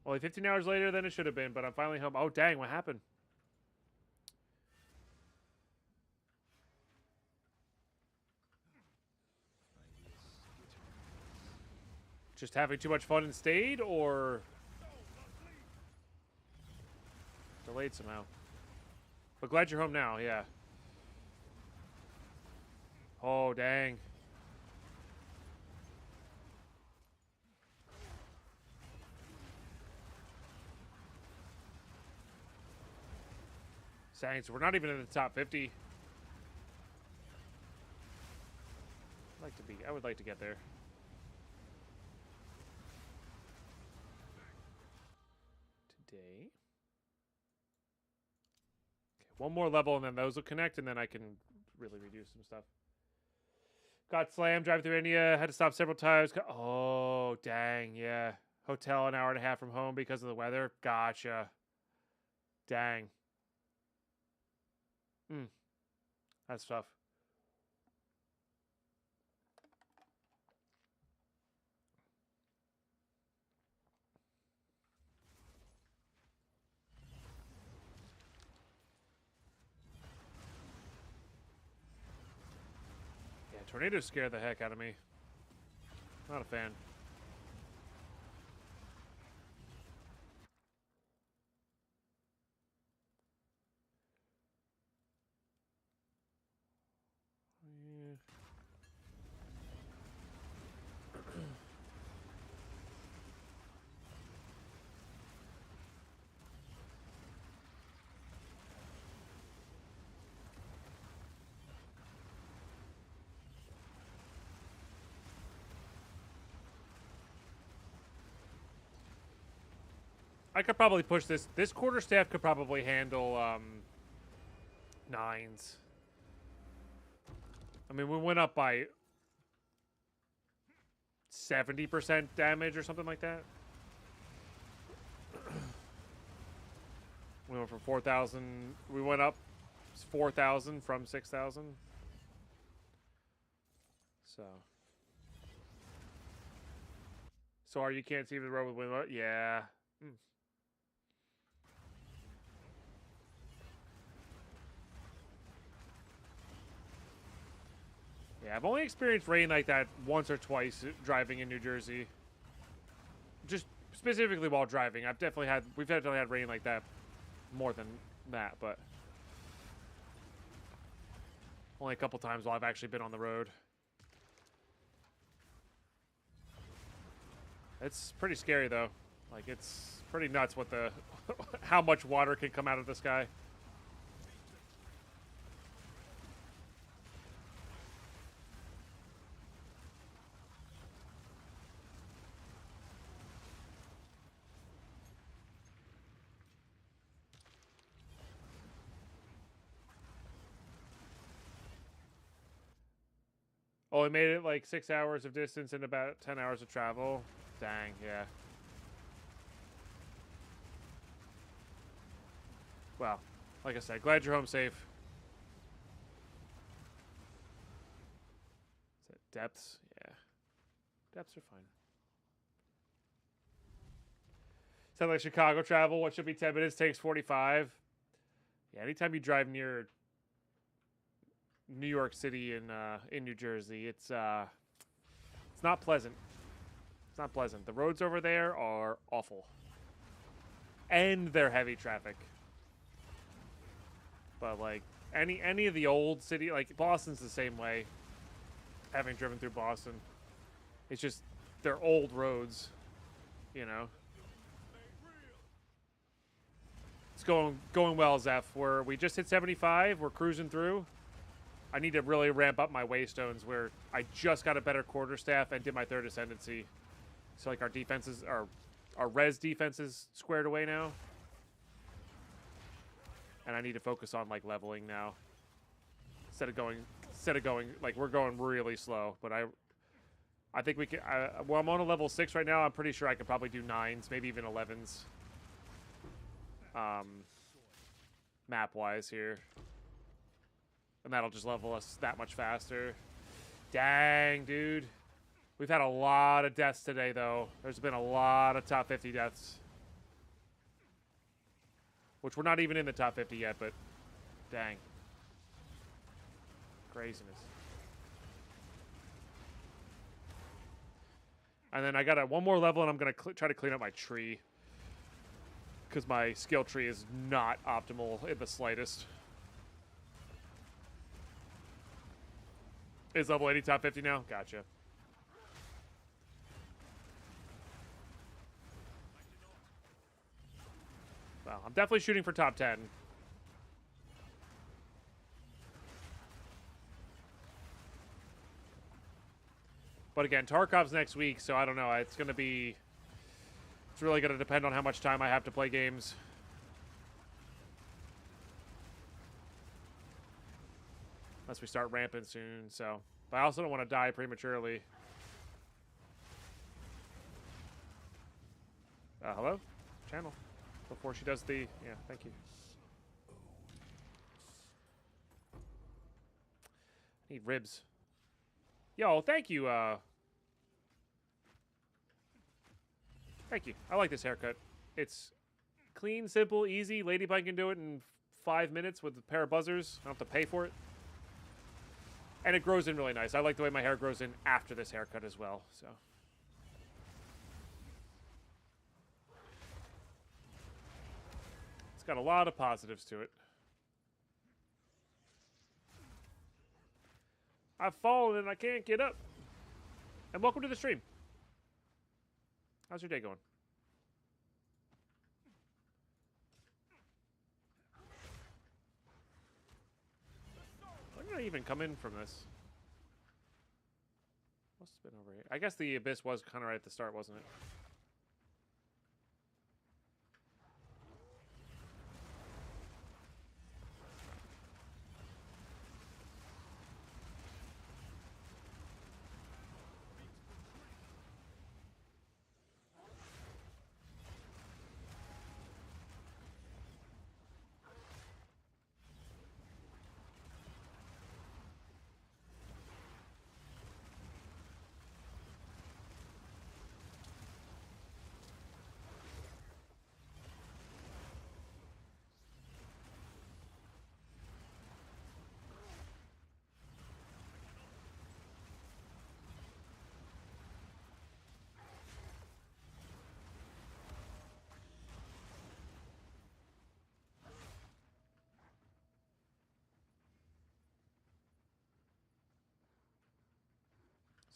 Only 15 hours later than it should have been, but I'm finally home. Oh, dang, what happened? Just having too much fun and stayed, or delayed somehow? But glad you're home now, yeah. Oh, dang. Saints, we're not even in the top 50. I would like to get there. Today. Okay, one more level and then those will connect, and then I can really redo some stuff. Got slammed, driving through India, had to stop several times. Oh, dang, yeah. Hotel an hour and a half from home because of the weather. Gotcha. Dang. That's tough. Yeah, tornadoes scare the heck out of me. Not a fan. I could probably push this. This quarterstaff could probably handle 9s. I mean, we went up by 70% damage or something like that. We went from 4,000. We went up 4,000 from 6,000. So you can't see the road with wind. Yeah. Yeah, I've only experienced rain like that once or twice driving in New Jersey. Just specifically while driving. We've definitely had rain like that more than that, but only a couple times while I've actually been on the road. It's pretty scary though. Like, it's pretty nuts what how much water can come out of the sky. Oh, we made it like 6 hours of distance and about 10 hours of travel. Dang, yeah. Well, like I said, glad you're home safe. Is that depths? Yeah. Depths are fine. Sound like Chicago travel. What should be 10 minutes takes 45. Yeah, anytime you drive near New York City in New Jersey, it's not pleasant. It's not pleasant. The roads over there are awful, and they're heavy traffic. But like any of the old city, like Boston's the same way. Having driven through Boston, it's just they're old roads, you know. It's going well, Zeph. We just hit 75. We're cruising through. I need to really ramp up my waystones where I just got a better quarterstaff and did my third ascendancy. So like our defenses, our res defenses squared away now. And I need to focus on like leveling now. Instead instead of going, like, we're going really slow. But I think we can, well, I'm on a level 6 right now. I'm pretty sure I could probably do 9s, maybe even 11s. Map-wise here. And that'll just level us that much faster. Dang, dude. We've had a lot of deaths today, though. There's been a lot of top 50 deaths. Which we're not even in the top 50 yet, but dang. Craziness. And then I got one more level, and I'm going to try to clean up my tree. Because my skill tree is not optimal in the slightest. Is level 80 top 50 now? Gotcha. Well, I'm definitely shooting for top 10. But again, Tarkov's next week, so I don't know. It's going to be... It's really going to depend on how much time I have to play games. Unless we start ramping soon, so... But I also don't want to die prematurely. Hello? Channel. Before she does the... Yeah, thank you. I need ribs. Yo, thank you, Thank you. I like this haircut. It's clean, simple, easy. Ladybug can do it in 5 minutes with a pair of buzzers. I don't have to pay for it. And it grows in really nice. I like the way my hair grows in after this haircut as well, so... It's got a lot of positives to it. I've fallen and I can't get up. And welcome to the stream. How's your day going? Where did I even come in from this? Must have been over here. I guess the abyss was kind of right at the start, wasn't it?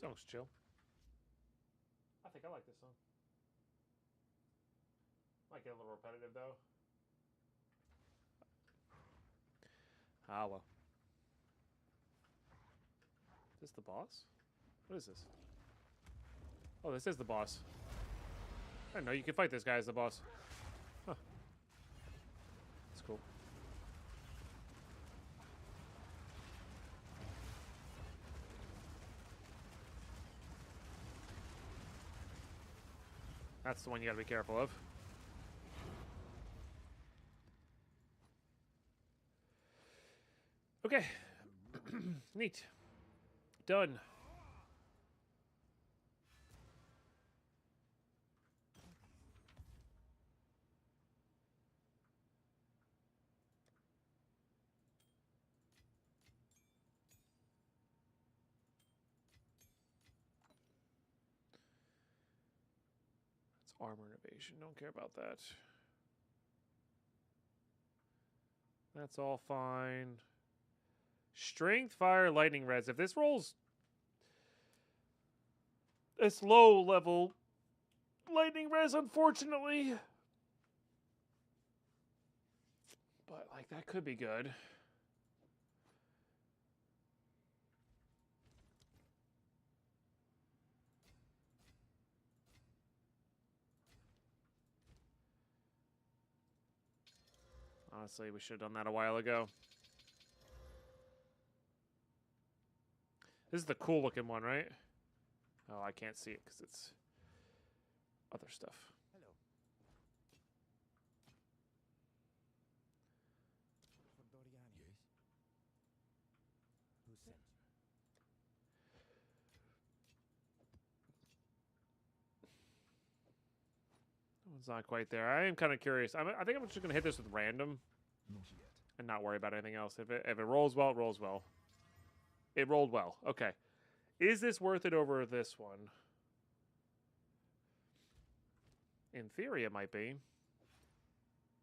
Song's chill. I think I like this song. Might get a little repetitive though. Ah well. Is this the boss? What is this? Oh, this is the boss. I didn't know you could fight this guy as the boss. Huh. That's cool. That's the one you gotta be careful of. Okay. Neat. Done. Armor innovation. Don't care about that. That's all fine. Strength, fire, lightning res. If this rolls this low level lightning res, unfortunately. But, like, that could be good. Honestly, we should have done that a while ago. This is the cool looking one, right? Oh, I can't see it because it's other stuff. Hello. For Doriani. Yes? Who sent you? It's not quite there. I am kind of curious. I think I'm just going to hit this with random Not yet. and not worry about anything else. If it rolls well, it rolls well. It rolled well. Okay. Is this worth it over this one? In theory, it might be.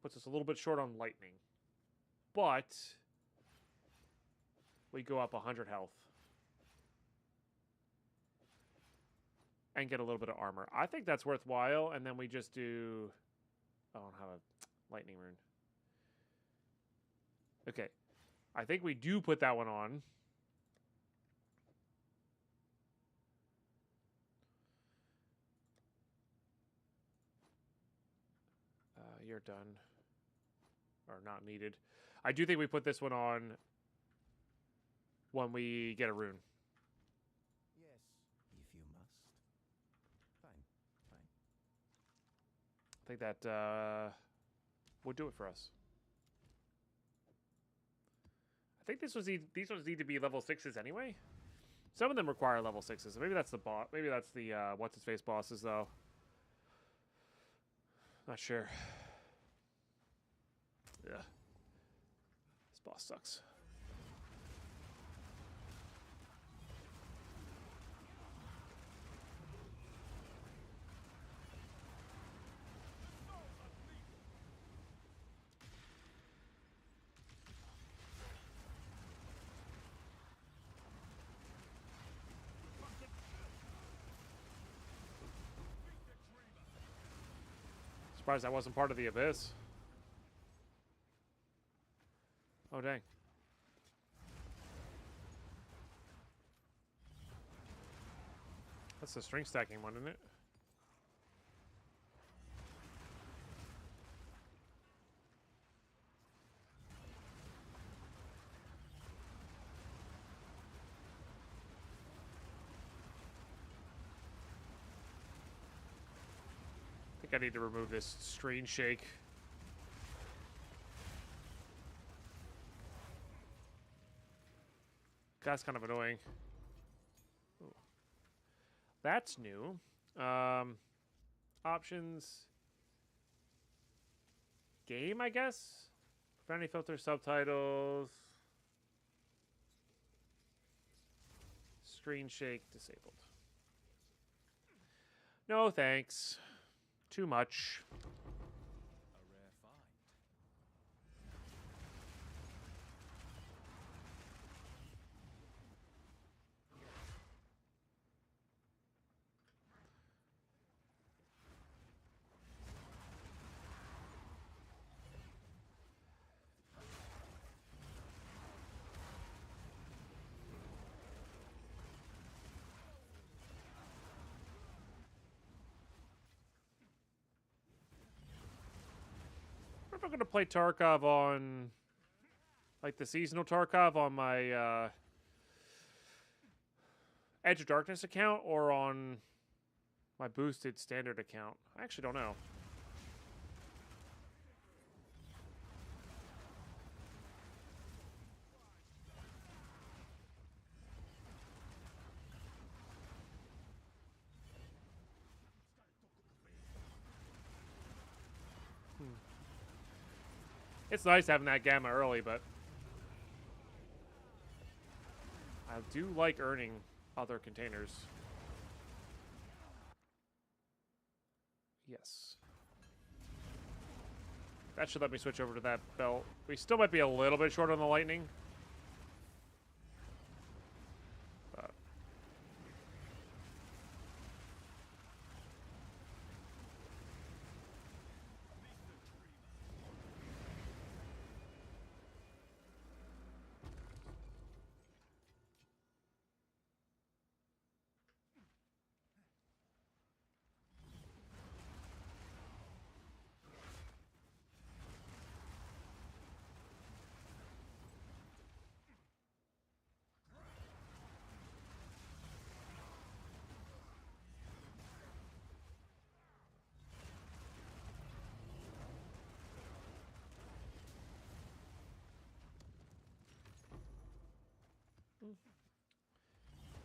Puts us a little bit short on lightning. But we go up 100 health. And get a little bit of armor. I think that's worthwhile. And then we just do... I don't have a lightning rune. Okay. I think we do put that one on. You're done. Or not needed. I do think we put this one on when we get a rune. Yes, if you must. Fine, fine. I think that would do it for us. I think these ones need to be level 6s anyway. Some of them require level 6s. So maybe that's the boss. Maybe that's the what's his face bosses though. Not sure. Yeah. This boss sucks. Surprised I wasn't part of the abyss. Oh, dang. That's the string stacking one, isn't it? I think I need to remove this screen shake. That's kind of annoying. Ooh. That's new. Options. Game, I guess? Friendly filter, subtitles. Screen shake disabled. No, thanks. Too much. A rare find. If I'm going to play Tarkov on, like the seasonal Tarkov on my Edge of Darkness account or on my boosted standard account. I actually don't know. It's nice having that gamma early, but I do like earning other containers. Yes. That should let me switch over to that belt. We still might be a little bit short on the lightning. But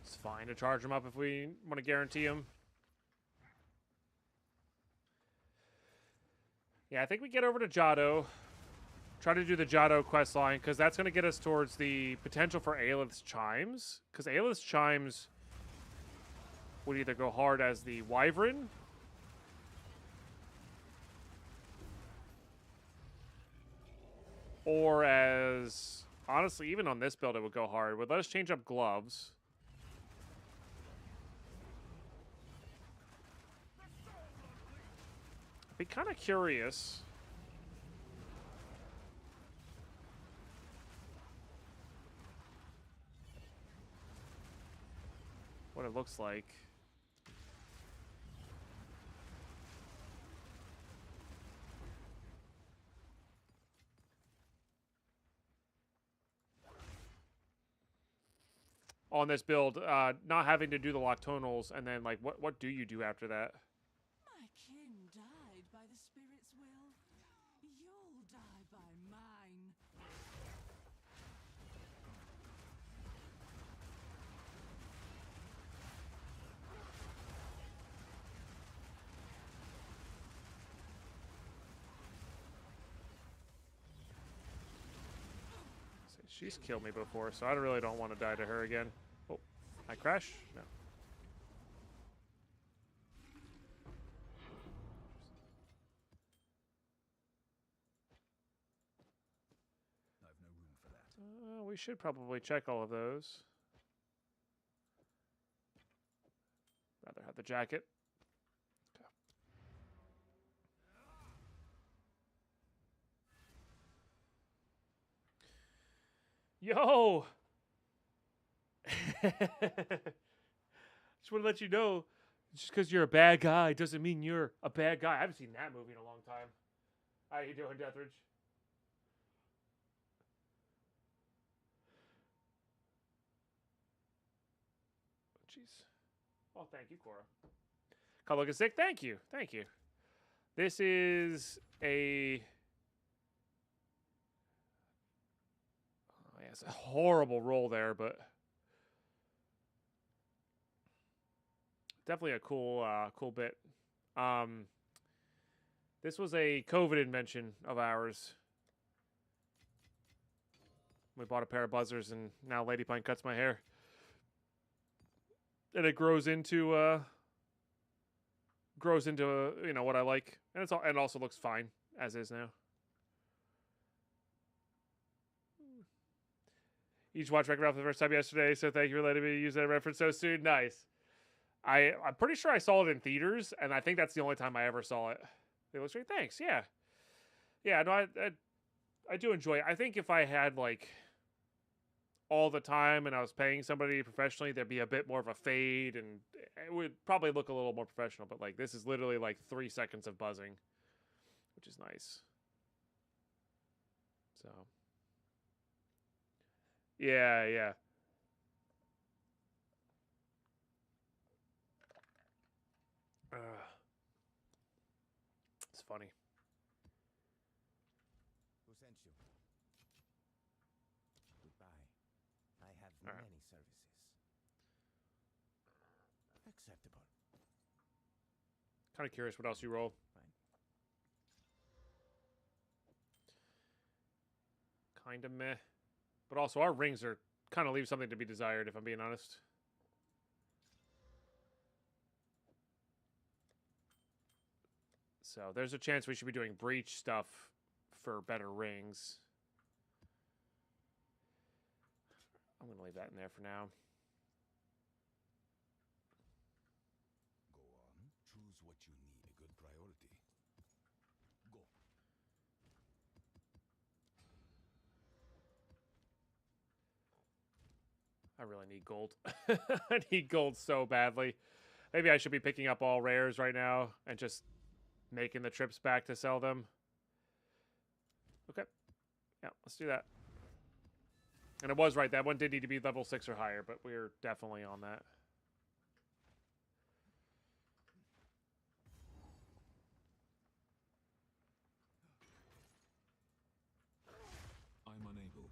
It's fine to charge them up if we want to guarantee them. Yeah, I think we get over to Jado. Try to do the Jado quest line, because that's going to get us towards the potential for Aelith's Chimes. Because Aelith's Chimes would either go hard as the Wyvern, or as... Honestly, even on this build, it would go hard. Would let us change up gloves. I'd be kind of curious. What it looks like. On this build, not having to do the Loctonals, and then, like, what do you do after that? My kin died by the spirit's will. You'll die by mine. She's killed me before, so I really don't want to die to her again. Oh, I crash? No. I've no room for that. We should probably check all of those. Rather have the jacket. Okay. Yo! Just want to let you know, just because you're a bad guy doesn't mean you're a bad guy. I haven't seen that movie in a long time. How you doing, Deathridge? Jeez. Oh, thank you, Cora. Call looking sick. Thank you. Thank you. This is a... Oh, yeah, it's a horrible roll there, but... Definitely a cool, cool bit. This was a COVID invention of ours. We bought a pair of buzzers, and now DeadPine cuts my hair. And it grows into you know, what I like, and it's all, and also looks fine as is now. Each watch record for the first time yesterday, so thank you for letting me use that reference so soon. Nice. I'm pretty sure I saw it in theaters, and I think that's the only time I ever saw it. They look straight. Thanks. Yeah. Yeah. No, I do enjoy it. I think if I had like all the time and I was paying somebody professionally, there'd be a bit more of a fade, and it would probably look a little more professional. But like this is literally like 3 seconds of buzzing, which is nice. So. Yeah. Yeah. It's funny. Who sent you? Goodbye. I have All right. many services. Acceptable. Kind of curious what else you roll. Fine. Kind of meh. But also our rings are kind of leave something to be desired, if I'm being honest. So there's a chance we should be doing breach stuff for better rings. I'm going to leave that in there for now. Go on. Choose what you need. A good priority. Go. I really need gold. I need gold so badly. Maybe I should be picking up all rares right now and just making the trips back to sell them. Okay. Yeah, let's do that. And it was right. That one did need to be level 6 or higher, but we're definitely on that. I'm unable.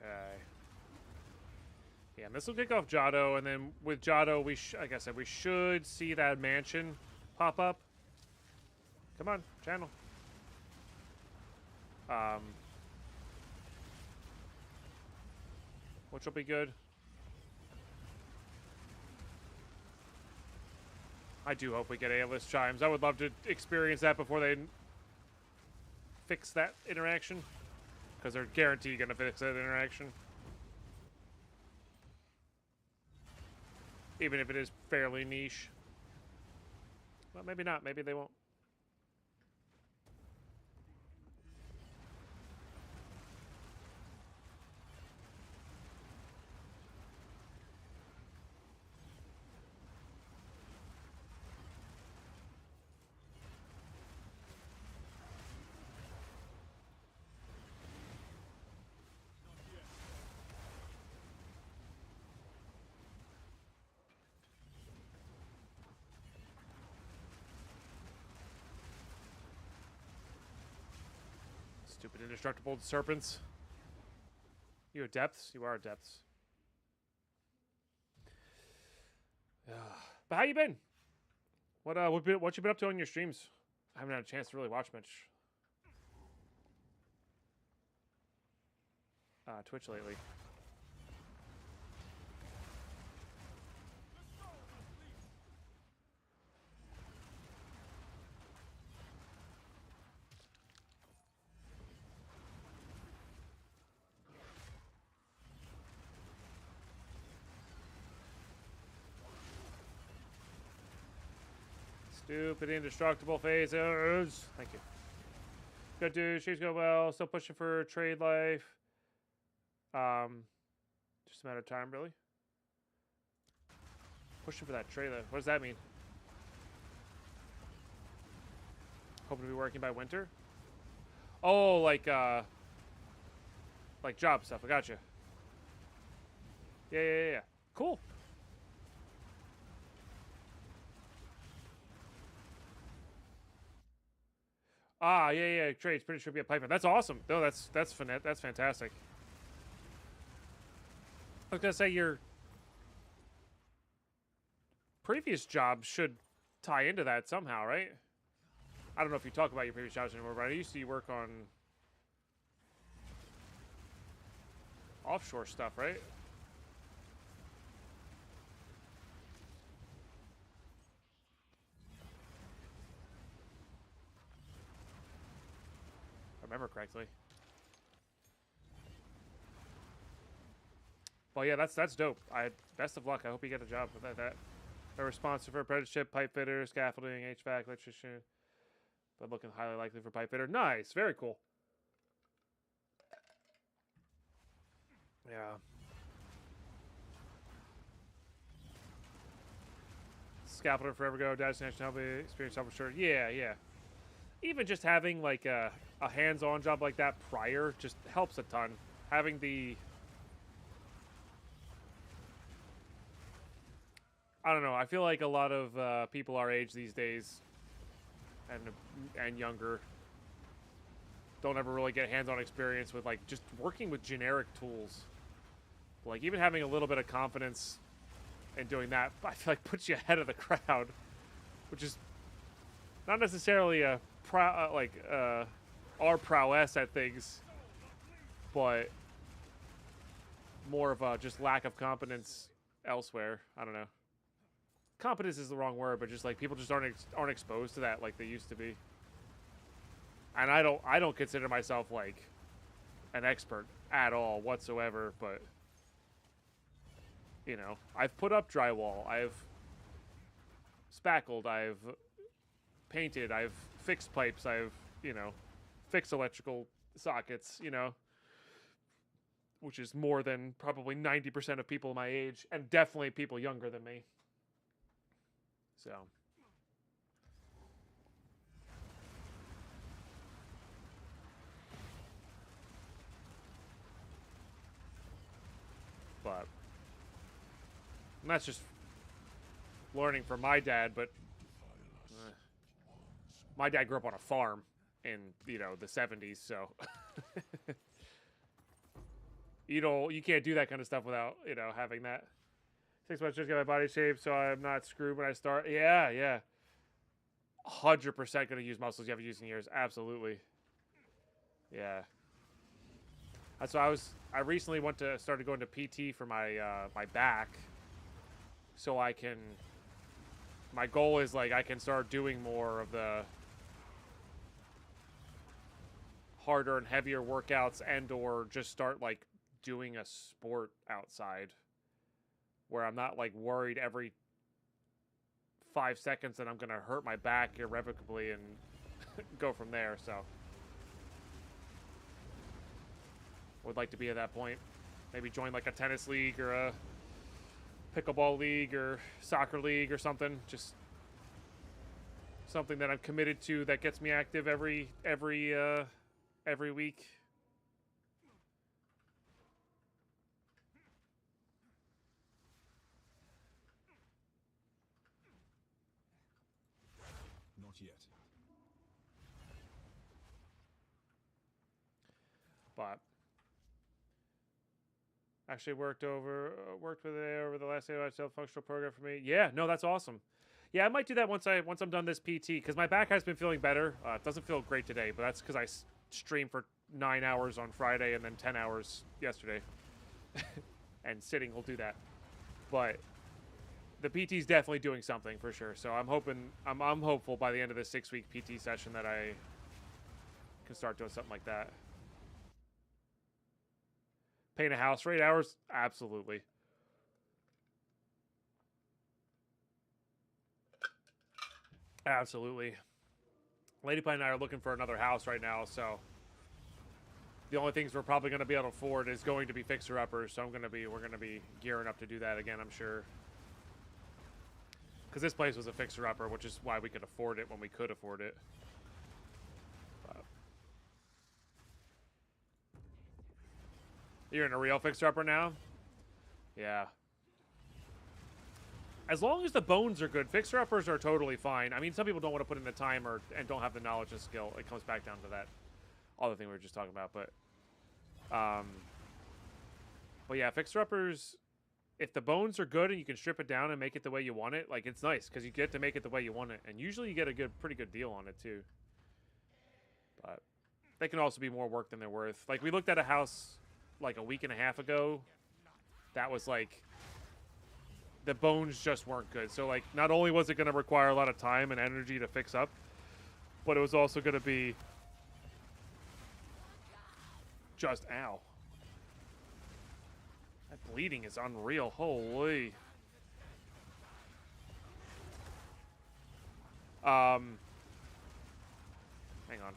Okay. Yeah, and this will kick off Jado, and then with Jado, like I said, we should see that mansion pop up. Come on, channel. Which will be good. I do hope we get A-list chimes. I would love to experience that before they fix that interaction. Because they're guaranteed going to fix that interaction. Even if it is fairly niche. Well, maybe not. Maybe they won't. Stupid indestructible serpents. You at depths? You are at depths. But how you been? What you been up to on your streams? I haven't had a chance to really watch much Twitch lately. Stupid indestructible phasers. Thank you. Good dude. She's going well. Still pushing for trade life. Just a matter of time, really. Pushing for that trade life. What does that mean? Hoping to be working by winter. Oh, like job stuff. I gotcha. Yeah. Cool. Ah, yeah. Trades pretty sure be a pipeline. That's awesome. No, that's fantastic. I was gonna say your previous job should tie into that somehow, right? I don't know if you talk about your previous jobs anymore, but I used to work on offshore stuff, right? If I remember correctly. Well, yeah, that's dope. Best of luck. I hope you get a job with that. A responsive for apprenticeship, pipe fitter, scaffolding, HVAC, electrician. But looking highly likely for pipe fitter. Nice, very cool. Yeah. Scaffolder forever go. Data National Hobby experience help sure. Yeah. Even just having like a hands-on job like that prior just helps a ton. Having the I don't know. I feel like a lot of people our age these days, and younger, don't ever really get hands-on experience with like just working with generic tools. Like even having a little bit of confidence in doing that, I feel like puts you ahead of the crowd, which is not necessarily a our prowess at things, but more of a just lack of competence elsewhere. I don't know. Competence is the wrong word, but just like people just aren't exposed to that like they used to be. And I don't consider myself like an expert at all whatsoever, but you know, I've put up drywall, I've spackled, I've painted, I've fixed pipes, I've, you know, fixed electrical sockets, you know, which is more than probably 90% of people my age, and definitely people younger than me. So. But. And that's just learning from my dad, but. My dad grew up on a farm in, you know, the 70s, so. you can't do that kind of stuff without, having that. 6 months just get my body shape so I'm not screwed when I start. Yeah. 100% gonna use muscles you haven't used in years. Absolutely. Yeah. That's why I recently started going to PT for my my back, so I can. My goal is like I can start doing more of the harder and heavier workouts, and/or just start like doing a sport outside, where I'm not like worried every 5 seconds that I'm gonna hurt my back irrevocably and go from there. So. Would like to be at that point. Maybe join like a tennis league or a pickleball league or soccer league or something. Just something that I'm committed to that gets me active every week. Not yet. But actually worked with it over the last 8 hours self-functional program for me. Yeah, no, that's awesome. Yeah, I might do that once I'm done this PT, because my back has been feeling better. It doesn't feel great today, but that's because I streamed for 9 hours on Friday and then 10 hours yesterday. And sitting will do that. But the PT's definitely doing something for sure. So I'm hopeful by the end of this 6-week PT session that I can start doing something like that. Paint a house for 8 hours? Absolutely. Absolutely. DeadPine and I are looking for another house right now, so the only things we're probably going to be able to afford is going to be fixer-uppers, so we're going to be gearing up to do that again, I'm sure. Because this place was a fixer-upper, which is why we could afford it when we could afford it. You're in a real fixer-upper now? Yeah. As long as the bones are good, fixer-uppers are totally fine. I mean, some people don't want to put in the time and don't have the knowledge and skill. It comes back down to that other thing we were just talking about. But yeah, fixer-uppers, if the bones are good and you can strip it down and make it the way you want it, like, it's nice because you get to make it the way you want it. And usually you get a pretty good deal on it, too. But they can also be more work than they're worth. Like, we looked at a house like a week and a half ago that was like the bones just weren't good. So like not only was it going to require a lot of time and energy to fix up, but it was also going to be just ow. That bleeding is unreal. Holy. Hang on.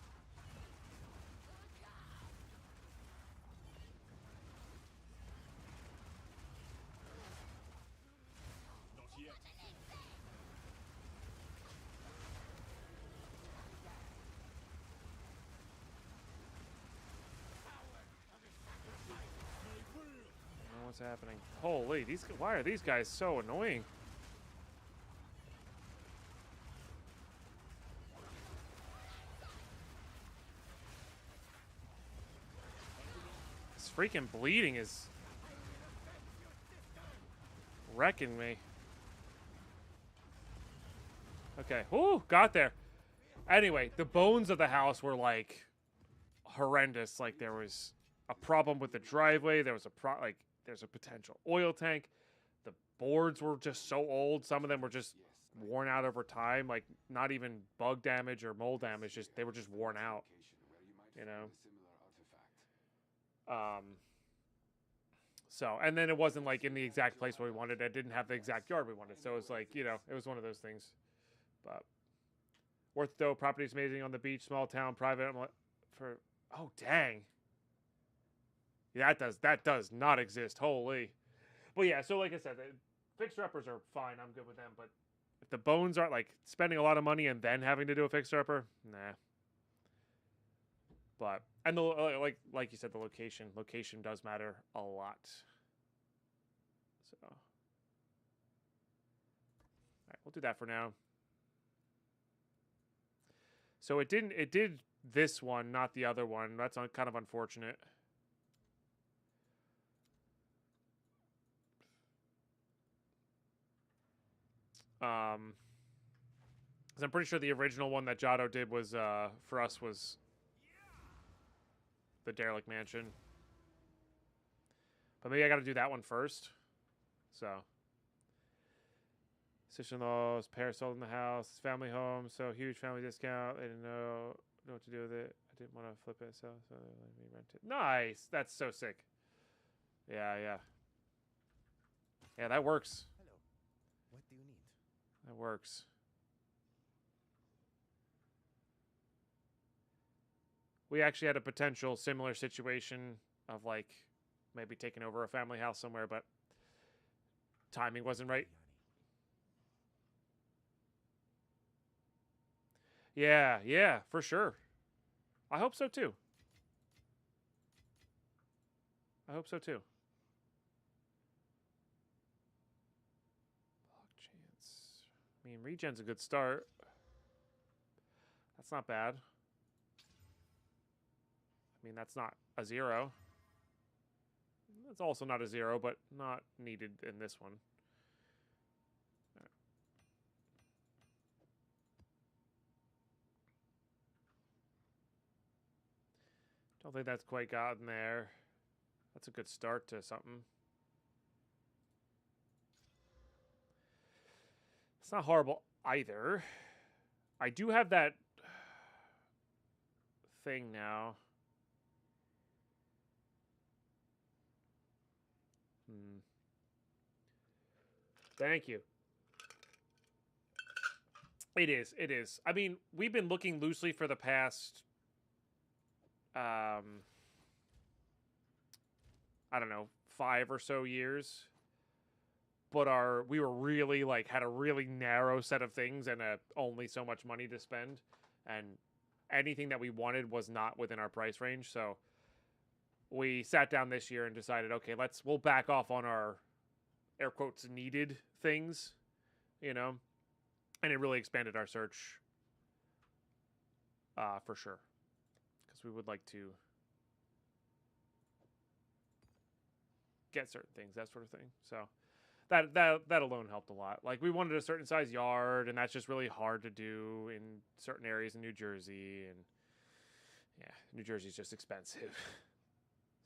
What's happening? Holy, why are these guys so annoying? This freaking bleeding is wrecking me. Okay, whoo, got there. Anyway, the bones of the house were like horrendous. Like there was a problem with the driveway. There was there's a potential oil tank. The boards were just so old. Some of them were just worn out over time. Like not even bug damage or mold damage. Just they were just worn out. You know. So and then it wasn't like in the exact place where we wanted. It didn't have the exact yard we wanted. So it was like it was one of those things. But worth though. Property's amazing on the beach, small town, private. Oh dang. Yeah, that does not exist. Holy. Well, yeah, so like I said, fixer-uppers are fine. I'm good with them. But if the bones aren't, like, spending a lot of money and then having to do a fixer-upper, nah. But, and like you said, the location. Location does matter a lot. So. All right, we'll do that for now. So it did this one, not the other one. That's kind of unfortunate. 'Cause I'm pretty sure the original one that Giotto did was for us was the Derelict Mansion. But maybe I got to do that one first. So, sister-in-law's parents sold in the house, his family home, so huge family discount. They didn't know what to do with it. I didn't want to flip it, so they let me rent it. Nice, that's so sick. Yeah, yeah, yeah. That works. Hello. What do you need? That works. We actually had a potential similar situation of like maybe taking over a family house somewhere, but timing wasn't right. Yeah, yeah, for sure. I hope so too. I hope so too. Block chance. I mean, regen's a good start. That's not bad. I mean, that's not a 0. It's also not a 0, but not needed in this one. Right. Don't think that's quite gotten there. That's a good start to something. It's not horrible either. I do have that thing now. Thank you. It is. It is. I mean, we've been looking loosely for the past, I don't know, 5 or so years. But we were really like had a really narrow set of things and only so much money to spend, and anything that we wanted was not within our price range. So we sat down this year and decided, okay, we'll back off on our air quotes needed things, you know, and it really expanded our search for sure, because we would like to get certain things, that sort of thing. So that alone helped a lot. Like, we wanted a certain size yard, and that's just really hard to do in certain areas in New Jersey, and yeah, New Jersey's just expensive.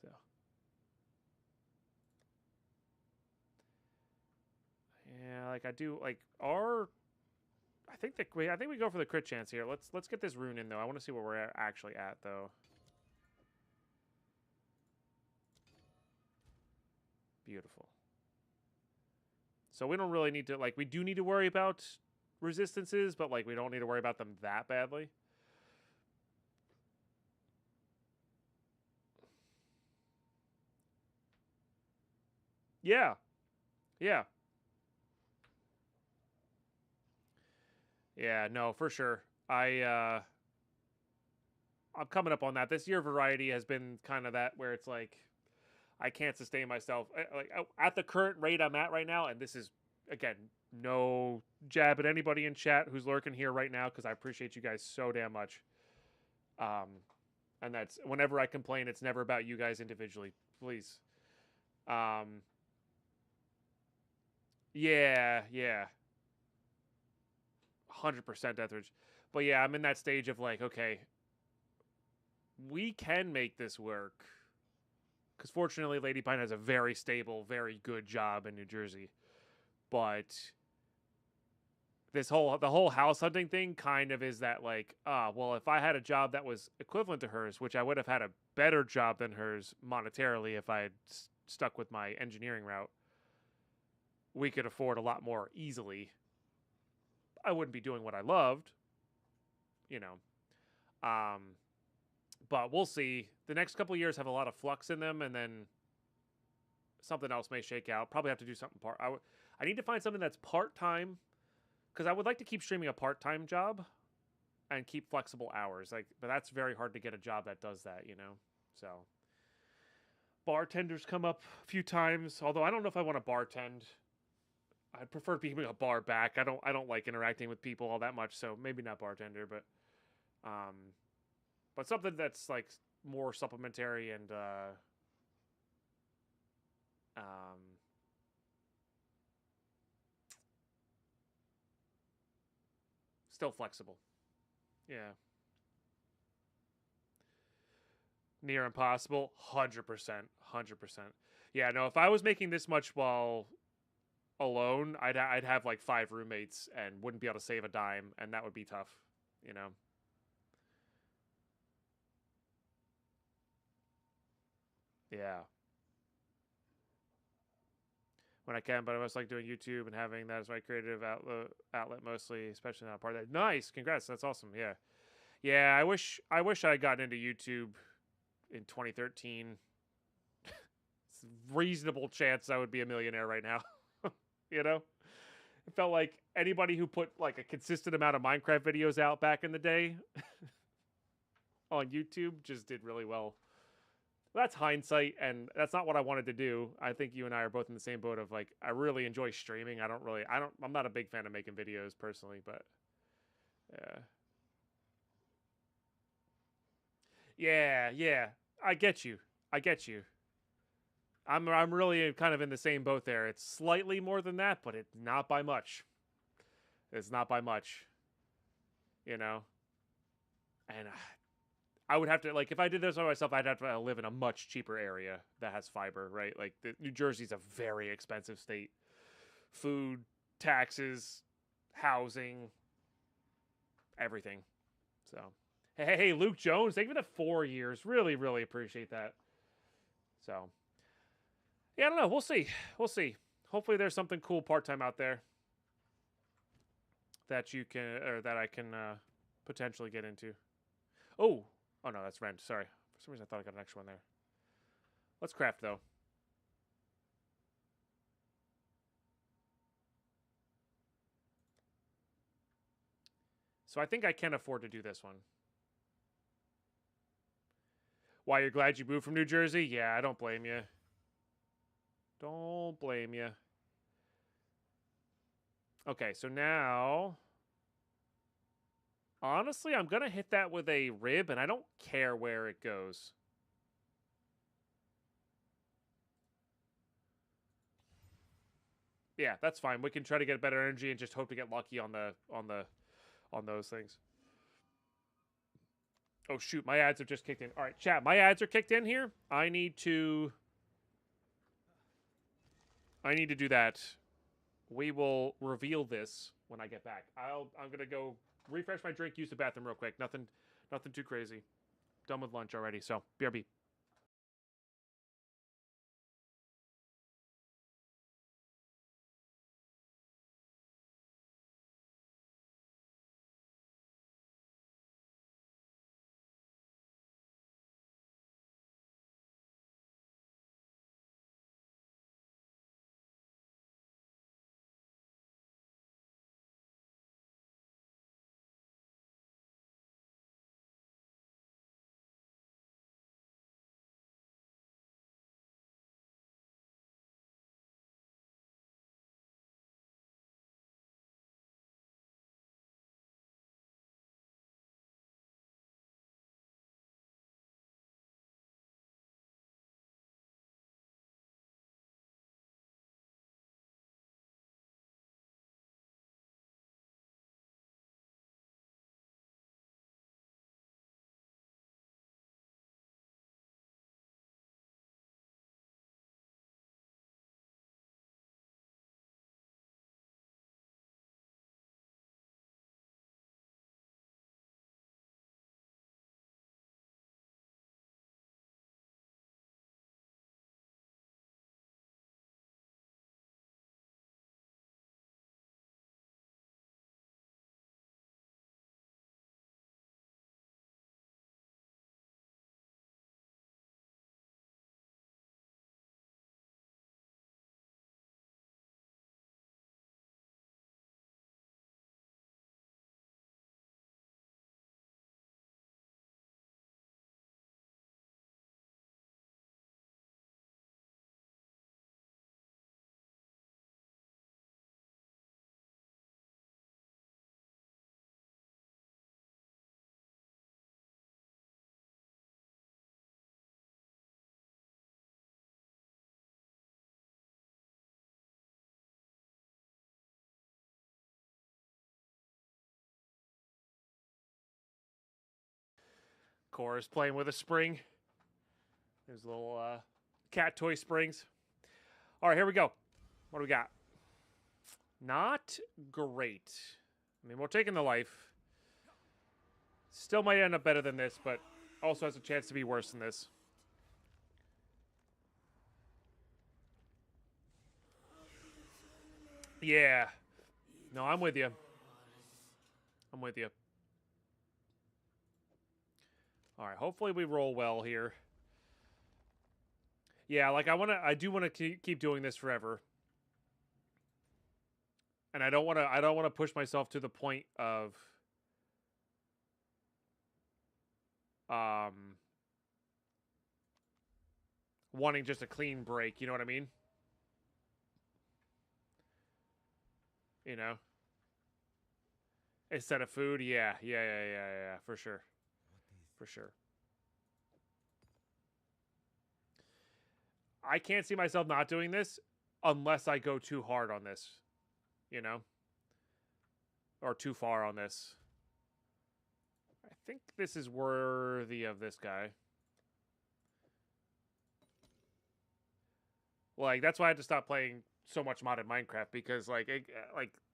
So yeah, like I do like I think we go for the crit chance here. Let's get this rune in though. I want to see where we're actually at though. Beautiful. So we don't really need to, like, we do need to worry about resistances, but like we don't need to worry about them that badly. Yeah. Yeah. Yeah, no, for sure. I'm coming up on that. This year variety has been kind of that where it's like I can't sustain myself like at the current rate I'm at right now, and this is again no jab at anybody in chat who's lurking here right now, because I appreciate you guys so damn much. And that's whenever I complain, it's never about you guys individually, please. Yeah, 100% Deathridge. But yeah, I'm in that stage of like, okay, we can make this work. Because fortunately, DeadPine has a very stable, very good job in New Jersey. But the whole house hunting thing kind of is that like, well, if I had a job that was equivalent to hers, which I would have had a better job than hers monetarily if I had stuck with my engineering route, we could afford a lot more easily. I wouldn't be doing what I loved, you know. But we'll see. The next couple of years have a lot of flux in them, and then something else may shake out. Probably have to do something I need to find something that's part-time, because I would like to keep streaming a part-time job and keep flexible hours. Like, but that's very hard to get a job that does that, you know. So bartenders come up a few times, although I don't know if I want to bartend. I'd prefer being a bar back. I don't like interacting with people all that much, so maybe not bartender, but something that's like more supplementary and still flexible. Yeah. Near impossible, 100%, 100%. Yeah, no, if I was making this much while alone, I'd have like 5 roommates and wouldn't be able to save a dime, and that would be tough, you know. Yeah. When I can, but I must like doing YouTube and having that as my creative outlet mostly, especially not a part of that. Nice, congrats, that's awesome. Yeah, yeah. I wish I had gotten into YouTube in 2013. It's a reasonable chance I would be a millionaire right now. You know, it felt like anybody who put like a consistent amount of Minecraft videos out back in the day on YouTube just did really well. That's hindsight, and that's not what I wanted to do. I think you and I are both in the same boat of like, I really enjoy streaming. I'm not a big fan of making videos personally, but yeah. I get you. I'm really kind of in the same boat there. It's slightly more than that, but it's not by much. It's not by much, you know. And I would have to, like, if I did this by myself, I'd have to live in a much cheaper area that has fiber, right? Like, New Jersey's a very expensive state. Food, taxes, housing, everything. So, hey, Luke Jones, thank you for the 4 years. Really, really appreciate that. So, yeah, I don't know. We'll see. Hopefully there's something cool part-time out there that you can, or that I can potentially get into. Oh no, that's rent. Sorry. For some reason, I thought I got an extra one there. Let's craft, though. So I think I can afford to do this one. Why, you're glad you moved from New Jersey? Yeah, I don't blame you. Don't blame you. Okay, so now... honestly, I'm going to hit that with a rib, and I don't care where it goes. Yeah, that's fine. We can try to get better energy and just hope to get lucky on those things. Oh shoot, my ads have just kicked in. All right, chat, my ads are kicked in here. I need to do that. We will reveal this when I get back. I'm gonna go refresh my drink, use the bathroom real quick. Nothing too crazy. Done with lunch already, so BRB. course, playing with a spring. There's little cat toy springs. All right, here we go. What do we got? Not great. I mean, we're taking the life. Still might end up better than this, but also has a chance to be worse than this. Yeah. No, I'm with you. I'm with you. All right, hopefully we roll well here. Yeah, like I do want to keep doing this forever. And I don't want to push myself to the point of wanting just a clean break, you know what I mean? You know? Instead of food, yeah, for sure. For sure. I can't see myself not doing this unless I go too hard on this, you know? Or too far on this. I think this is worthy of this guy. Like, that's why I had to stop playing so much modded Minecraft, because like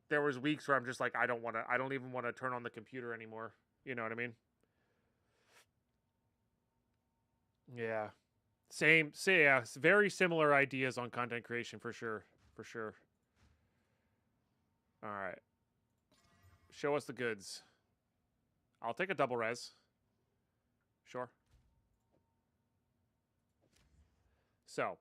there was weeks where I'm just like, I don't even want to turn on the computer anymore. You know what I mean? Yeah. Same, yeah, very similar ideas on content creation for sure. For sure. All right. Show us the goods. I'll take a double res. Sure. So.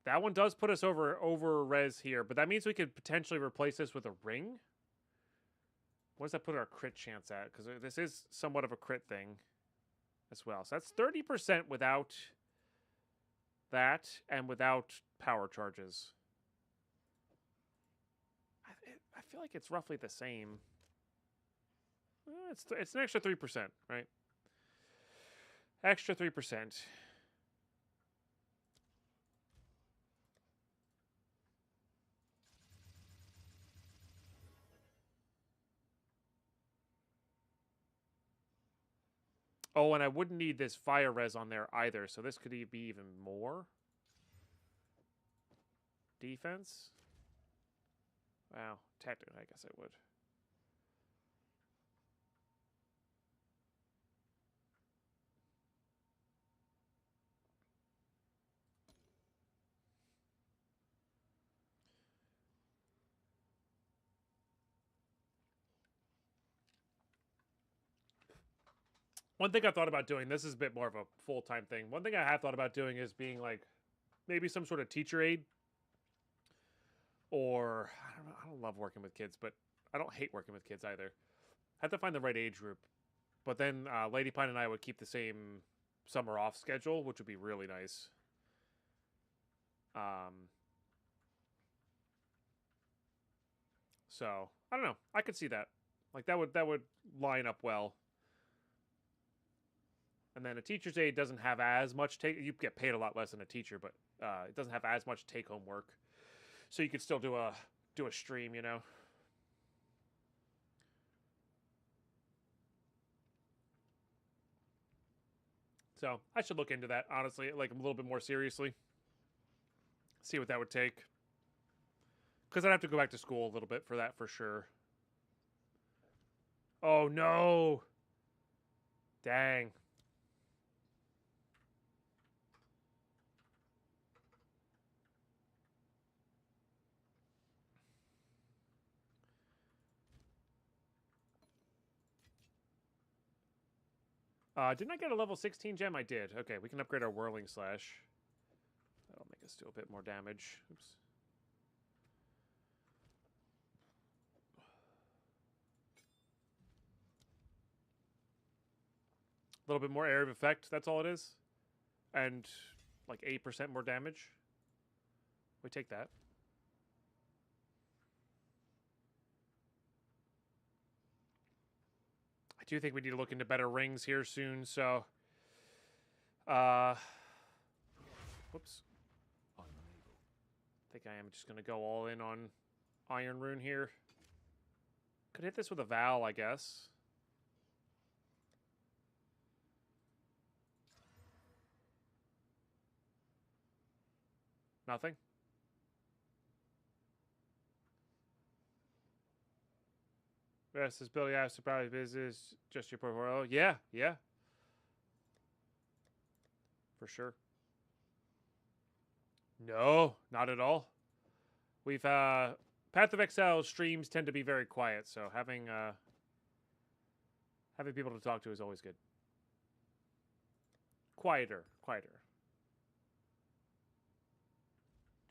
That one does put us over res here, but that means we could potentially replace this with a ring. What does that put our crit chance at? Because this is somewhat of a crit thing as well. So that's 30% without that and without power charges. I feel like it's roughly the same. It's an extra 3%, right? Extra 3%. Oh, and I wouldn't need this fire res on there either, so this could be even more. Defense? Wow, technically, I guess I would. One thing I thought about doing, this is a bit more of a full-time thing. One thing I have thought about doing is being like maybe some sort of teacher aide. Or, I don't know, I don't love working with kids, but I don't hate working with kids either. I have to find the right age group. But then DeadPine and I would keep the same summer off schedule, which would be really nice. So, I don't know. I could see that. Like, that would line up well. And then a teacher's aide doesn't have as much you get paid a lot less than a teacher, but it doesn't have as much take-home work. So you could still do a stream, you know. So I should look into that, honestly, like a little bit more seriously. See what that would take. Because I'd have to go back to school a little bit for that, for sure. Oh, no. Dang. Didn't I get a level 16 gem? I did. Okay, we can upgrade our Whirling Slash. That'll make us do a bit more damage. Oops. A little bit more area of effect, that's all it is. And like 8% more damage. We take that. I do think we need to look into better rings here soon, so... whoops. I think I am just going to go all in on Iron Rune here. Could hit this with a Val, I guess. Nothing? Yes, this Billy asked about business, just your portfolio. Yeah, yeah. For sure. No, not at all. We've Path of Exile streams tend to be very quiet, so having people to talk to is always good. Quieter.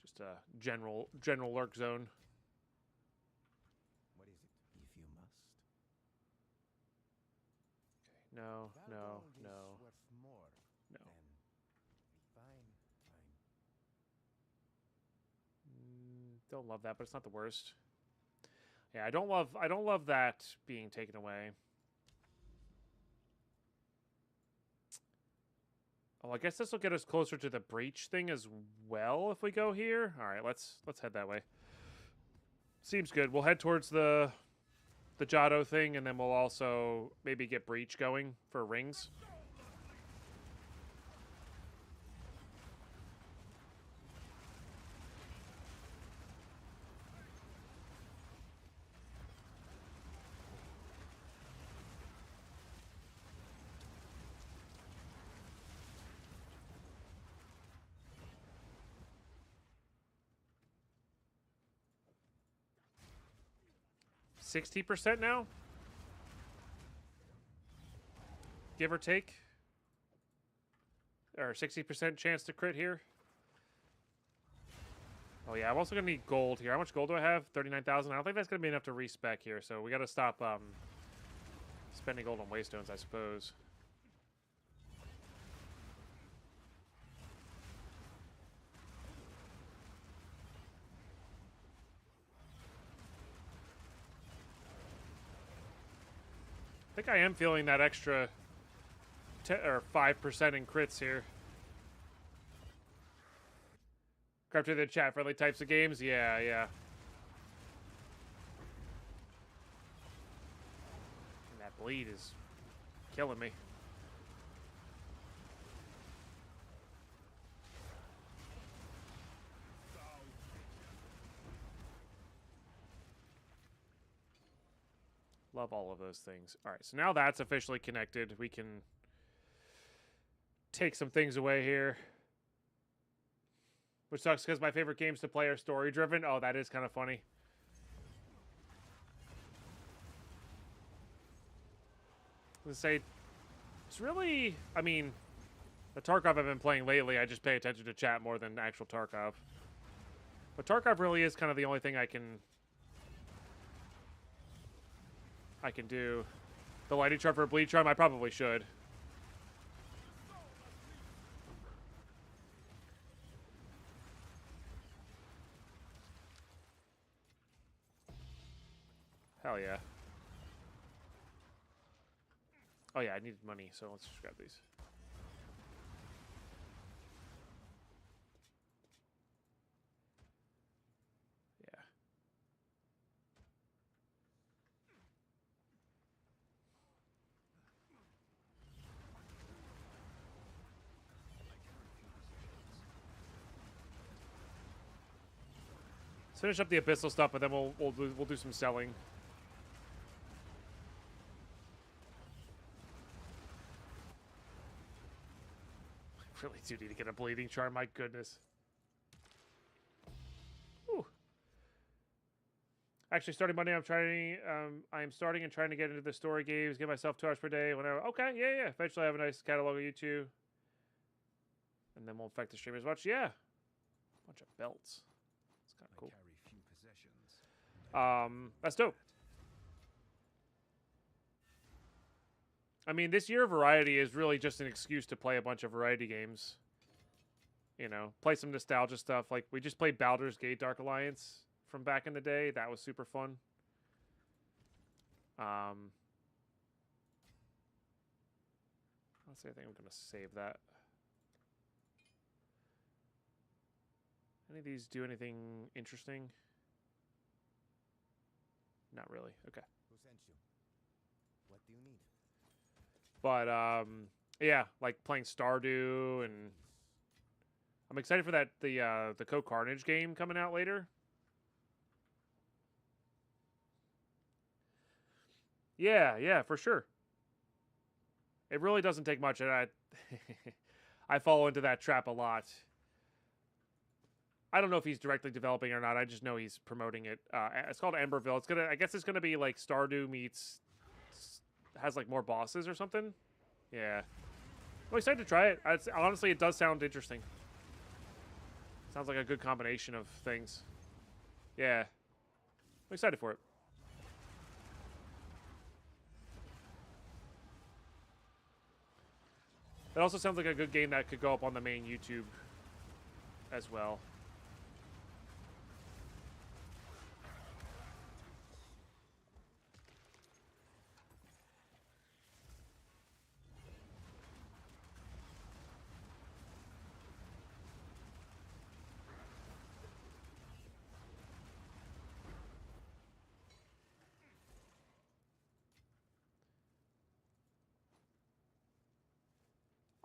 Just a general lurk zone. What is it? If you must. No. Valgold is worth more No. than fine. Don't love that, but it's not the worst. Yeah, I don't love that being taken away. Oh, I guess this will get us closer to the breach thing as well if we go here. All right, let's head that way. Seems good. We'll head towards the Jado thing, and then we'll also maybe get breach going for rings. %60 now? Give or take? Or 60% chance to crit here? Oh yeah, I'm also going to need gold here. How much gold do I have? 39,000. I don't think that's going to be enough to respec here, so we got to stop spending gold on waystones, I suppose. I think I am feeling that extra 5% in crits here. Grab to the chat, friendly types of games? Yeah. And that bleed is killing me. Love all of those things. All right, so now that's officially connected. We can take some things away here. Which sucks because my favorite games to play are story-driven. Oh, that is kind of funny. Let's say it's really, I mean, the Tarkov I've been playing lately, I just pay attention to chat more than actual Tarkov. But Tarkov really is kind of the only thing I can do. The lighting chart for bleed charm, I probably should. Hell yeah. Oh yeah, I needed money, so let's just grab these. Yeah. Let's finish up the abyssal stuff, but then we'll do some selling. Really do need to get a bleeding charm, my goodness. Whew. Actually, starting Monday, I'm starting and trying to get into the story games, give myself 2 hours per day, whenever. Okay, yeah. Eventually I have a nice catalog of YouTube. And then won't affect the stream as much. Yeah. Bunch of belts. It's kind of cool. That's dope. I mean, this year of variety is really just an excuse to play a bunch of variety games. You know, play some nostalgia stuff. Like, we just played Baldur's Gate Dark Alliance from back in the day. That was super fun. Let's see, I think I'm going to save that. Any of these do anything interesting? Not really. Okay. Who sent you? What do you need? But, yeah, like playing Stardew, and I'm excited for that the Code Carnage game coming out later. Yeah, for sure. It really doesn't take much, and I fall into that trap a lot. I don't know if he's directly developing it or not. I just know he's promoting it. It's called Emberville. I guess it's gonna be like Stardew meets, has like more bosses or something. Yeah, I'm excited to try it. Honestly, it does sound interesting. Sounds like a good combination of things. Yeah, I'm excited for it. It also sounds like a good game that could go up on the main YouTube as well.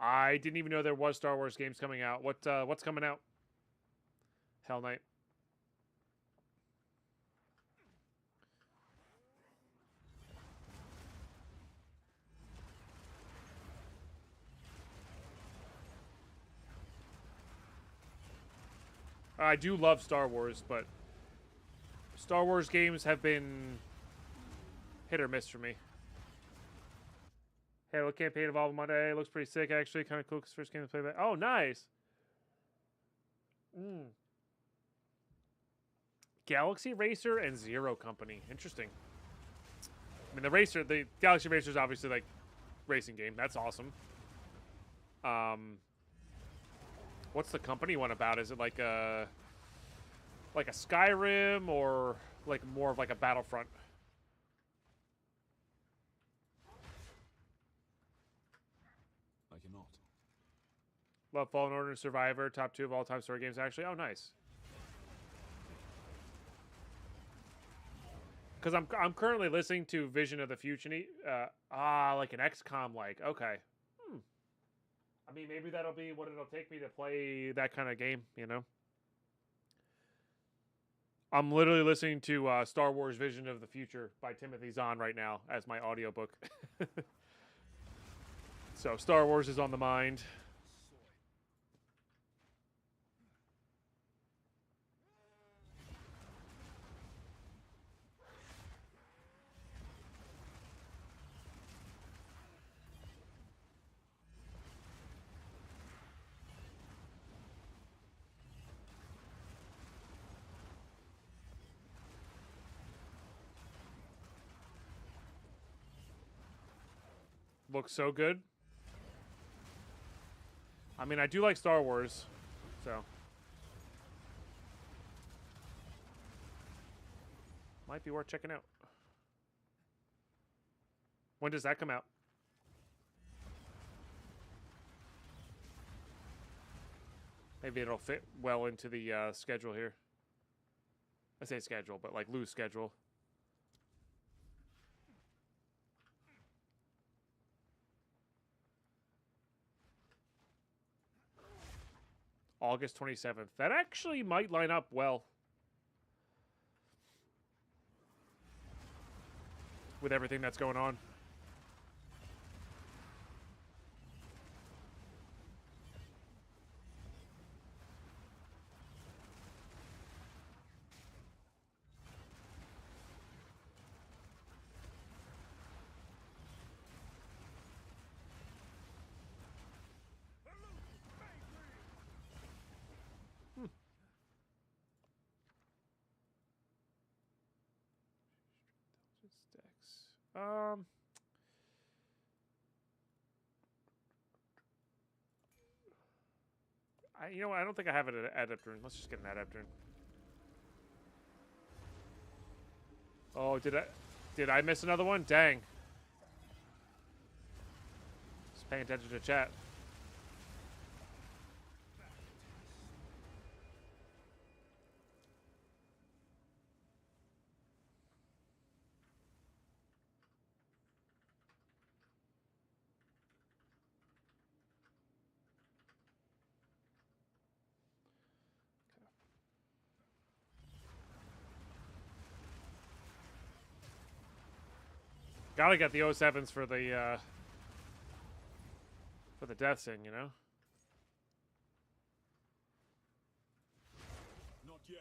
I didn't even know there was Star Wars games coming out. What's coming out? Hell Knight. I do love Star Wars, but Star Wars games have been hit or miss for me. Halo campaign evolved Monday. Looks pretty sick, actually. Kind of cool because first game to play that. Oh, nice. Galaxy Racer and Zero Company. Interesting. I mean, the Galaxy Racer is obviously like racing game. That's awesome. What's the company one about? Is it like a Skyrim or like more of like a Battlefront? I cannot. Love Fallen Order and Survivor, top 2 of all-time story games. Actually, oh nice. Because I'm currently listening to Vision of the Future. Like an XCOM like. Okay. I mean, maybe that'll be what it'll take me to play that kind of game, you know? I'm literally listening to Star Wars Vision of the Future by Timothy Zahn right now as my audiobook. So Star Wars is on the mind. Looks so good. I mean, I do like Star Wars, so. Might be worth checking out. When does that come out? Maybe it'll fit well into the schedule here. I say schedule, but like loose schedule. August 27th. That actually might line up well with everything that's going on. You know what? I don't think I have an adapter. Let's just get an adapter. Oh, did I miss another one? Dang. Just paying attention to chat. Gotta get the 07s for the death sing, you know? Not yet.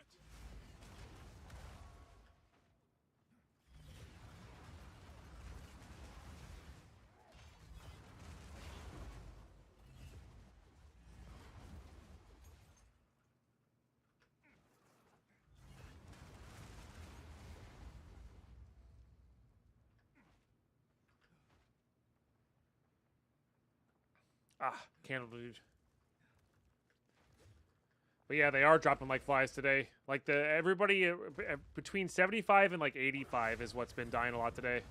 Ah, candle dude. But yeah, they are dropping like flies today. Like everybody between 75 and like 85 is what's been dying a lot today.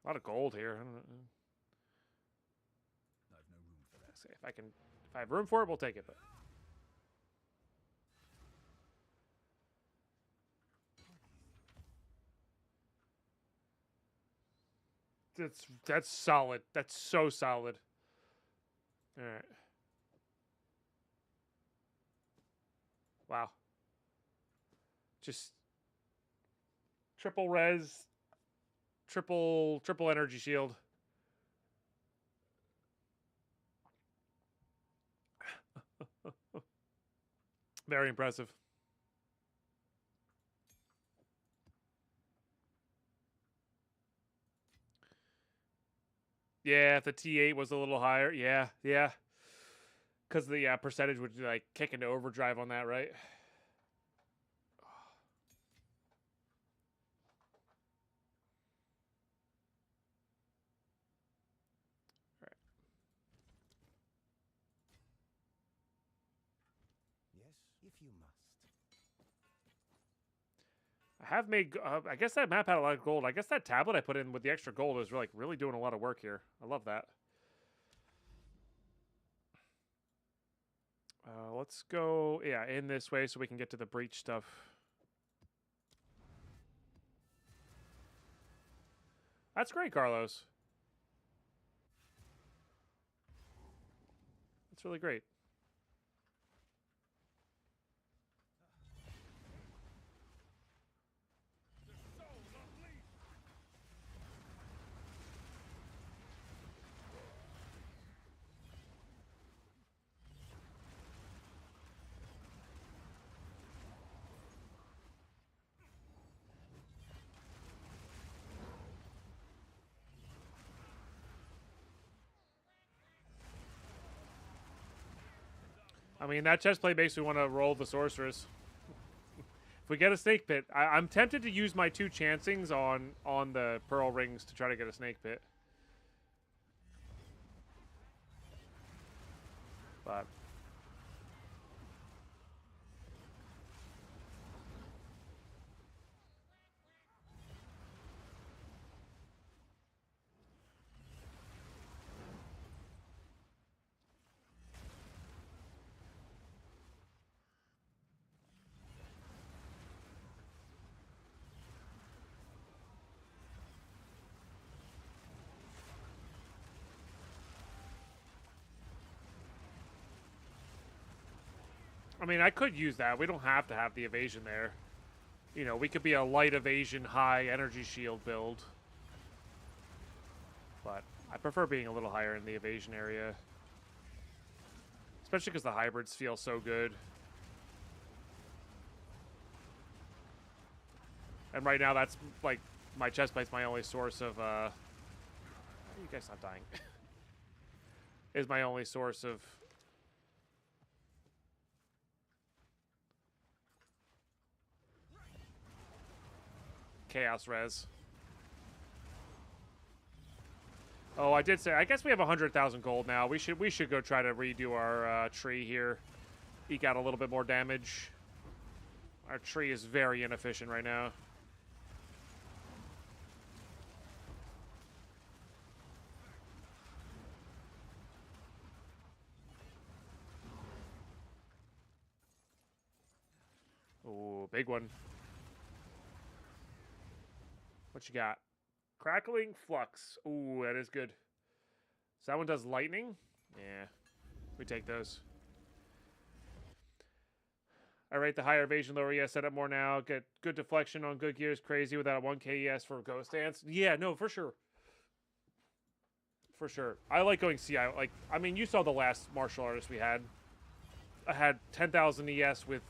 A lot of gold here. I don't know. I've no room for that. See if I have room for it, we'll take it. But that's solid. That's so solid. All right. Wow. Just triple res, triple energy shield. Very impressive. Yeah, if the T8 was a little higher, yeah. Because the percentage would like kick into overdrive on that, right? Yes, if you must. I have made. I guess that map had a lot of gold. I guess that tablet I put in with the extra gold is like really doing a lot of work here. I love that. Let's go, yeah, in this way so we can get to the breach stuff. That's great, Carlos. That's really great. I mean, that chest plate makes me want to roll the sorceress. If we get a snake pit, I'm tempted to use my 2 chancings on the pearl rings to try to get a snake pit. But I mean, I could use that. We don't have to have the evasion there. You know, we could be a light evasion, high energy shield build. But I prefer being a little higher in the evasion area. Especially because the hybrids feel so good. And right now, that's like my chest plate's my only source of. How are you guys not dying? Is my only source of. Chaos res. Oh, I did say. I guess we have 100,000 gold now. We should go try to redo our tree here. Eke out a little bit more damage. Our tree is very inefficient right now. Ooh, big one. What you got? Crackling Flux. Ooh, that is good. So that one does lightning? Yeah. We take those. I rate the higher evasion, lower ES setup more now. Get good deflection on good gears. Crazy without a 1k ES for Ghost Dance. Yeah, no, for sure. For sure. I like going CI. Like, I mean, you saw the last martial artist we had. I had 10,000 ES with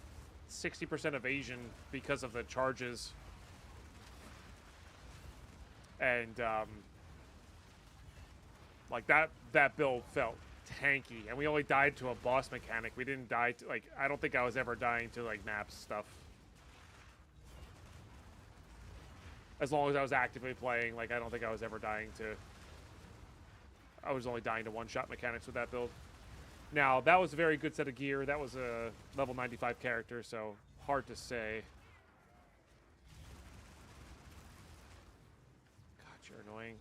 60% evasion because of the charges. And, like, that build felt tanky. And we only died to a boss mechanic. We didn't die to, like, I don't think I was ever dying to, like, maps stuff. As long as I was actively playing, like, I don't think I was ever dying to... I was only dying to one-shot mechanics with that build. Now, that was a very good set of gear. That was a level 95 character, so hard to say. God, you're annoying.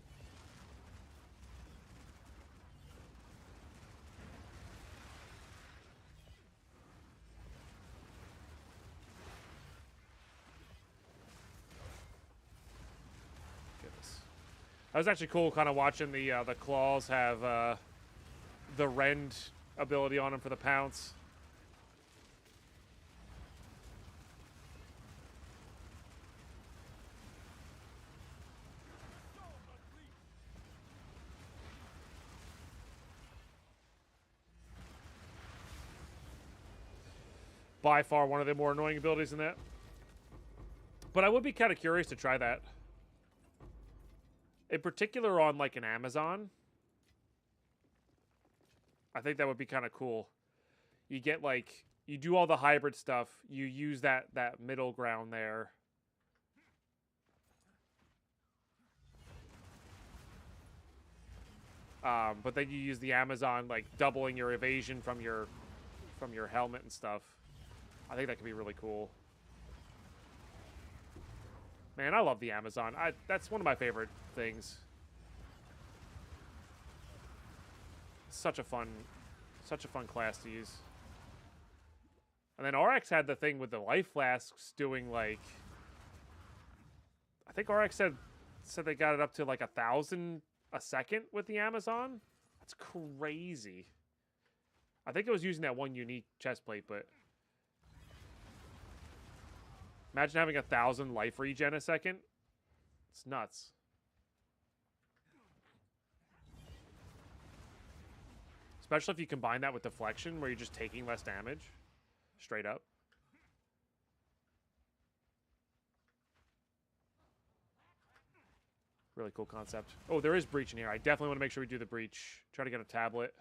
That was actually cool, kind of watching the claws have the rend ability on them for the pounce. By far one of the more annoying abilities in that. But I would be kind of curious to try that. In particular on, like, an Amazon. I think that would be kind of cool. You get, like... You do all the hybrid stuff. You use that middle ground there. But then you use the Amazon, like, doubling your evasion from your helmet and stuff. I think that could be really cool. Man, I love the Amazon. That's one of my favorite things. Such a fun class to use. And then RX had the thing with the life flasks doing, like... I think RX said they got it up to like 1,000 a second with the Amazon. That's crazy. I think it was using that one unique chest plate, but... Imagine having 1,000 life regen a second. It's nuts. Especially if you combine that with deflection, where you're just taking less damage. Straight up. Really cool concept. Oh, there is breach in here. I definitely want to make sure we do the breach. Try to get a tablet.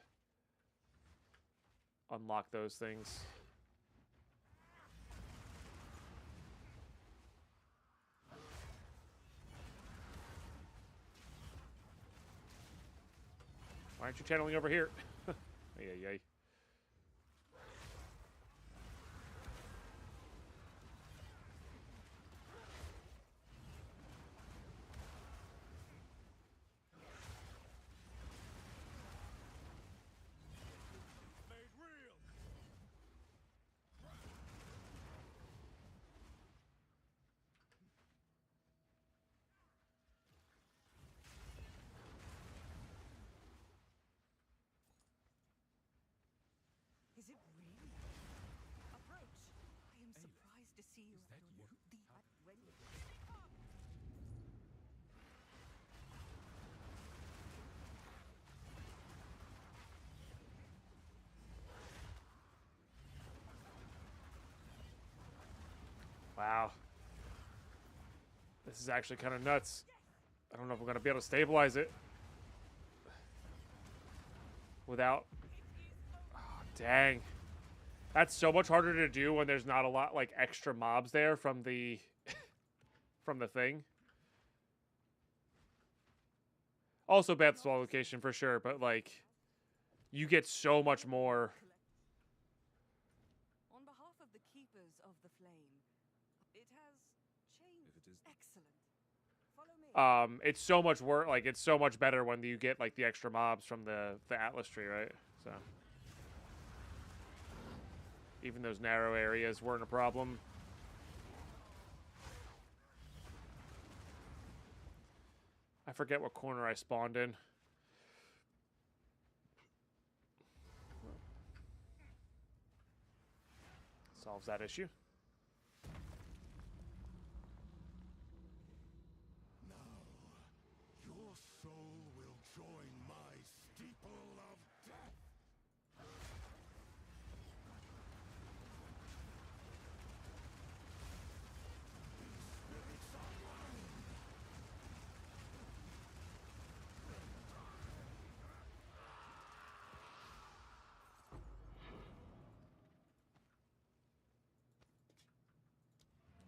Unlock those things. Why aren't you channeling over here? Yay. Is it really? Approach. I am surprised to see you. Is that you? Wow. This is actually kind of nuts. I don't know if we're going to be able to stabilize it. Without... Oh, dang. That's so much harder to do when there's not a lot, like, extra mobs there from the... from the thing. Also bad small location for sure, but, like... You get so much more... On behalf of the keepers of the flame, it has changed. If it is Excellent. Follow me. It's so much work, like, it's so much better when you get, like, the extra mobs from the Atlas tree, right? So... Even those narrow areas weren't a problem. I forget what corner I spawned in. Solves that issue. Now, your soul will join my steeple of death.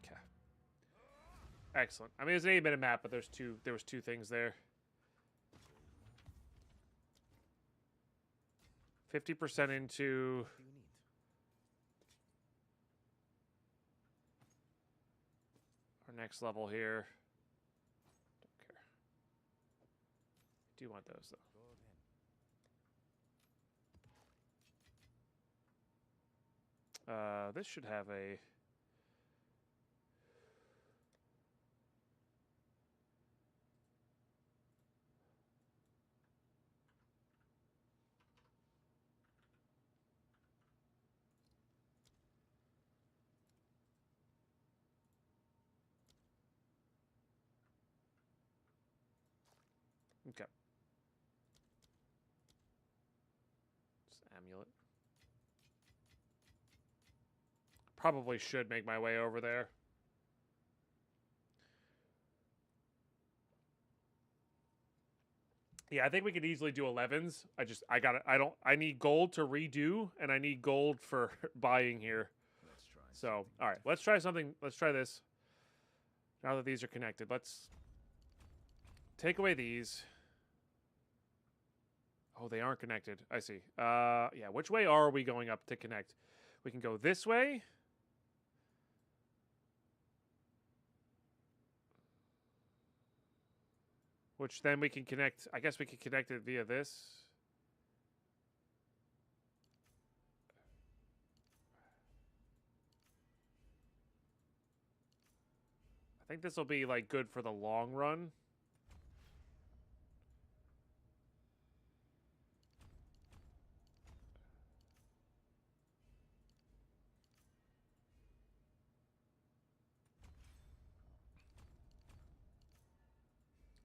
Okay. Excellent. I mean, it's an 8-minute map, but there was two things there. 50% into What do you need? our next level here. Don't care. Do want those though. Go ahead. This should have a. Okay. Just amulet. Probably should make my way over there. Yeah, I think we could easily do 11s. I need gold to redo, and I need gold for buying here. Let's try. So, all right, let's try something. Let's try this. Now that these are connected, let's take away these. Oh, they aren't connected. I see. Yeah, which way are we going up to connect? We can go this way. Which then we can connect. I guess we can connect it via this. I think this will be like good for the long run.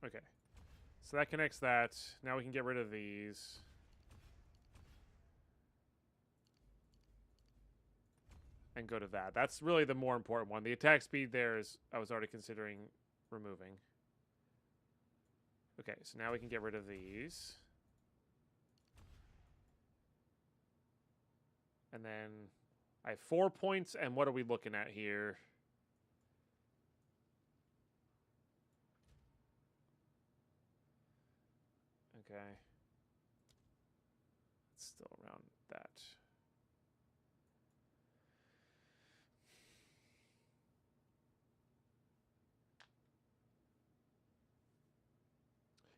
Okay. So that connects that. Now we can get rid of these. And go to that. That's really the more important one. The attack speed there is, I was already considering removing. Okay, so now we can get rid of these. And then I have 4 points, and what are we looking at here? Okay. It's still around that.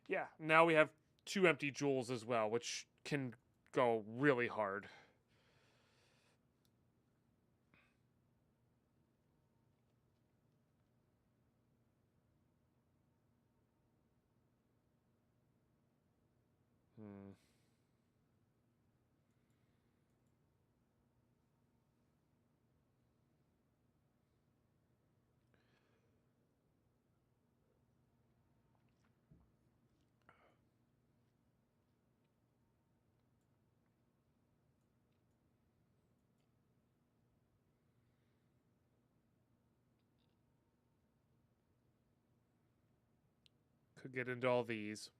Yeah, now we have 2 empty jewels as well, which can go really hard. Could get into all these.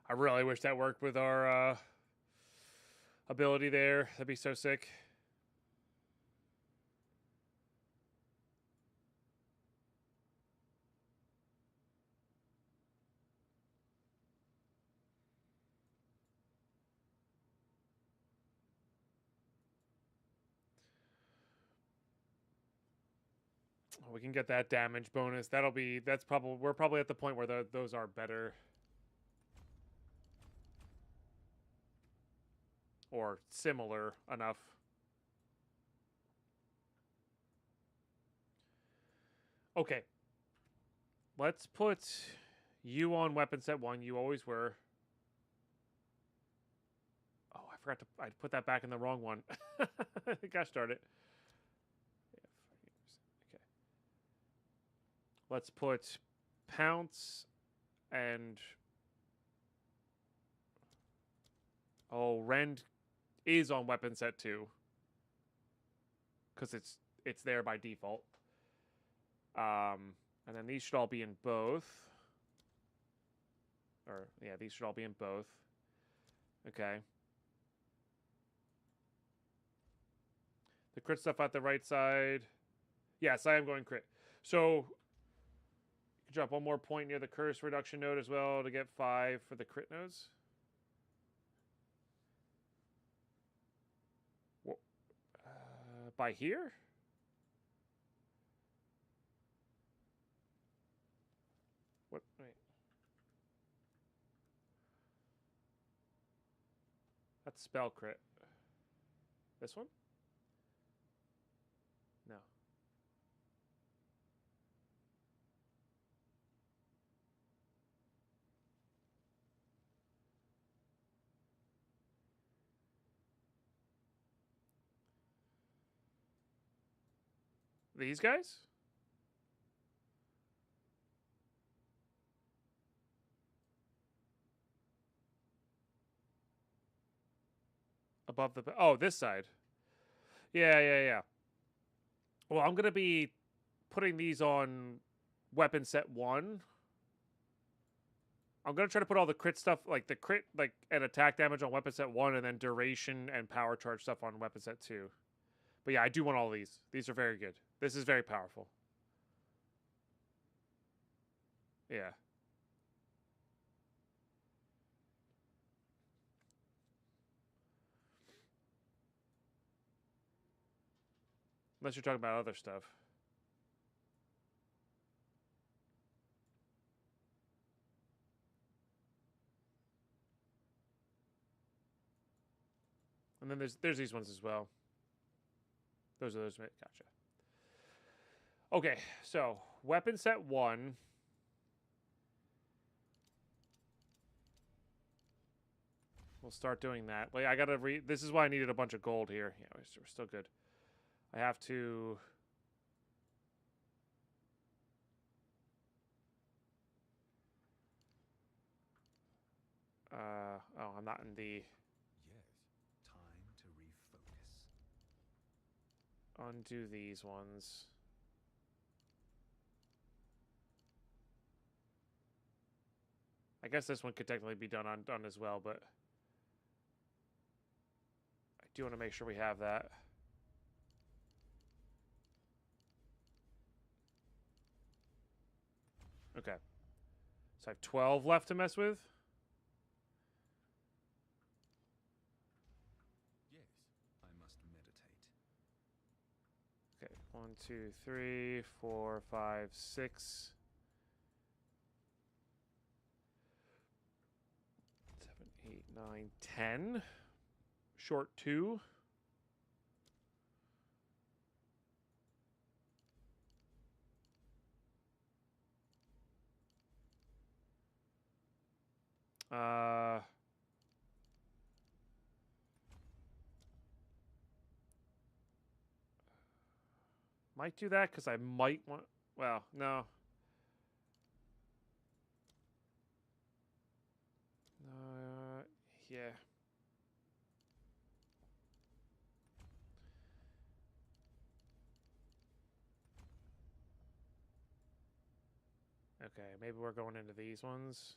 I really wish that worked with our ability there. That'd be so sick. We can get that damage bonus. We're probably at the point where those are better. Or similar enough. Okay. Let's put you on weapon set 1. You always were. Oh, I forgot to... I put that back in the wrong one. Gosh darn it. Okay. Let's put Pounce and... Oh, Rend is on weapon set 2. Because it's there by default. And then these should all be in both. Or, yeah, these should all be in both. Okay. The crit stuff at the right side. Yes, I am going crit. So, you can drop one more point near the curse reduction node as well to get 5 for the crit nodes. By here? What? Wait. That's spell crit. This one? No. These guys? Above the... Oh, this side. Yeah. Well, I'm going to be putting these on weapon set 1. I'm going to try to put all the crit stuff, like the crit and attack damage on weapon set 1, and then duration and power charge stuff on weapon set 2. But yeah, I do want all these. These are very good. This is very powerful. Yeah. Unless you're talking about other stuff. And then there's these ones as well. Those are those. Gotcha. Okay, so weapon set 1. We'll start doing that. Like, I gotta read. This is why I needed a bunch of gold here. Yeah, we're still good. I have to... oh, I'm not in the... Yes, time to refocus. Undo these ones. I guess this one could technically be done undone as well, but... I do want to make sure we have that. Okay. So I have 12 left to mess with. Yes, I must meditate. Okay, 1, 2, 3, 4, 5, 6. 7, 8, 9, 10. Short 2. Might do that because I might want... Well, no. Yeah. Okay, maybe we're going into these ones.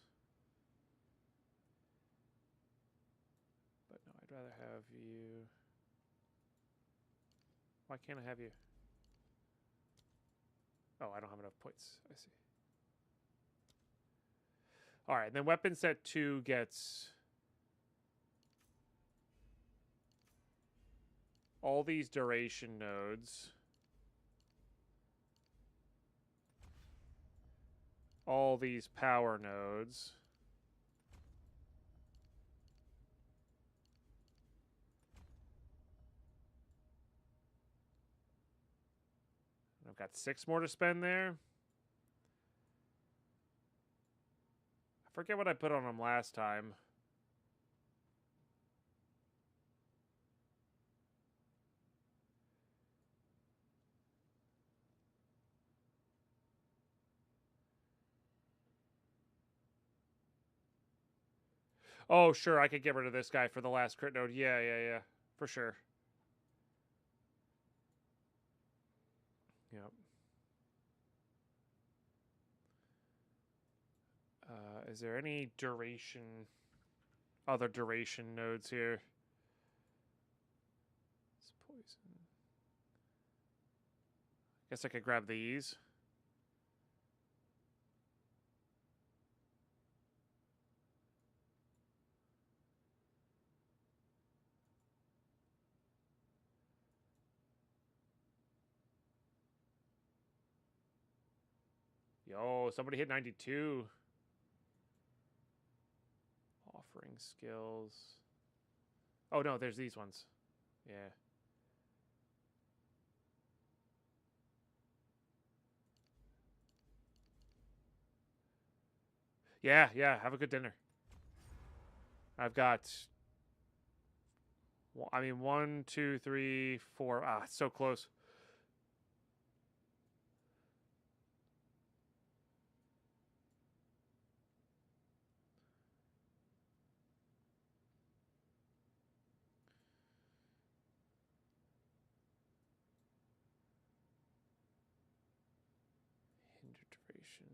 But no, I'd rather have you... Why can't I have you? Oh, I don't have enough points. I see. Alright, then weapon set 2 gets... all these duration nodes. All these power nodes. I've got 6 more to spend there. forget what I put on him last time. Oh, sure, I could get rid of this guy for the last crit node. Yeah. For sure. Yep. Is there any duration... other duration nodes here? It's poison. Guess I could grab these. Yo, somebody hit 92. Offering skills. Oh, no, there's these ones. Yeah. Yeah, have a good dinner. I've got... I mean, 1, 2, 3, 4. Ah, it's so close. Hinder duration.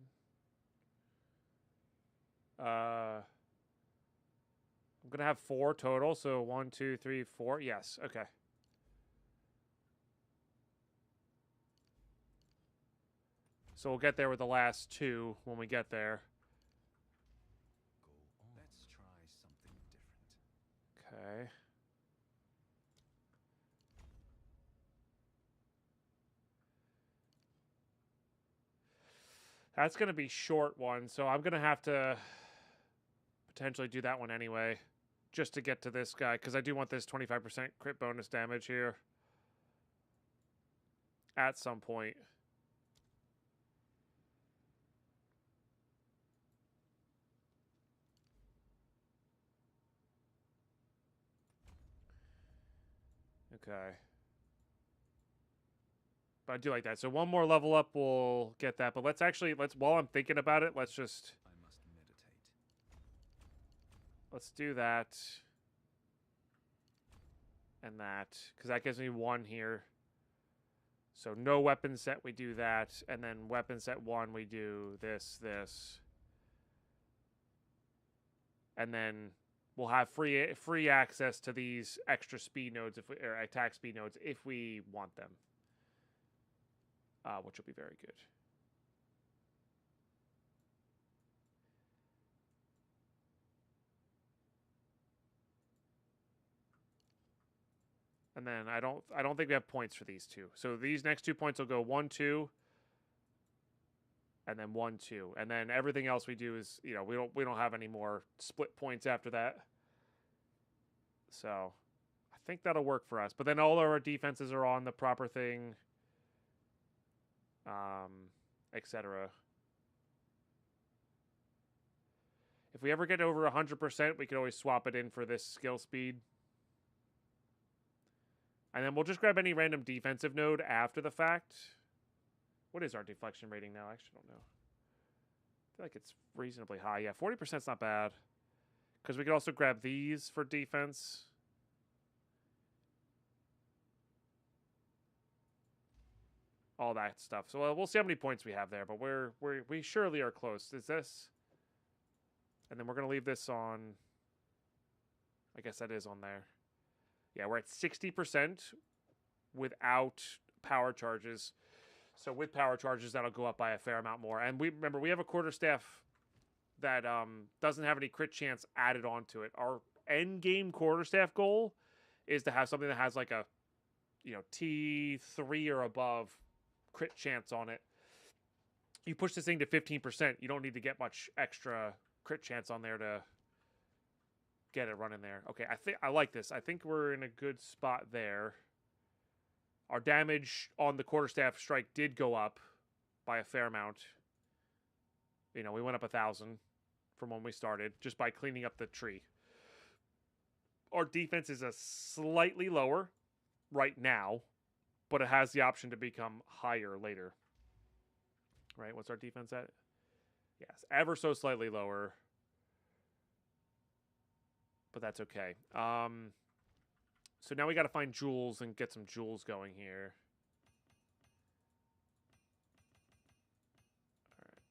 I'm gonna have 4 total, so 1, 2, 3, 4. Yes, okay. So we'll get there with the last 2 when we get there. Let's try something different. Okay. That's gonna be short one, so I'm gonna have to potentially do that one anyway, just to get to this guy, because I do want this 25% crit bonus damage here at some point. Okay. But I do like that. So one more level up will get that. But let's while I'm thinking about it, let's just... I must meditate. Let's do that. And that. Because that gives me 1 here. So no weapon set, we do that. And then weapon set 1, we do this. And then we'll have free access to these extra speed nodes, or attack speed nodes, if we want them. Which will be very good. And then I don't think we have points for these 2. So these next 2 points will go 1, 2, and then 1, 2, and then everything else we do is, you know, we don't have any more split points after that. So I think that'll work for us. But then all our defenses are on the proper thing. Etc. If we ever get over 100%, we can always swap it in for this skill speed. And then we'll just grab any random defensive node after the fact. What is our deflection rating now? I actually don't know. I feel like it's reasonably high. Yeah, 40% is not bad. Because we could also grab these for defense. All that stuff. So we'll see how many points we have there, but we surely are close. Is this? And then we're gonna leave this on. I guess that is on there. Yeah, we're at 60% without power charges. So with power charges, that'll go up by a fair amount more. And we have a quarterstaff that doesn't have any crit chance added onto it. Our end game quarterstaff goal is to have something that has like a, you know, T3 or above crit chance on it. You push this thing to 15%, you don't need to get much extra crit chance on there to get it running there. Okay, I like this. I think we're in a good spot there. Our damage on the quarterstaff strike did go up by a fair amount. You know, we went up 1,000 from when we started, just by cleaning up the tree. Our defense is a slightly lower right now, but it has the option to become higher later. Right? What's our defense at? Yes, ever so slightly lower. But that's okay. So now we got to find jewels and get some jewels going here. All right.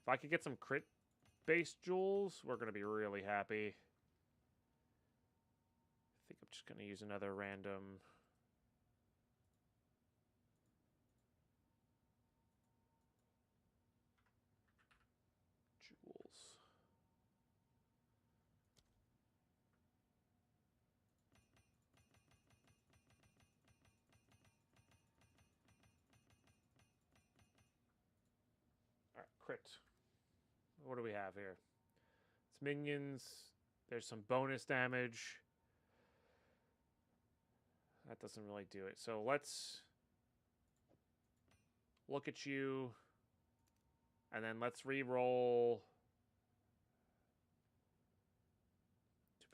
If I could get some crit-based jewels, we're going to be really happy. I think I'm just going to use another random... jewels. All right, crit. What do we have here? It's minions. There's some bonus damage. That doesn't really do it. So let's look at you. And then let's re-roll.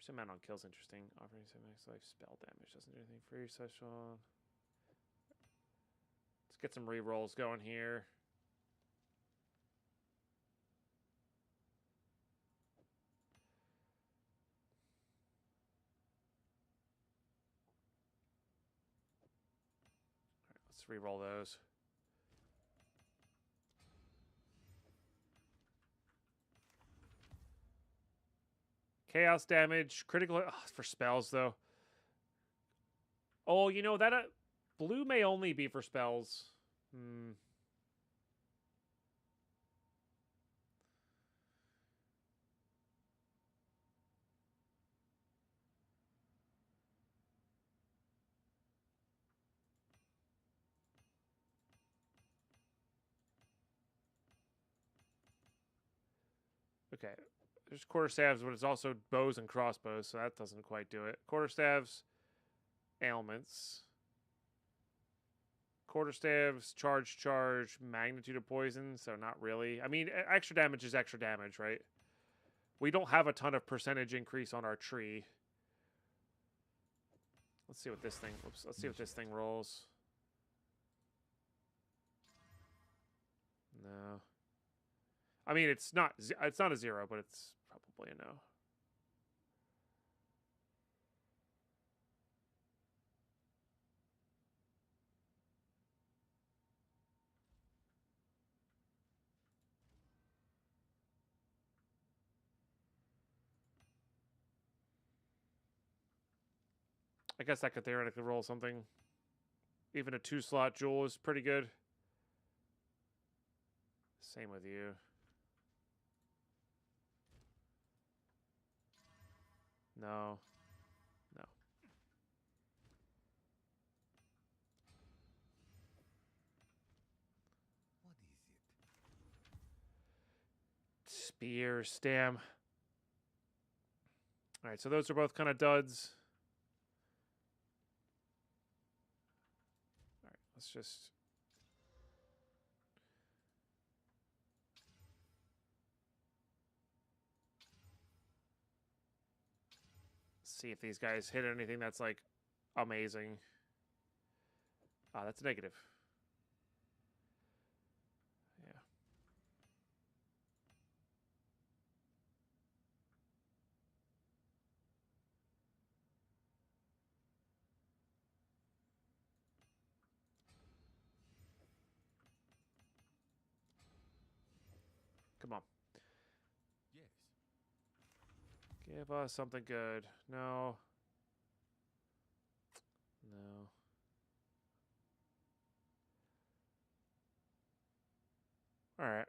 2% amount on kills, interesting. Offering 7 max life spell damage. Doesn't do anything free session. Let's get some re-rolls going here. Alright, let's re-roll those. Chaos damage, critical for spells though. Oh, you know that blue may only be for spells. Okay. There's quarterstaves, but it's also bows and crossbows, so that doesn't quite do it. Quarterstaves, ailments. Quarterstaves, charge, magnitude of poison, so not really. I mean, extra damage is extra damage, right? We don't have a ton of percentage increase on our tree. Let's see what this thing, let's see what this thing rolls. No. I mean, it's not a 0, but it's probably a no. I guess I could theoretically roll something. Even a 2-slot jewel is pretty good. Same with you. No. No. What is it? Spear, stam. Alright, so those are both kind of duds. Alright, let's just... see if these guys hit anything that's, like, amazing. Ah, that's a negative. Yeah. Come on. Yes. Give us something good. No. No. Alright.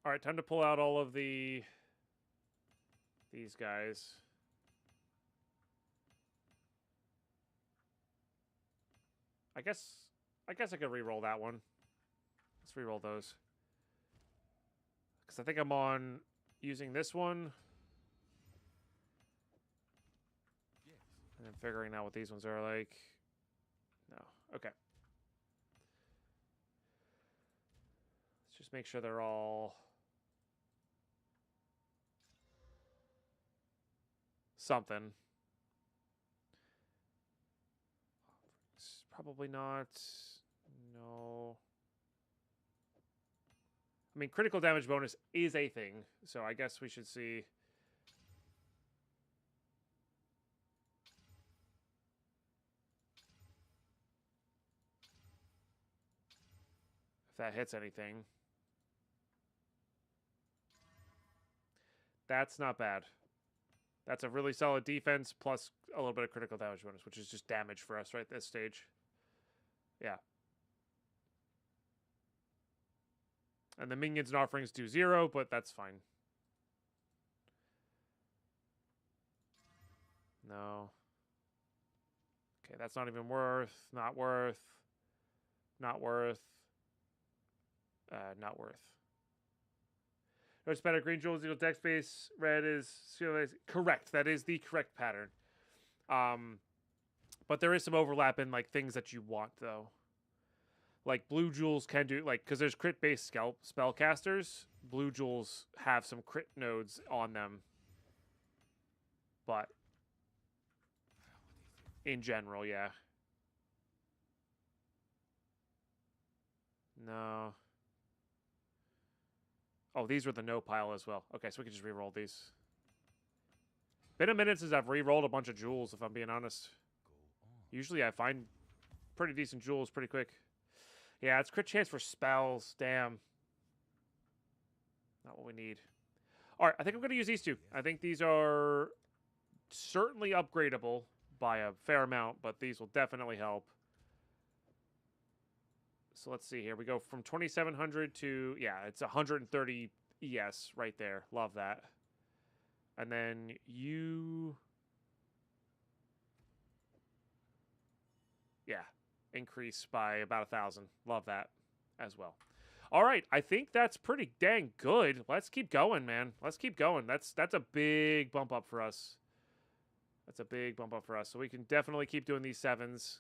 Alright, time to pull out all of these guys. I guess I could re-roll that one. Let's re-roll those. Because I think I'm on using this one. then figuring out what these ones are like. No. Okay. Let's just make sure they're all something. It's probably not. No. I mean, critical damage bonus is a thing, so I guess we should see. If that hits anything. That's not bad. That's a really solid defense plus a little bit of critical damage bonus, which is just damage for us right at this stage. Yeah. And the minions and offerings do 0, but that's fine. No. Okay, that's not even worth. Not worth. Not worth. Not worth. It's better. Green jewels equal deck space. Red is correct. That is the correct pattern. But there is some overlap in like things that you want though. Like blue jewels can do like because there's crit based spellcasters. Blue jewels have some crit nodes on them. But in general, yeah. No. Oh, these were the no pile as well. Okay, so we can just re-roll these. Been a minute since I've re-rolled a bunch of jewels, if I'm being honest. Usually I find pretty decent jewels pretty quick. Yeah, it's crit chance for spells. Damn. Not what we need. All right, I think I'm going to use these two. I think these are certainly upgradable by a fair amount, but these will definitely help. So let's see here. We go from 2,700 to, yeah, it's 130 ES right there. Love that. And then you... Yeah, increase by about 1,000. Love that as well. All right, I think that's pretty dang good. Let's keep going, man. Let's keep going. That's a big bump up for us. That's a big bump up for us. So we can definitely keep doing these 7s.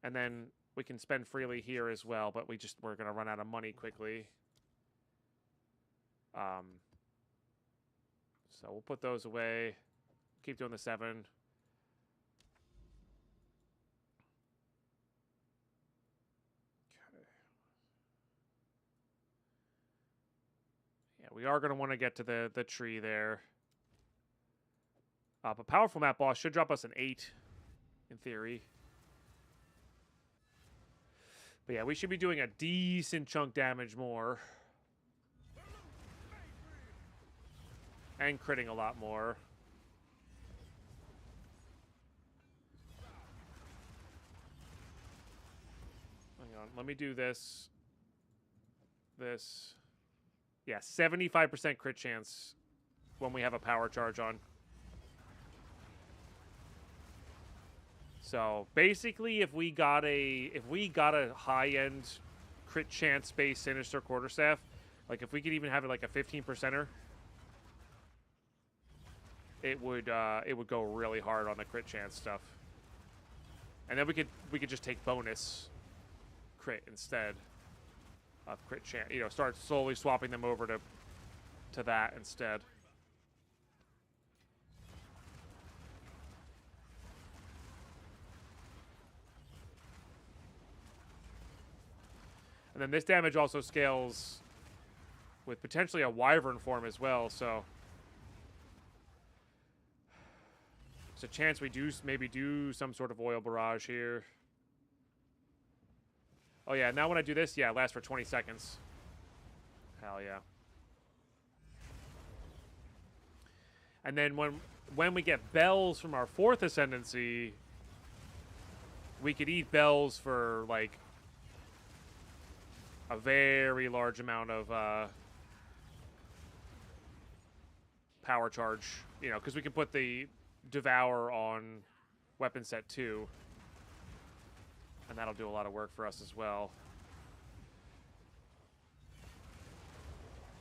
And then we can spend freely here as well, but we're going to run out of money quickly. So we'll put those away. Keep doing the 7. Okay. Yeah, we are going to want to get to the tree there. But Powerful Map Boss should drop us an 8, in theory. But yeah, we should be doing a decent chunk damage more. And critting a lot more. Hang on, let me do this. This. Yeah, 75% crit chance when we have a power charge on. So basically, if we got a high-end crit chance based Sinister Quarterstaff, like if we could even have it like a 15%er, it would go really hard on the crit chance stuff. And then we could just take bonus crit instead of crit chance. You know, start slowly swapping them over to that instead. And then this damage also scales with potentially a Wyvern form as well, so there's a chance we maybe do some sort of oil barrage here. Oh yeah, now when I do this, yeah, it lasts for 20 seconds. Hell yeah. And then when we get bells from our 4th ascendancy, we could eat bells for like a very large amount of power charge, you know, because we can put the Devour on weapon set 2, and that'll do a lot of work for us as well.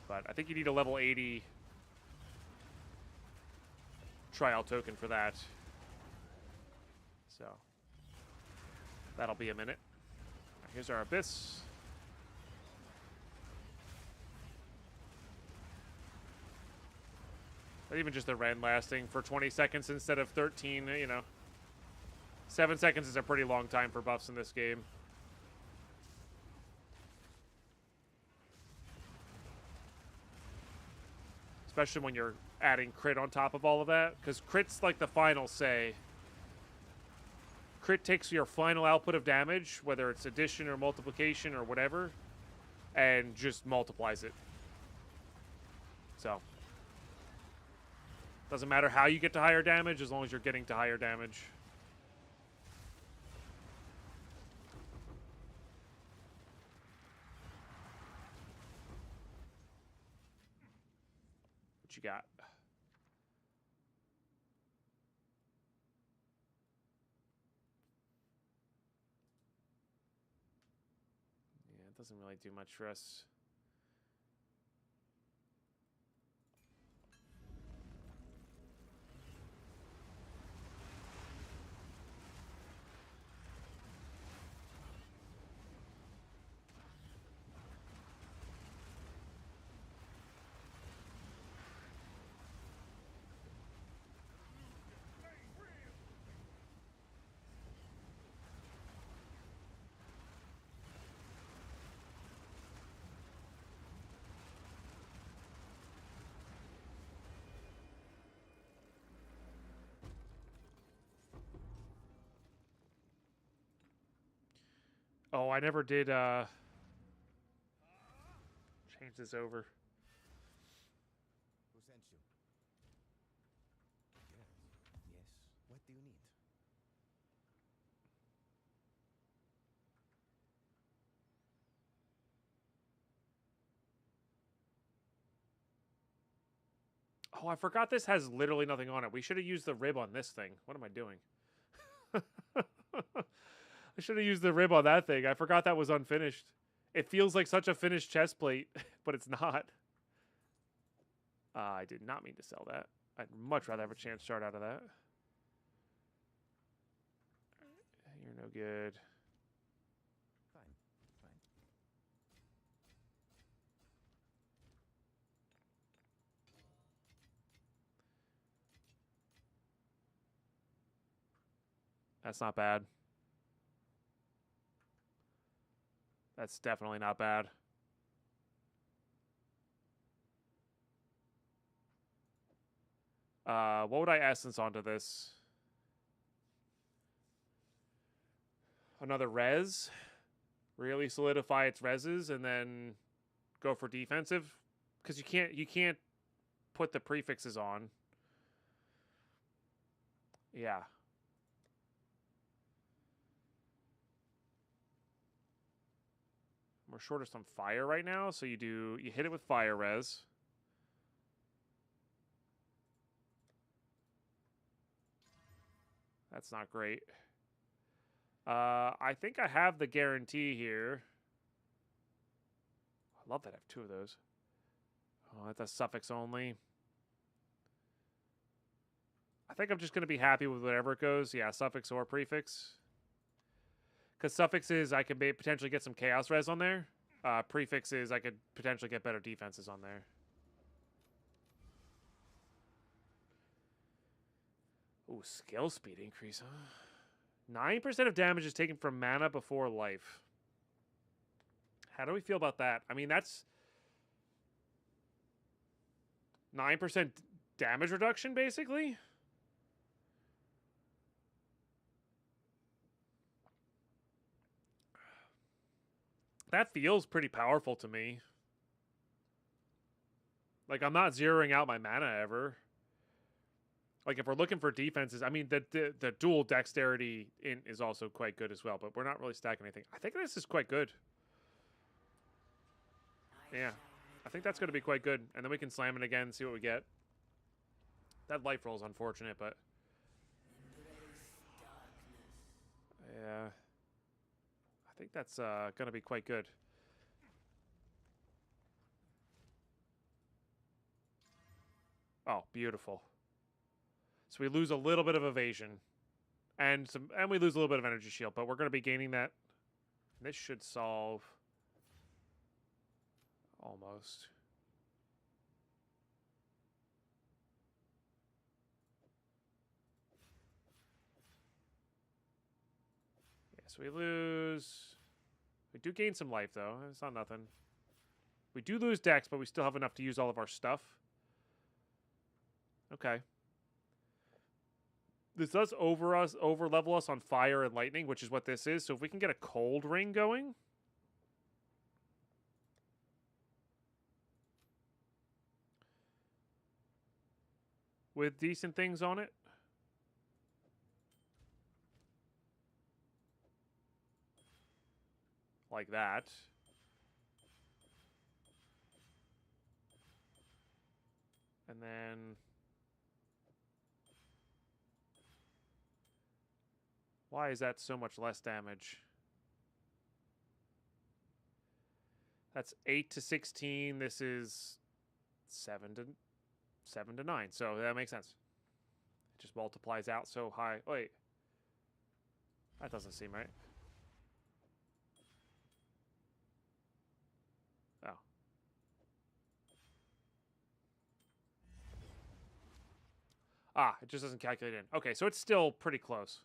But I think you need a level 80 trial token for that. So that'll be a minute. Here's our Abyss. But even just the Ren lasting for 20 seconds instead of 13, you know. 7 seconds is a pretty long time for buffs in this game. Especially when you're adding crit on top of all of that. Because crit's like the final say. Crit takes your final output of damage, whether it's addition or multiplication or whatever, and just multiplies it. So doesn't matter how you get to higher damage, as long as you're getting to higher damage. What you got? Yeah, it doesn't really do much for us. Oh, I never did change this over. Who sent you? Yes. Yes. What do you need? Oh, I forgot this has literally nothing on it. We should have used the rib on this thing. What am I doing? I should have used the rib on that thing. I forgot that was unfinished. It feels like such a finished chest plate, but it's not. I did not mean to sell that. I'd much rather have a chance start out of that. You're no good. Fine. Fine. That's not bad. That's definitely not bad. What would I essence onto this? Another res? Really solidify its reses and then go for defensive? Because you can't put the prefixes on. Yeah. We're shortest on fire right now, so you hit it with fire res. That's not great. I think I have the guarantee here. I love that I have 2 of those. Oh, that's a suffix only. I think I'm just going to be happy with whatever it goes. Yeah, suffix or prefix. Because suffixes, I can potentially get some chaos res on there. Prefixes, I could potentially get better defenses on there. Ooh, skill speed increase, huh? 9% of damage is taken from mana before life. How do we feel about that? I mean, that's 9% damage reduction, basically. That feels pretty powerful to me. Like, I'm not zeroing out my mana ever. Like, if we're looking for defenses, I mean, the dual dexterity is also quite good as well, but we're not really stacking anything. I think this is quite good. Yeah, I think that's going to be quite good. And then we can slam it again and see what we get. That life roll is unfortunate, but... yeah. I think that's going to be quite good. Oh, beautiful. So we lose a little bit of evasion. and we lose a little bit of energy shield, but we're going to be gaining that. This should solve almost. Yes, we lose. We do gain some life though. It's not nothing. We do lose dex, but we still have enough to use all of our stuff. Okay. This does over level us on fire and lightning, which is what this is. So if we can get a cold ring going. With decent things on it. Like that. And then... Why is that so much less damage? That's 8 to 16. This is 7 to 9. So that makes sense. It just multiplies out so high. Wait. That doesn't seem right. Oh. Ah, it just doesn't calculate in. Okay, so it's still pretty close.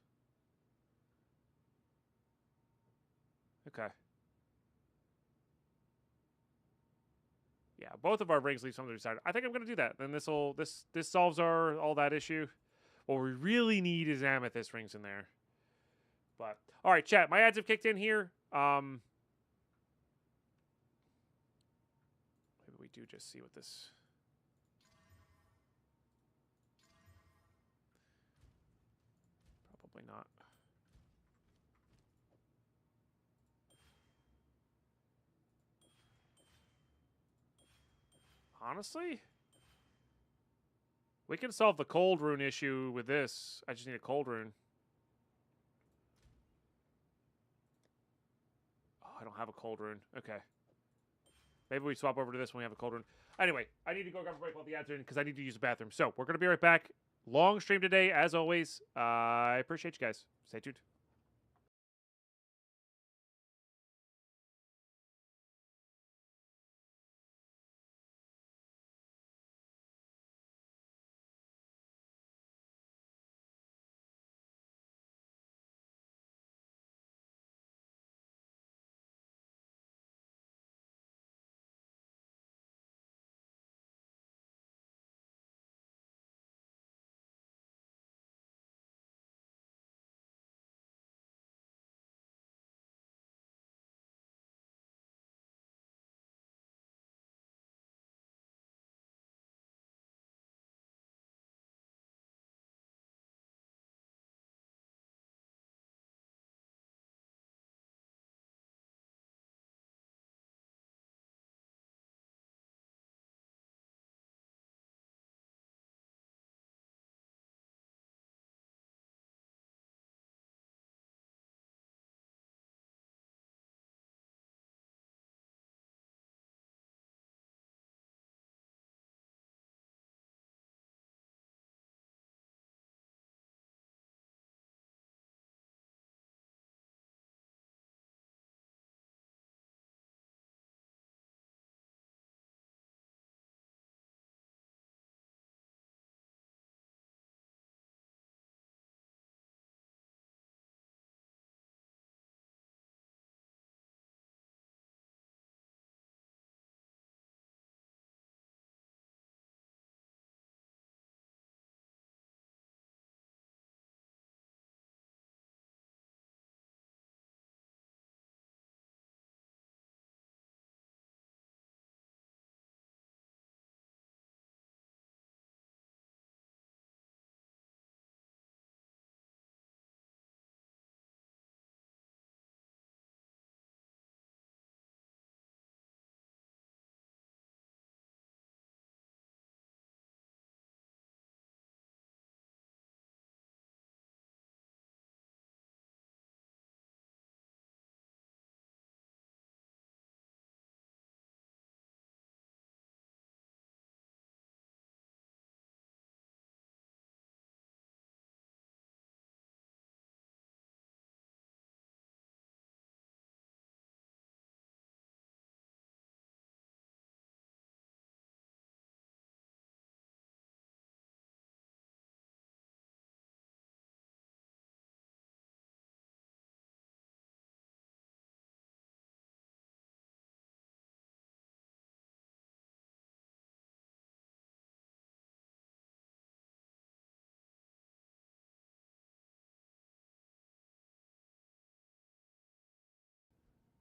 Okay. Yeah, both of our rings leave something to decide. I think I'm gonna do that. Then this solves all that issue. What we really need is amethyst rings in there. But all right, chat. My ads have kicked in here. Maybe we do just see what this. Probably not. Honestly, we can solve the cold rune issue with this. I just need a cold rune. Oh, I don't have a cold rune. Okay. Maybe we swap over to this when we have a cold rune. Anyway, I need to go grab a break while the ads are in because I need to use the bathroom. So we're going to be right back. Long stream today, as always. I appreciate you guys. Stay tuned.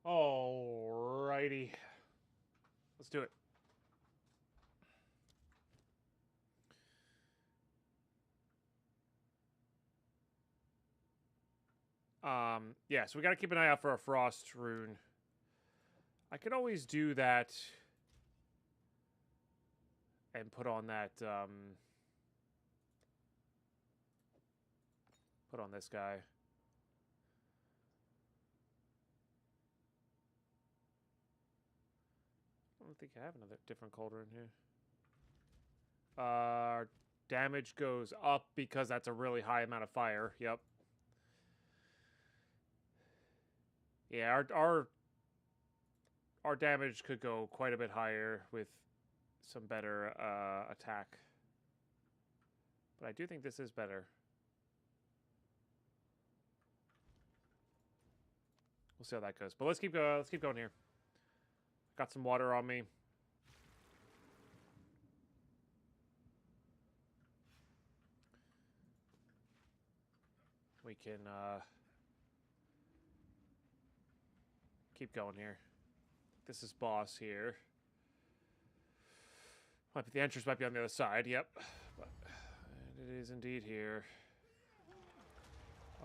Alrighty. Let's do it. Yeah, so we got to keep an eye out for a frost rune. I could always do that and put on that, put on this guy. I don't think I have another different cauldron here. Damage goes up because that's a really high amount of fire. Yep. Yeah, our damage could go quite a bit higher with some better attack. But I do think this is better. We'll see how that goes. But let's keep going here. Got some water on me. We can keep going here. This is boss here. The entrance might be on the other side. Yep, but it is indeed here.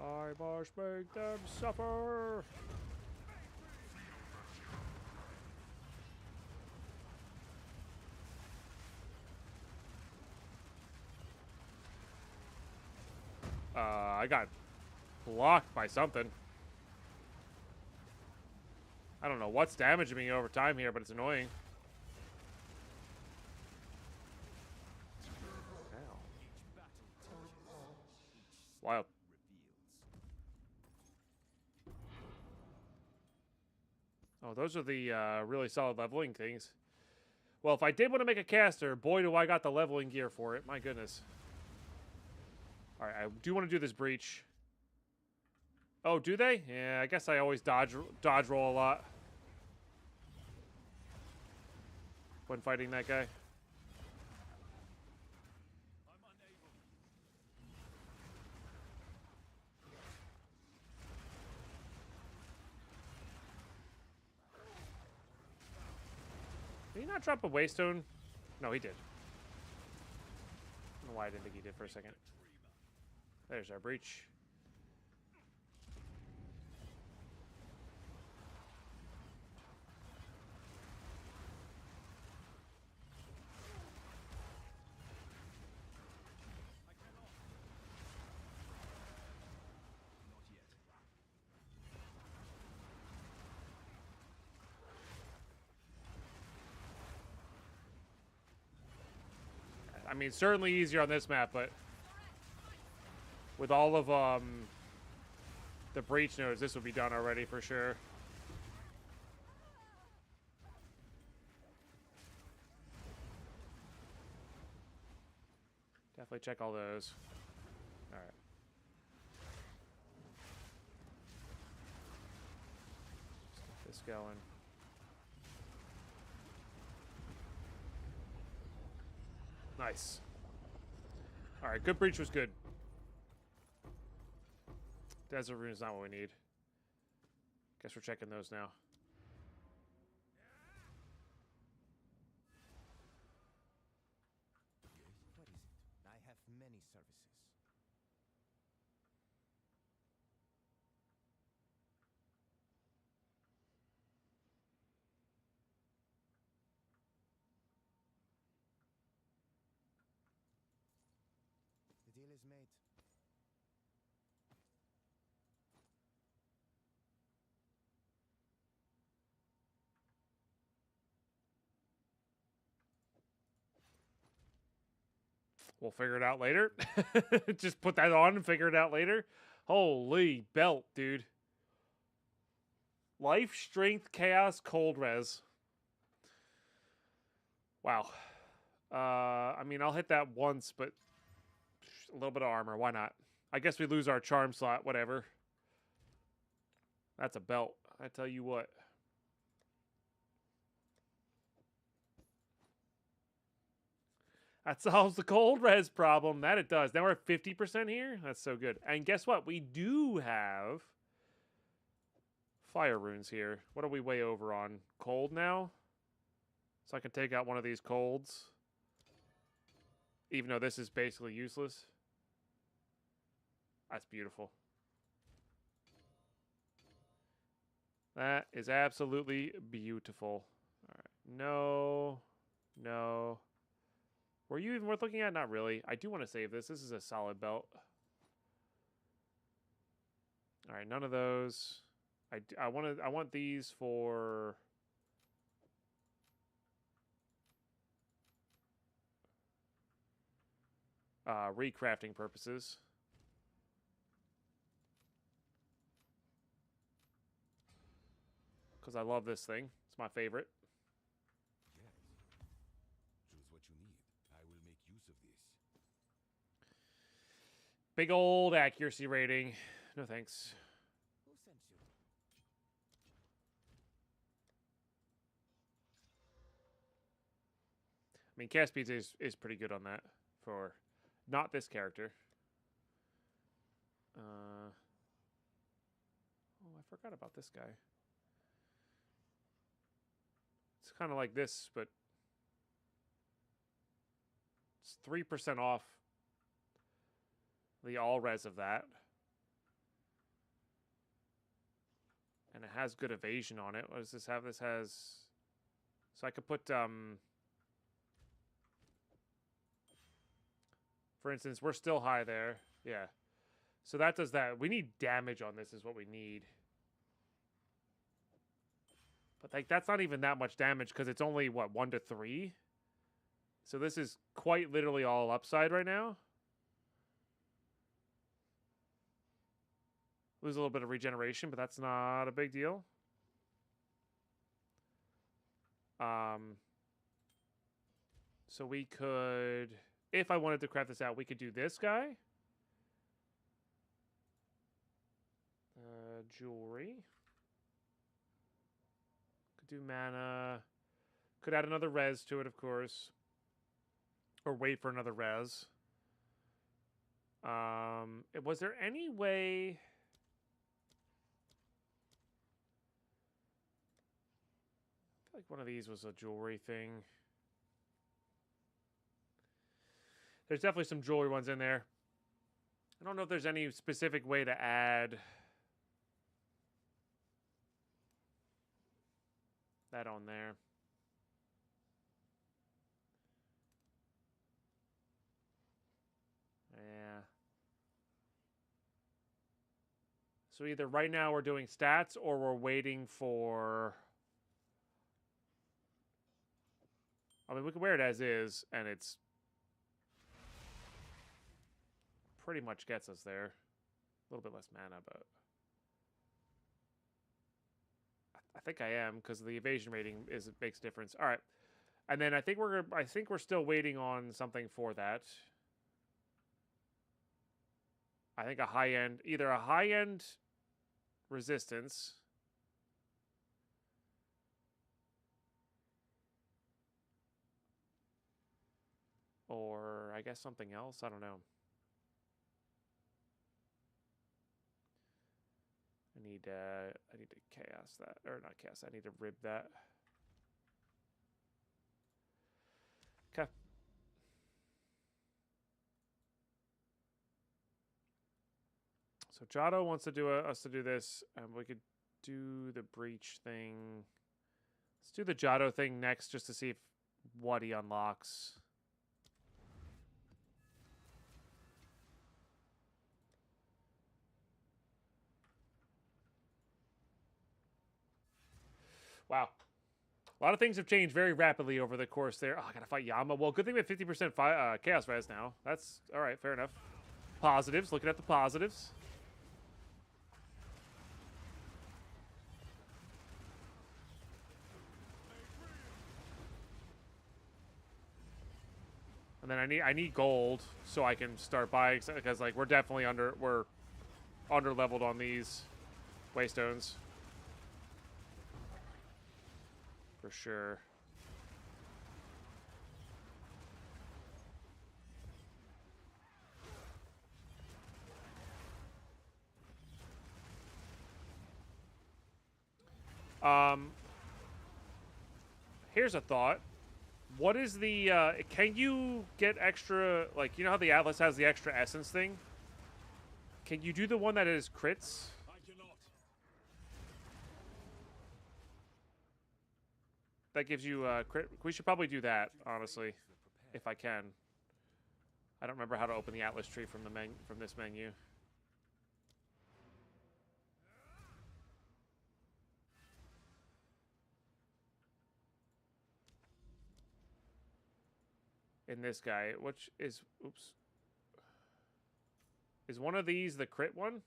I must make them suffer. I got blocked by something. I don't know what's damaging me over time here, but it's annoying. Ow. Wild. Oh, those are the really solid leveling things. Well, if I did want to make a caster, boy, do I got the leveling gear for it. My goodness. All right, I do want to do this breach. Oh, do they? Yeah, I guess I always dodge roll a lot when fighting that guy. Did he not drop a waystone? No, he did. I don't know why I didn't think he did for a second. There's our breach. I mean, certainly easier on this map, but with all of the breach nodes, this will be done already for sure. Definitely check all those. All right. Let's get this going. Nice. All right, good breach was good. Desert rune is not what we need. Guess we're checking those now. What is it? I have many services. The deal is made. We'll figure it out later. Just put that on and figure it out later. Holy belt, dude. Life, strength, chaos, cold res. Wow. I mean, I'll hit that once, but a little bit of armor. Why not? I guess we lose our charm slot. Whatever. That's a belt. I tell you what. That solves the cold res problem. That it does. Now we're at 50% here. That's so good. And guess what? We do have fire runes here. What are we way over on? Cold now? So I can take out one of these colds. Even though this is basically useless. That's beautiful. That is absolutely beautiful. Alright. No. No. Were you even worth looking at? Not really. I do want to save this. This is a solid belt. Alright, none of those. I want these for... recrafting purposes. Because I love this thing. It's my favorite. Yes. Choose what you need. I will make use of this. Big old accuracy rating. No thanks. Who sent you? I mean, cast speed is pretty good on that for not this character. Oh, I forgot about this guy. It's kind of like this, but it's 3% off the all res of that. And it has good evasion on it. What does this have? This has... So I could put... For instance, we're still high there. Yeah. So that does that. We need damage on this is what we need. But like that's not even that much damage because it's only, what, 1 to 3? So this is quite literally all upside right now. Lose a little bit of regeneration, but that's not a big deal. So we could... If I wanted to craft this out, we could do this guy. Jewelry. Could do mana. Could add another res to it, of course. Or wait for another res. Was there any way... I feel like one of these was a jewelry thing. There's definitely some jewelry ones in there. I don't know if there's any specific way to add that on there. Yeah. So either right now we're doing stats or we're waiting for... I mean, we can wear it as is, and it's... pretty much gets us there. A little bit less mana, but... I think I am, because the evasion rating makes a difference. Alright. And then I think we're still waiting on something for that. I think a high-end... Either a high-end resistance... or I guess something else. I don't know. I need to chaos that, or not chaos. I need to rib that. Okay. So Jado wants to do us to do this, and we could do the breach thing. Let's do the Jado thing next, just to see what he unlocks. Wow. A lot of things have changed very rapidly over the course there. Oh, I gotta fight Yama. Well, good thing we have 50% chaos res now. That's alright, fair enough. Positives, looking at the positives. And then I need gold so I can start buying, because like we're definitely under leveled on these waystones. For sure. Here's a thought. What is the, can you get extra, like, you know how the Atlas has the extra essence thing? Can you do the one that is crits? I cannot. That gives you, crit. We should probably do that, honestly, if I can. I don't remember how to open the Atlas tree from the from this menu. In this guy, which is, oops. Is one of these the crit one?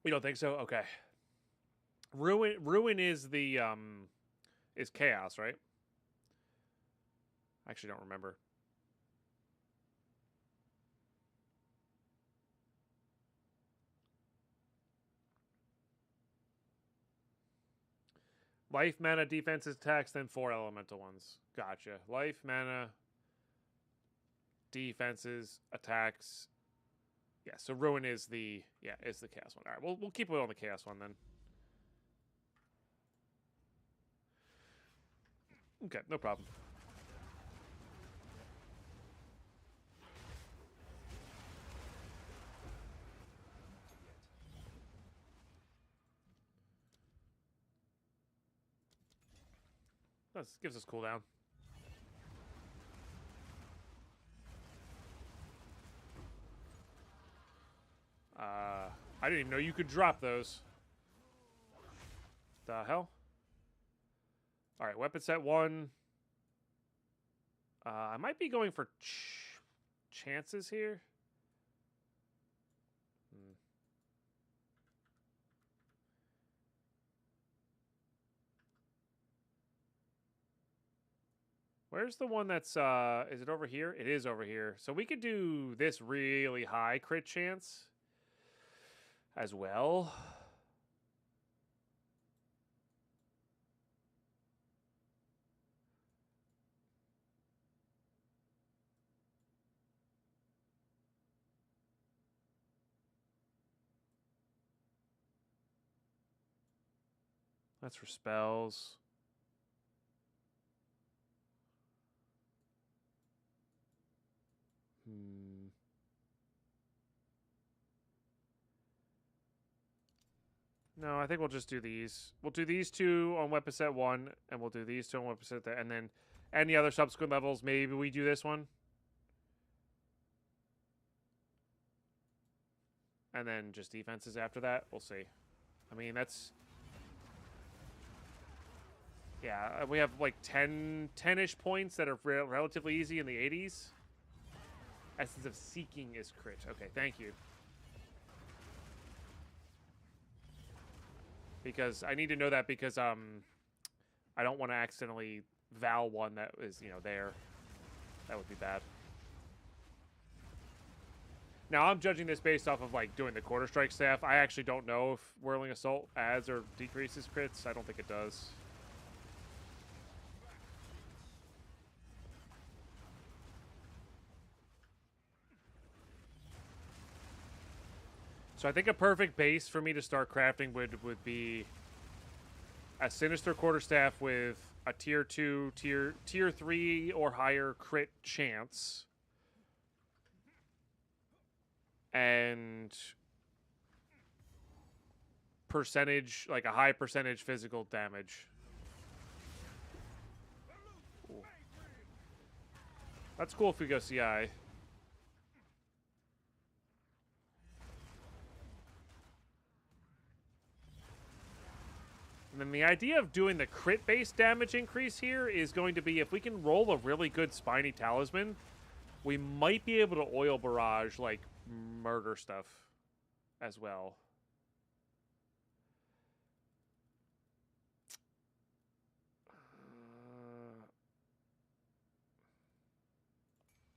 You don't think so? Okay. Ruin is the is chaos, right? I actually don't remember. Life, mana, defenses, attacks, then 4 elemental ones. Gotcha. Life, mana, defenses, attacks. Yeah, so Ruin is the is the chaos one. All right, we'll keep it on the chaos one then. Okay, no problem. That gives us cooldown. I didn't even know you could drop those. The hell? All right, weapon set 1. I might be going for chances here. Where's the one that's, is it over here? It is over here. So we could do this really high crit chance as well. That's for spells. No, I think we'll just do these. We'll do these 2 on weapon set 1, and we'll do these 2 on weapon set and then any other subsequent levels, maybe we do this one. And then just defenses after that. We'll see. I mean, that's... Yeah, we have like 10-ish points that are relatively easy in the 80s. Essence of Seeking is crit. Okay, thank you. Because I need to know that because I don't want to accidentally Val one that is, you know, there. That would be bad. Now, I'm judging this based off of, like, doing the Quarter Strike staff. I actually don't know if Whirling Assault adds or decreases crits. I don't think it does. So I think a perfect base for me to start crafting would be a Sinister Quarterstaff with a tier 2, tier 3 or higher crit chance. And percentage, like a high percentage physical damage. Ooh. That's cool if we go CI. And then the idea of doing the crit-based damage increase here is going to be if we can roll a really good Spiny Talisman, we might be able to Oil Barrage, like, murder stuff as well.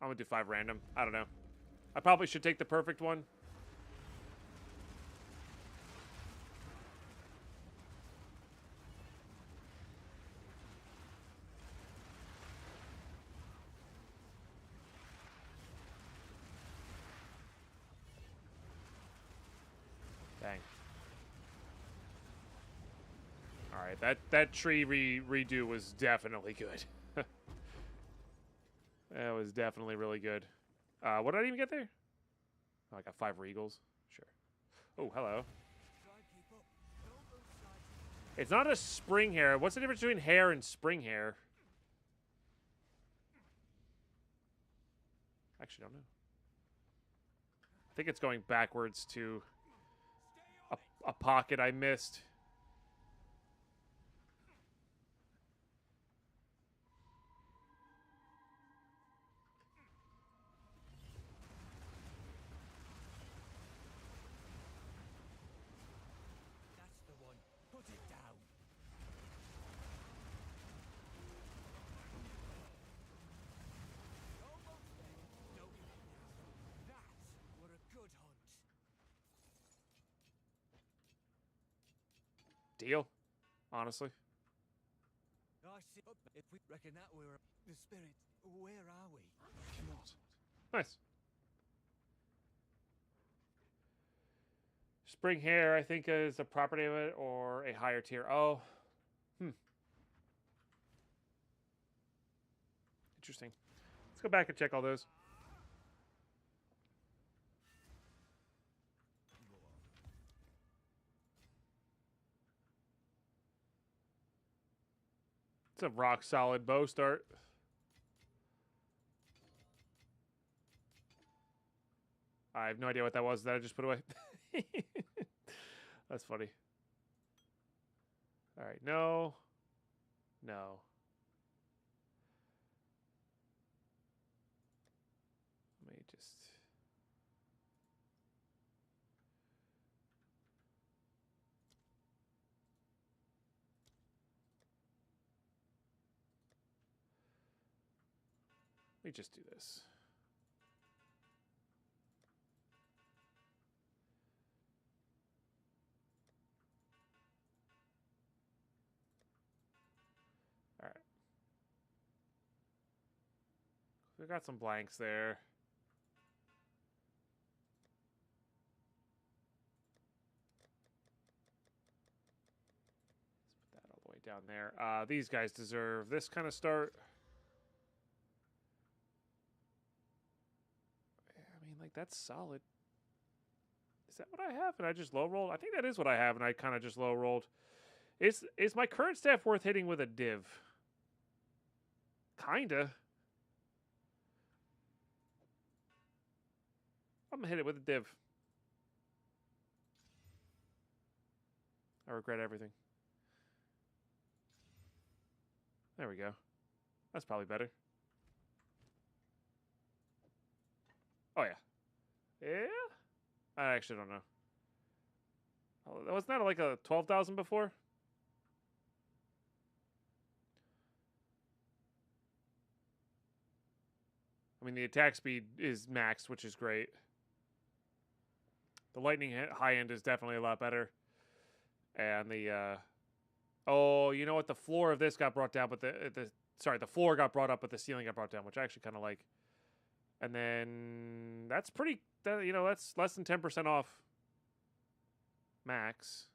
I'm going to do 5 random. I don't know. I probably should take the perfect one. Alright, that tree redo was definitely good. That was definitely really good. What did I even get there? Oh, I got 5 regals. Sure. Oh, hello. It's not a spring hair. What's the difference between hair and spring hair? Actually, don't know. I think it's going backwards to a pocket I missed. That's the one. Put it down. Almost there. Don't give it now. That were a good hunt. Deal. Honestly. I see. If we reckon that we're the spirit, where are we? Nice. Spring hair, I think, is a property of it or a higher tier. Oh. Interesting. Let's go back and check all those. It's a rock solid bow start. I have no idea what that was that I just put away. That's funny. All right, no. No. Let me just... Let me just do this. All right. We got some blanks there. Let's put that all the way down there. These guys deserve this kind of start. I mean, like, that's solid. Is that what I have? And I just low rolled? I think that is what I have, and I kind of just low rolled. Is my current staff worth hitting with a div? Kinda. I'm gonna hit it with a div. I regret everything. There we go. That's probably better. Oh, yeah. Yeah? I actually don't know. Oh, wasn't that like a 12,000 before? I mean, the attack speed is maxed, which is great. The lightning high end is definitely a lot better. And the, oh, you know what? The floor of this got brought down, but the floor got brought up, but the ceiling got brought down, which I actually kind of like. And then that's pretty, you know, that's less than 10% off max.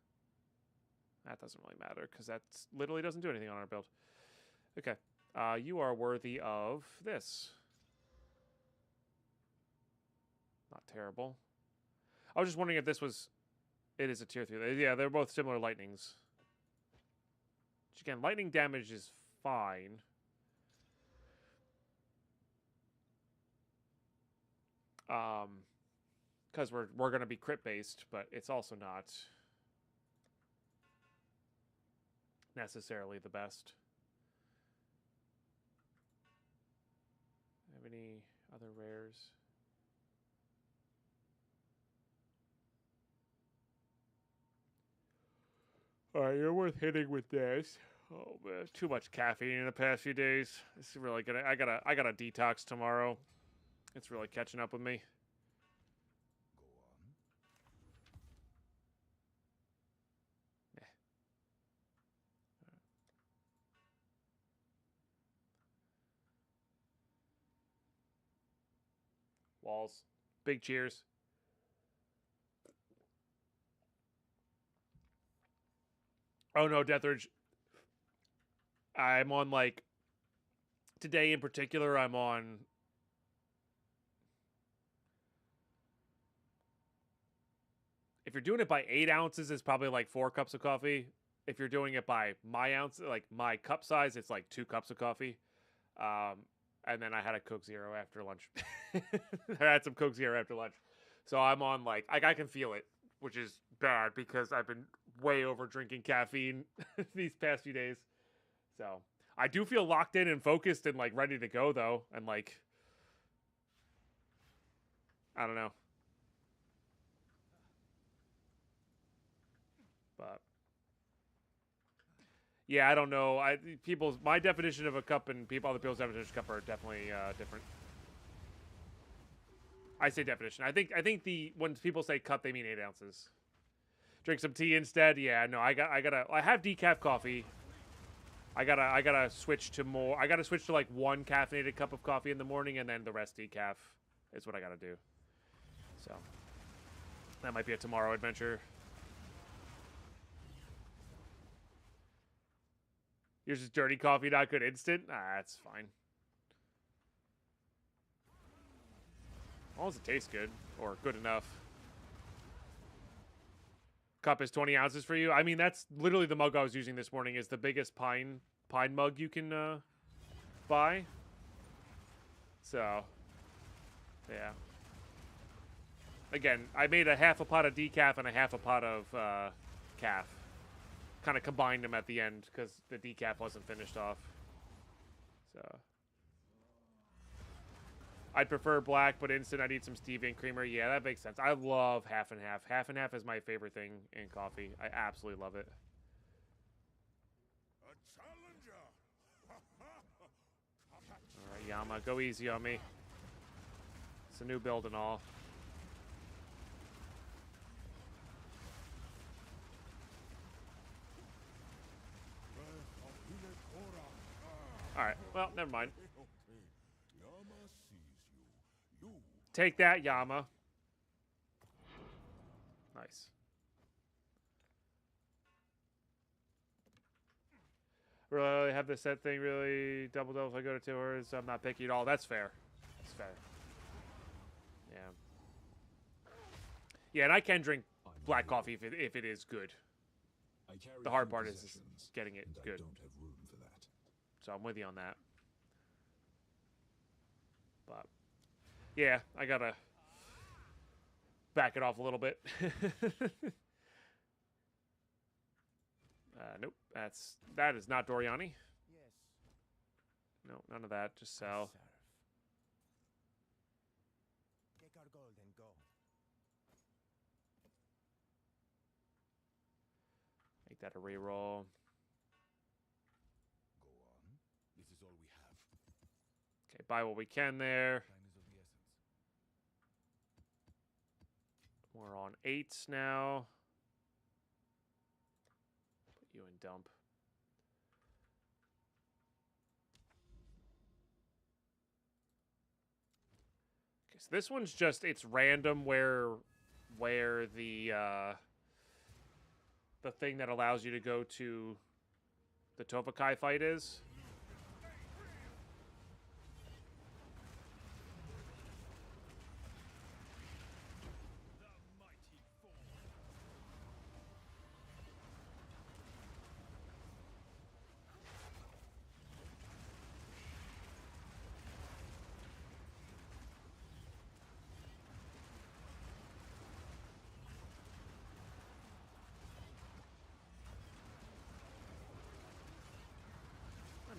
That doesn't really matter because that literally doesn't do anything on our build. Okay. You are worthy of this. Not terrible. I was just wondering if this was... It is a tier 3. Yeah, they're both similar lightnings. Which again, lightning damage is fine. Because we're going to be crit based, but it's also not necessarily the best. Have any other rares? Alright, you're worth hitting with this. Oh man, too much caffeine in the past few days. This is really gonna. I gotta detox tomorrow. It's really catching up with me. Go on. Walls. Big cheers. Oh no, Deathridge. I'm on like today in particular. I'm on. If you're doing it by 8 ounces, it's probably like 4 cups of coffee. If you're doing it by my ounce, like my cup size, it's like 2 cups of coffee. And then I had a Coke Zero after lunch. I had some Coke Zero after lunch. So I'm on like I can feel it, which is bad because I've been way over drinking caffeine these past few days. So I do feel locked in and focused and like ready to go though. And like, I don't know. But yeah, I don't know. My definition of a cup and other people's definition of a cup are definitely different. I say definition. I think when people say cup, they mean 8 ounces. Drink some tea instead. Yeah, no, I have decaf coffee. I gotta switch to more. I gotta switch to like 1 caffeinated cup of coffee in the morning, and then the rest decaf is what I gotta do. So that might be a tomorrow adventure. Yours is dirty coffee, not good instant? Ah, that's fine. As long as it tastes good, or good enough. Cup is 20 ounces for you. I mean, that's literally the mug I was using this morning. Is the biggest pine mug you can buy. So, yeah. Again, I made a half a pot of decaf and a half a pot of calf. Kind of combined them at the end because the decaf wasn't finished off. So I'd prefer black, but instant I need some stevia and creamer. Yeah, that makes sense. I love half and half. Half and half is my favorite thing in coffee. I absolutely love it. A challenger. All right, Yama, go easy on me. It's a new build and all. Alright, well, never mind. Take that, Yama. Nice. Really have the set thing really double if I go to tours. I'm not picky at all. That's fair. That's fair. Yeah. Yeah, and I can drink black coffee if it is good. The hard part is getting it good. So I'm with you on that. But yeah, I gotta back it off a little bit. Nope, that is not Doriani. Yes. No, none of that. Just sell. Take our gold and go. Make that a reroll. This is all we have. Okay, buy what we can there. We're on 8s now. Put you in dump. Okay, so this one's just, it's random where the thing that allows you to go to the Tovakai fight is.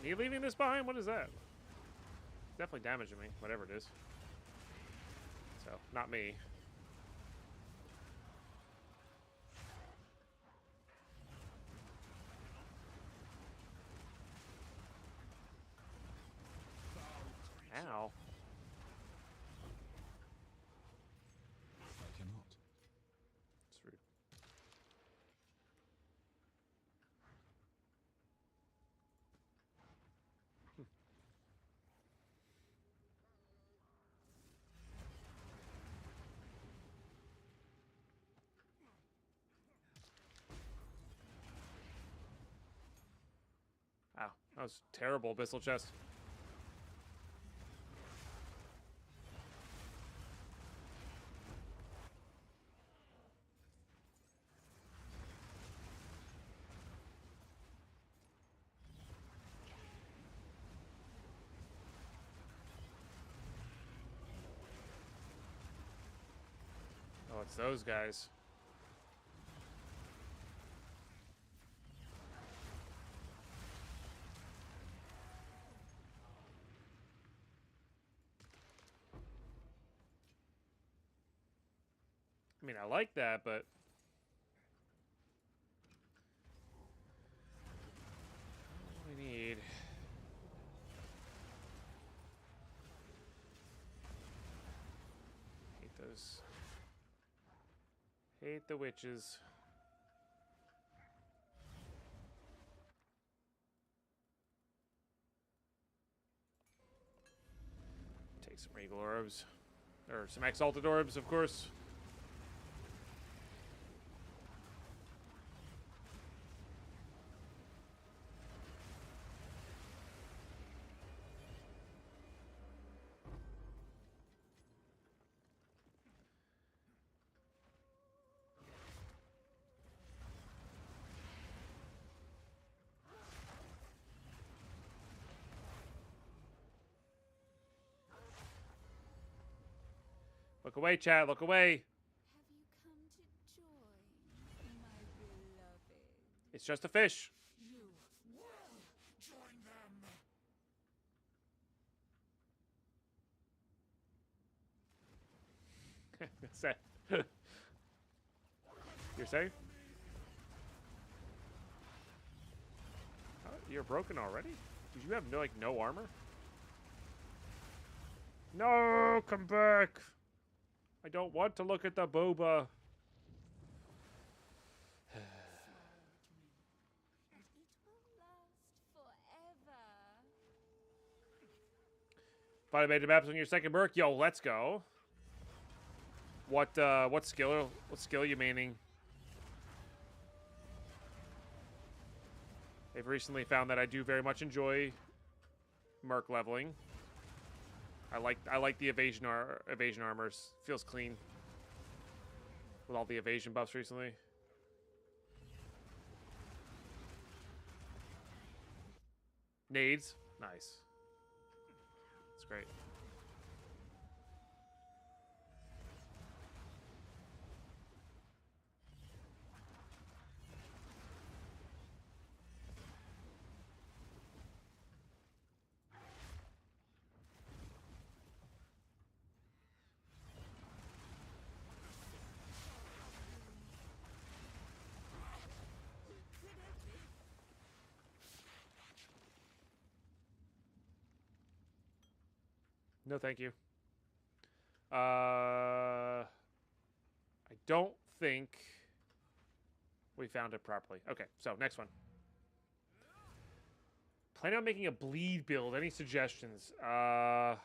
Are you leaving this behind? What is that? Definitely damaging me, whatever it is. So, not me. Ow. I cannot. It's rude. Wow, that was terrible, Abyssal Chest. Oh, it's those guys. I mean, I like that, but what do we need? Hate those. Hate the witches. Take some Regal Orbs. Or some Exalted Orbs, of course. Look away, chat. Look away. Have you come to join, my beloved? It's just a fish. You will join them. Say. You're safe? Oh, you're broken already? Did you have no armor? No, come back. I don't want to look at the boba. And it will last forever. Finally made the maps on your second Merc. Yo, let's go. What skill you meaning? They've recently found that I do very much enjoy Merc leveling. I like the evasion armors. Feels clean with all the evasion buffs recently. Nades, nice. That's great. No, thank you. I don't think we found it properly. Okay, so next one. Planning on making a bleed build. Any suggestions? I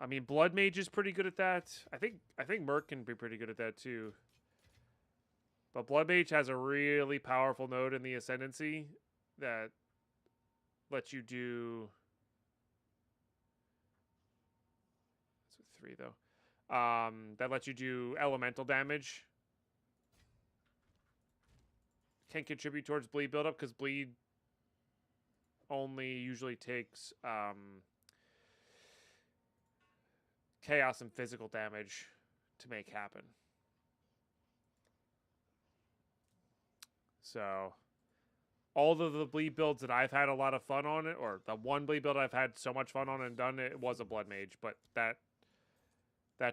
mean, Blood Mage is pretty good at that. I think Merc can be pretty good at that too. But Blood Mage has a really powerful node in the Ascendancy that lets you do. That's with 3 though. That lets you do elemental damage. Can contribute towards bleed buildup because bleed only usually takes chaos and physical damage to make happen. So all of the bleed builds that I've had a lot of fun on it, or the one bleed build I've had so much fun on and done, it was a Blood Mage, but that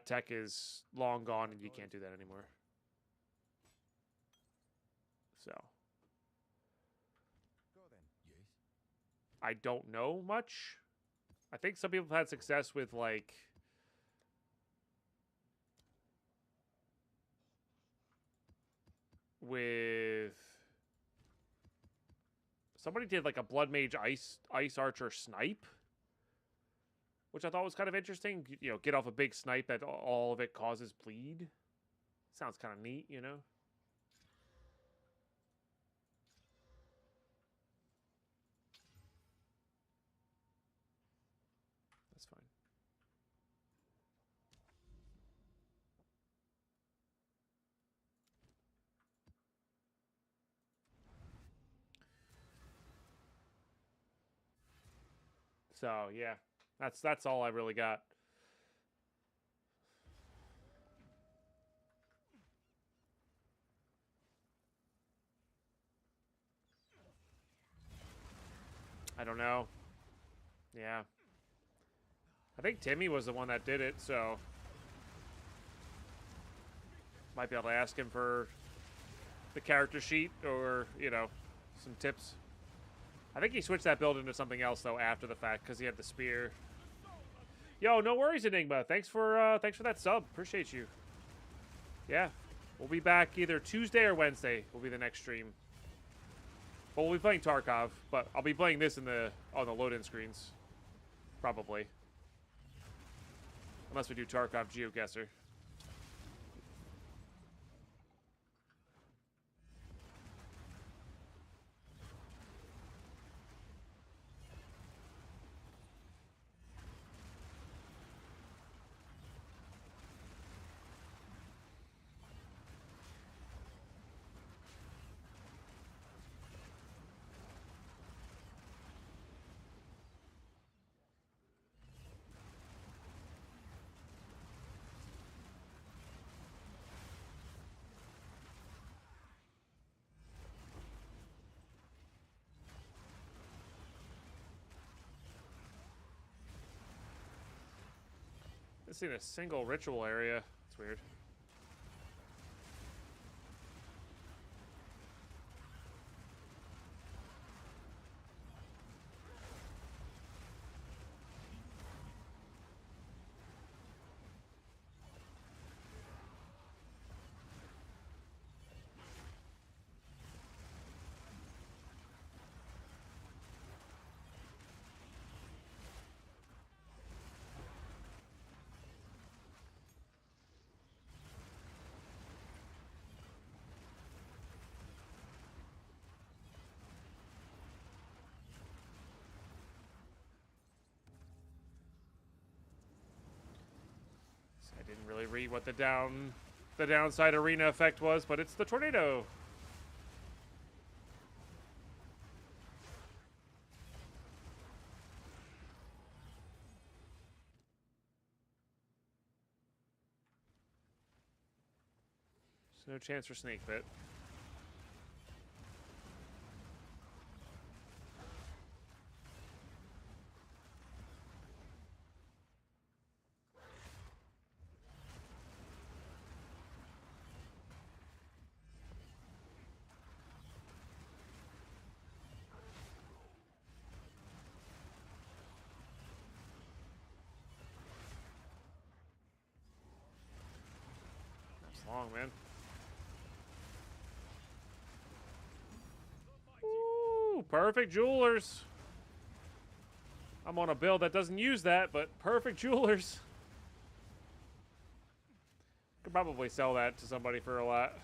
tech is long gone and you can't do that anymore. So Go then. Yes? I don't know much. I think some people have had success with like somebody did like a Blood Mage ice archer snipe, which I thought was kind of interesting. You know, get off a big snipe that all of it causes bleed. Sounds kind of neat, you know. So yeah, that's all I really got. I don't know. Yeah. I think Timmy was the one that did it, so might be able to ask him for the character sheet or, you know, some tips. I think he switched that build into something else though after the fact because he had the spear. Yo, no worries, Enigma. Thanks for that sub. Appreciate you. Yeah, we'll be back either Tuesday or Wednesday. Will be the next stream. Well, we'll be playing Tarkov, but I'll be playing this on the load-in screens, probably, unless we do Tarkov GeoGuessr. This ain't a single ritual area. It's weird. I didn't really read what the downside arena effect was, but it's the tornado. There's no chance for snake bit. That's long, man. Ooh, perfect jewelers. I'm on a build that doesn't use that, but perfect jewelers. Could probably sell that to somebody for a lot.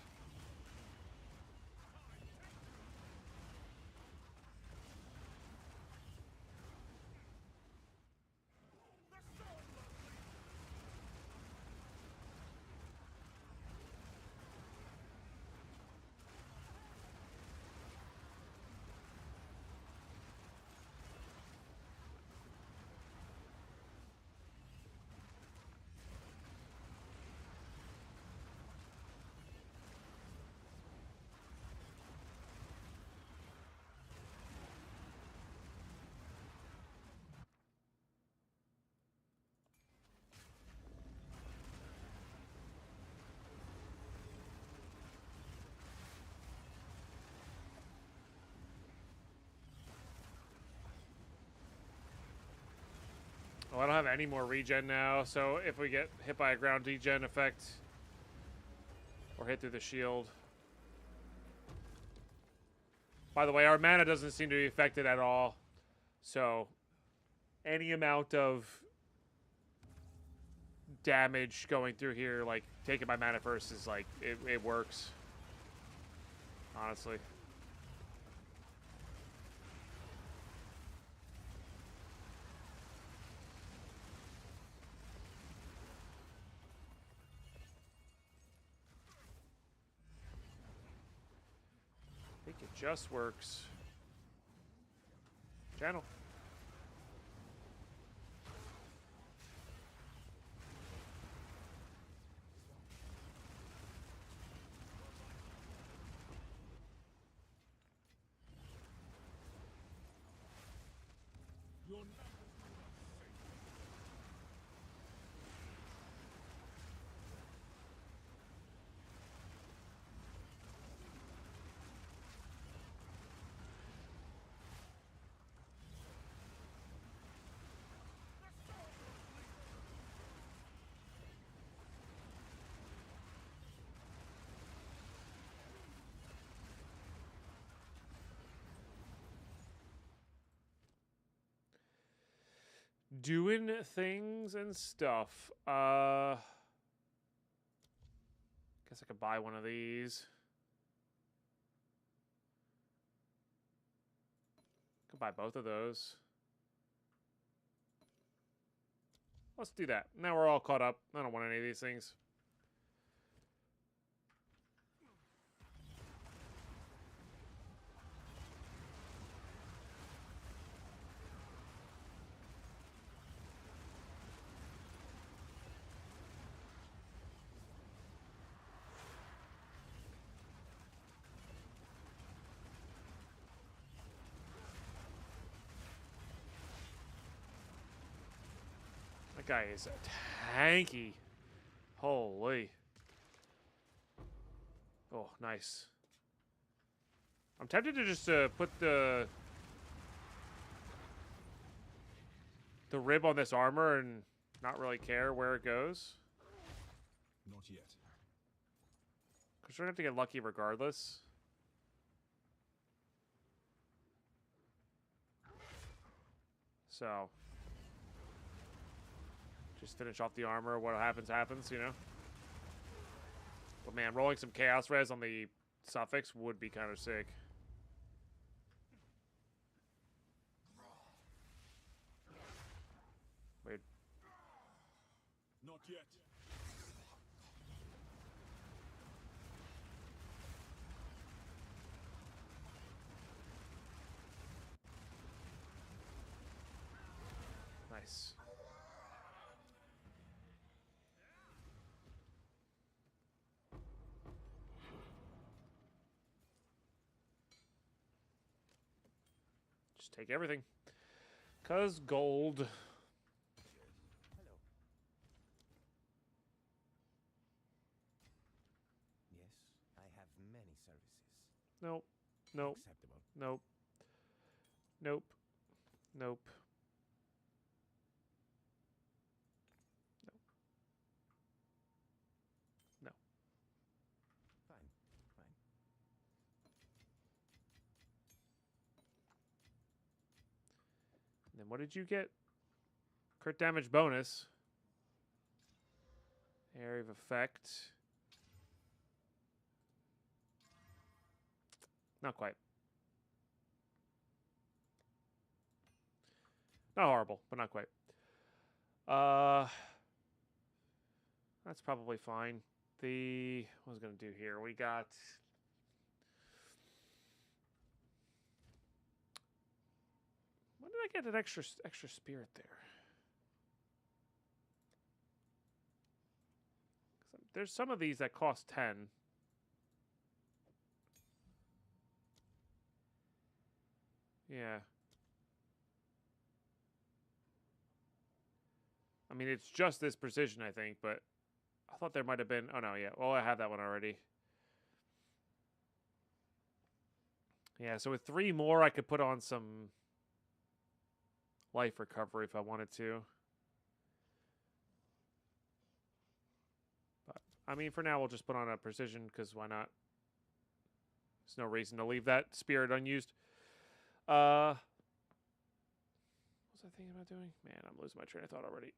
Oh, I don't have any more regen now, so if we get hit by a ground degen effect or hit through the shield. By the way, our mana doesn't seem to be affected at all, so any amount of damage going through here, like taking my mana first, is like it works. Honestly. I think it just works. Channel. doing things and stuff. Guess I could buy one of these. Could buy both of those. Let's do that. Now we're all caught up. I don't want any of these things. That guy is tanky. Holy. Oh, nice. I'm tempted to just put the rib on this armor and not really care where it goes. Not yet. Because we're going to have to get lucky regardless. So, just finish off the armor. What happens, happens, you know? But man, rolling some Chaos Res on the suffix would be kind of sick. Wait. Not yet. Nice. Just take everything. 'Cause gold. Hello. Yes, I have many services. Nope. Nope. Acceptable. Nope. Nope. Nope. No. Fine. Fine. And then what did you get? Crit damage bonus. Area of effect. Not quite. Not horrible, but not quite. That's probably fine. What was I gonna do here? We got when did I get an extra spirit there? There's some of these that cost 10. Yeah. I mean, it's just this precision, I think, but I thought there might have been... Oh, no, yeah. Well, I have that one already. Yeah, so with 3 more, I could put on some life recovery if I wanted to. But, I mean, for now, we'll just put on a precision, because why not? There's no reason to leave that spirit unused. What was I thinking about doing? Man, I'm losing my train of thought already.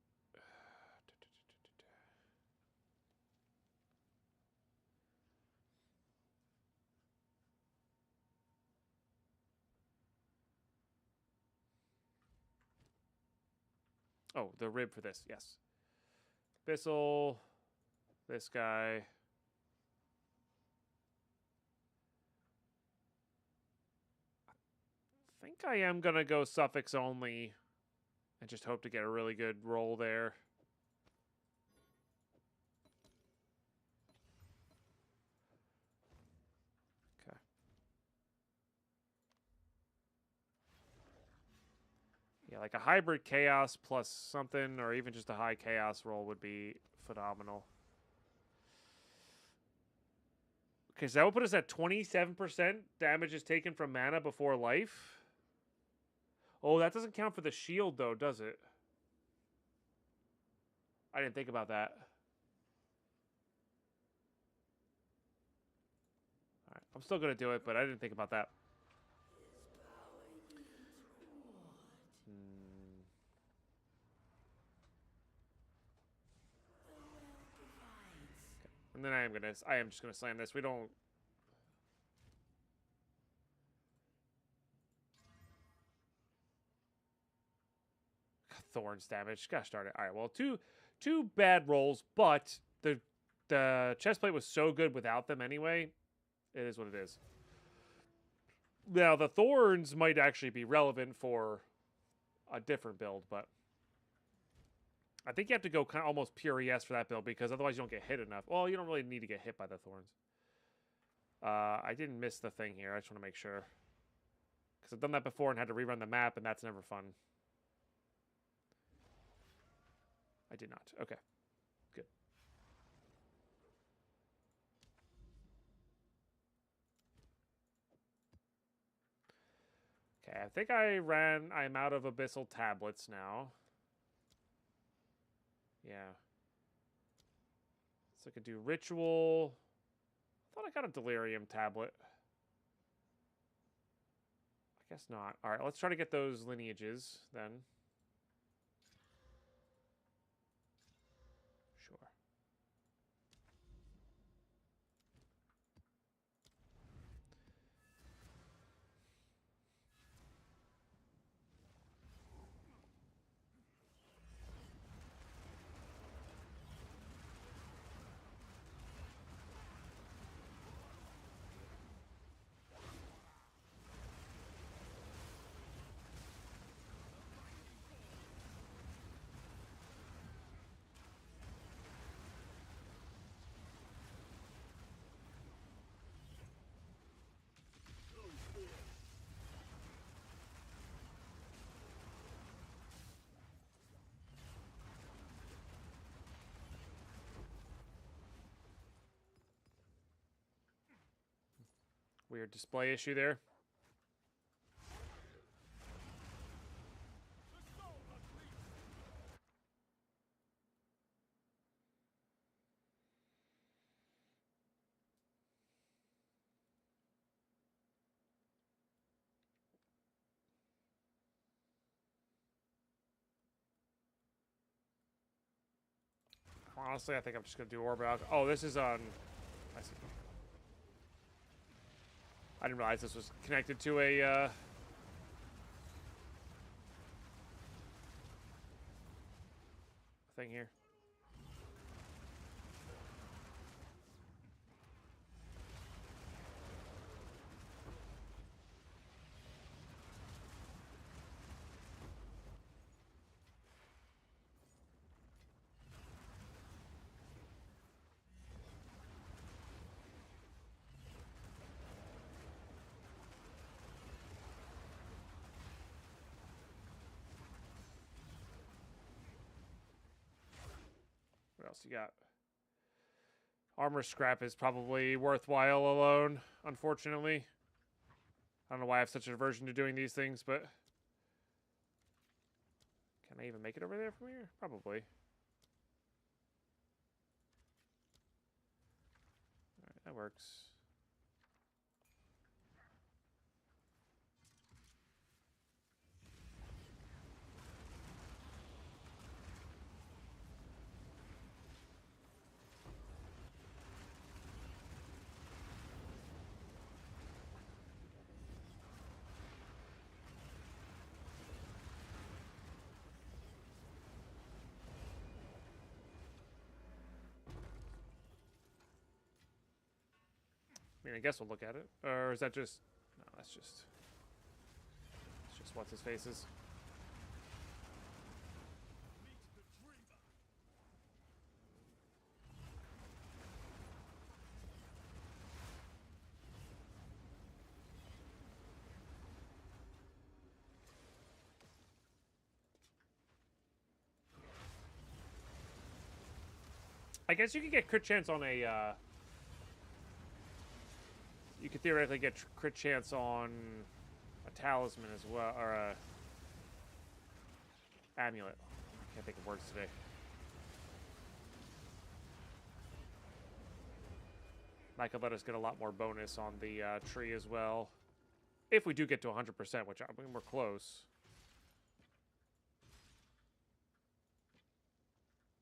Oh, the rib for this, yes. Bissell, this guy. I think I am going to go suffix only and just hope to get a really good roll there. Okay. Yeah, like a hybrid chaos plus something, or even just a high chaos roll would be phenomenal. Okay, so that would put us at 27% damage is taken from mana before life. Oh, that doesn't count for the shield, though, does it? I didn't think about that. All right, I'm still going to do it, but I didn't think about that. I am just gonna slam this. We don't. Thorns damage. Gosh darn it. All right. Well, two bad rolls, but the chest plate was so good without them anyway. It is what it is. Now the thorns might actually be relevant for a different build, but I think you have to go kind of almost pure ES for that build because otherwise you don't get hit enough. Well, you don't really need to get hit by the thorns. I didn't miss the thing here. I just want to make sure. Because I've done that before and had to rerun the map, and that's never fun. I did not. Okay. Good. Okay, I think I'm out of Abyssal Tablets now. Yeah. So I could do Ritual. I thought I got a Delirium tablet. I guess not. All right, let's try to get those lineages then. Sure. Weird display issue there. Honestly, I think I'm just going to do Orbital. Oh, this is on... I see. I didn't realize this was connected to a... thing here. What else you got? Armor scrap is probably worthwhile alone, unfortunately. I don't know why I have such an aversion to doing these things, but... Can I even make it over there from here? Probably. Alright, that works. I mean, I guess we'll look at it. Or is that just... No, that's just... It's just what's his faces. I guess you could get crit chance on a... You could theoretically get crit chance on a talisman as well, or a amulet. I can't think of words today. That could let us get a lot more bonus on the tree as well. If we do get to 100%, which I mean, we're close.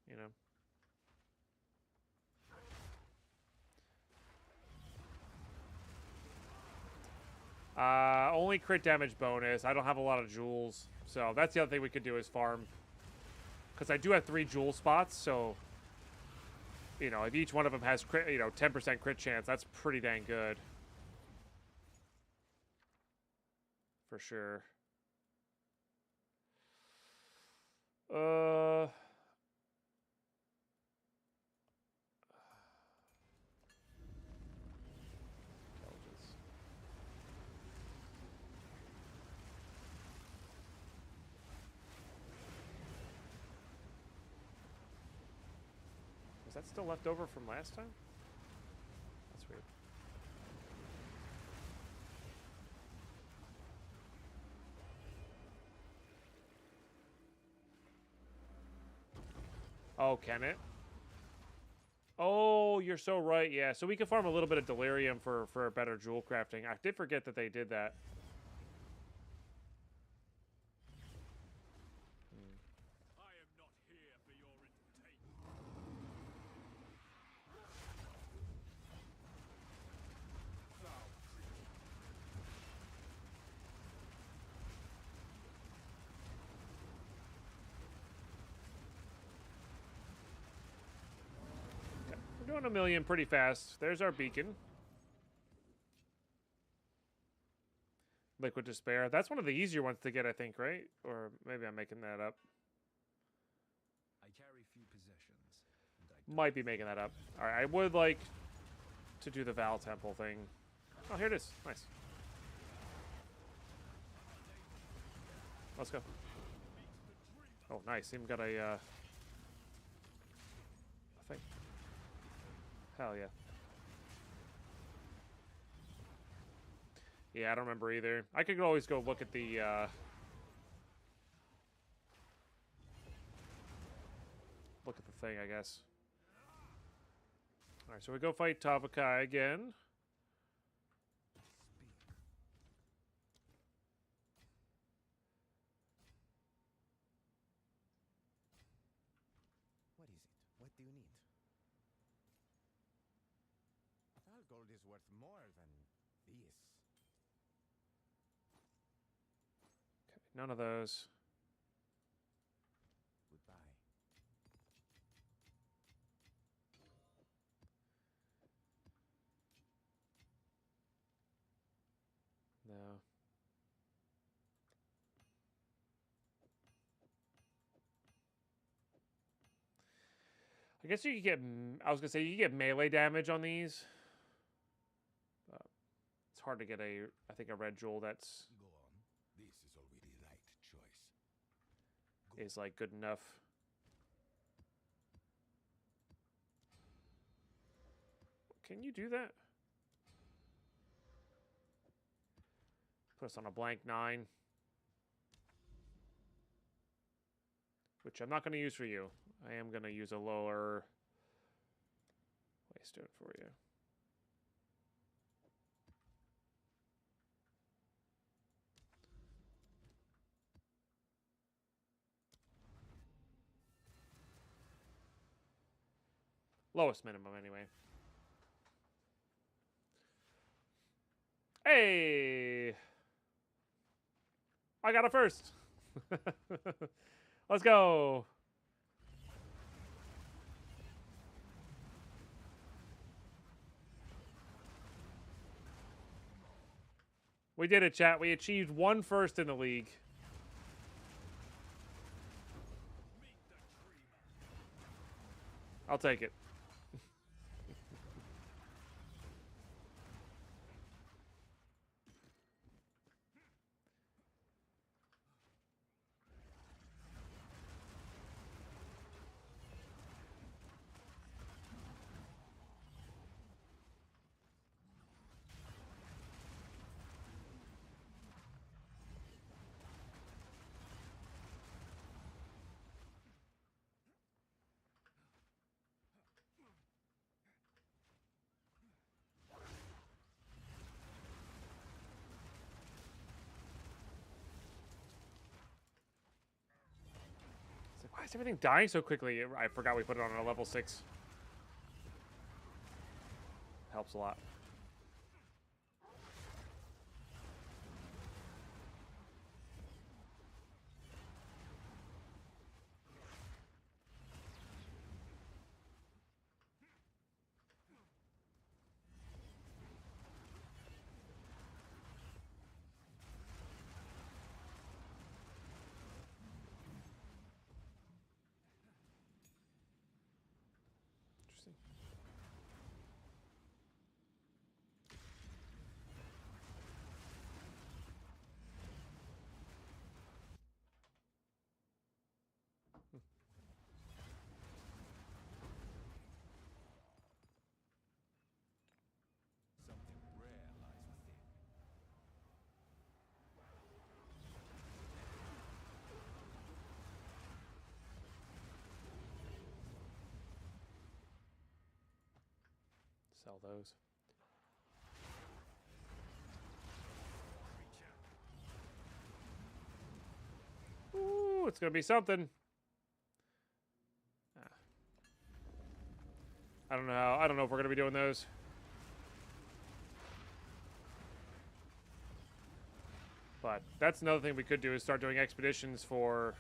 You know? Only crit damage bonus. I don't have a lot of jewels. So that's the other thing we could do is farm. Because I do have 3 jewel spots, so... You know, if each one of them has crit, 10% crit chance, that's pretty dang good. For sure. Is that still left over from last time? That's weird. Oh, can it? Oh, you're so right. Yeah, so we can farm a little bit of delirium for better jewel crafting. I did forget that they did that. Doing 1 million pretty fast. There's our beacon. Liquid Despair. That's one of the easier ones to get, I think, right? Or maybe I'm making that up. I carry few possessions. Might be making that up. Alright, I would like to do the Val Temple thing. Oh, here it is. Nice. Let's go. Oh, nice. Even got a thing. Hell yeah. Yeah, I don't remember either. I could always go look at the, look at the thing, I guess. Alright, so we go fight Tavakai again. What is it? What do you need? All gold is worth more than this. Okay, none of those. Goodbye. No. I guess you could get... I was going to say, you get melee damage on these. It's hard to get a... I think a red jewel that's... Go on. This is already the right choice. Is, like, good enough. Can you do that? Put us on a blank 9. Which I'm not going to use for you. I am going to use a lower waystone for you. Lowest minimum, anyway. Hey! I got it first! Let's go! We did it, chat. We achieved 1 first in the league. I'll take it. Why is everything dying so quickly? I forgot we put it on a level 6. Helps a lot. Sell those. Ooh, it's gonna be something. I don't know how. I don't know if we're gonna be doing those. But that's another thing we could do is start doing expeditions for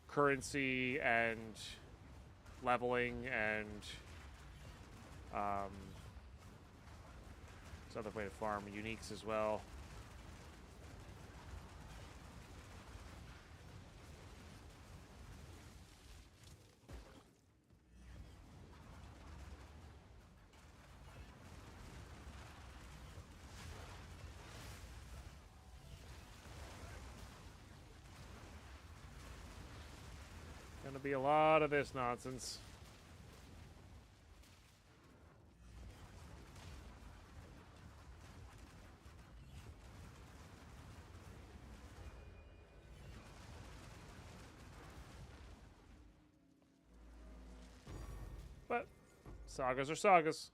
currency and leveling and it's another way to farm uniques as well. Gonna be a lot of this nonsense. But sagas are sagas.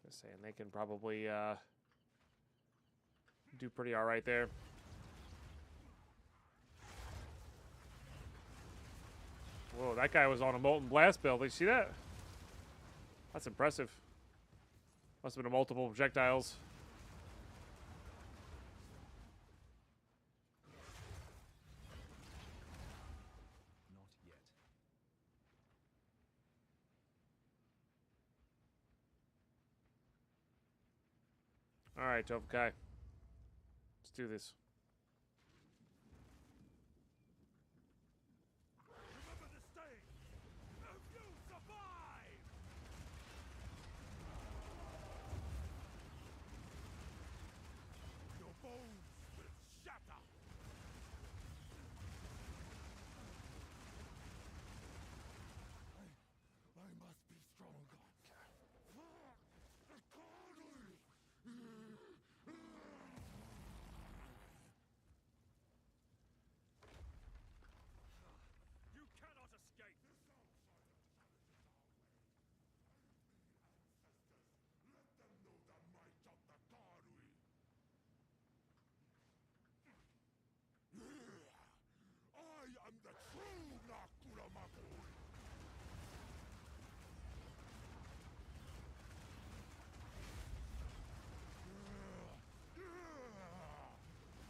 Just saying they can probably do pretty all right there. Whoa, that guy was on a Molten Blast build. Did you see that? That's impressive. Must have been a multiple projectiles. Not yet. All right, Tofukai. Let's do this. Remember the stage! If you survive! Your bones will shatter! I must be stronger. You cannot escape! Let them know the might of the Karui! I am the true Nakuramako!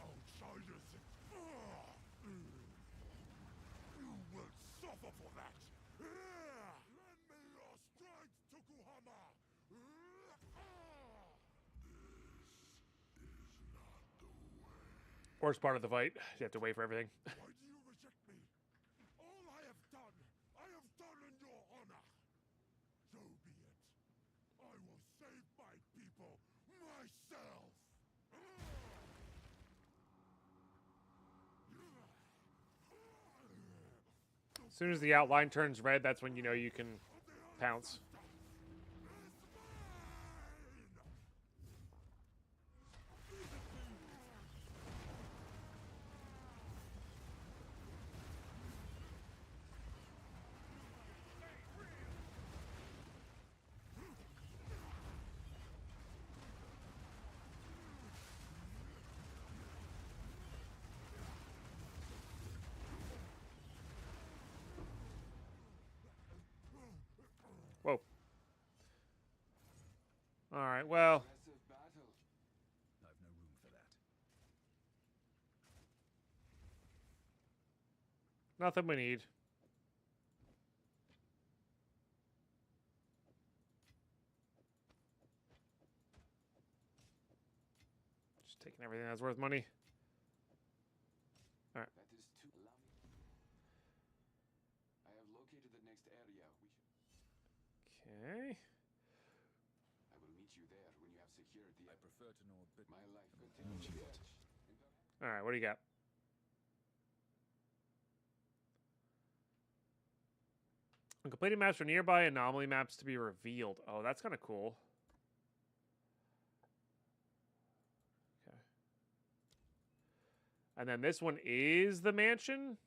Outsiders! You will suffer for that! Lend me your strength, Tokuhama! Worst part of the fight. You have to wait for everything. Why do you reject me? All I have done in your honor. So be it. I will save my people myself. As soon as the outline turns red, that's when you know you can pounce. Whoa. All right, well. I've no room for that. Nothing we need. Just taking everything that's worth money. All right. That is too. Allow me. I have located the next area. Okay. I will meet you there when you have secured the. I prefer to know a bit. My life continues to watch. All right, what do you got? When completing maps for nearby anomaly maps to be revealed. Oh, that's kind of cool. Okay. And then this one is the mansion?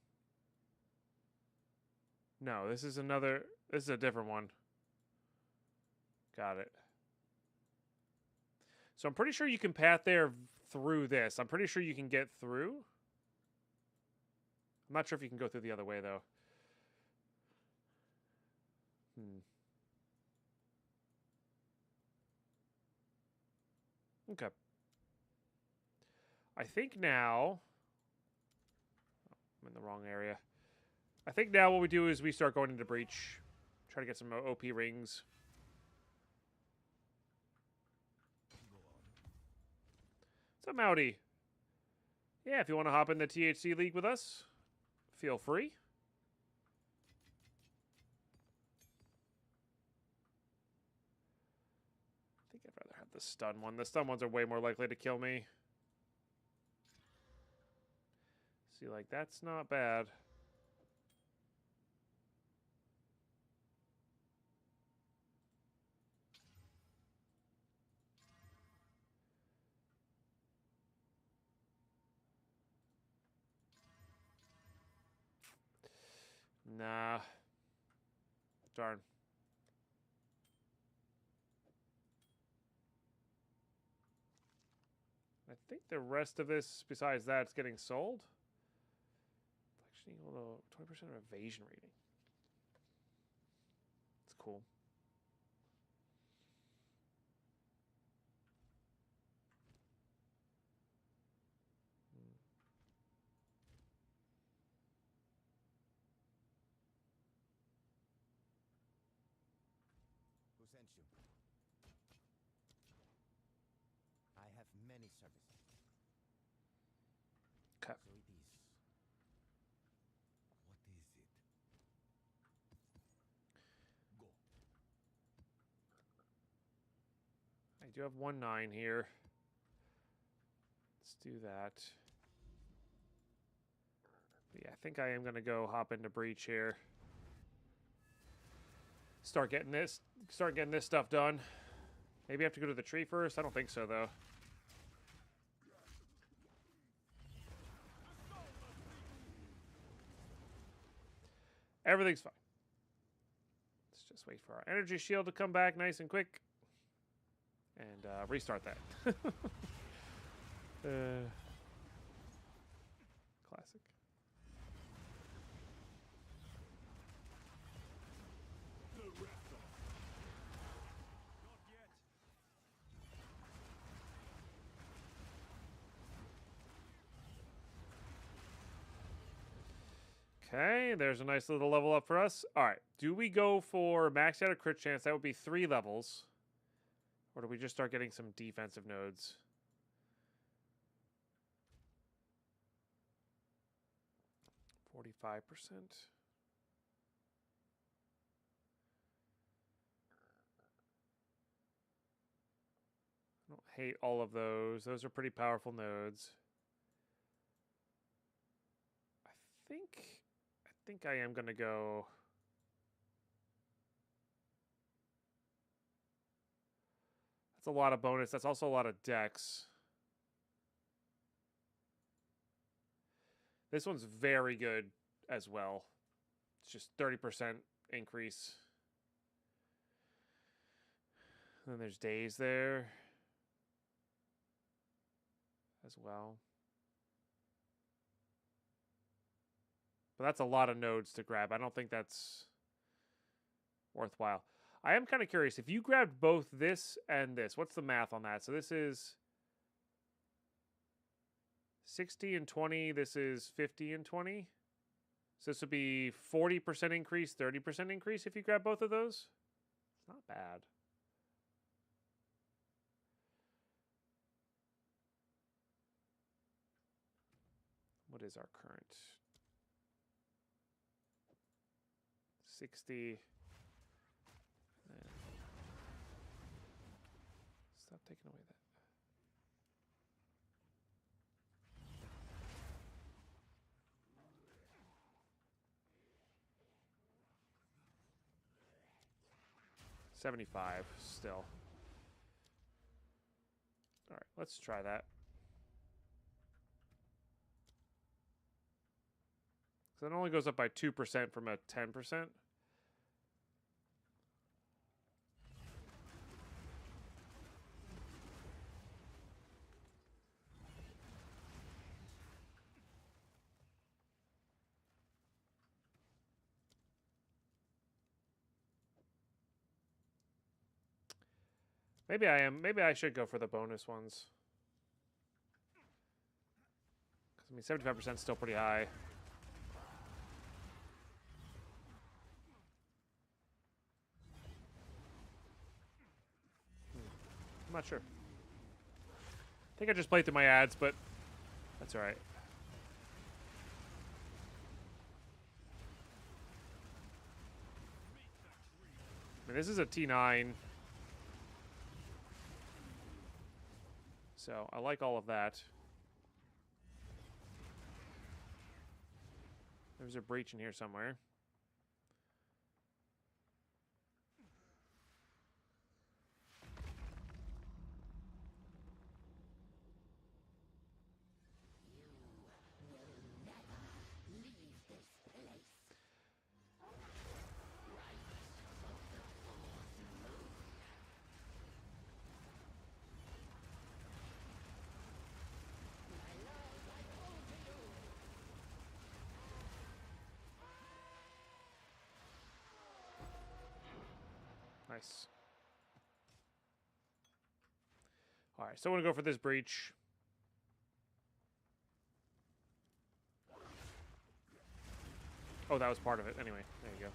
No, this is another... This is a different one. Got it. So I'm pretty sure you can path there through this. I'm pretty sure you can get through. I'm not sure if you can go through the other way, though. Okay. I think now... Oh, I'm in the wrong area. I think now what we do is we start going into Breach. Try to get some OP rings. What's up, Mouty? Yeah, if you want to hop in the THC League with us, feel free. I think I'd rather have the stun one. The stun ones are way more likely to kill me. See, like, that's not bad. Nah. Darn. I think the rest of this, besides that, it's getting sold. Actually, 20% evasion rating. It's cool. Who sent you? I have many services. Okay. So it is. What is it? Go. I do have 1-9 here. Let's do that. But yeah, I think I am going to go hop into Breach here. Start getting this stuff done. Maybe I have to go to the tree first. I don't think so, though. Everything's fine. Let's just wait for our energy shield to come back nice and quick. And restart that. Classic. Okay, there's a nice little level up for us. All right, do we go for max out of crit chance? That would be 3 levels. Or do we just start getting some defensive nodes? %. I don't hate all of those. Those are pretty powerful nodes. I think I am going to go... That's a lot of bonus. That's also a lot of dex. This one's very good as well. It's just 30% increase. And then there's days there as well. But that's a lot of nodes to grab. I don't think that's worthwhile. I am kind of curious. If you grabbed both this and this, what's the math on that? So this is 60 and 20. This is 50 and 20. So this would be 40% increase, 30% increase if you grab both of those. It's not bad. What is our current? 60. Stop taking away that. $75 still. All right, let's try that. So it only goes up by 2% from a 10%. Maybe I am. Maybe I should go for the bonus ones. I mean, 75% is still pretty high. I'm not sure. I think I just played through my ads, but that's all right. I mean, this is a T9. So I like all of that. There's a breach in here somewhere. Nice. All right, so I want to go for this breach. Oh, that was part of it. Anyway, there you go.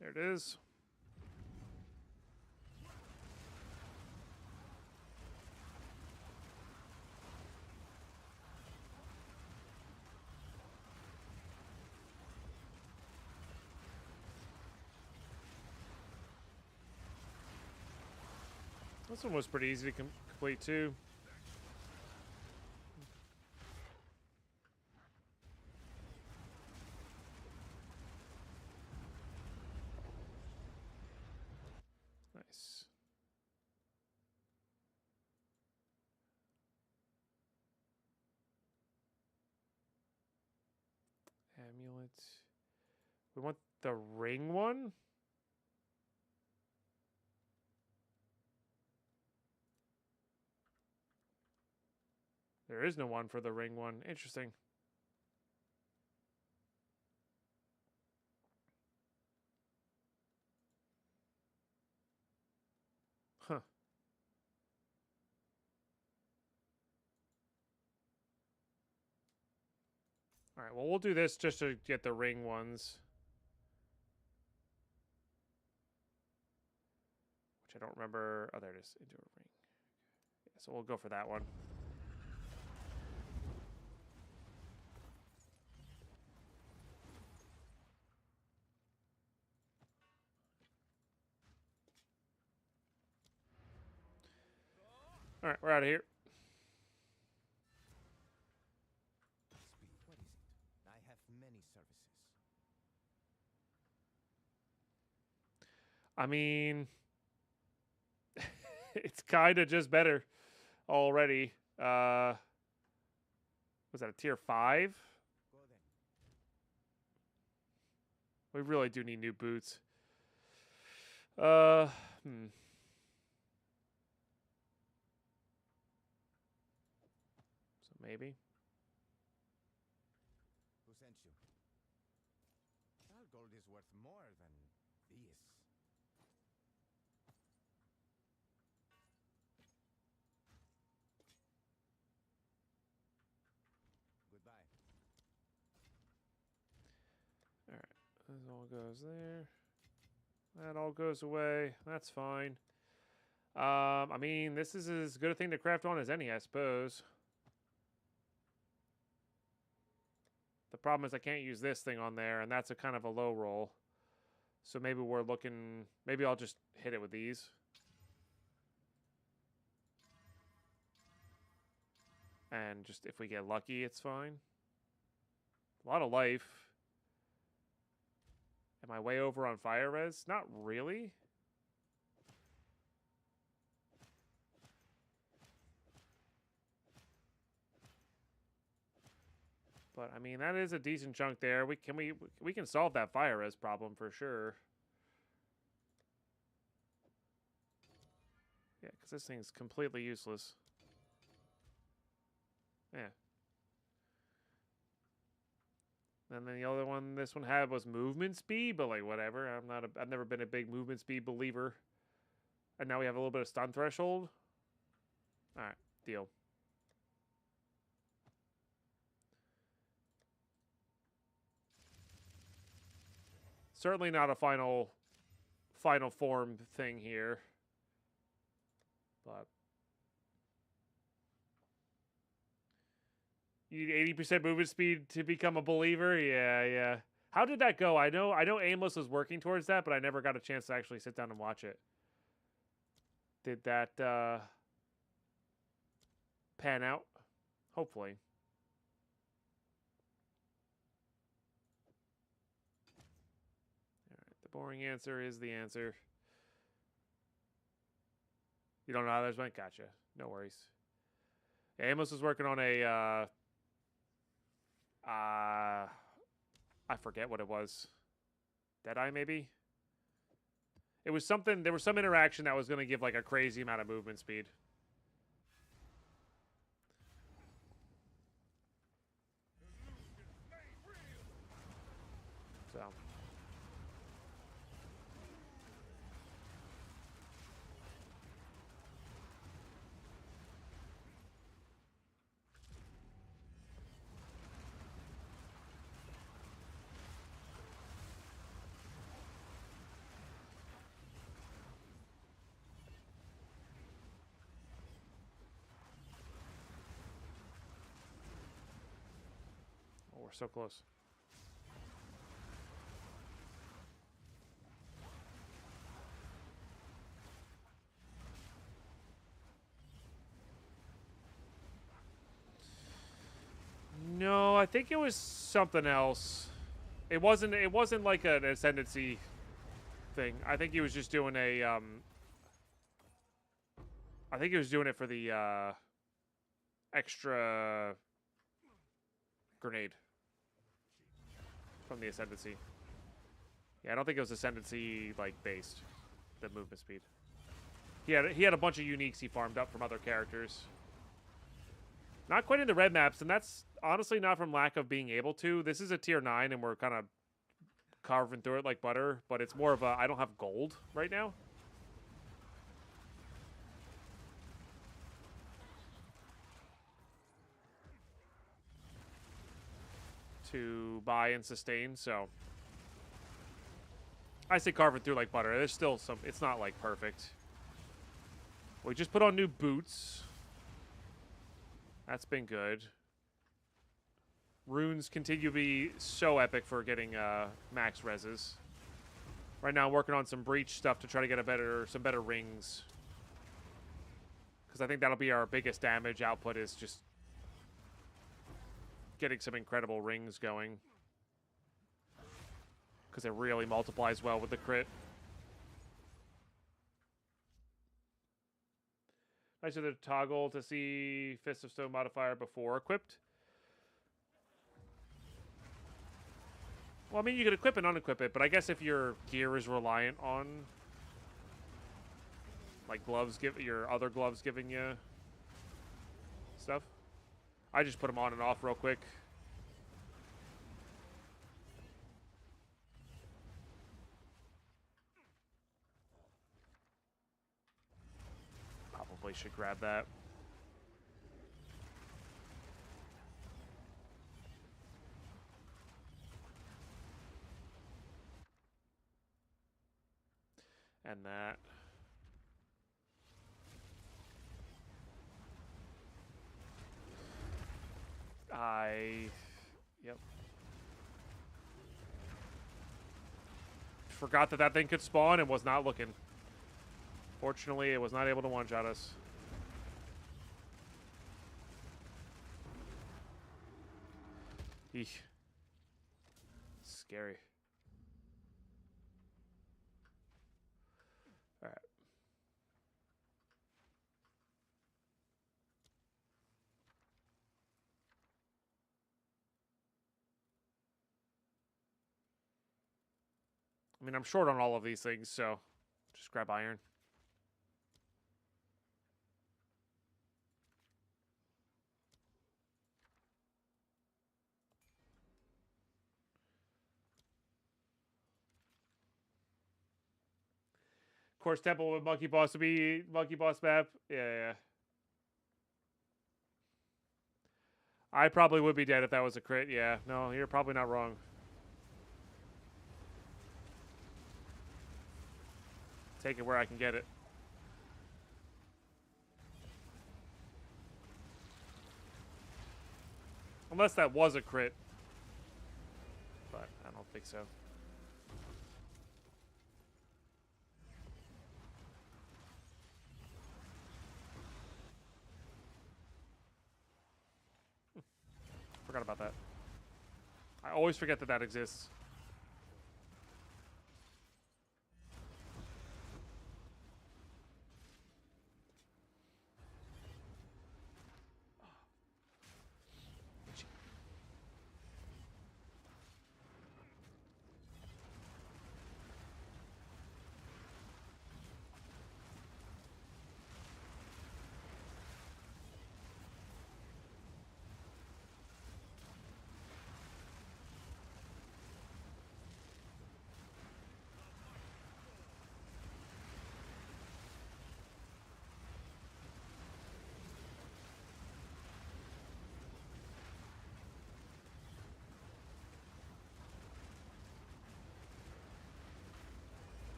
There it is. This one was pretty easy to complete too. Nice. Amulet. We want the ring one? There is no one for the ring one. Interesting. Huh. All right, well, we'll do this just to get the ring ones. Which I don't remember. Oh, there it is. Into a ring. Yeah, so we'll go for that one. All right, we're out of here. What is it? I have many services. I mean, it's kind of just better already. Was that a tier 5? Go then. We really do need new boots. So maybe. Who sent you? Our gold is worth more than this. Goodbye. All right, this all goes there. That all goes away. That's fine. I mean, this is as good a thing to craft on as any, I suppose. problem is I can't use this thing on there, and that's a kind of a low roll. So maybe we're looking... Maybe I'll just hit it with these. And just if we get lucky, it's fine. A lot of life. Am I way over on fire res? Not really. But I mean, that is a decent chunk there. We can solve that fire res problem for sure. Yeah, because this thing's completely useless. Yeah. And then the other one this one had was movement speed, but like whatever. I've never been a big movement speed believer. And now we have a little bit of stun threshold. Alright, deal. Certainly not a final form thing here. But you need 80% movement speed to become a believer? Yeah. How did that go? I know Aimless was working towards that, but I never got a chance to actually sit down and watch it. Did that pan out? Hopefully. Alright, the boring answer is the answer. You don't know how those went? Gotcha. No worries. Yeah, Amos was working on a I forget what it was. Deadeye, maybe? It was something... There was some interaction that was going to give, like, a crazy amount of movement speed. So... We're so close. No, I think it was something else. It wasn't like an ascendancy thing. I think he was just doing a I think he was doing it for the extra grenade from the ascendancy. Yeah, I don't think it was ascendancy like based, the movement speed. He had a bunch of uniques he farmed up from other characters. Not quite in the red maps, and that's honestly not from lack of being able to. This is a tier 9, and we're kind of carving through it like butter, but it's more of a, I don't have gold right now. To buy and sustain, so I say carving through like butter. There's still some, it's not like perfect. We just put on new boots. That's been good. Runes continue to be so epic for getting max reses. Right now I'm working on some breach stuff to try to get some better rings. Because I think that'll be our biggest damage output, is just getting some incredible rings going. Because it really multiplies well with the crit. Nice of the toggle to see Fist of Stone modifier before equipped. Well, I mean, you could equip and unequip it, but I guess if your gear is reliant on, like, gloves, your other gloves giving you stuff. I just put them on and off real quick. Probably should grab that. And that. Yep. forgot that that thing could spawn and was not looking. Fortunately, it was not able to one-shot us. Eek. Scary. Alright. I mean, I'm short on all of these things, so just grab iron. Of course, Temple with Monkey Boss would be Monkey Boss map. Yeah. I probably would be dead if that was a crit. Yeah, no, you're probably not wrong. Take it where I can get it. Unless that was a crit. But I don't think so. Forgot about that. I always forget that that exists.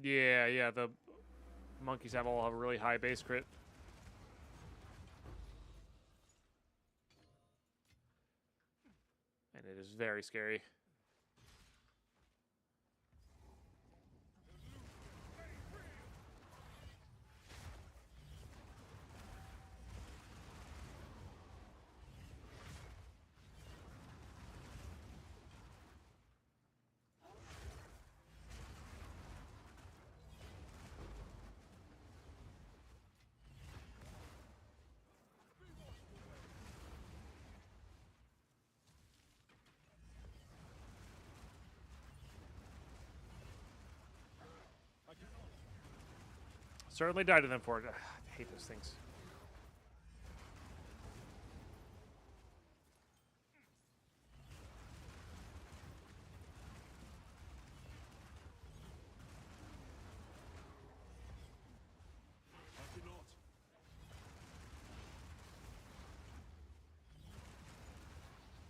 Yeah, the monkeys all have a really high base crit. And it is very scary. Certainly died to them for it. Ugh, I hate those things.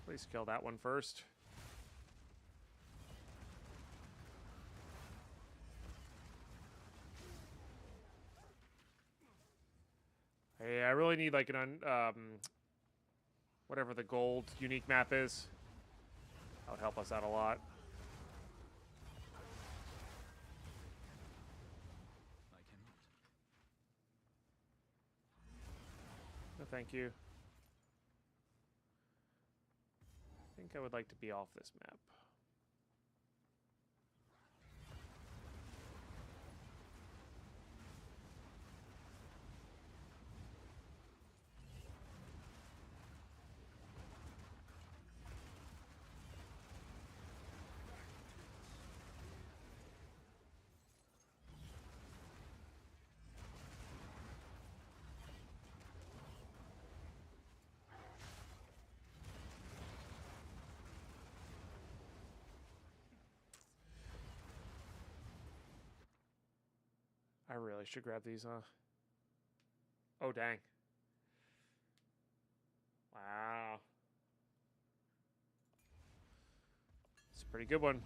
Please kill that one first. Hey, I really need like an whatever the gold unique map is. That would help us out a lot. No, thank you. I think I would like to be off this map. I really should grab these, huh? Oh, dang. Wow. It's a pretty good one.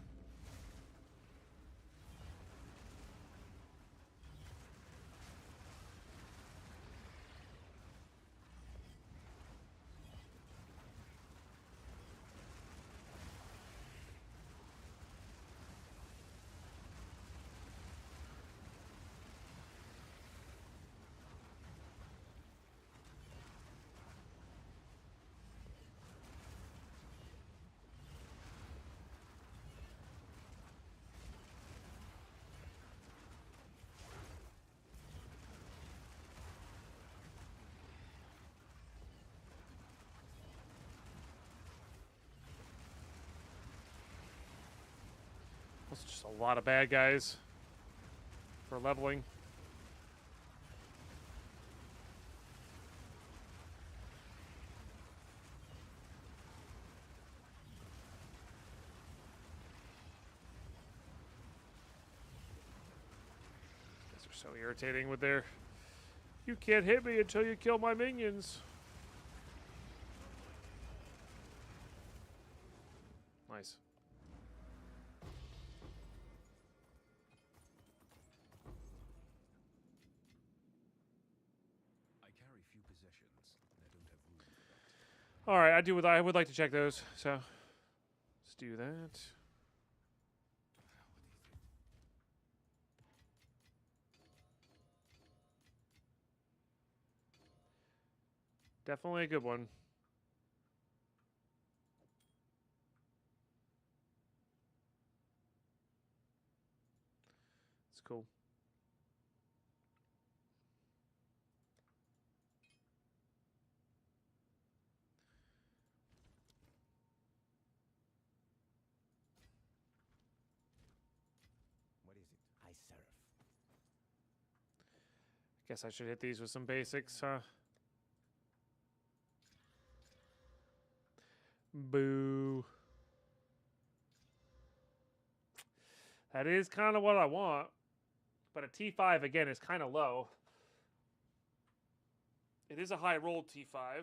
It's just a lot of bad guys for leveling. These guys are so irritating with their... You can't hit me until you kill my minions. Nice. I carry few possessions, and I don't have room for that. All right, I would like to check those. So let's do that. Definitely a good one. It's cool. What is it? I serve. Guess I should hit these with some basics, huh? Boo. That is kind of what I want. But a T5, again, is kind of low. It is a high roll T5.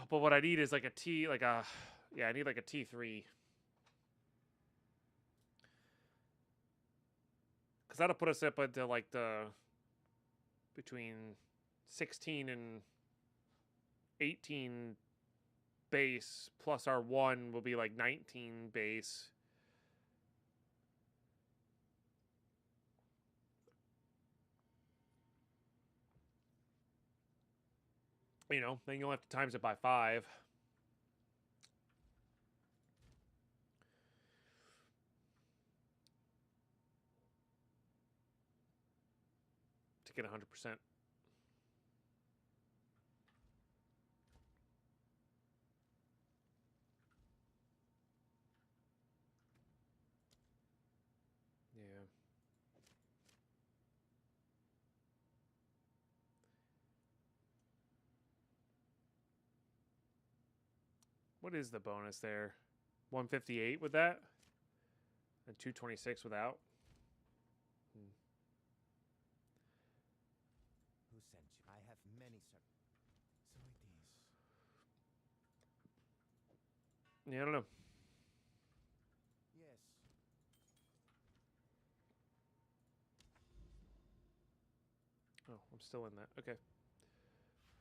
But what I need is like a T, like a... Yeah, I need like a T3. Because that'll put us up into like the... Between 16 and 18 base, plus our 1 will be like 19 base. You know, then you'll have to times it by 5. To get 100%. Yeah. What is the bonus there? 158 with that? And 226 without? Who sent you? I have many, sir. So it is. Yeah, I don't know. Yes. Oh, I'm still in that. Okay.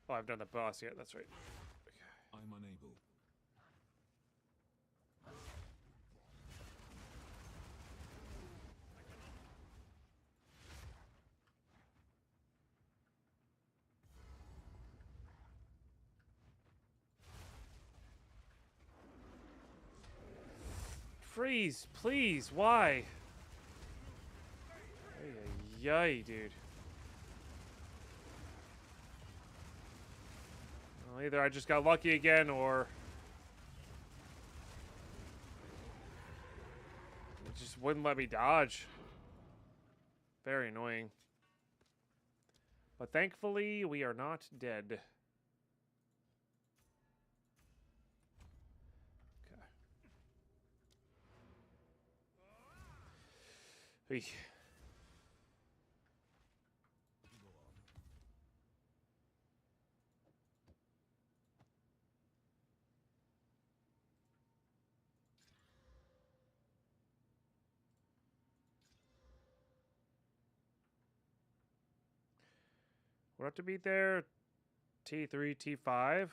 Oh, I've done the boss yet. That's right. Okay. I'm unable. Freeze, please. Why? Yay, dude. Well, either I just got lucky again, or it just wouldn't let me dodge. Very annoying. But thankfully, we are not dead. Okay. Hey. What have to beat there? T3, T5.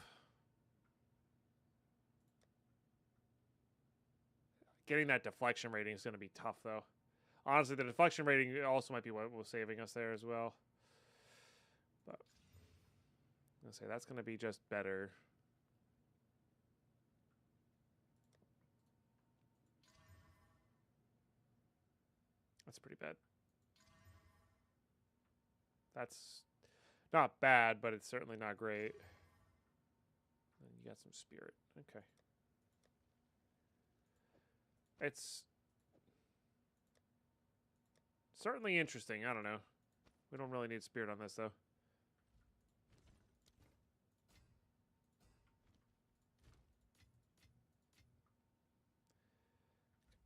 Getting that deflection rating is going to be tough, though. Honestly, the deflection rating also might be what was saving us there as well. But I'm going to say that's going to be just better. That's pretty bad. That's not bad, but it's certainly not great. And you got some spirit. Okay. It's certainly interesting. I don't know. We don't really need spirit on this, though.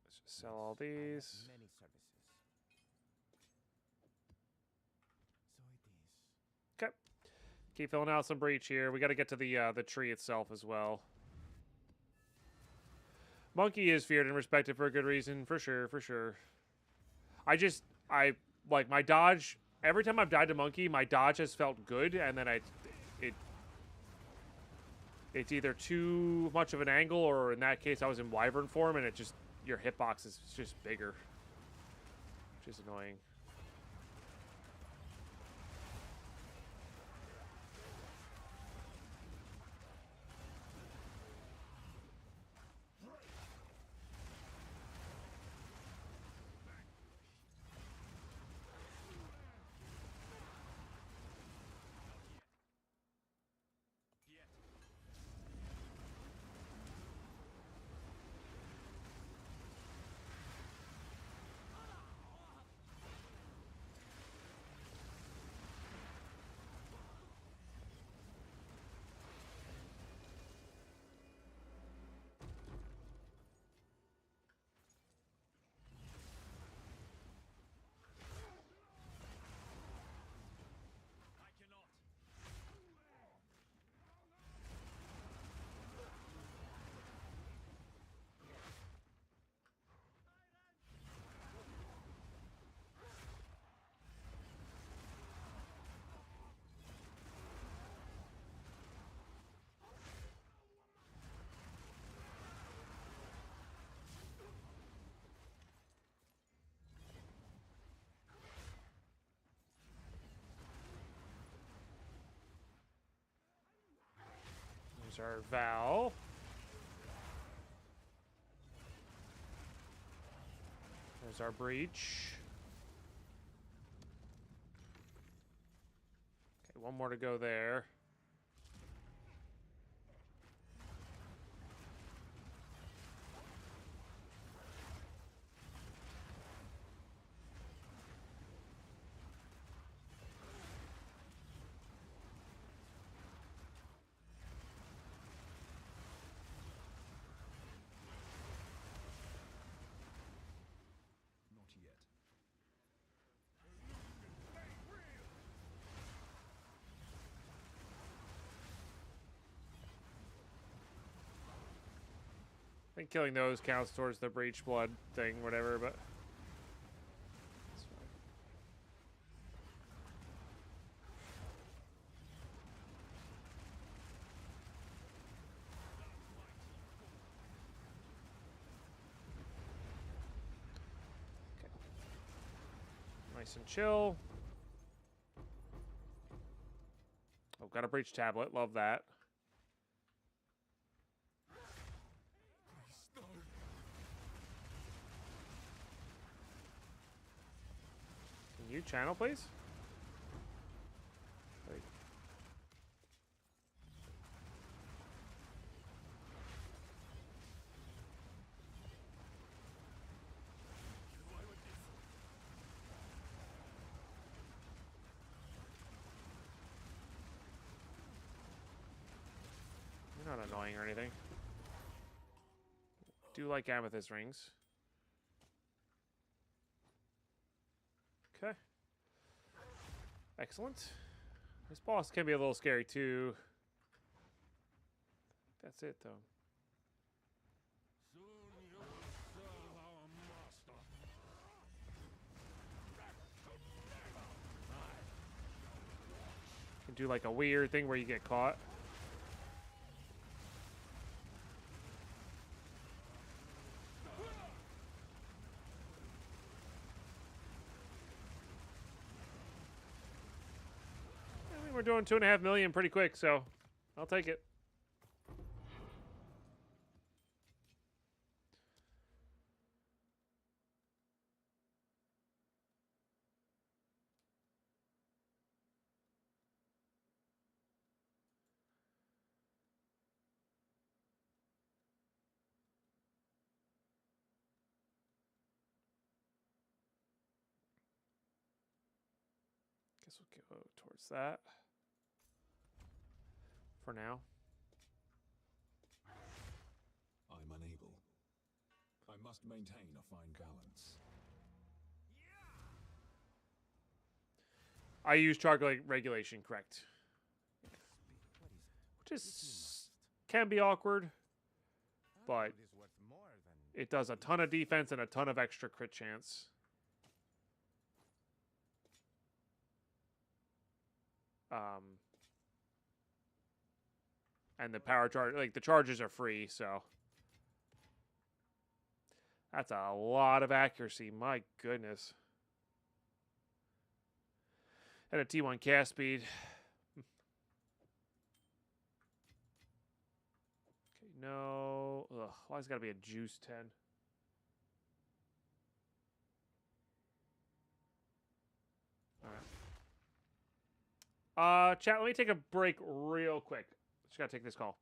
Let's just sell all these. Many services. So it is. Okay. Keep filling out some breach here. We got to get to the tree itself as well. Monkey is feared and respected for a good reason, for sure, for sure. I like my dodge. Every time I've died to Monkey, my dodge has felt good, and then it's either too much of an angle, or in that case, I was in Wyvern form, and it just, your hitbox is just bigger, which is annoying. There's our Val. There's our breach. Okay, one more to go there. Not yet. I think killing those counts towards the breach blood thing, whatever, but it's fine. Okay. Nice and chill. Oh, got a breach tablet. Love that. Can you channel, please? Wait. You're not annoying or anything. Do like amethyst rings. Okay. Excellent. This boss can be a little scary too. That's it though. Soon you will serve our master. Can do like a weird thing where you get caught. I mean, we're doing 2.5 million pretty quick, so I'll take it. guess we'll go towards that for now. I'm unable. I must maintain a fine balance. I use charcoal regulation, correct. Which is can be awkward, but it does a ton of defense and a ton of extra crit chance. And the power charge, like the charges are free, so that's a lot of accuracy. My goodness. And a T1 cast speed. Okay, no. Ugh, why has it got to be a juice 10? All right. Chat, let me take a break real quick. Just got to take this call.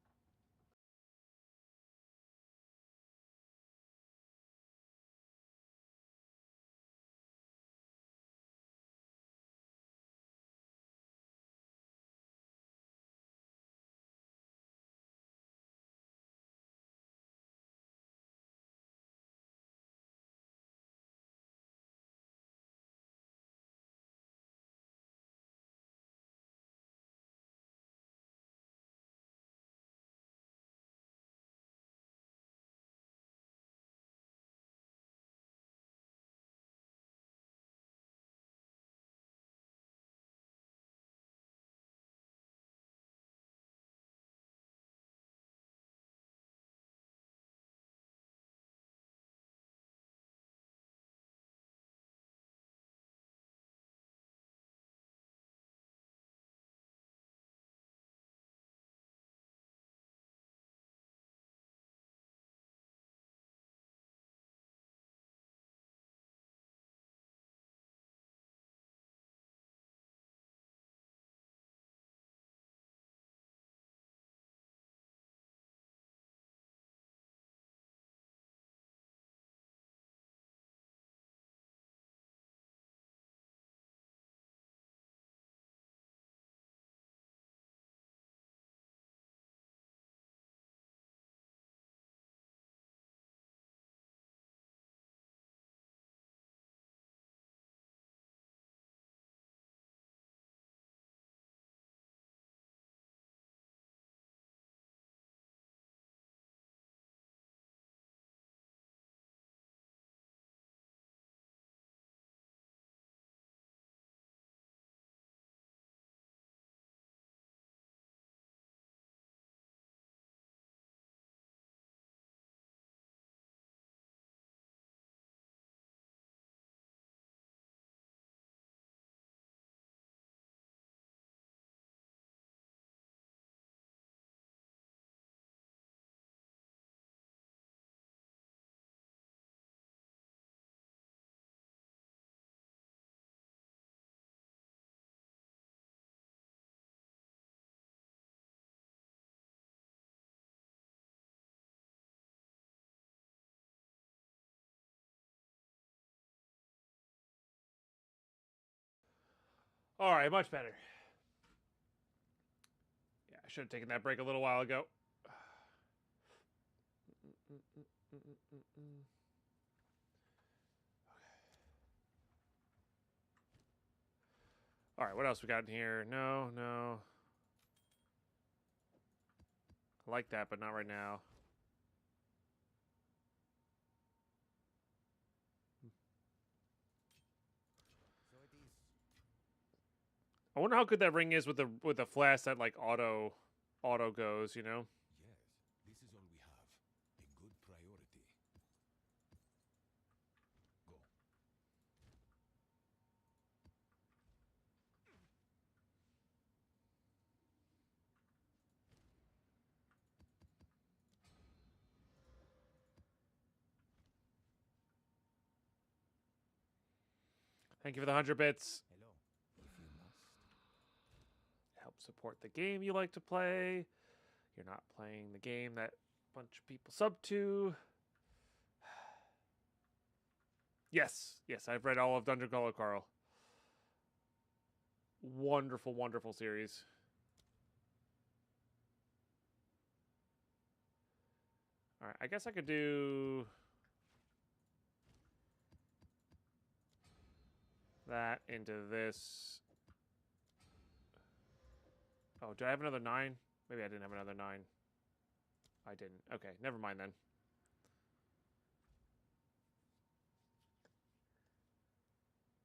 All right, much better. Yeah, I should have taken that break a little while ago. All right, what else we got in here? No. I like that, but not right now. I wonder how good that ring is with the flash that like auto goes, you know? Yes, this is all we have. A good priority. Go. Thank you for the 100 bits. Hello. If you must. Help support the game you like to play. You're not playing the game that a bunch of people sub to. Yes, I've read all of Dungeon Crawler Carl. Wonderful, wonderful series. All right, I guess I could do that into this. Oh, do I have another 9? Maybe I didn't have another 9. I didn't. Okay, never mind then.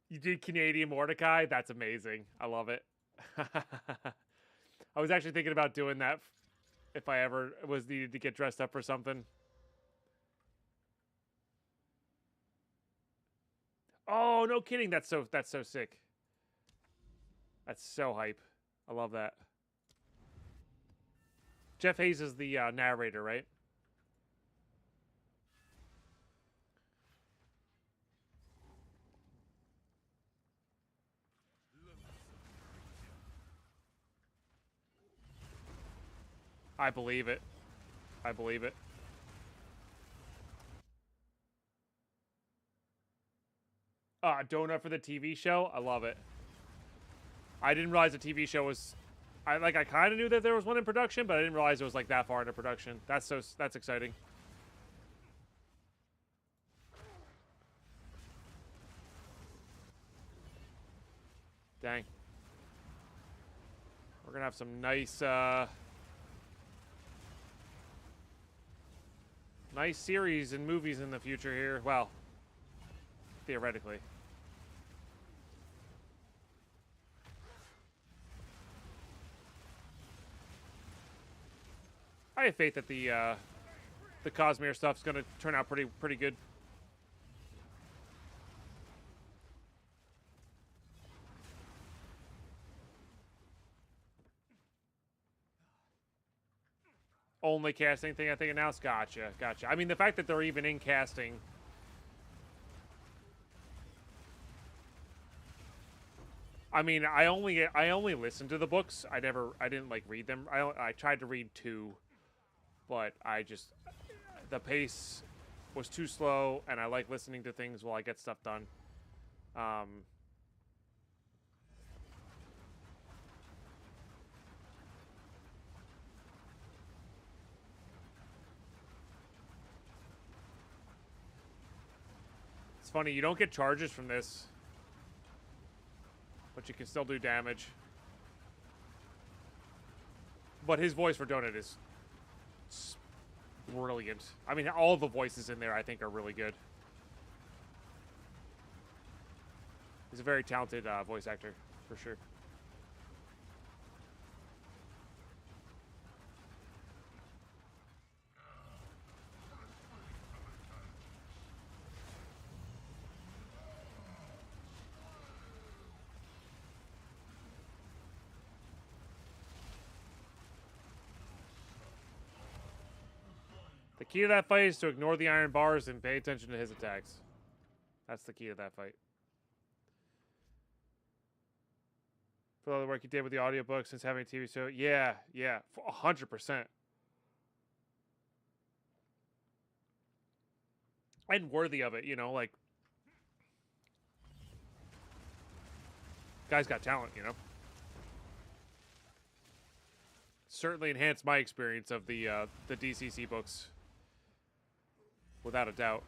You did Canadian Mordecai? That's amazing. I love it. I was actually thinking about doing that if I ever was needed to get dressed up for something. Oh, no kidding. That's so sick. That's so hype. I love that. Jeff Hayes is the narrator, right? I believe it. I believe it. Donut for the TV show? I love it. I didn't realize the TV show was... I kind of knew that there was one in production, but I didn't realize it was like that far into production. That's exciting. Dang. We're gonna have some nice nice series and movies in the future here. Well, theoretically. I have faith that the Cosmere stuff's gonna turn out pretty good. Only casting thing I think announced. Gotcha. I mean, the fact that they're even in casting. I mean, I only listened to the books. I didn't like read them. I tried to read 2, but the pace was too slow, and I like listening to things while I get stuff done. It's funny, you don't get charges from this, but you can still do damage. But his voice for Donut is brilliant. I mean, all the voices in there I think are really good. He's a very talented voice actor, for sure. The key to that fight is to ignore the iron bars and pay attention to his attacks. That's the key to that fight. For all the work you did with the audiobook since having a TV show. Yeah, 100%. And worthy of it, you know, like... Guy's got talent, you know? Certainly enhanced my experience of the DCC books. Without a doubt.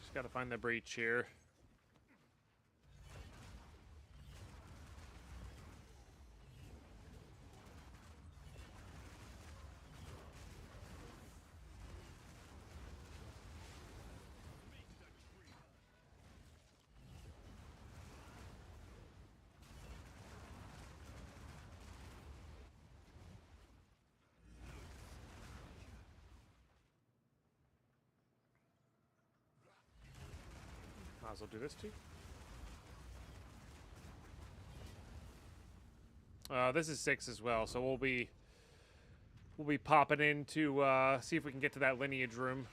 Just gotta find the breach here. Might as well do this too. This is 6 as well, so we'll be we'll be popping in to see if we can get to that lineage room.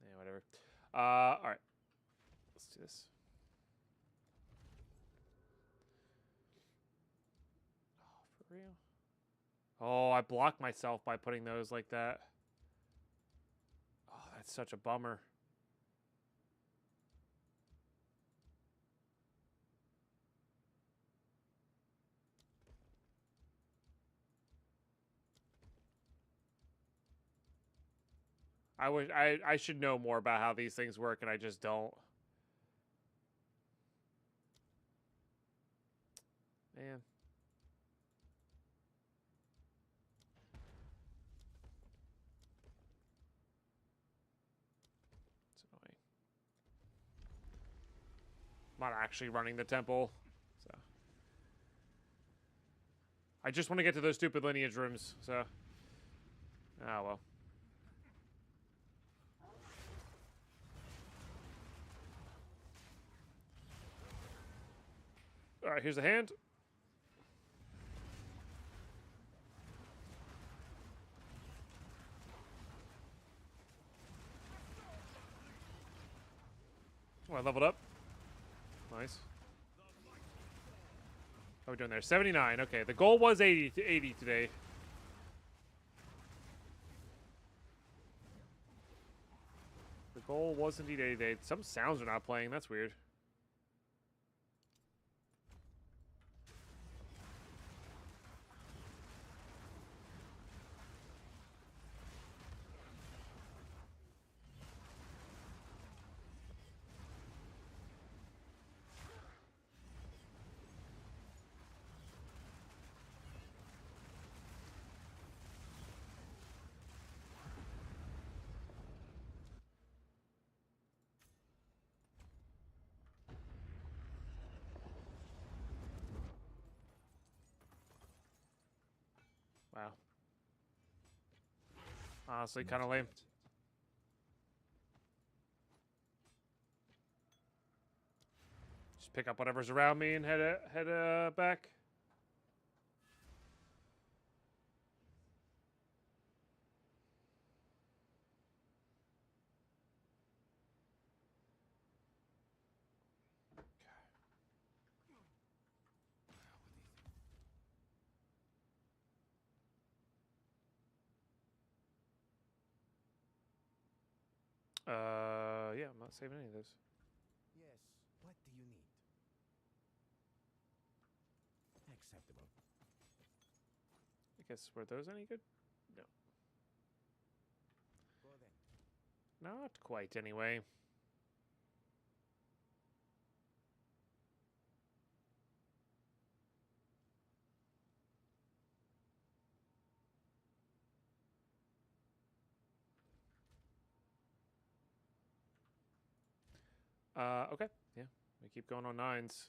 Yeah, whatever. All right. Let's do this. Oh, for real? Oh, I blocked myself by putting those like that. Oh, that's such a bummer. I should know more about how these things work, and I just don't. Man. It's annoying. I'm not actually running the temple, so. I just want to get to those stupid lineage rooms, so. Ah, well. Alright, here's the hand. Oh, I leveled up. Nice. How are we doing there? 79. Okay, the goal was 80 today. The goal was indeed 80 today. Some sounds are not playing. That's weird. Wow. Honestly, kind of lame. Just pick up whatever's around me and head back. Yeah, I'm not saving any of those. Yes, what do you need? Acceptable. I guess, were those any good? No. Go then. Not quite, anyway. Okay. Yeah, we keep going on 9s.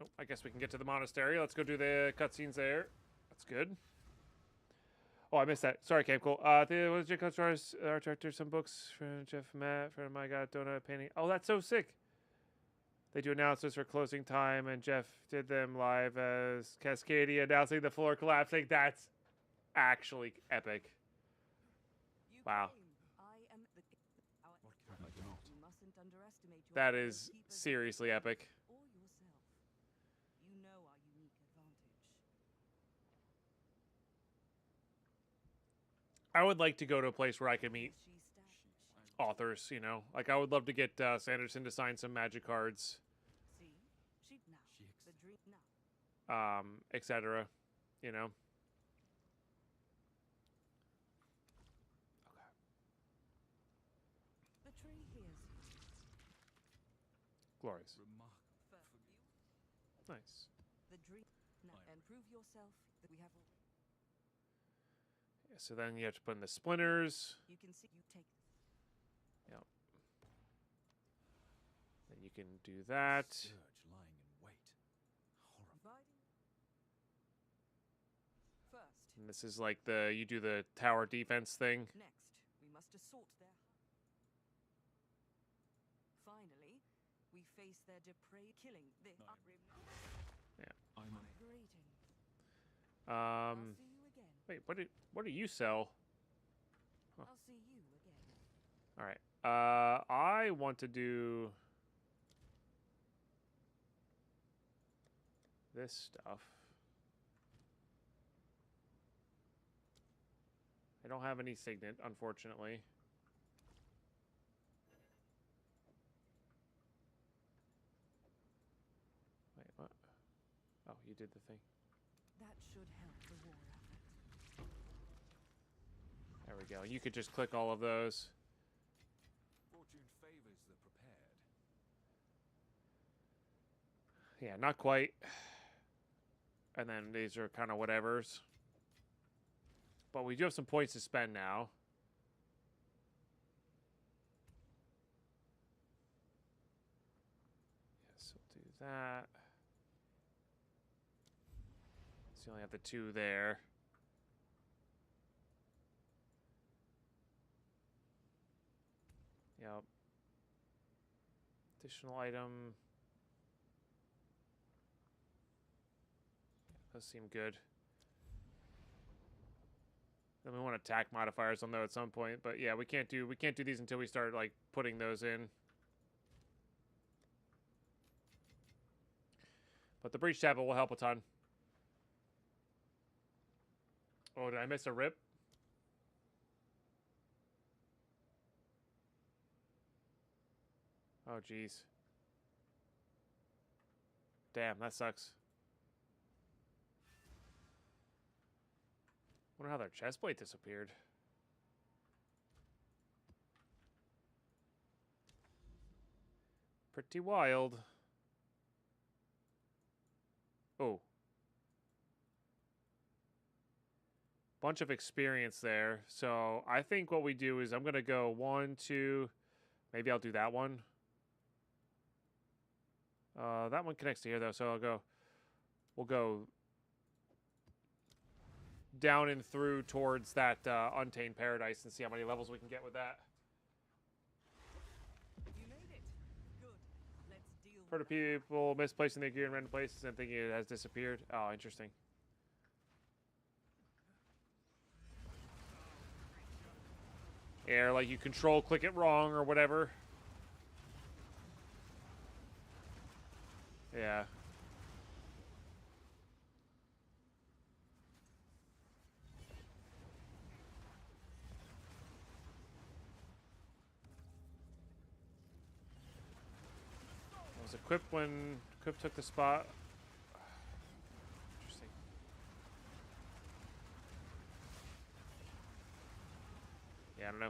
Oh, I guess we can get to the monastery. Let's go do the cutscenes there. That's good. Oh, I missed that. Sorry, Camp Cool. What is J. Stars, art director, some books from Jeff Matt, friend of mine got donut painting. Oh, that's so sick. They do announcements for closing time, and Jeff did them live as Cascadia announcing the floor collapsing. That's actually epic. Wow. That is seriously epic. I would like to go to a place where I can meet authors, you know. Like, I would love to get Sanderson to sign some Magic cards. Etc. You know. Okay. The tree hears you. Glorious. Nice. The dream now and prove yourself that we have all. So then you have to put in the splinters. You can see you take. Yep. Then you can do that. Surge lying in wait. Horrible. First, And this is like you do the tower defense thing. next, we must assault their. Finally, we face their depraved killing. The I'm on it. greeting. I'll see you again. Wait, what do you sell? I'll see you again. All right. I want to do this stuff. I don't have any signet, unfortunately. Wait, what? Oh, you did the thing. That should help the war effort. There we go. You could just click all of those. Fortune favors the prepared. Yeah, not quite. And then these are kind of whatevers. But we do have some points to spend now. Yes, we'll do that. So you only have the 2 there. Yep. Additional item. Those seem good. Then we want attack modifiers on those at some point, but yeah, we can't do these until we start like putting those in. But the breach tablet will help a ton. Oh, did I miss a rip? Oh, jeez. Damn, that sucks. Wonder how their chest plate disappeared. Pretty wild. Oh. Bunch of experience there. So I think what we do is I'm going to go 1, 2. Maybe I'll do that one. That one connects to here, though, so we'll go down and through towards that Untamed Paradise and see how many levels we can get with that. You made it. Good. Let's deal Heard of people misplacing their gear in random places and thinking it has disappeared. Oh, interesting. Yeah, like you control click it wrong or whatever. Yeah. It was equipped when Equip took the spot. Interesting. Yeah, I don't know.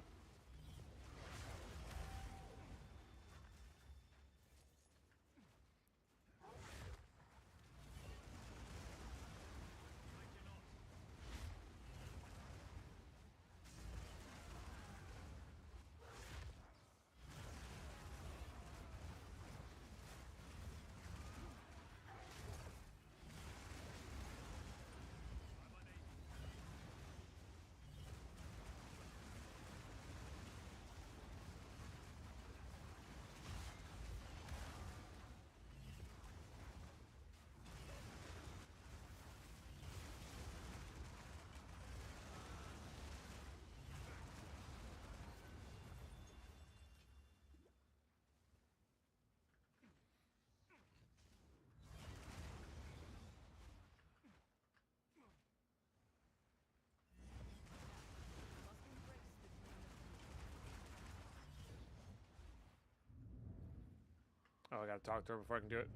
Oh, I gotta talk to her before I can do it.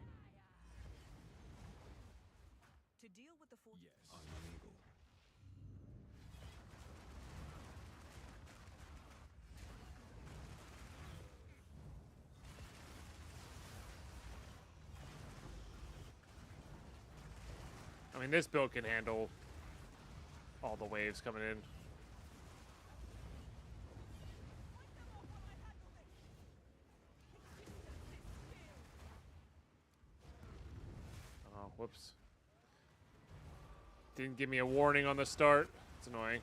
To deal with the force. Yes. I'm unable. I mean, this build can handle all the waves coming in. whoops. Didn't give me a warning on the start. It's annoying.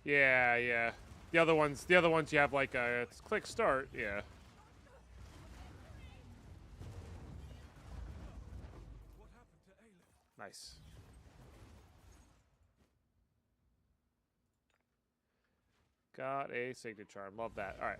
Yeah, yeah. The other ones you have like a click start, yeah. What happened to Aleph? Nice. Got a signature charm. Love that. All right.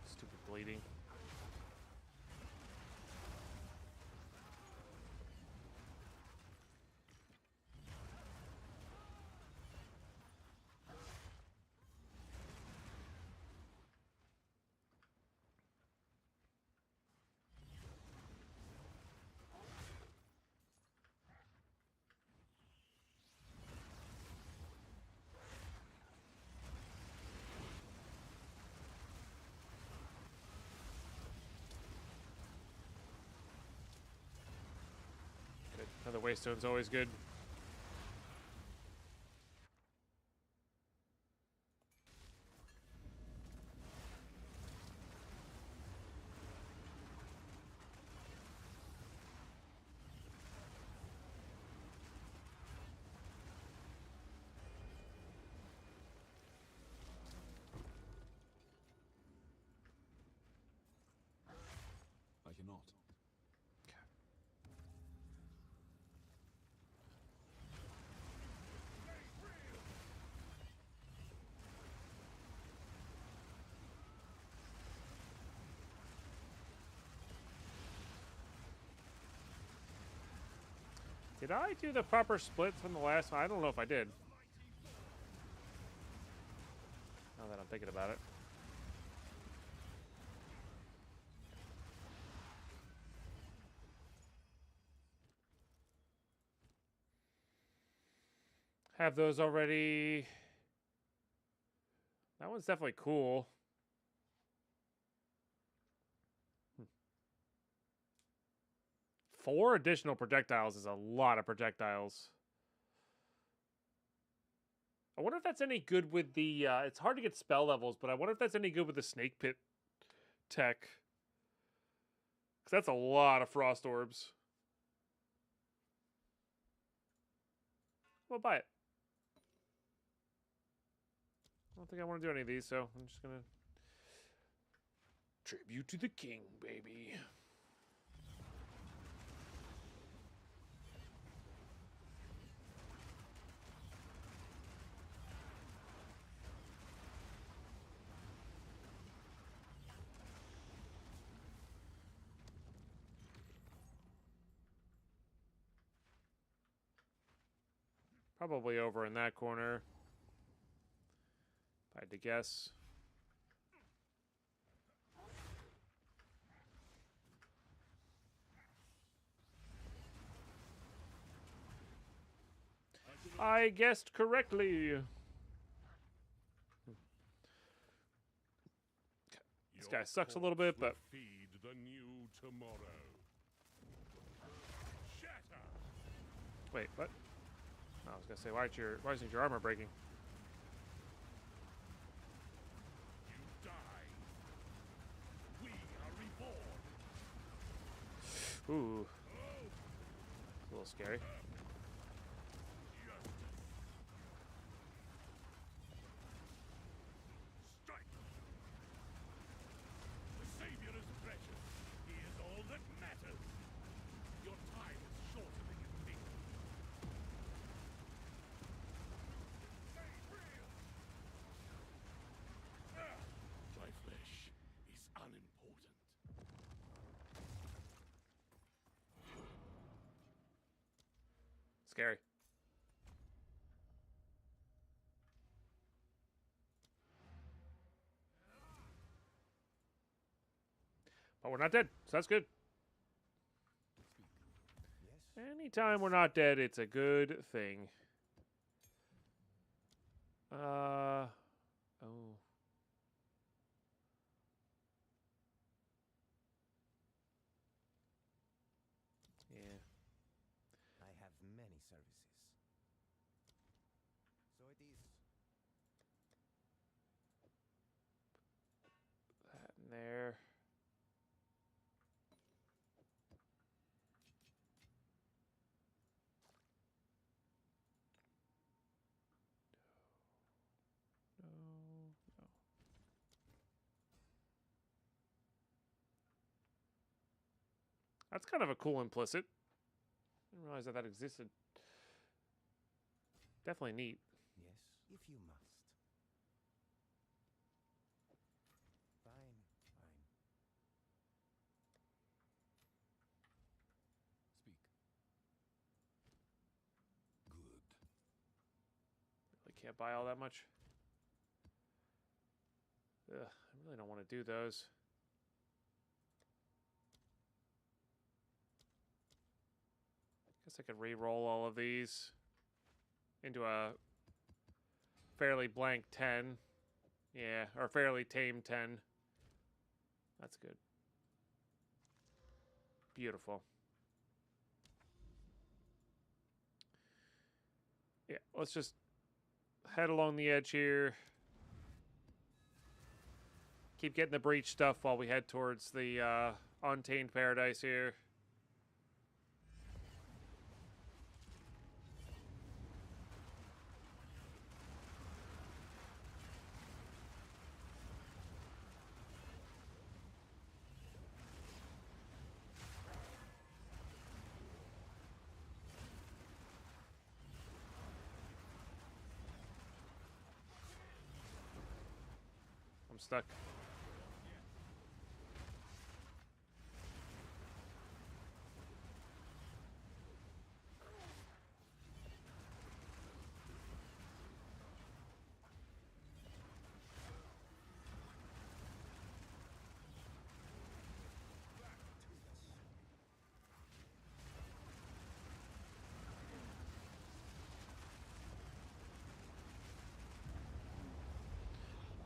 Stupid bleeding. Good. Another waystone's always good. I cannot. Did I do the proper split from the last one? I don't know if I did. Now that I'm thinking about it. Have those already. That one's definitely cool. 4 additional projectiles is a lot of projectiles. I wonder if that's any good with the... it's hard to get spell levels, but I wonder if that's any good with the snake pit tech. Because that's a lot of frost orbs. Well, buy it. I don't think I want to do any of these, so I'm just going to... Tribute to the king, baby. Probably over in that corner. If I had to guess. I guessed correctly. This guy sucks a little bit, but Feed the new tomorrow. Shatter. wait, what? I was gonna say, why isn't your armor breaking? You die. We are reborn. Ooh. A little scary. Strike. The Savior is precious. He is all that matters. Your time is shorter than you think. scary. But we're not dead, so that's good. Yes? Anytime we're not dead, it's a good thing. Oh. Yeah. I have many services. So it is. That in there. No. That's kind of a cool implicit. Didn't realize that existed. Definitely neat. Yes, if you must. Fine, fine. Speak. Good. Really can't buy all that much. Ugh, I really don't want to do those. Guess I could re-roll all of these into a fairly blank 10. Yeah, or fairly tame 10. That's good. Beautiful. Yeah, let's just head along the edge here. Keep getting the breach stuff while we head towards the Untamed Paradise here. I'm stuck.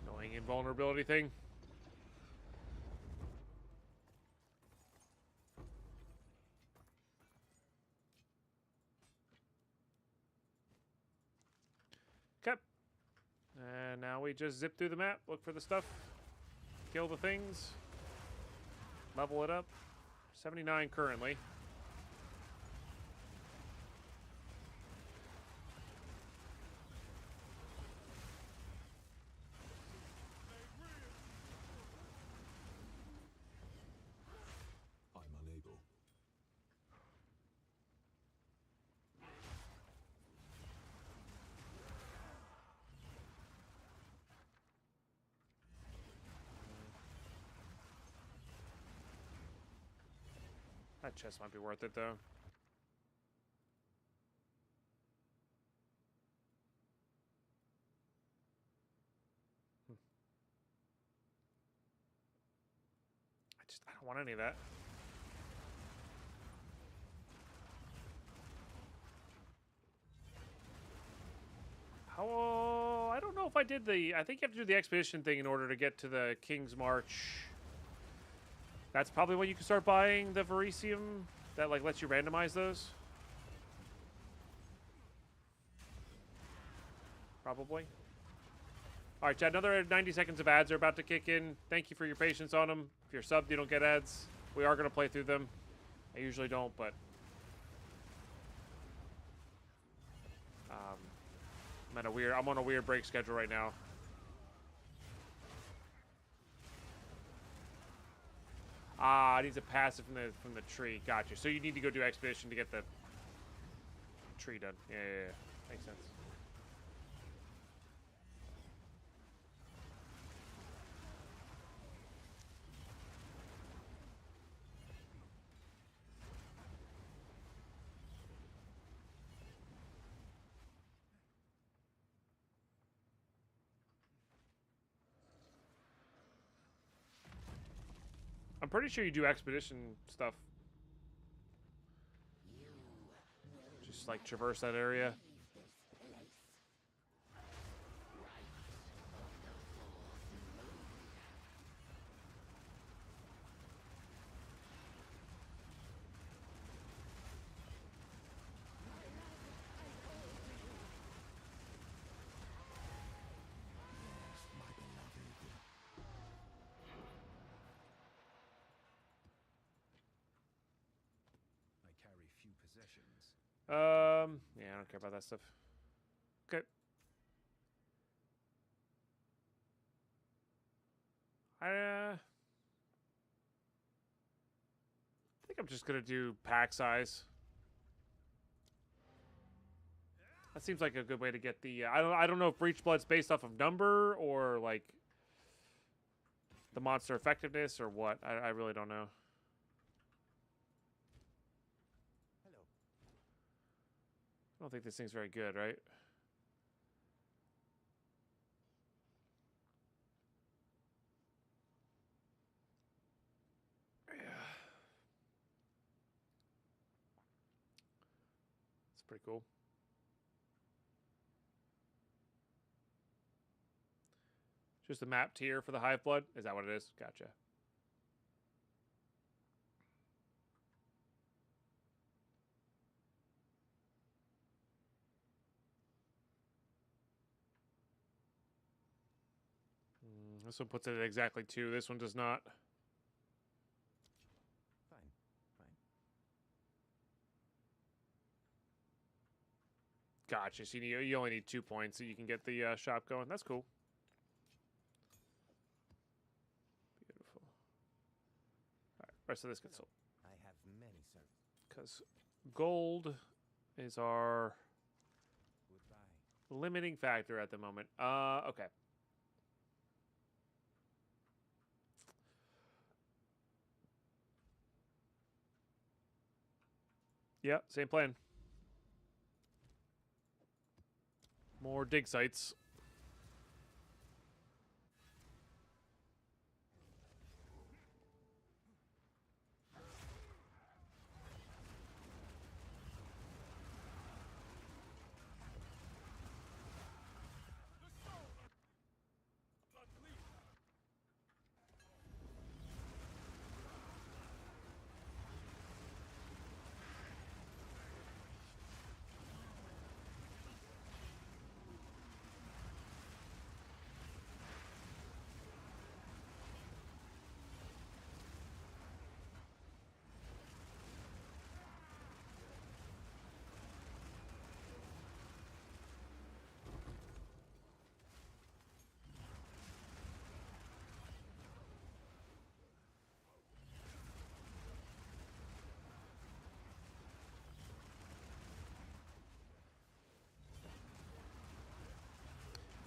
Annoying invulnerability thing. Okay. And now we just zip through the map, look for the stuff, kill the things, level it up. 79 currently. I'm unable. That chest might be worth it, though. I don't want any of that. How? I don't know if I did the... I think you have to do the expedition thing in order to get to the King's March. That's probably when you can start buying the Verisium that like lets you randomize those. Probably. All right, Chad, another 90 seconds of ads are about to kick in. Thank you for your patience on them. If you're subbed, you don't get ads. We are going to play through them. I usually don't, but... I'm on a weird break schedule right now. Ah, it needs a passive from the tree. Gotcha. So you need to go do expedition to get the tree done. Yeah. Makes sense. pretty sure you do expedition stuff. Just like traverse that area. Yeah, I don't care about that stuff. Okay. I think I'm just gonna do pack size. That seems like a good way to get the. I don't know if Breach Blood's based off of number or like the monster effectiveness or what. I really don't know. I don't think this thing's very good, right? Yeah. It's pretty cool. Just a map tier for the Hive Blood? Is that what it is? Gotcha. This one puts it at exactly 2. This one does not. Fine. Gotcha. So you only need 2 points so you can get the shop going. That's cool. Beautiful. All right, rest of this gets sold. I have many, sir. Because gold is our Goodbye. limiting factor at the moment. Okay. Yeah, same plan. More dig sites.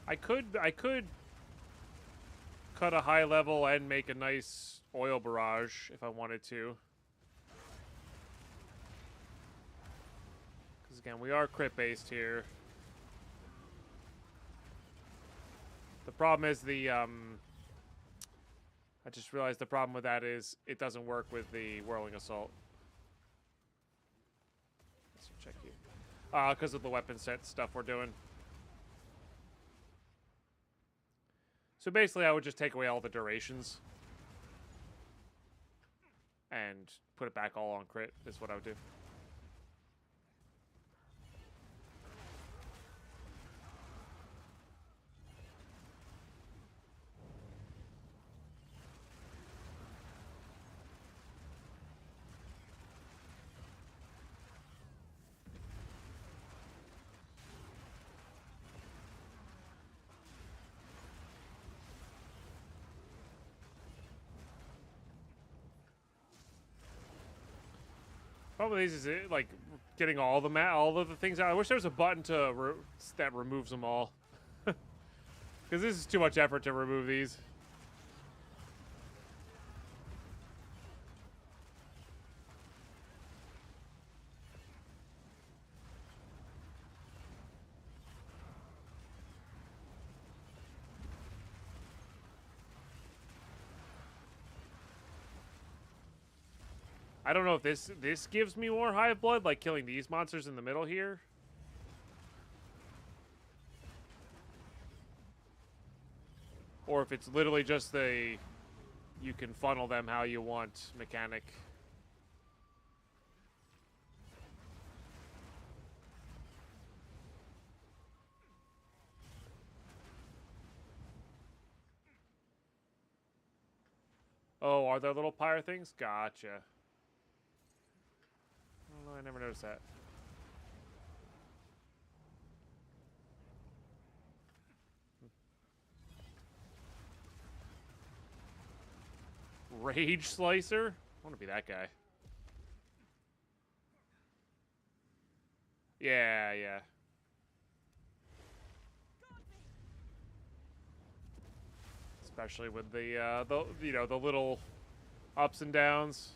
I could cut a high level and make a nice oil barrage if I wanted to. Because again, we are crit based here. The problem is I just realized the problem with that is it doesn't work with the whirling assault. Let's check you. Because of the weapon set stuff we're doing. So basically, I would just take away all the durations and put it back all on crit, is what I would do. Problem is it like getting all of the things out. I wish there was a button to that removes them all, because this is too much effort to remove these. I don't know if this gives me more hive blood, like killing these monsters in the middle here. Or if it's literally just the you can funnel them how you want mechanic. Oh, are there little pyre things? Gotcha. Oh, I never noticed that. Rage Slicer? I want to be that guy. Yeah, yeah. Especially with the you know, the little ups and downs.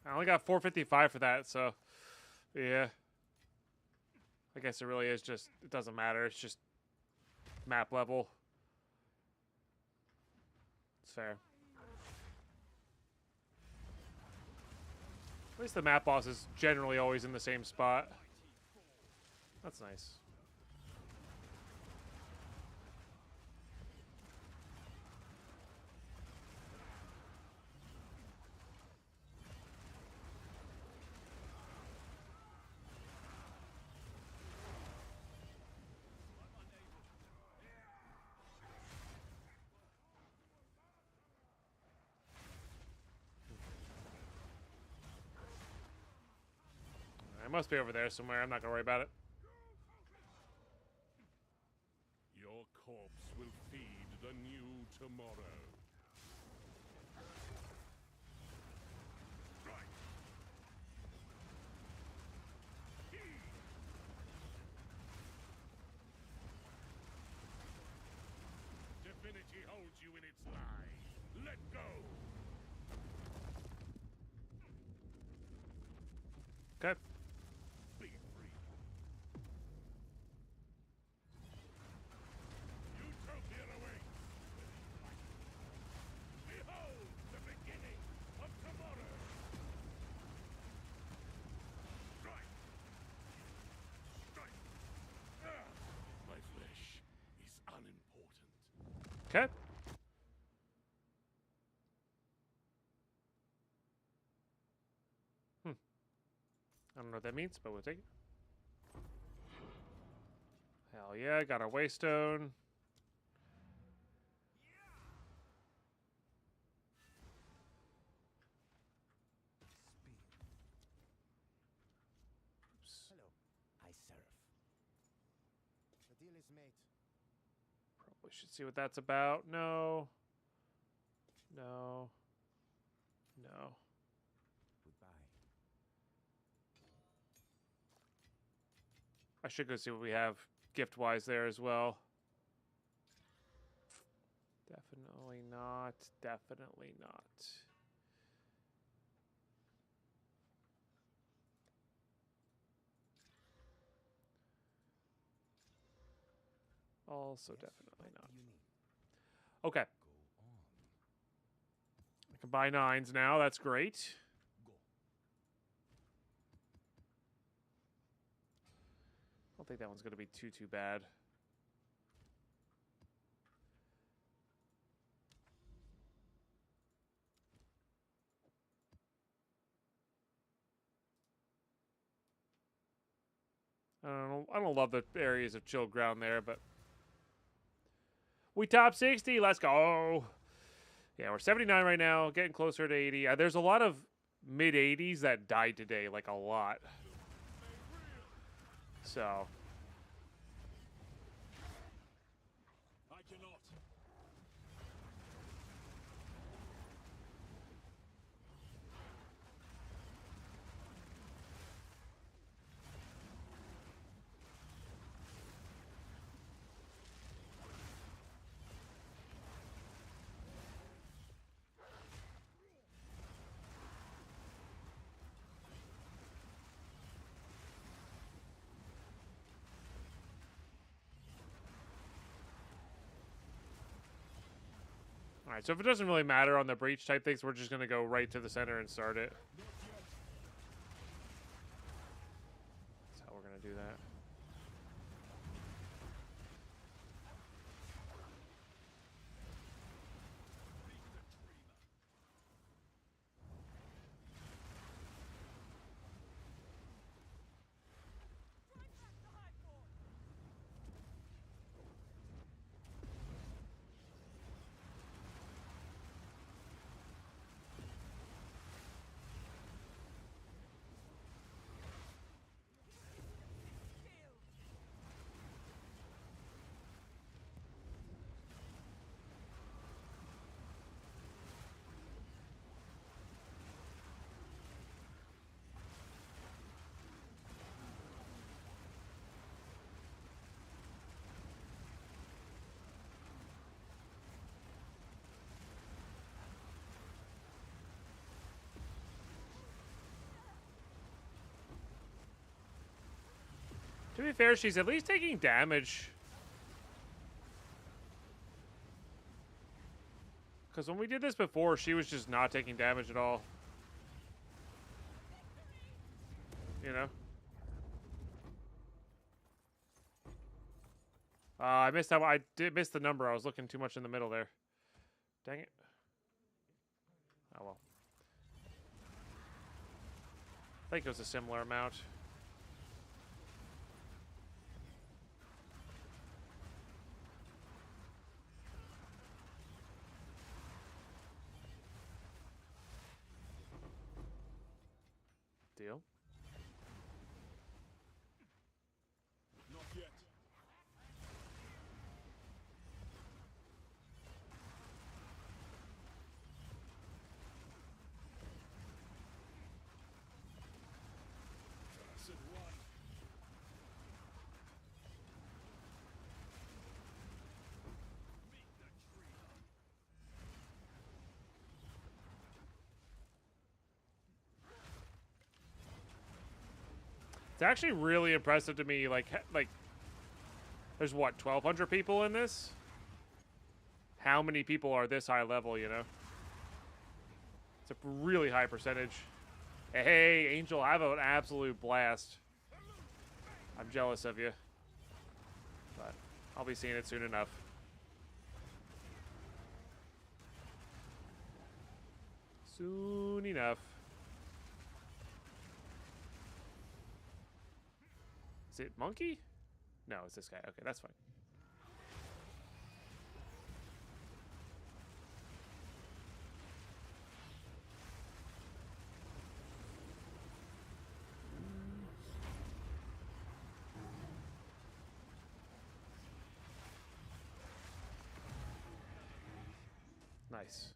I only got 455 for that, so yeah. I guess it really is just, it doesn't matter. It's just map level. It's fair. At least the map boss is generally always in the same spot. That's nice. I must be over there somewhere. I'm not gonna worry about it. Your corpse will feed the new tomorrow. Right. Divinity holds you in its lie. Let go. Okay. Be free. Utopia awaits. Behold the beginning of tomorrow. Strike. Strike. My flesh is unimportant. Okay. I don't know what that means, but we'll take it. Hell yeah, got our waystone. Hello, I serve. The deal is made. Probably should see what that's about. No. No. No. Goodbye. I should go see what we have gift-wise there as well. Definitely not. Definitely not. Also definitely not. Okay. I can buy 9s now. That's great. I don't think that one's going to be too bad. I don't love the areas of chill ground there, but We top 60. Let's go. Yeah, we're 79 right now. Getting closer to 80. There's a lot of mid 80s that died today. Like, a lot. So... Alright, so if it doesn't really matter on the breach type things, we're just going to go right to the center and start it. That's how we're going to do that. To be fair, she's at least taking damage. Because when we did this before, she was just not taking damage at all. You know? I missed that one. I did miss the number. I was looking too much in the middle there. Dang it. Oh well. I think it was a similar amount. Deal. Not yet. I said run. Meet the tree. It's actually really impressive to me. Like, there's what, 1,200 people in this? How many people are this high level, you know? It's a really high percentage. Hey, Angel, have an absolute blast. I'm jealous of you. But I'll be seeing it soon enough. Soon enough. Is it Monkey? No, it's this guy. Okay, that's fine. Nice.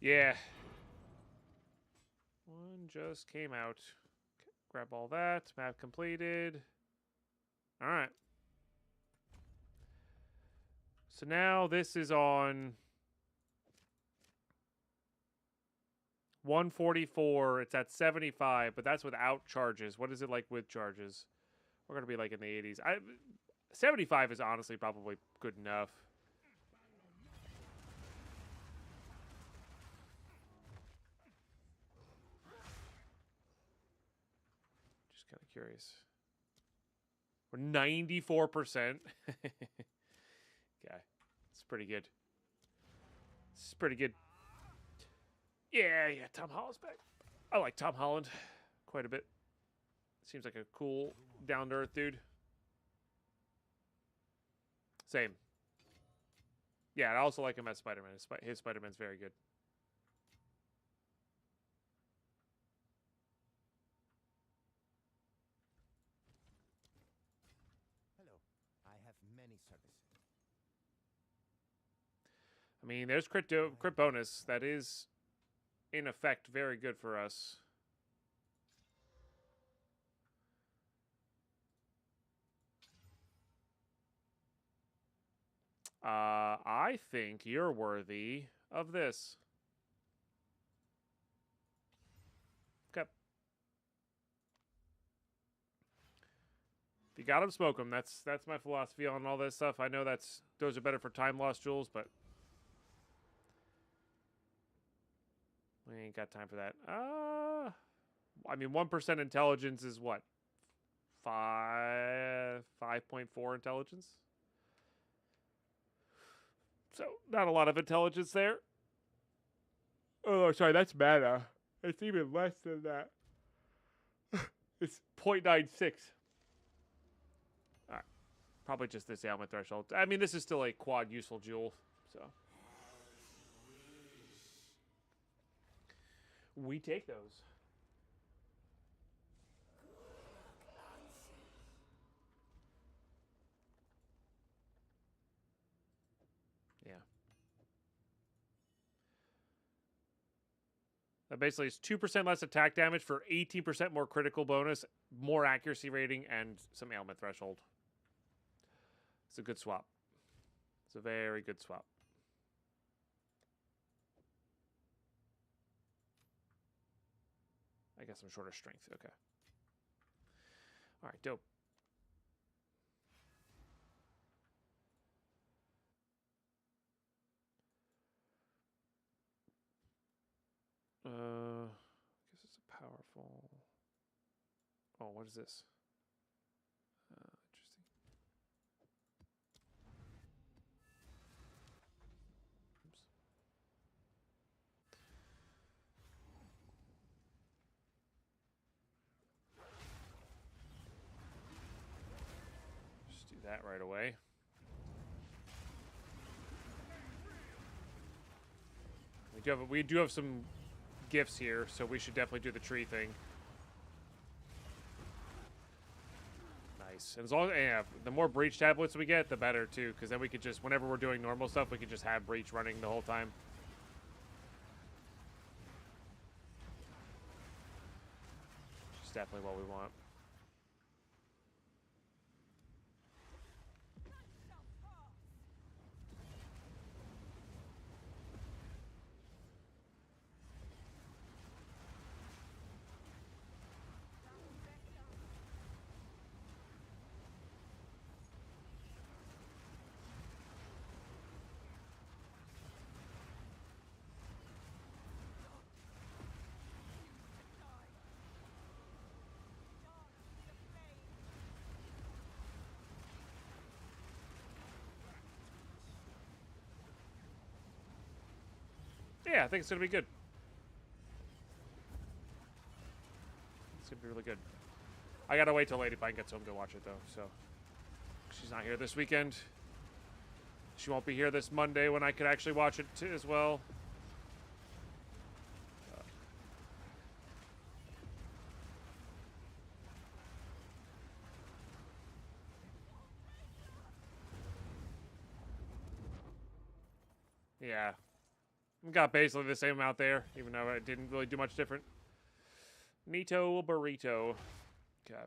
Yeah. One just came out. Okay, grab all that. Map completed. All right. So now this is on 144. It's at 75, but that's without charges. What is it like with charges? We're going to be like in the 80s. 75 is honestly probably good enough. Just kind of curious. We're 94%. Okay. It's pretty good. It's pretty good. Yeah, Tom Holland's back. I like Tom Holland quite a bit. Seems like a cool, down-to-earth dude. Same. Yeah, I also like him as Spider-Man. His Spider-Man's very good. Hello. I have many services. I mean, there's crit bonus. That is, in effect, very good for us. I think you're worthy of this. Okay. If you got him, smoke him. That's my philosophy on all this stuff. I know those are better for time loss jewels, but we ain't got time for that. I mean, 1% intelligence is what? 5.4 intelligence. So, not a lot of intelligence there. Oh, sorry, that's mana. It's even less than that. It's 0.96. Alright. Probably just this ailment threshold. I mean, this is still a quad useful jewel, so. We take those. Yeah. That basically is 2% less attack damage for 18% more critical bonus, more accuracy rating, and some ailment threshold. It's a good swap. It's a very good swap. I guess I'm shorter strength. Okay. All right, dope. I guess it's a powerful. Oh, what is this? Interesting. Oops. Just do that right away. We do have some gifts here, so we should definitely do the tree thing. Nice. And as long as, yeah, the more breach tablets we get, the better too, because then we could just, whenever we're doing normal stuff, we could just have breach running the whole time. Which is definitely what we want. Yeah, I think it's going to be good. It's going to be really good. I got to wait till DeadPine gets home to watch it, though, so. She's not here this weekend. She won't be here this Monday when I could actually watch it too, as well. Yeah. We got basically the same amount there, even though it didn't really do much different. Nito burrito. Okay.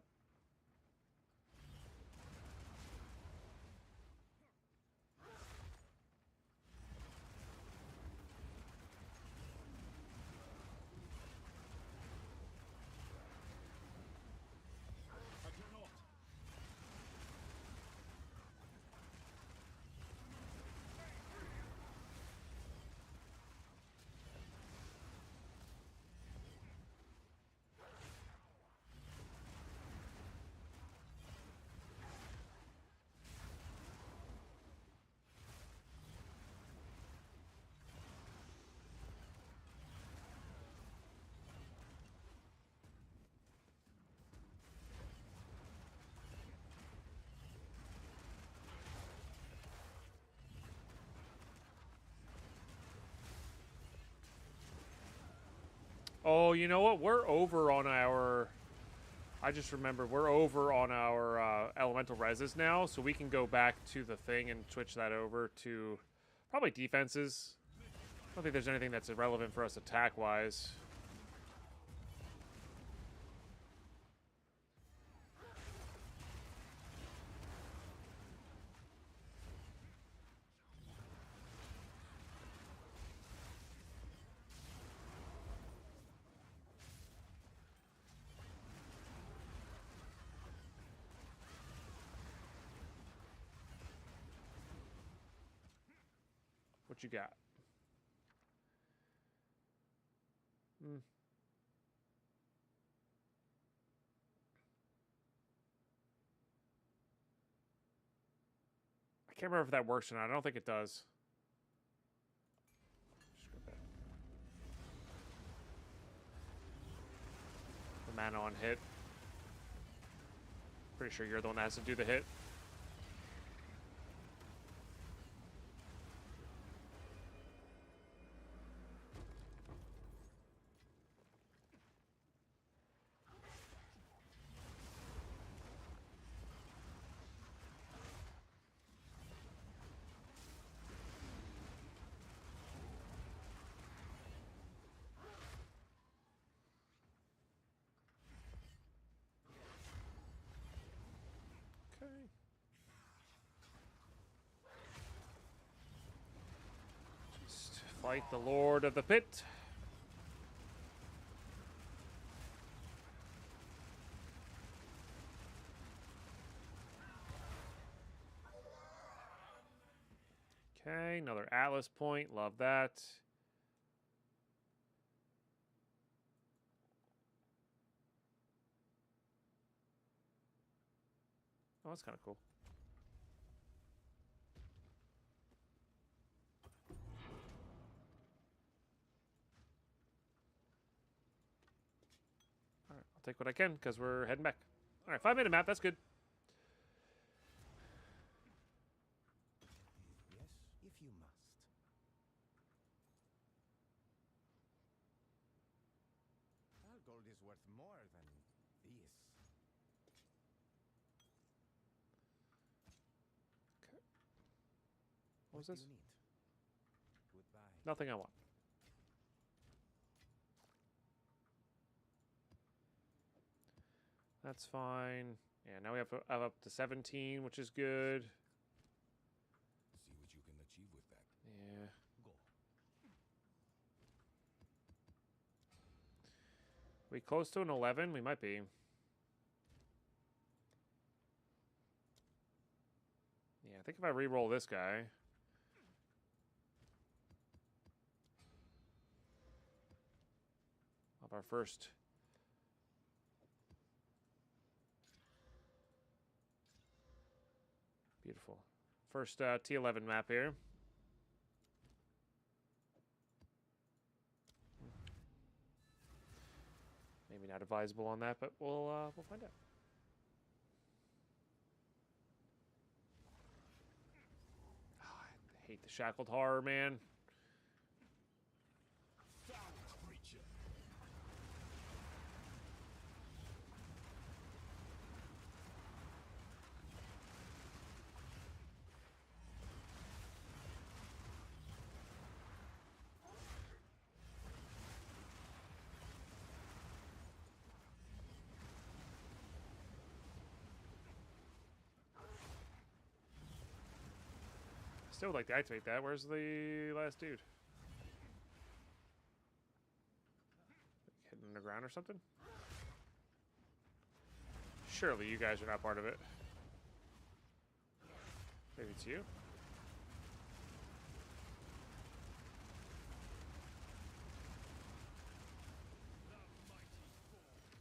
Oh, you know what? We're over on our... I just remembered we're over on our elemental reses now, so we can go back to the thing and switch that over to probably defenses. I don't think there's anything that's irrelevant for us attack-wise. What you got? I can't remember if that works or not. I don't think it does. The mana on hit. Pretty sure you're the one that has to do the hit. Just fight the Lord of the Pit. Okay, another Atlas point. Love that. Oh, that's kind of cool. All right, I'll take what I can because we're heading back. All right, 5-minute map. That's good. Yes, if you must. Our gold is worth more than this. Okay. What was this? Do you need? Goodbye. Nothing I want. That's fine. Yeah, now we have up to 17, which is good. See what you can achieve with that. Yeah. Go. We close to an 11? We might be. Yeah, I think if I re-roll this guy... Up our first... Beautiful. First T11 map here. Maybe not advisable on that, but we'll find out. Oh, I hate the shackled horror, man. Still would like to activate that. Where's the last dude? Hidden underground or something? Surely you guys are not part of it. Maybe it's you?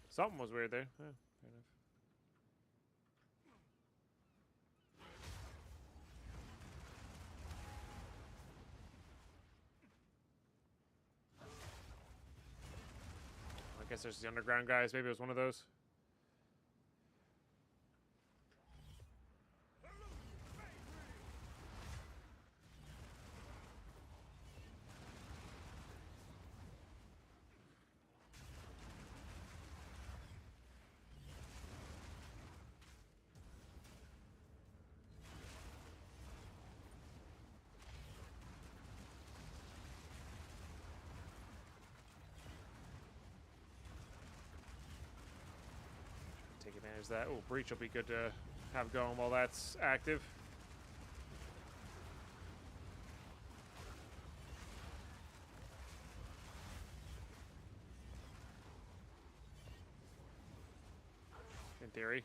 Something was weird there. Yeah, fair enough. I guess there's the underground guys. Maybe it was one of those. There's that. Oh, breach will be good to have going while that's active. In theory.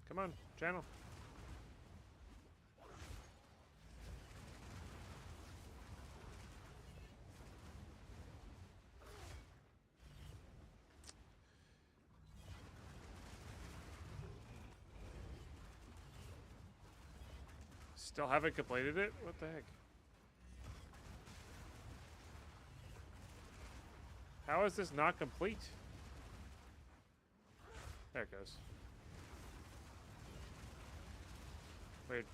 Come on, channel. Still haven't completed it? What the heck? How is this not complete? There it goes. Weird.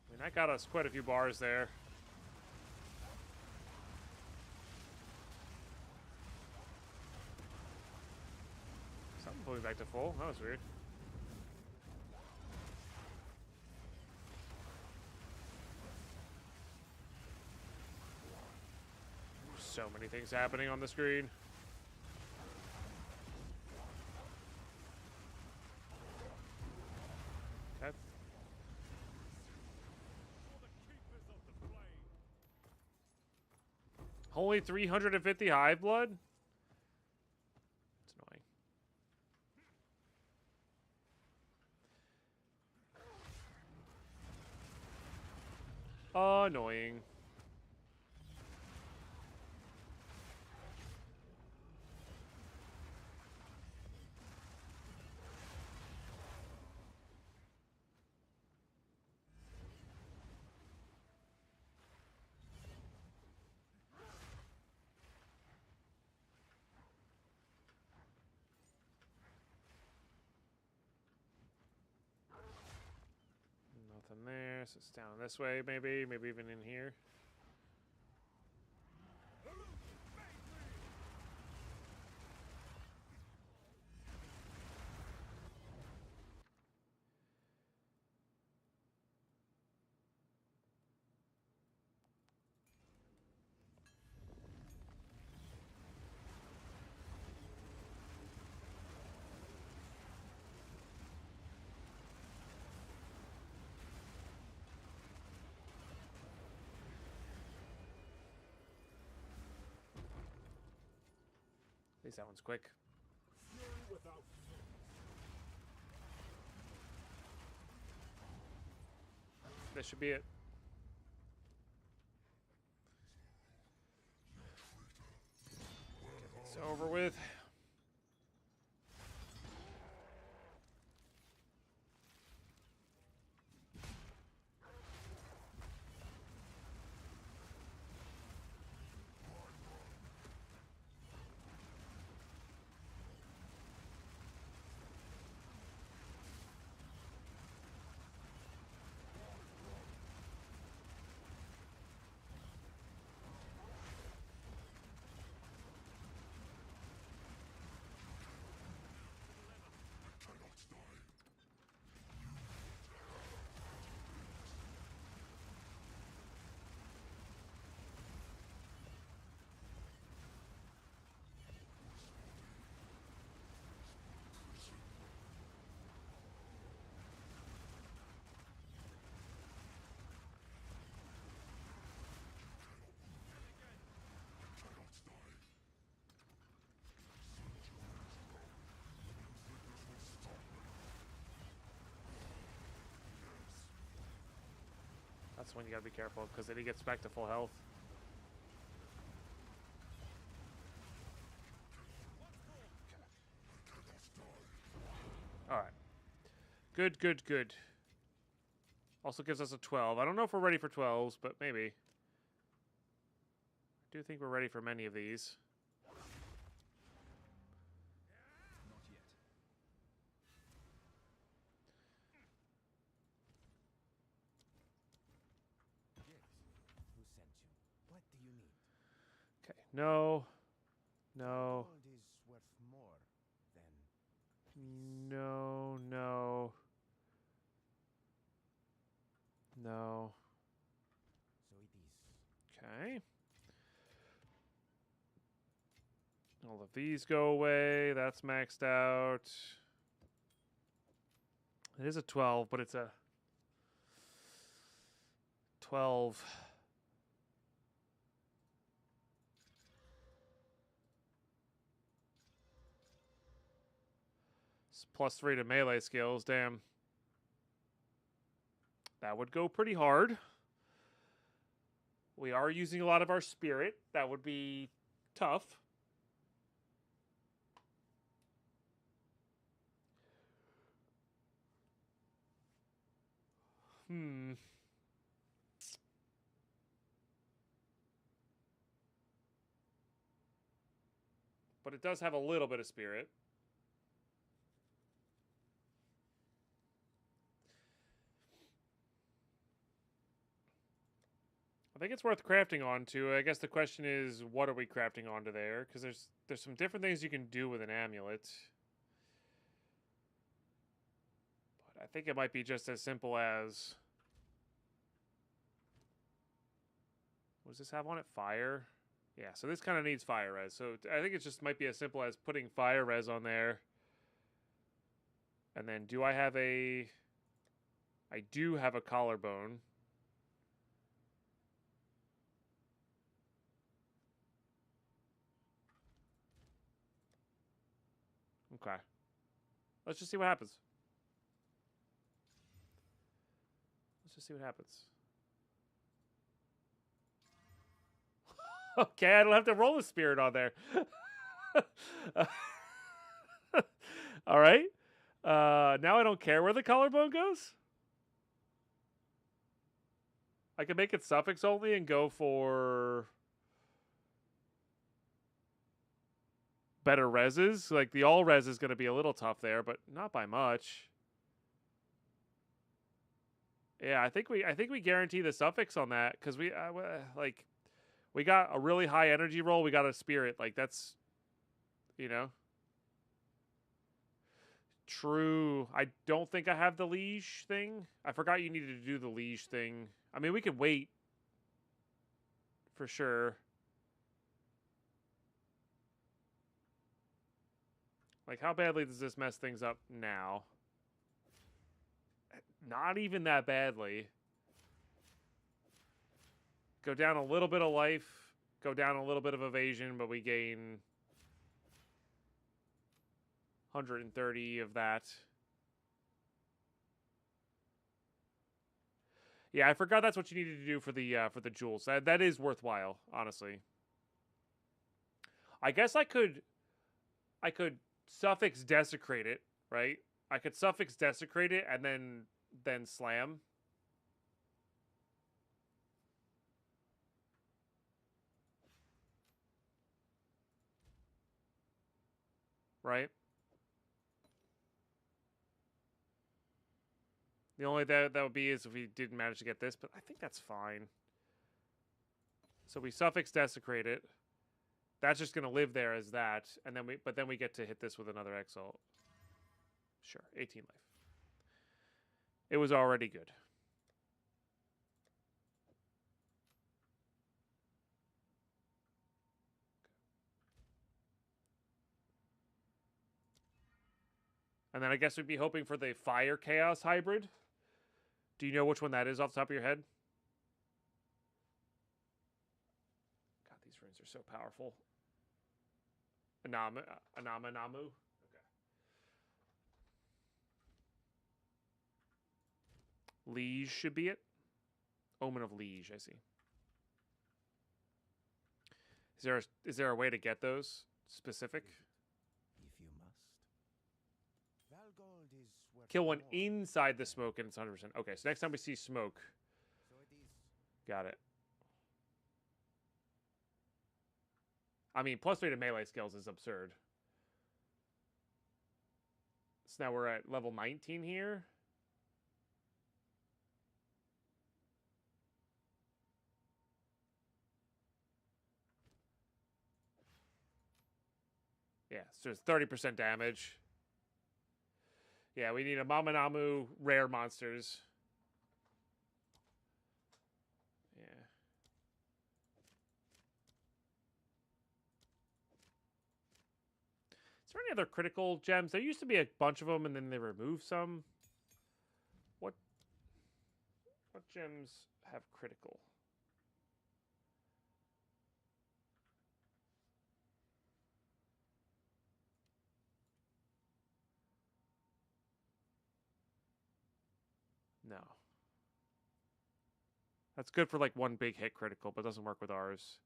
I mean, that got us quite a few bars there. Something pulling back to full. That was weird. So many things happening on the screen. Okay. Only 350 hive blood? It's annoying. Annoying. Nothing there, so it's down this way, maybe even in here. At least that one's quick. This should be it. Get this over with. That's when you gotta be careful, because then he gets back to full health. Alright. Good, good, good. Also gives us a 12. I don't know if we're ready for 12s, but maybe. I do think we're ready for many of these. Okay, no. No. Gold is worth more than No, no. No. So it is. Okay. All of these go away. That's maxed out. It is a 12, but it's a 12. It's +3 to melee skills. Damn. That would go pretty hard. We are using a lot of our spirit. That would be tough. But it does have a little bit of spirit. I think it's worth crafting onto. I guess the question is, what are we crafting onto there? Because there's some different things you can do with an amulet. But I think it might be just as simple as... What does this have on it? Fire? Yeah, so this kind of needs fire res. So I think it just might be as simple as putting fire res on there. And then do I have a... I do have a collarbone. Okay. Let's just see what happens. Let's just see what happens. Okay, I don't have to roll a spirit on there. All right. Now I don't care where the collarbone goes. I can make it suffix only and go for better reses. Like the all res is going to be a little tough there, but not by much. Yeah, I think we guarantee the suffix on that because we we got a really high energy roll. We got a spirit. Like that's, you know. True. I don't think I have the liege thing. I forgot you needed to do the liege thing. I mean, we could wait for sure. Like, how badly does this mess things up now? Not even that badly. Go down a little bit of life. Go down a little bit of evasion, but we gain 130 of that. Yeah, I forgot that's what you needed to do for the jewels. That is worthwhile, honestly. I guess I could suffix desecrate it, right? I could suffix desecrate it and then slam. Right? The only that would be is if we didn't manage to get this, but I think that's fine. So we suffix desecrate it. That's just gonna live there as that, and then we get to hit this with another exalt. Sure, 18 life. It was already good. And then I guess we'd be hoping for the Fire Chaos hybrid. Do you know which one that is off the top of your head? God, these runes are so powerful. Namu. Okay. Liege should be it. Omen of Liege, I see. Is there a way to get those specific? If you must. Valgold is worth Kill one more. inside the smoke and it's 100%. Okay, so next time we see smoke. So it is. Got it. I mean, +3 to melee skills is absurd. So now we're at level 19 here. Yeah, so it's 30% damage. Yeah, we need a Mamanamu rare monsters. Yeah. Is there any other critical gems? There used to be a bunch of them, and then they removed some. What gems have critical? No. That's good for like one big hit critical, but doesn't work with ours.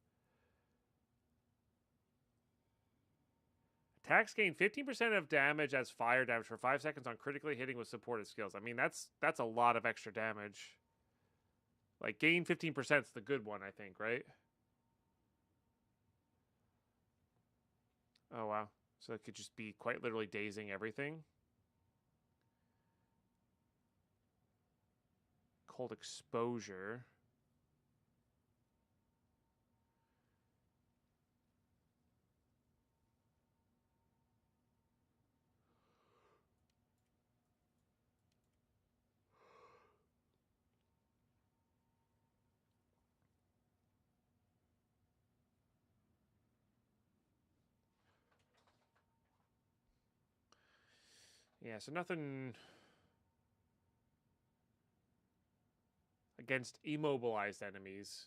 Attacks gain 15% of damage as fire damage for 5 seconds on critically hitting with supported skills. I mean, that's a lot of extra damage. Like, gain 15% is the good one, I think, right? Oh, wow. So it could just be quite literally dazing everything. Cold exposure. Yeah, so nothing against immobilized enemies.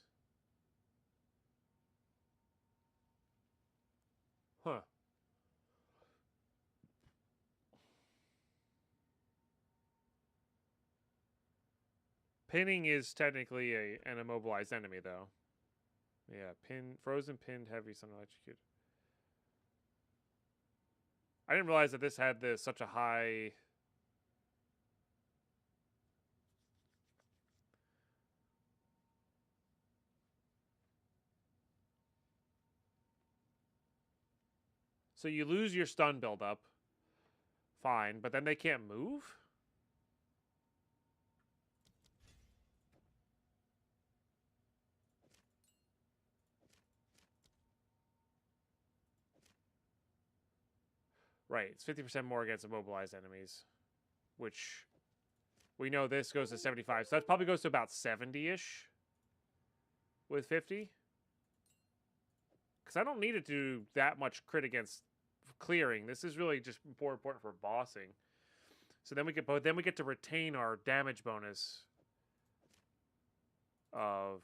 Huh. Pinning is technically an immobilized enemy, though. Yeah, frozen, pinned, heavy, sun electrocuted. I didn't realize that this had such a high... So you lose your stun buildup. Fine, but then they can't move? Right, it's 50% more against immobilized enemies. Which, we know this goes to 75. So that probably goes to about 70-ish. With 50. Because I don't need it to do that much crit against clearing. This is really just more important for bossing. So then we get to retain our damage bonus of...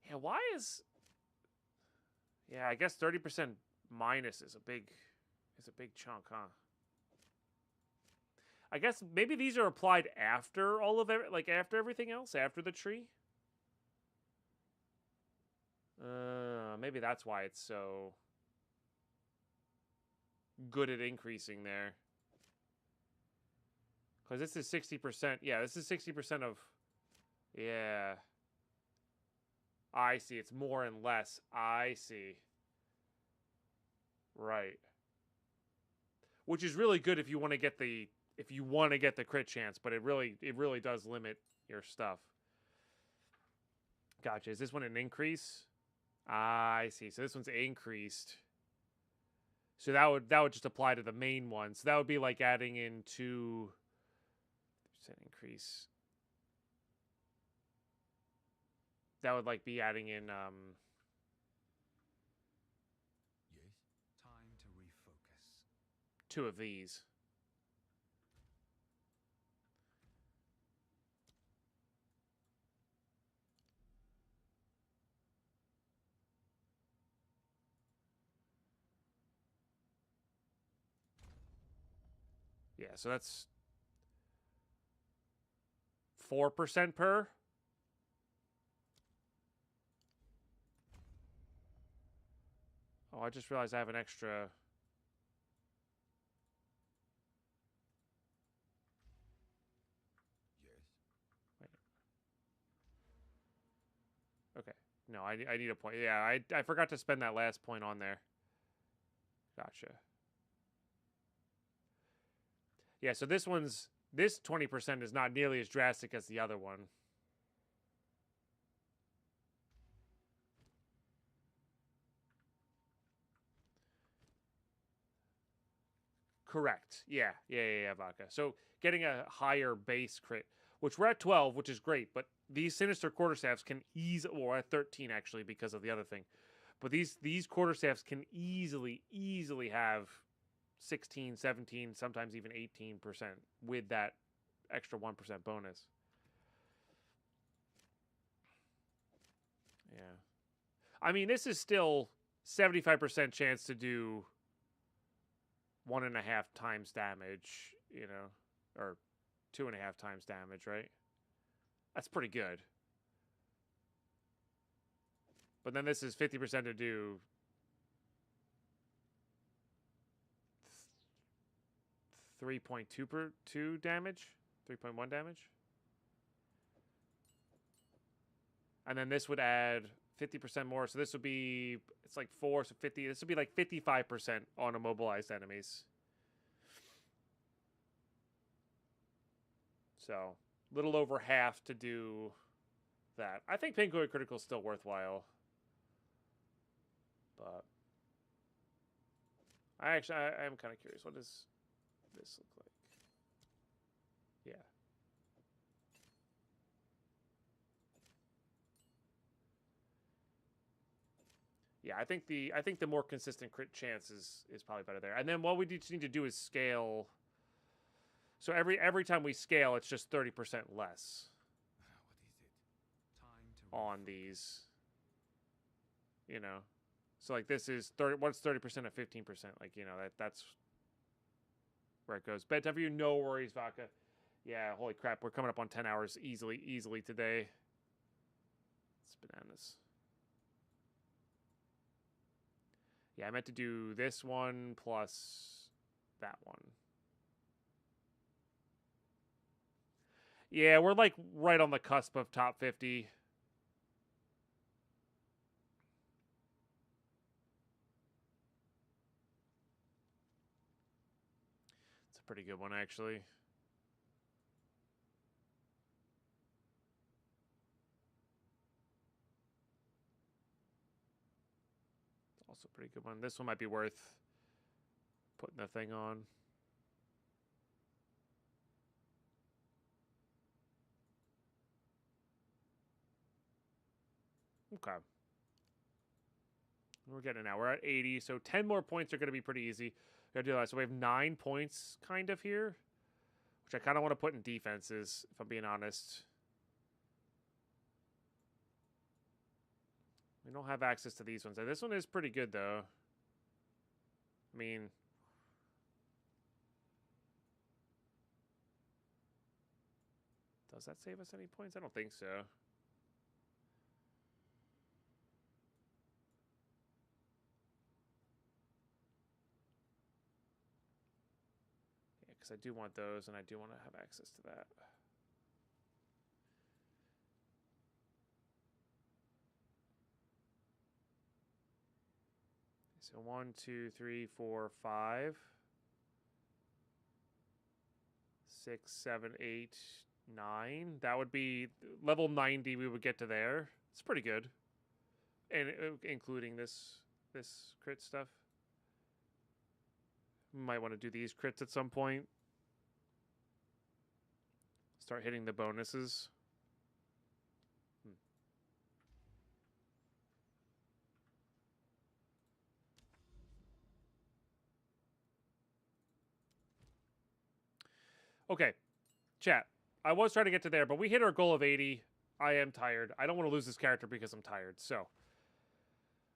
Yeah, why is... Yeah, I guess 30% minus is a big chunk, huh? I guess maybe these are applied after all of it, like after everything else, after the tree. Maybe that's why it's so good at increasing there. Because this is 60%. Yeah, this is 60% of... Yeah. I see. It's more and less. I see. Right. Which is really good if you want to get the crit chance, but it really does limit your stuff. Gotcha. Is this one an increase? I see. So this one's increased. So that would just apply to the main one. So that would be like adding in 2% increase. That would like be adding in Yes. Time to refocus. 2 of these. Yeah, so that's 4% per. Oh, I just realized I have an extra. Yes. Wait. Okay. No, I need a point. Yeah, I forgot to spend that last point on there. Gotcha. Yeah, so this 20% is not nearly as drastic as the other one. Correct. Yeah, Vodka. So getting a higher base crit, which we're at 12, which is great, but these Sinister Quarterstaffs can easily, well, we're at 13 actually because of the other thing. But these Quarterstaffs can easily have 16, 17, sometimes even 18% with that extra 1% bonus. Yeah. I mean, this is still 75% chance to do 1.5 times damage, you know, or 2.5 times damage, right? That's pretty good. But then this is 50% to do 3.2 damage, 3.1 damage. And then this would add 50% more. So this would be, it's like 4, so 50. This would be like 55% on immobilized enemies. So a little over half to do that. I think Pinkoid Critical is still worthwhile. But I am kind of curious. What does this look like? Yeah. Yeah, I think the more consistent crit chance is probably better there. And then what we just need to do is scale. So every time we scale, it's just 30% less. On these. You know. So like this is 30. What's 30% of 15%? Like, you know, that's where it goes. Bedtime for you, no worries, Vodka. Yeah, holy crap, we're coming up on 10 hours easily today. It's bananas. Yeah, I meant to do this one plus that one. Yeah, we're like right on the cusp of top 50. It's a pretty good one, actually. Also a pretty good one. This one might be worth putting the thing on. Okay. We're getting it now. We're at 80, so 10 more points are going to be pretty easy. We gotta do that. So we have 9 points kind of here, which I kind of want to put in defenses, if I'm being honest. We don't have access to these ones. This one is pretty good, though. I mean, does that save us any points? I don't think so. Yeah, because I do want those, and I do want to have access to that. So 1, 2, 3, 4, 5, 6, 7, 8, 9. That would be level 90. We would get to there. It's pretty good, and including this crit stuff. We might want to do these crits at some point. Start hitting the bonuses. Okay, chat. I was trying to get to there, but we hit our goal of 80. I am tired. I don't want to lose this character because I'm tired. So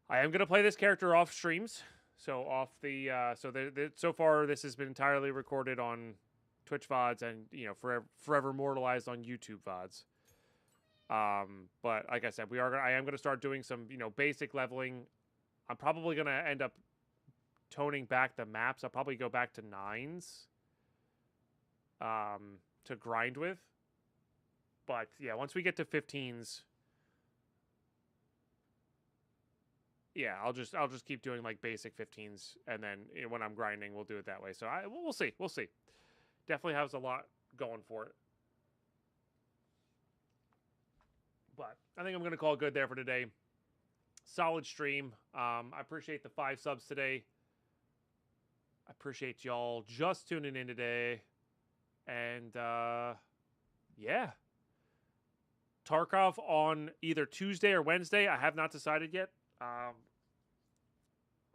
I am going to play this character off streams. So off the so far this has been entirely recorded on Twitch VODs and, you know, forever immortalized on YouTube VODs. But like I said, I am going to start doing some, you know, basic leveling. I'm probably going to end up toning back the maps. I'll probably go back to 9s. To grind with. But yeah, once we get to 15s, yeah, I'll just keep doing like basic 15s, and then when I'm grinding, we'll do it that way. So we'll see. Definitely has a lot going for it. But I think I'm gonna call it good there for today. Solid stream. I appreciate the 5 subs today. I appreciate y'all just tuning in today. And, yeah. Tarkov on either Tuesday or Wednesday. I have not decided yet.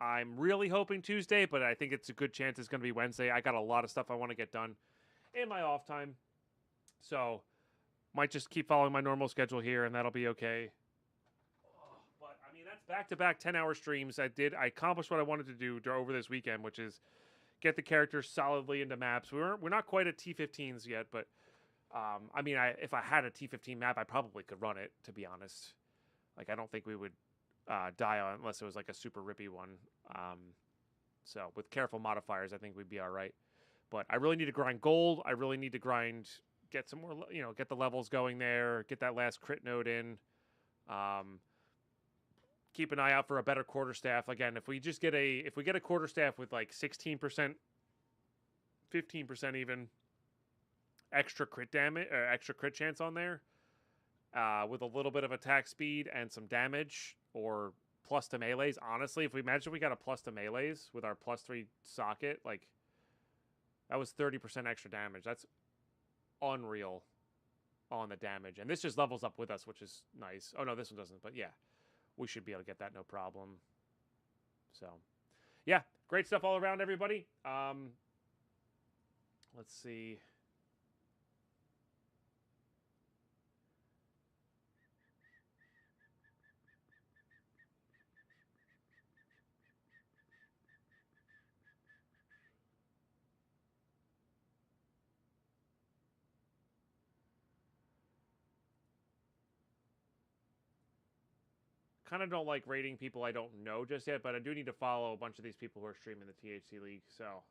I'm really hoping Tuesday, but I think it's a good chance it's going to be Wednesday. I got a lot of stuff I want to get done in my off time. So, might just keep following my normal schedule here, and that'll be okay. But, I mean, that's back-to-back 10-hour streams. I accomplished what I wanted to do over this weekend, which is get the characters solidly into maps. We're not quite at T15s yet, but, I mean, if I had a T15 map, I probably could run it, to be honest. Like, I don't think we would die on unless it was like a super rippy one. So with careful modifiers, I think we'd be all right. But I really need to grind gold. I really need to get some more, get the levels going there, get that last crit node in. Keep an eye out for a better quarterstaff. Again, if we get a quarterstaff with like 16%, 15% even extra crit damage or extra crit chance on there, with a little bit of attack speed and some damage, or plus to melees. Honestly, if we imagine we got a plus to melees with our +3 socket, like that was 30% extra damage. That's unreal on the damage. And this just levels up with us, which is nice. Oh no, this one doesn't, but yeah, we should be able to get that no problem. So yeah, great stuff all around, everybody. Let's see. Kind of don't like rating people I don't know just yet, but I do need to follow a bunch of these people who are streaming the THC League, so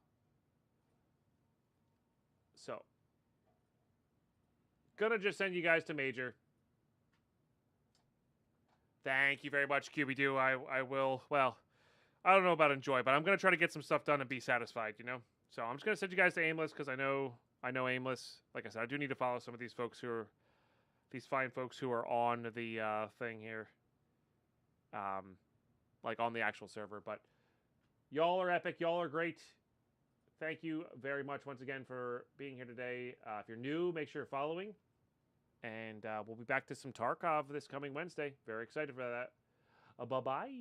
gonna just send you guys to Major. Thank you very much, QB2. I will, well, I don't know about enjoy, but I'm gonna try to get some stuff done and be satisfied, So I'm just gonna send you guys to Aimless because I know Aimless. Like I said, I do need to follow some of these folks these fine folks who are on the thing here. Like on the actual server, but y'all are epic. Y'all are great. Thank you very much once again for being here today. If you're new, make sure you're following, and we'll be back to some Tarkov this coming Wednesday. Very excited for that. Bye-bye.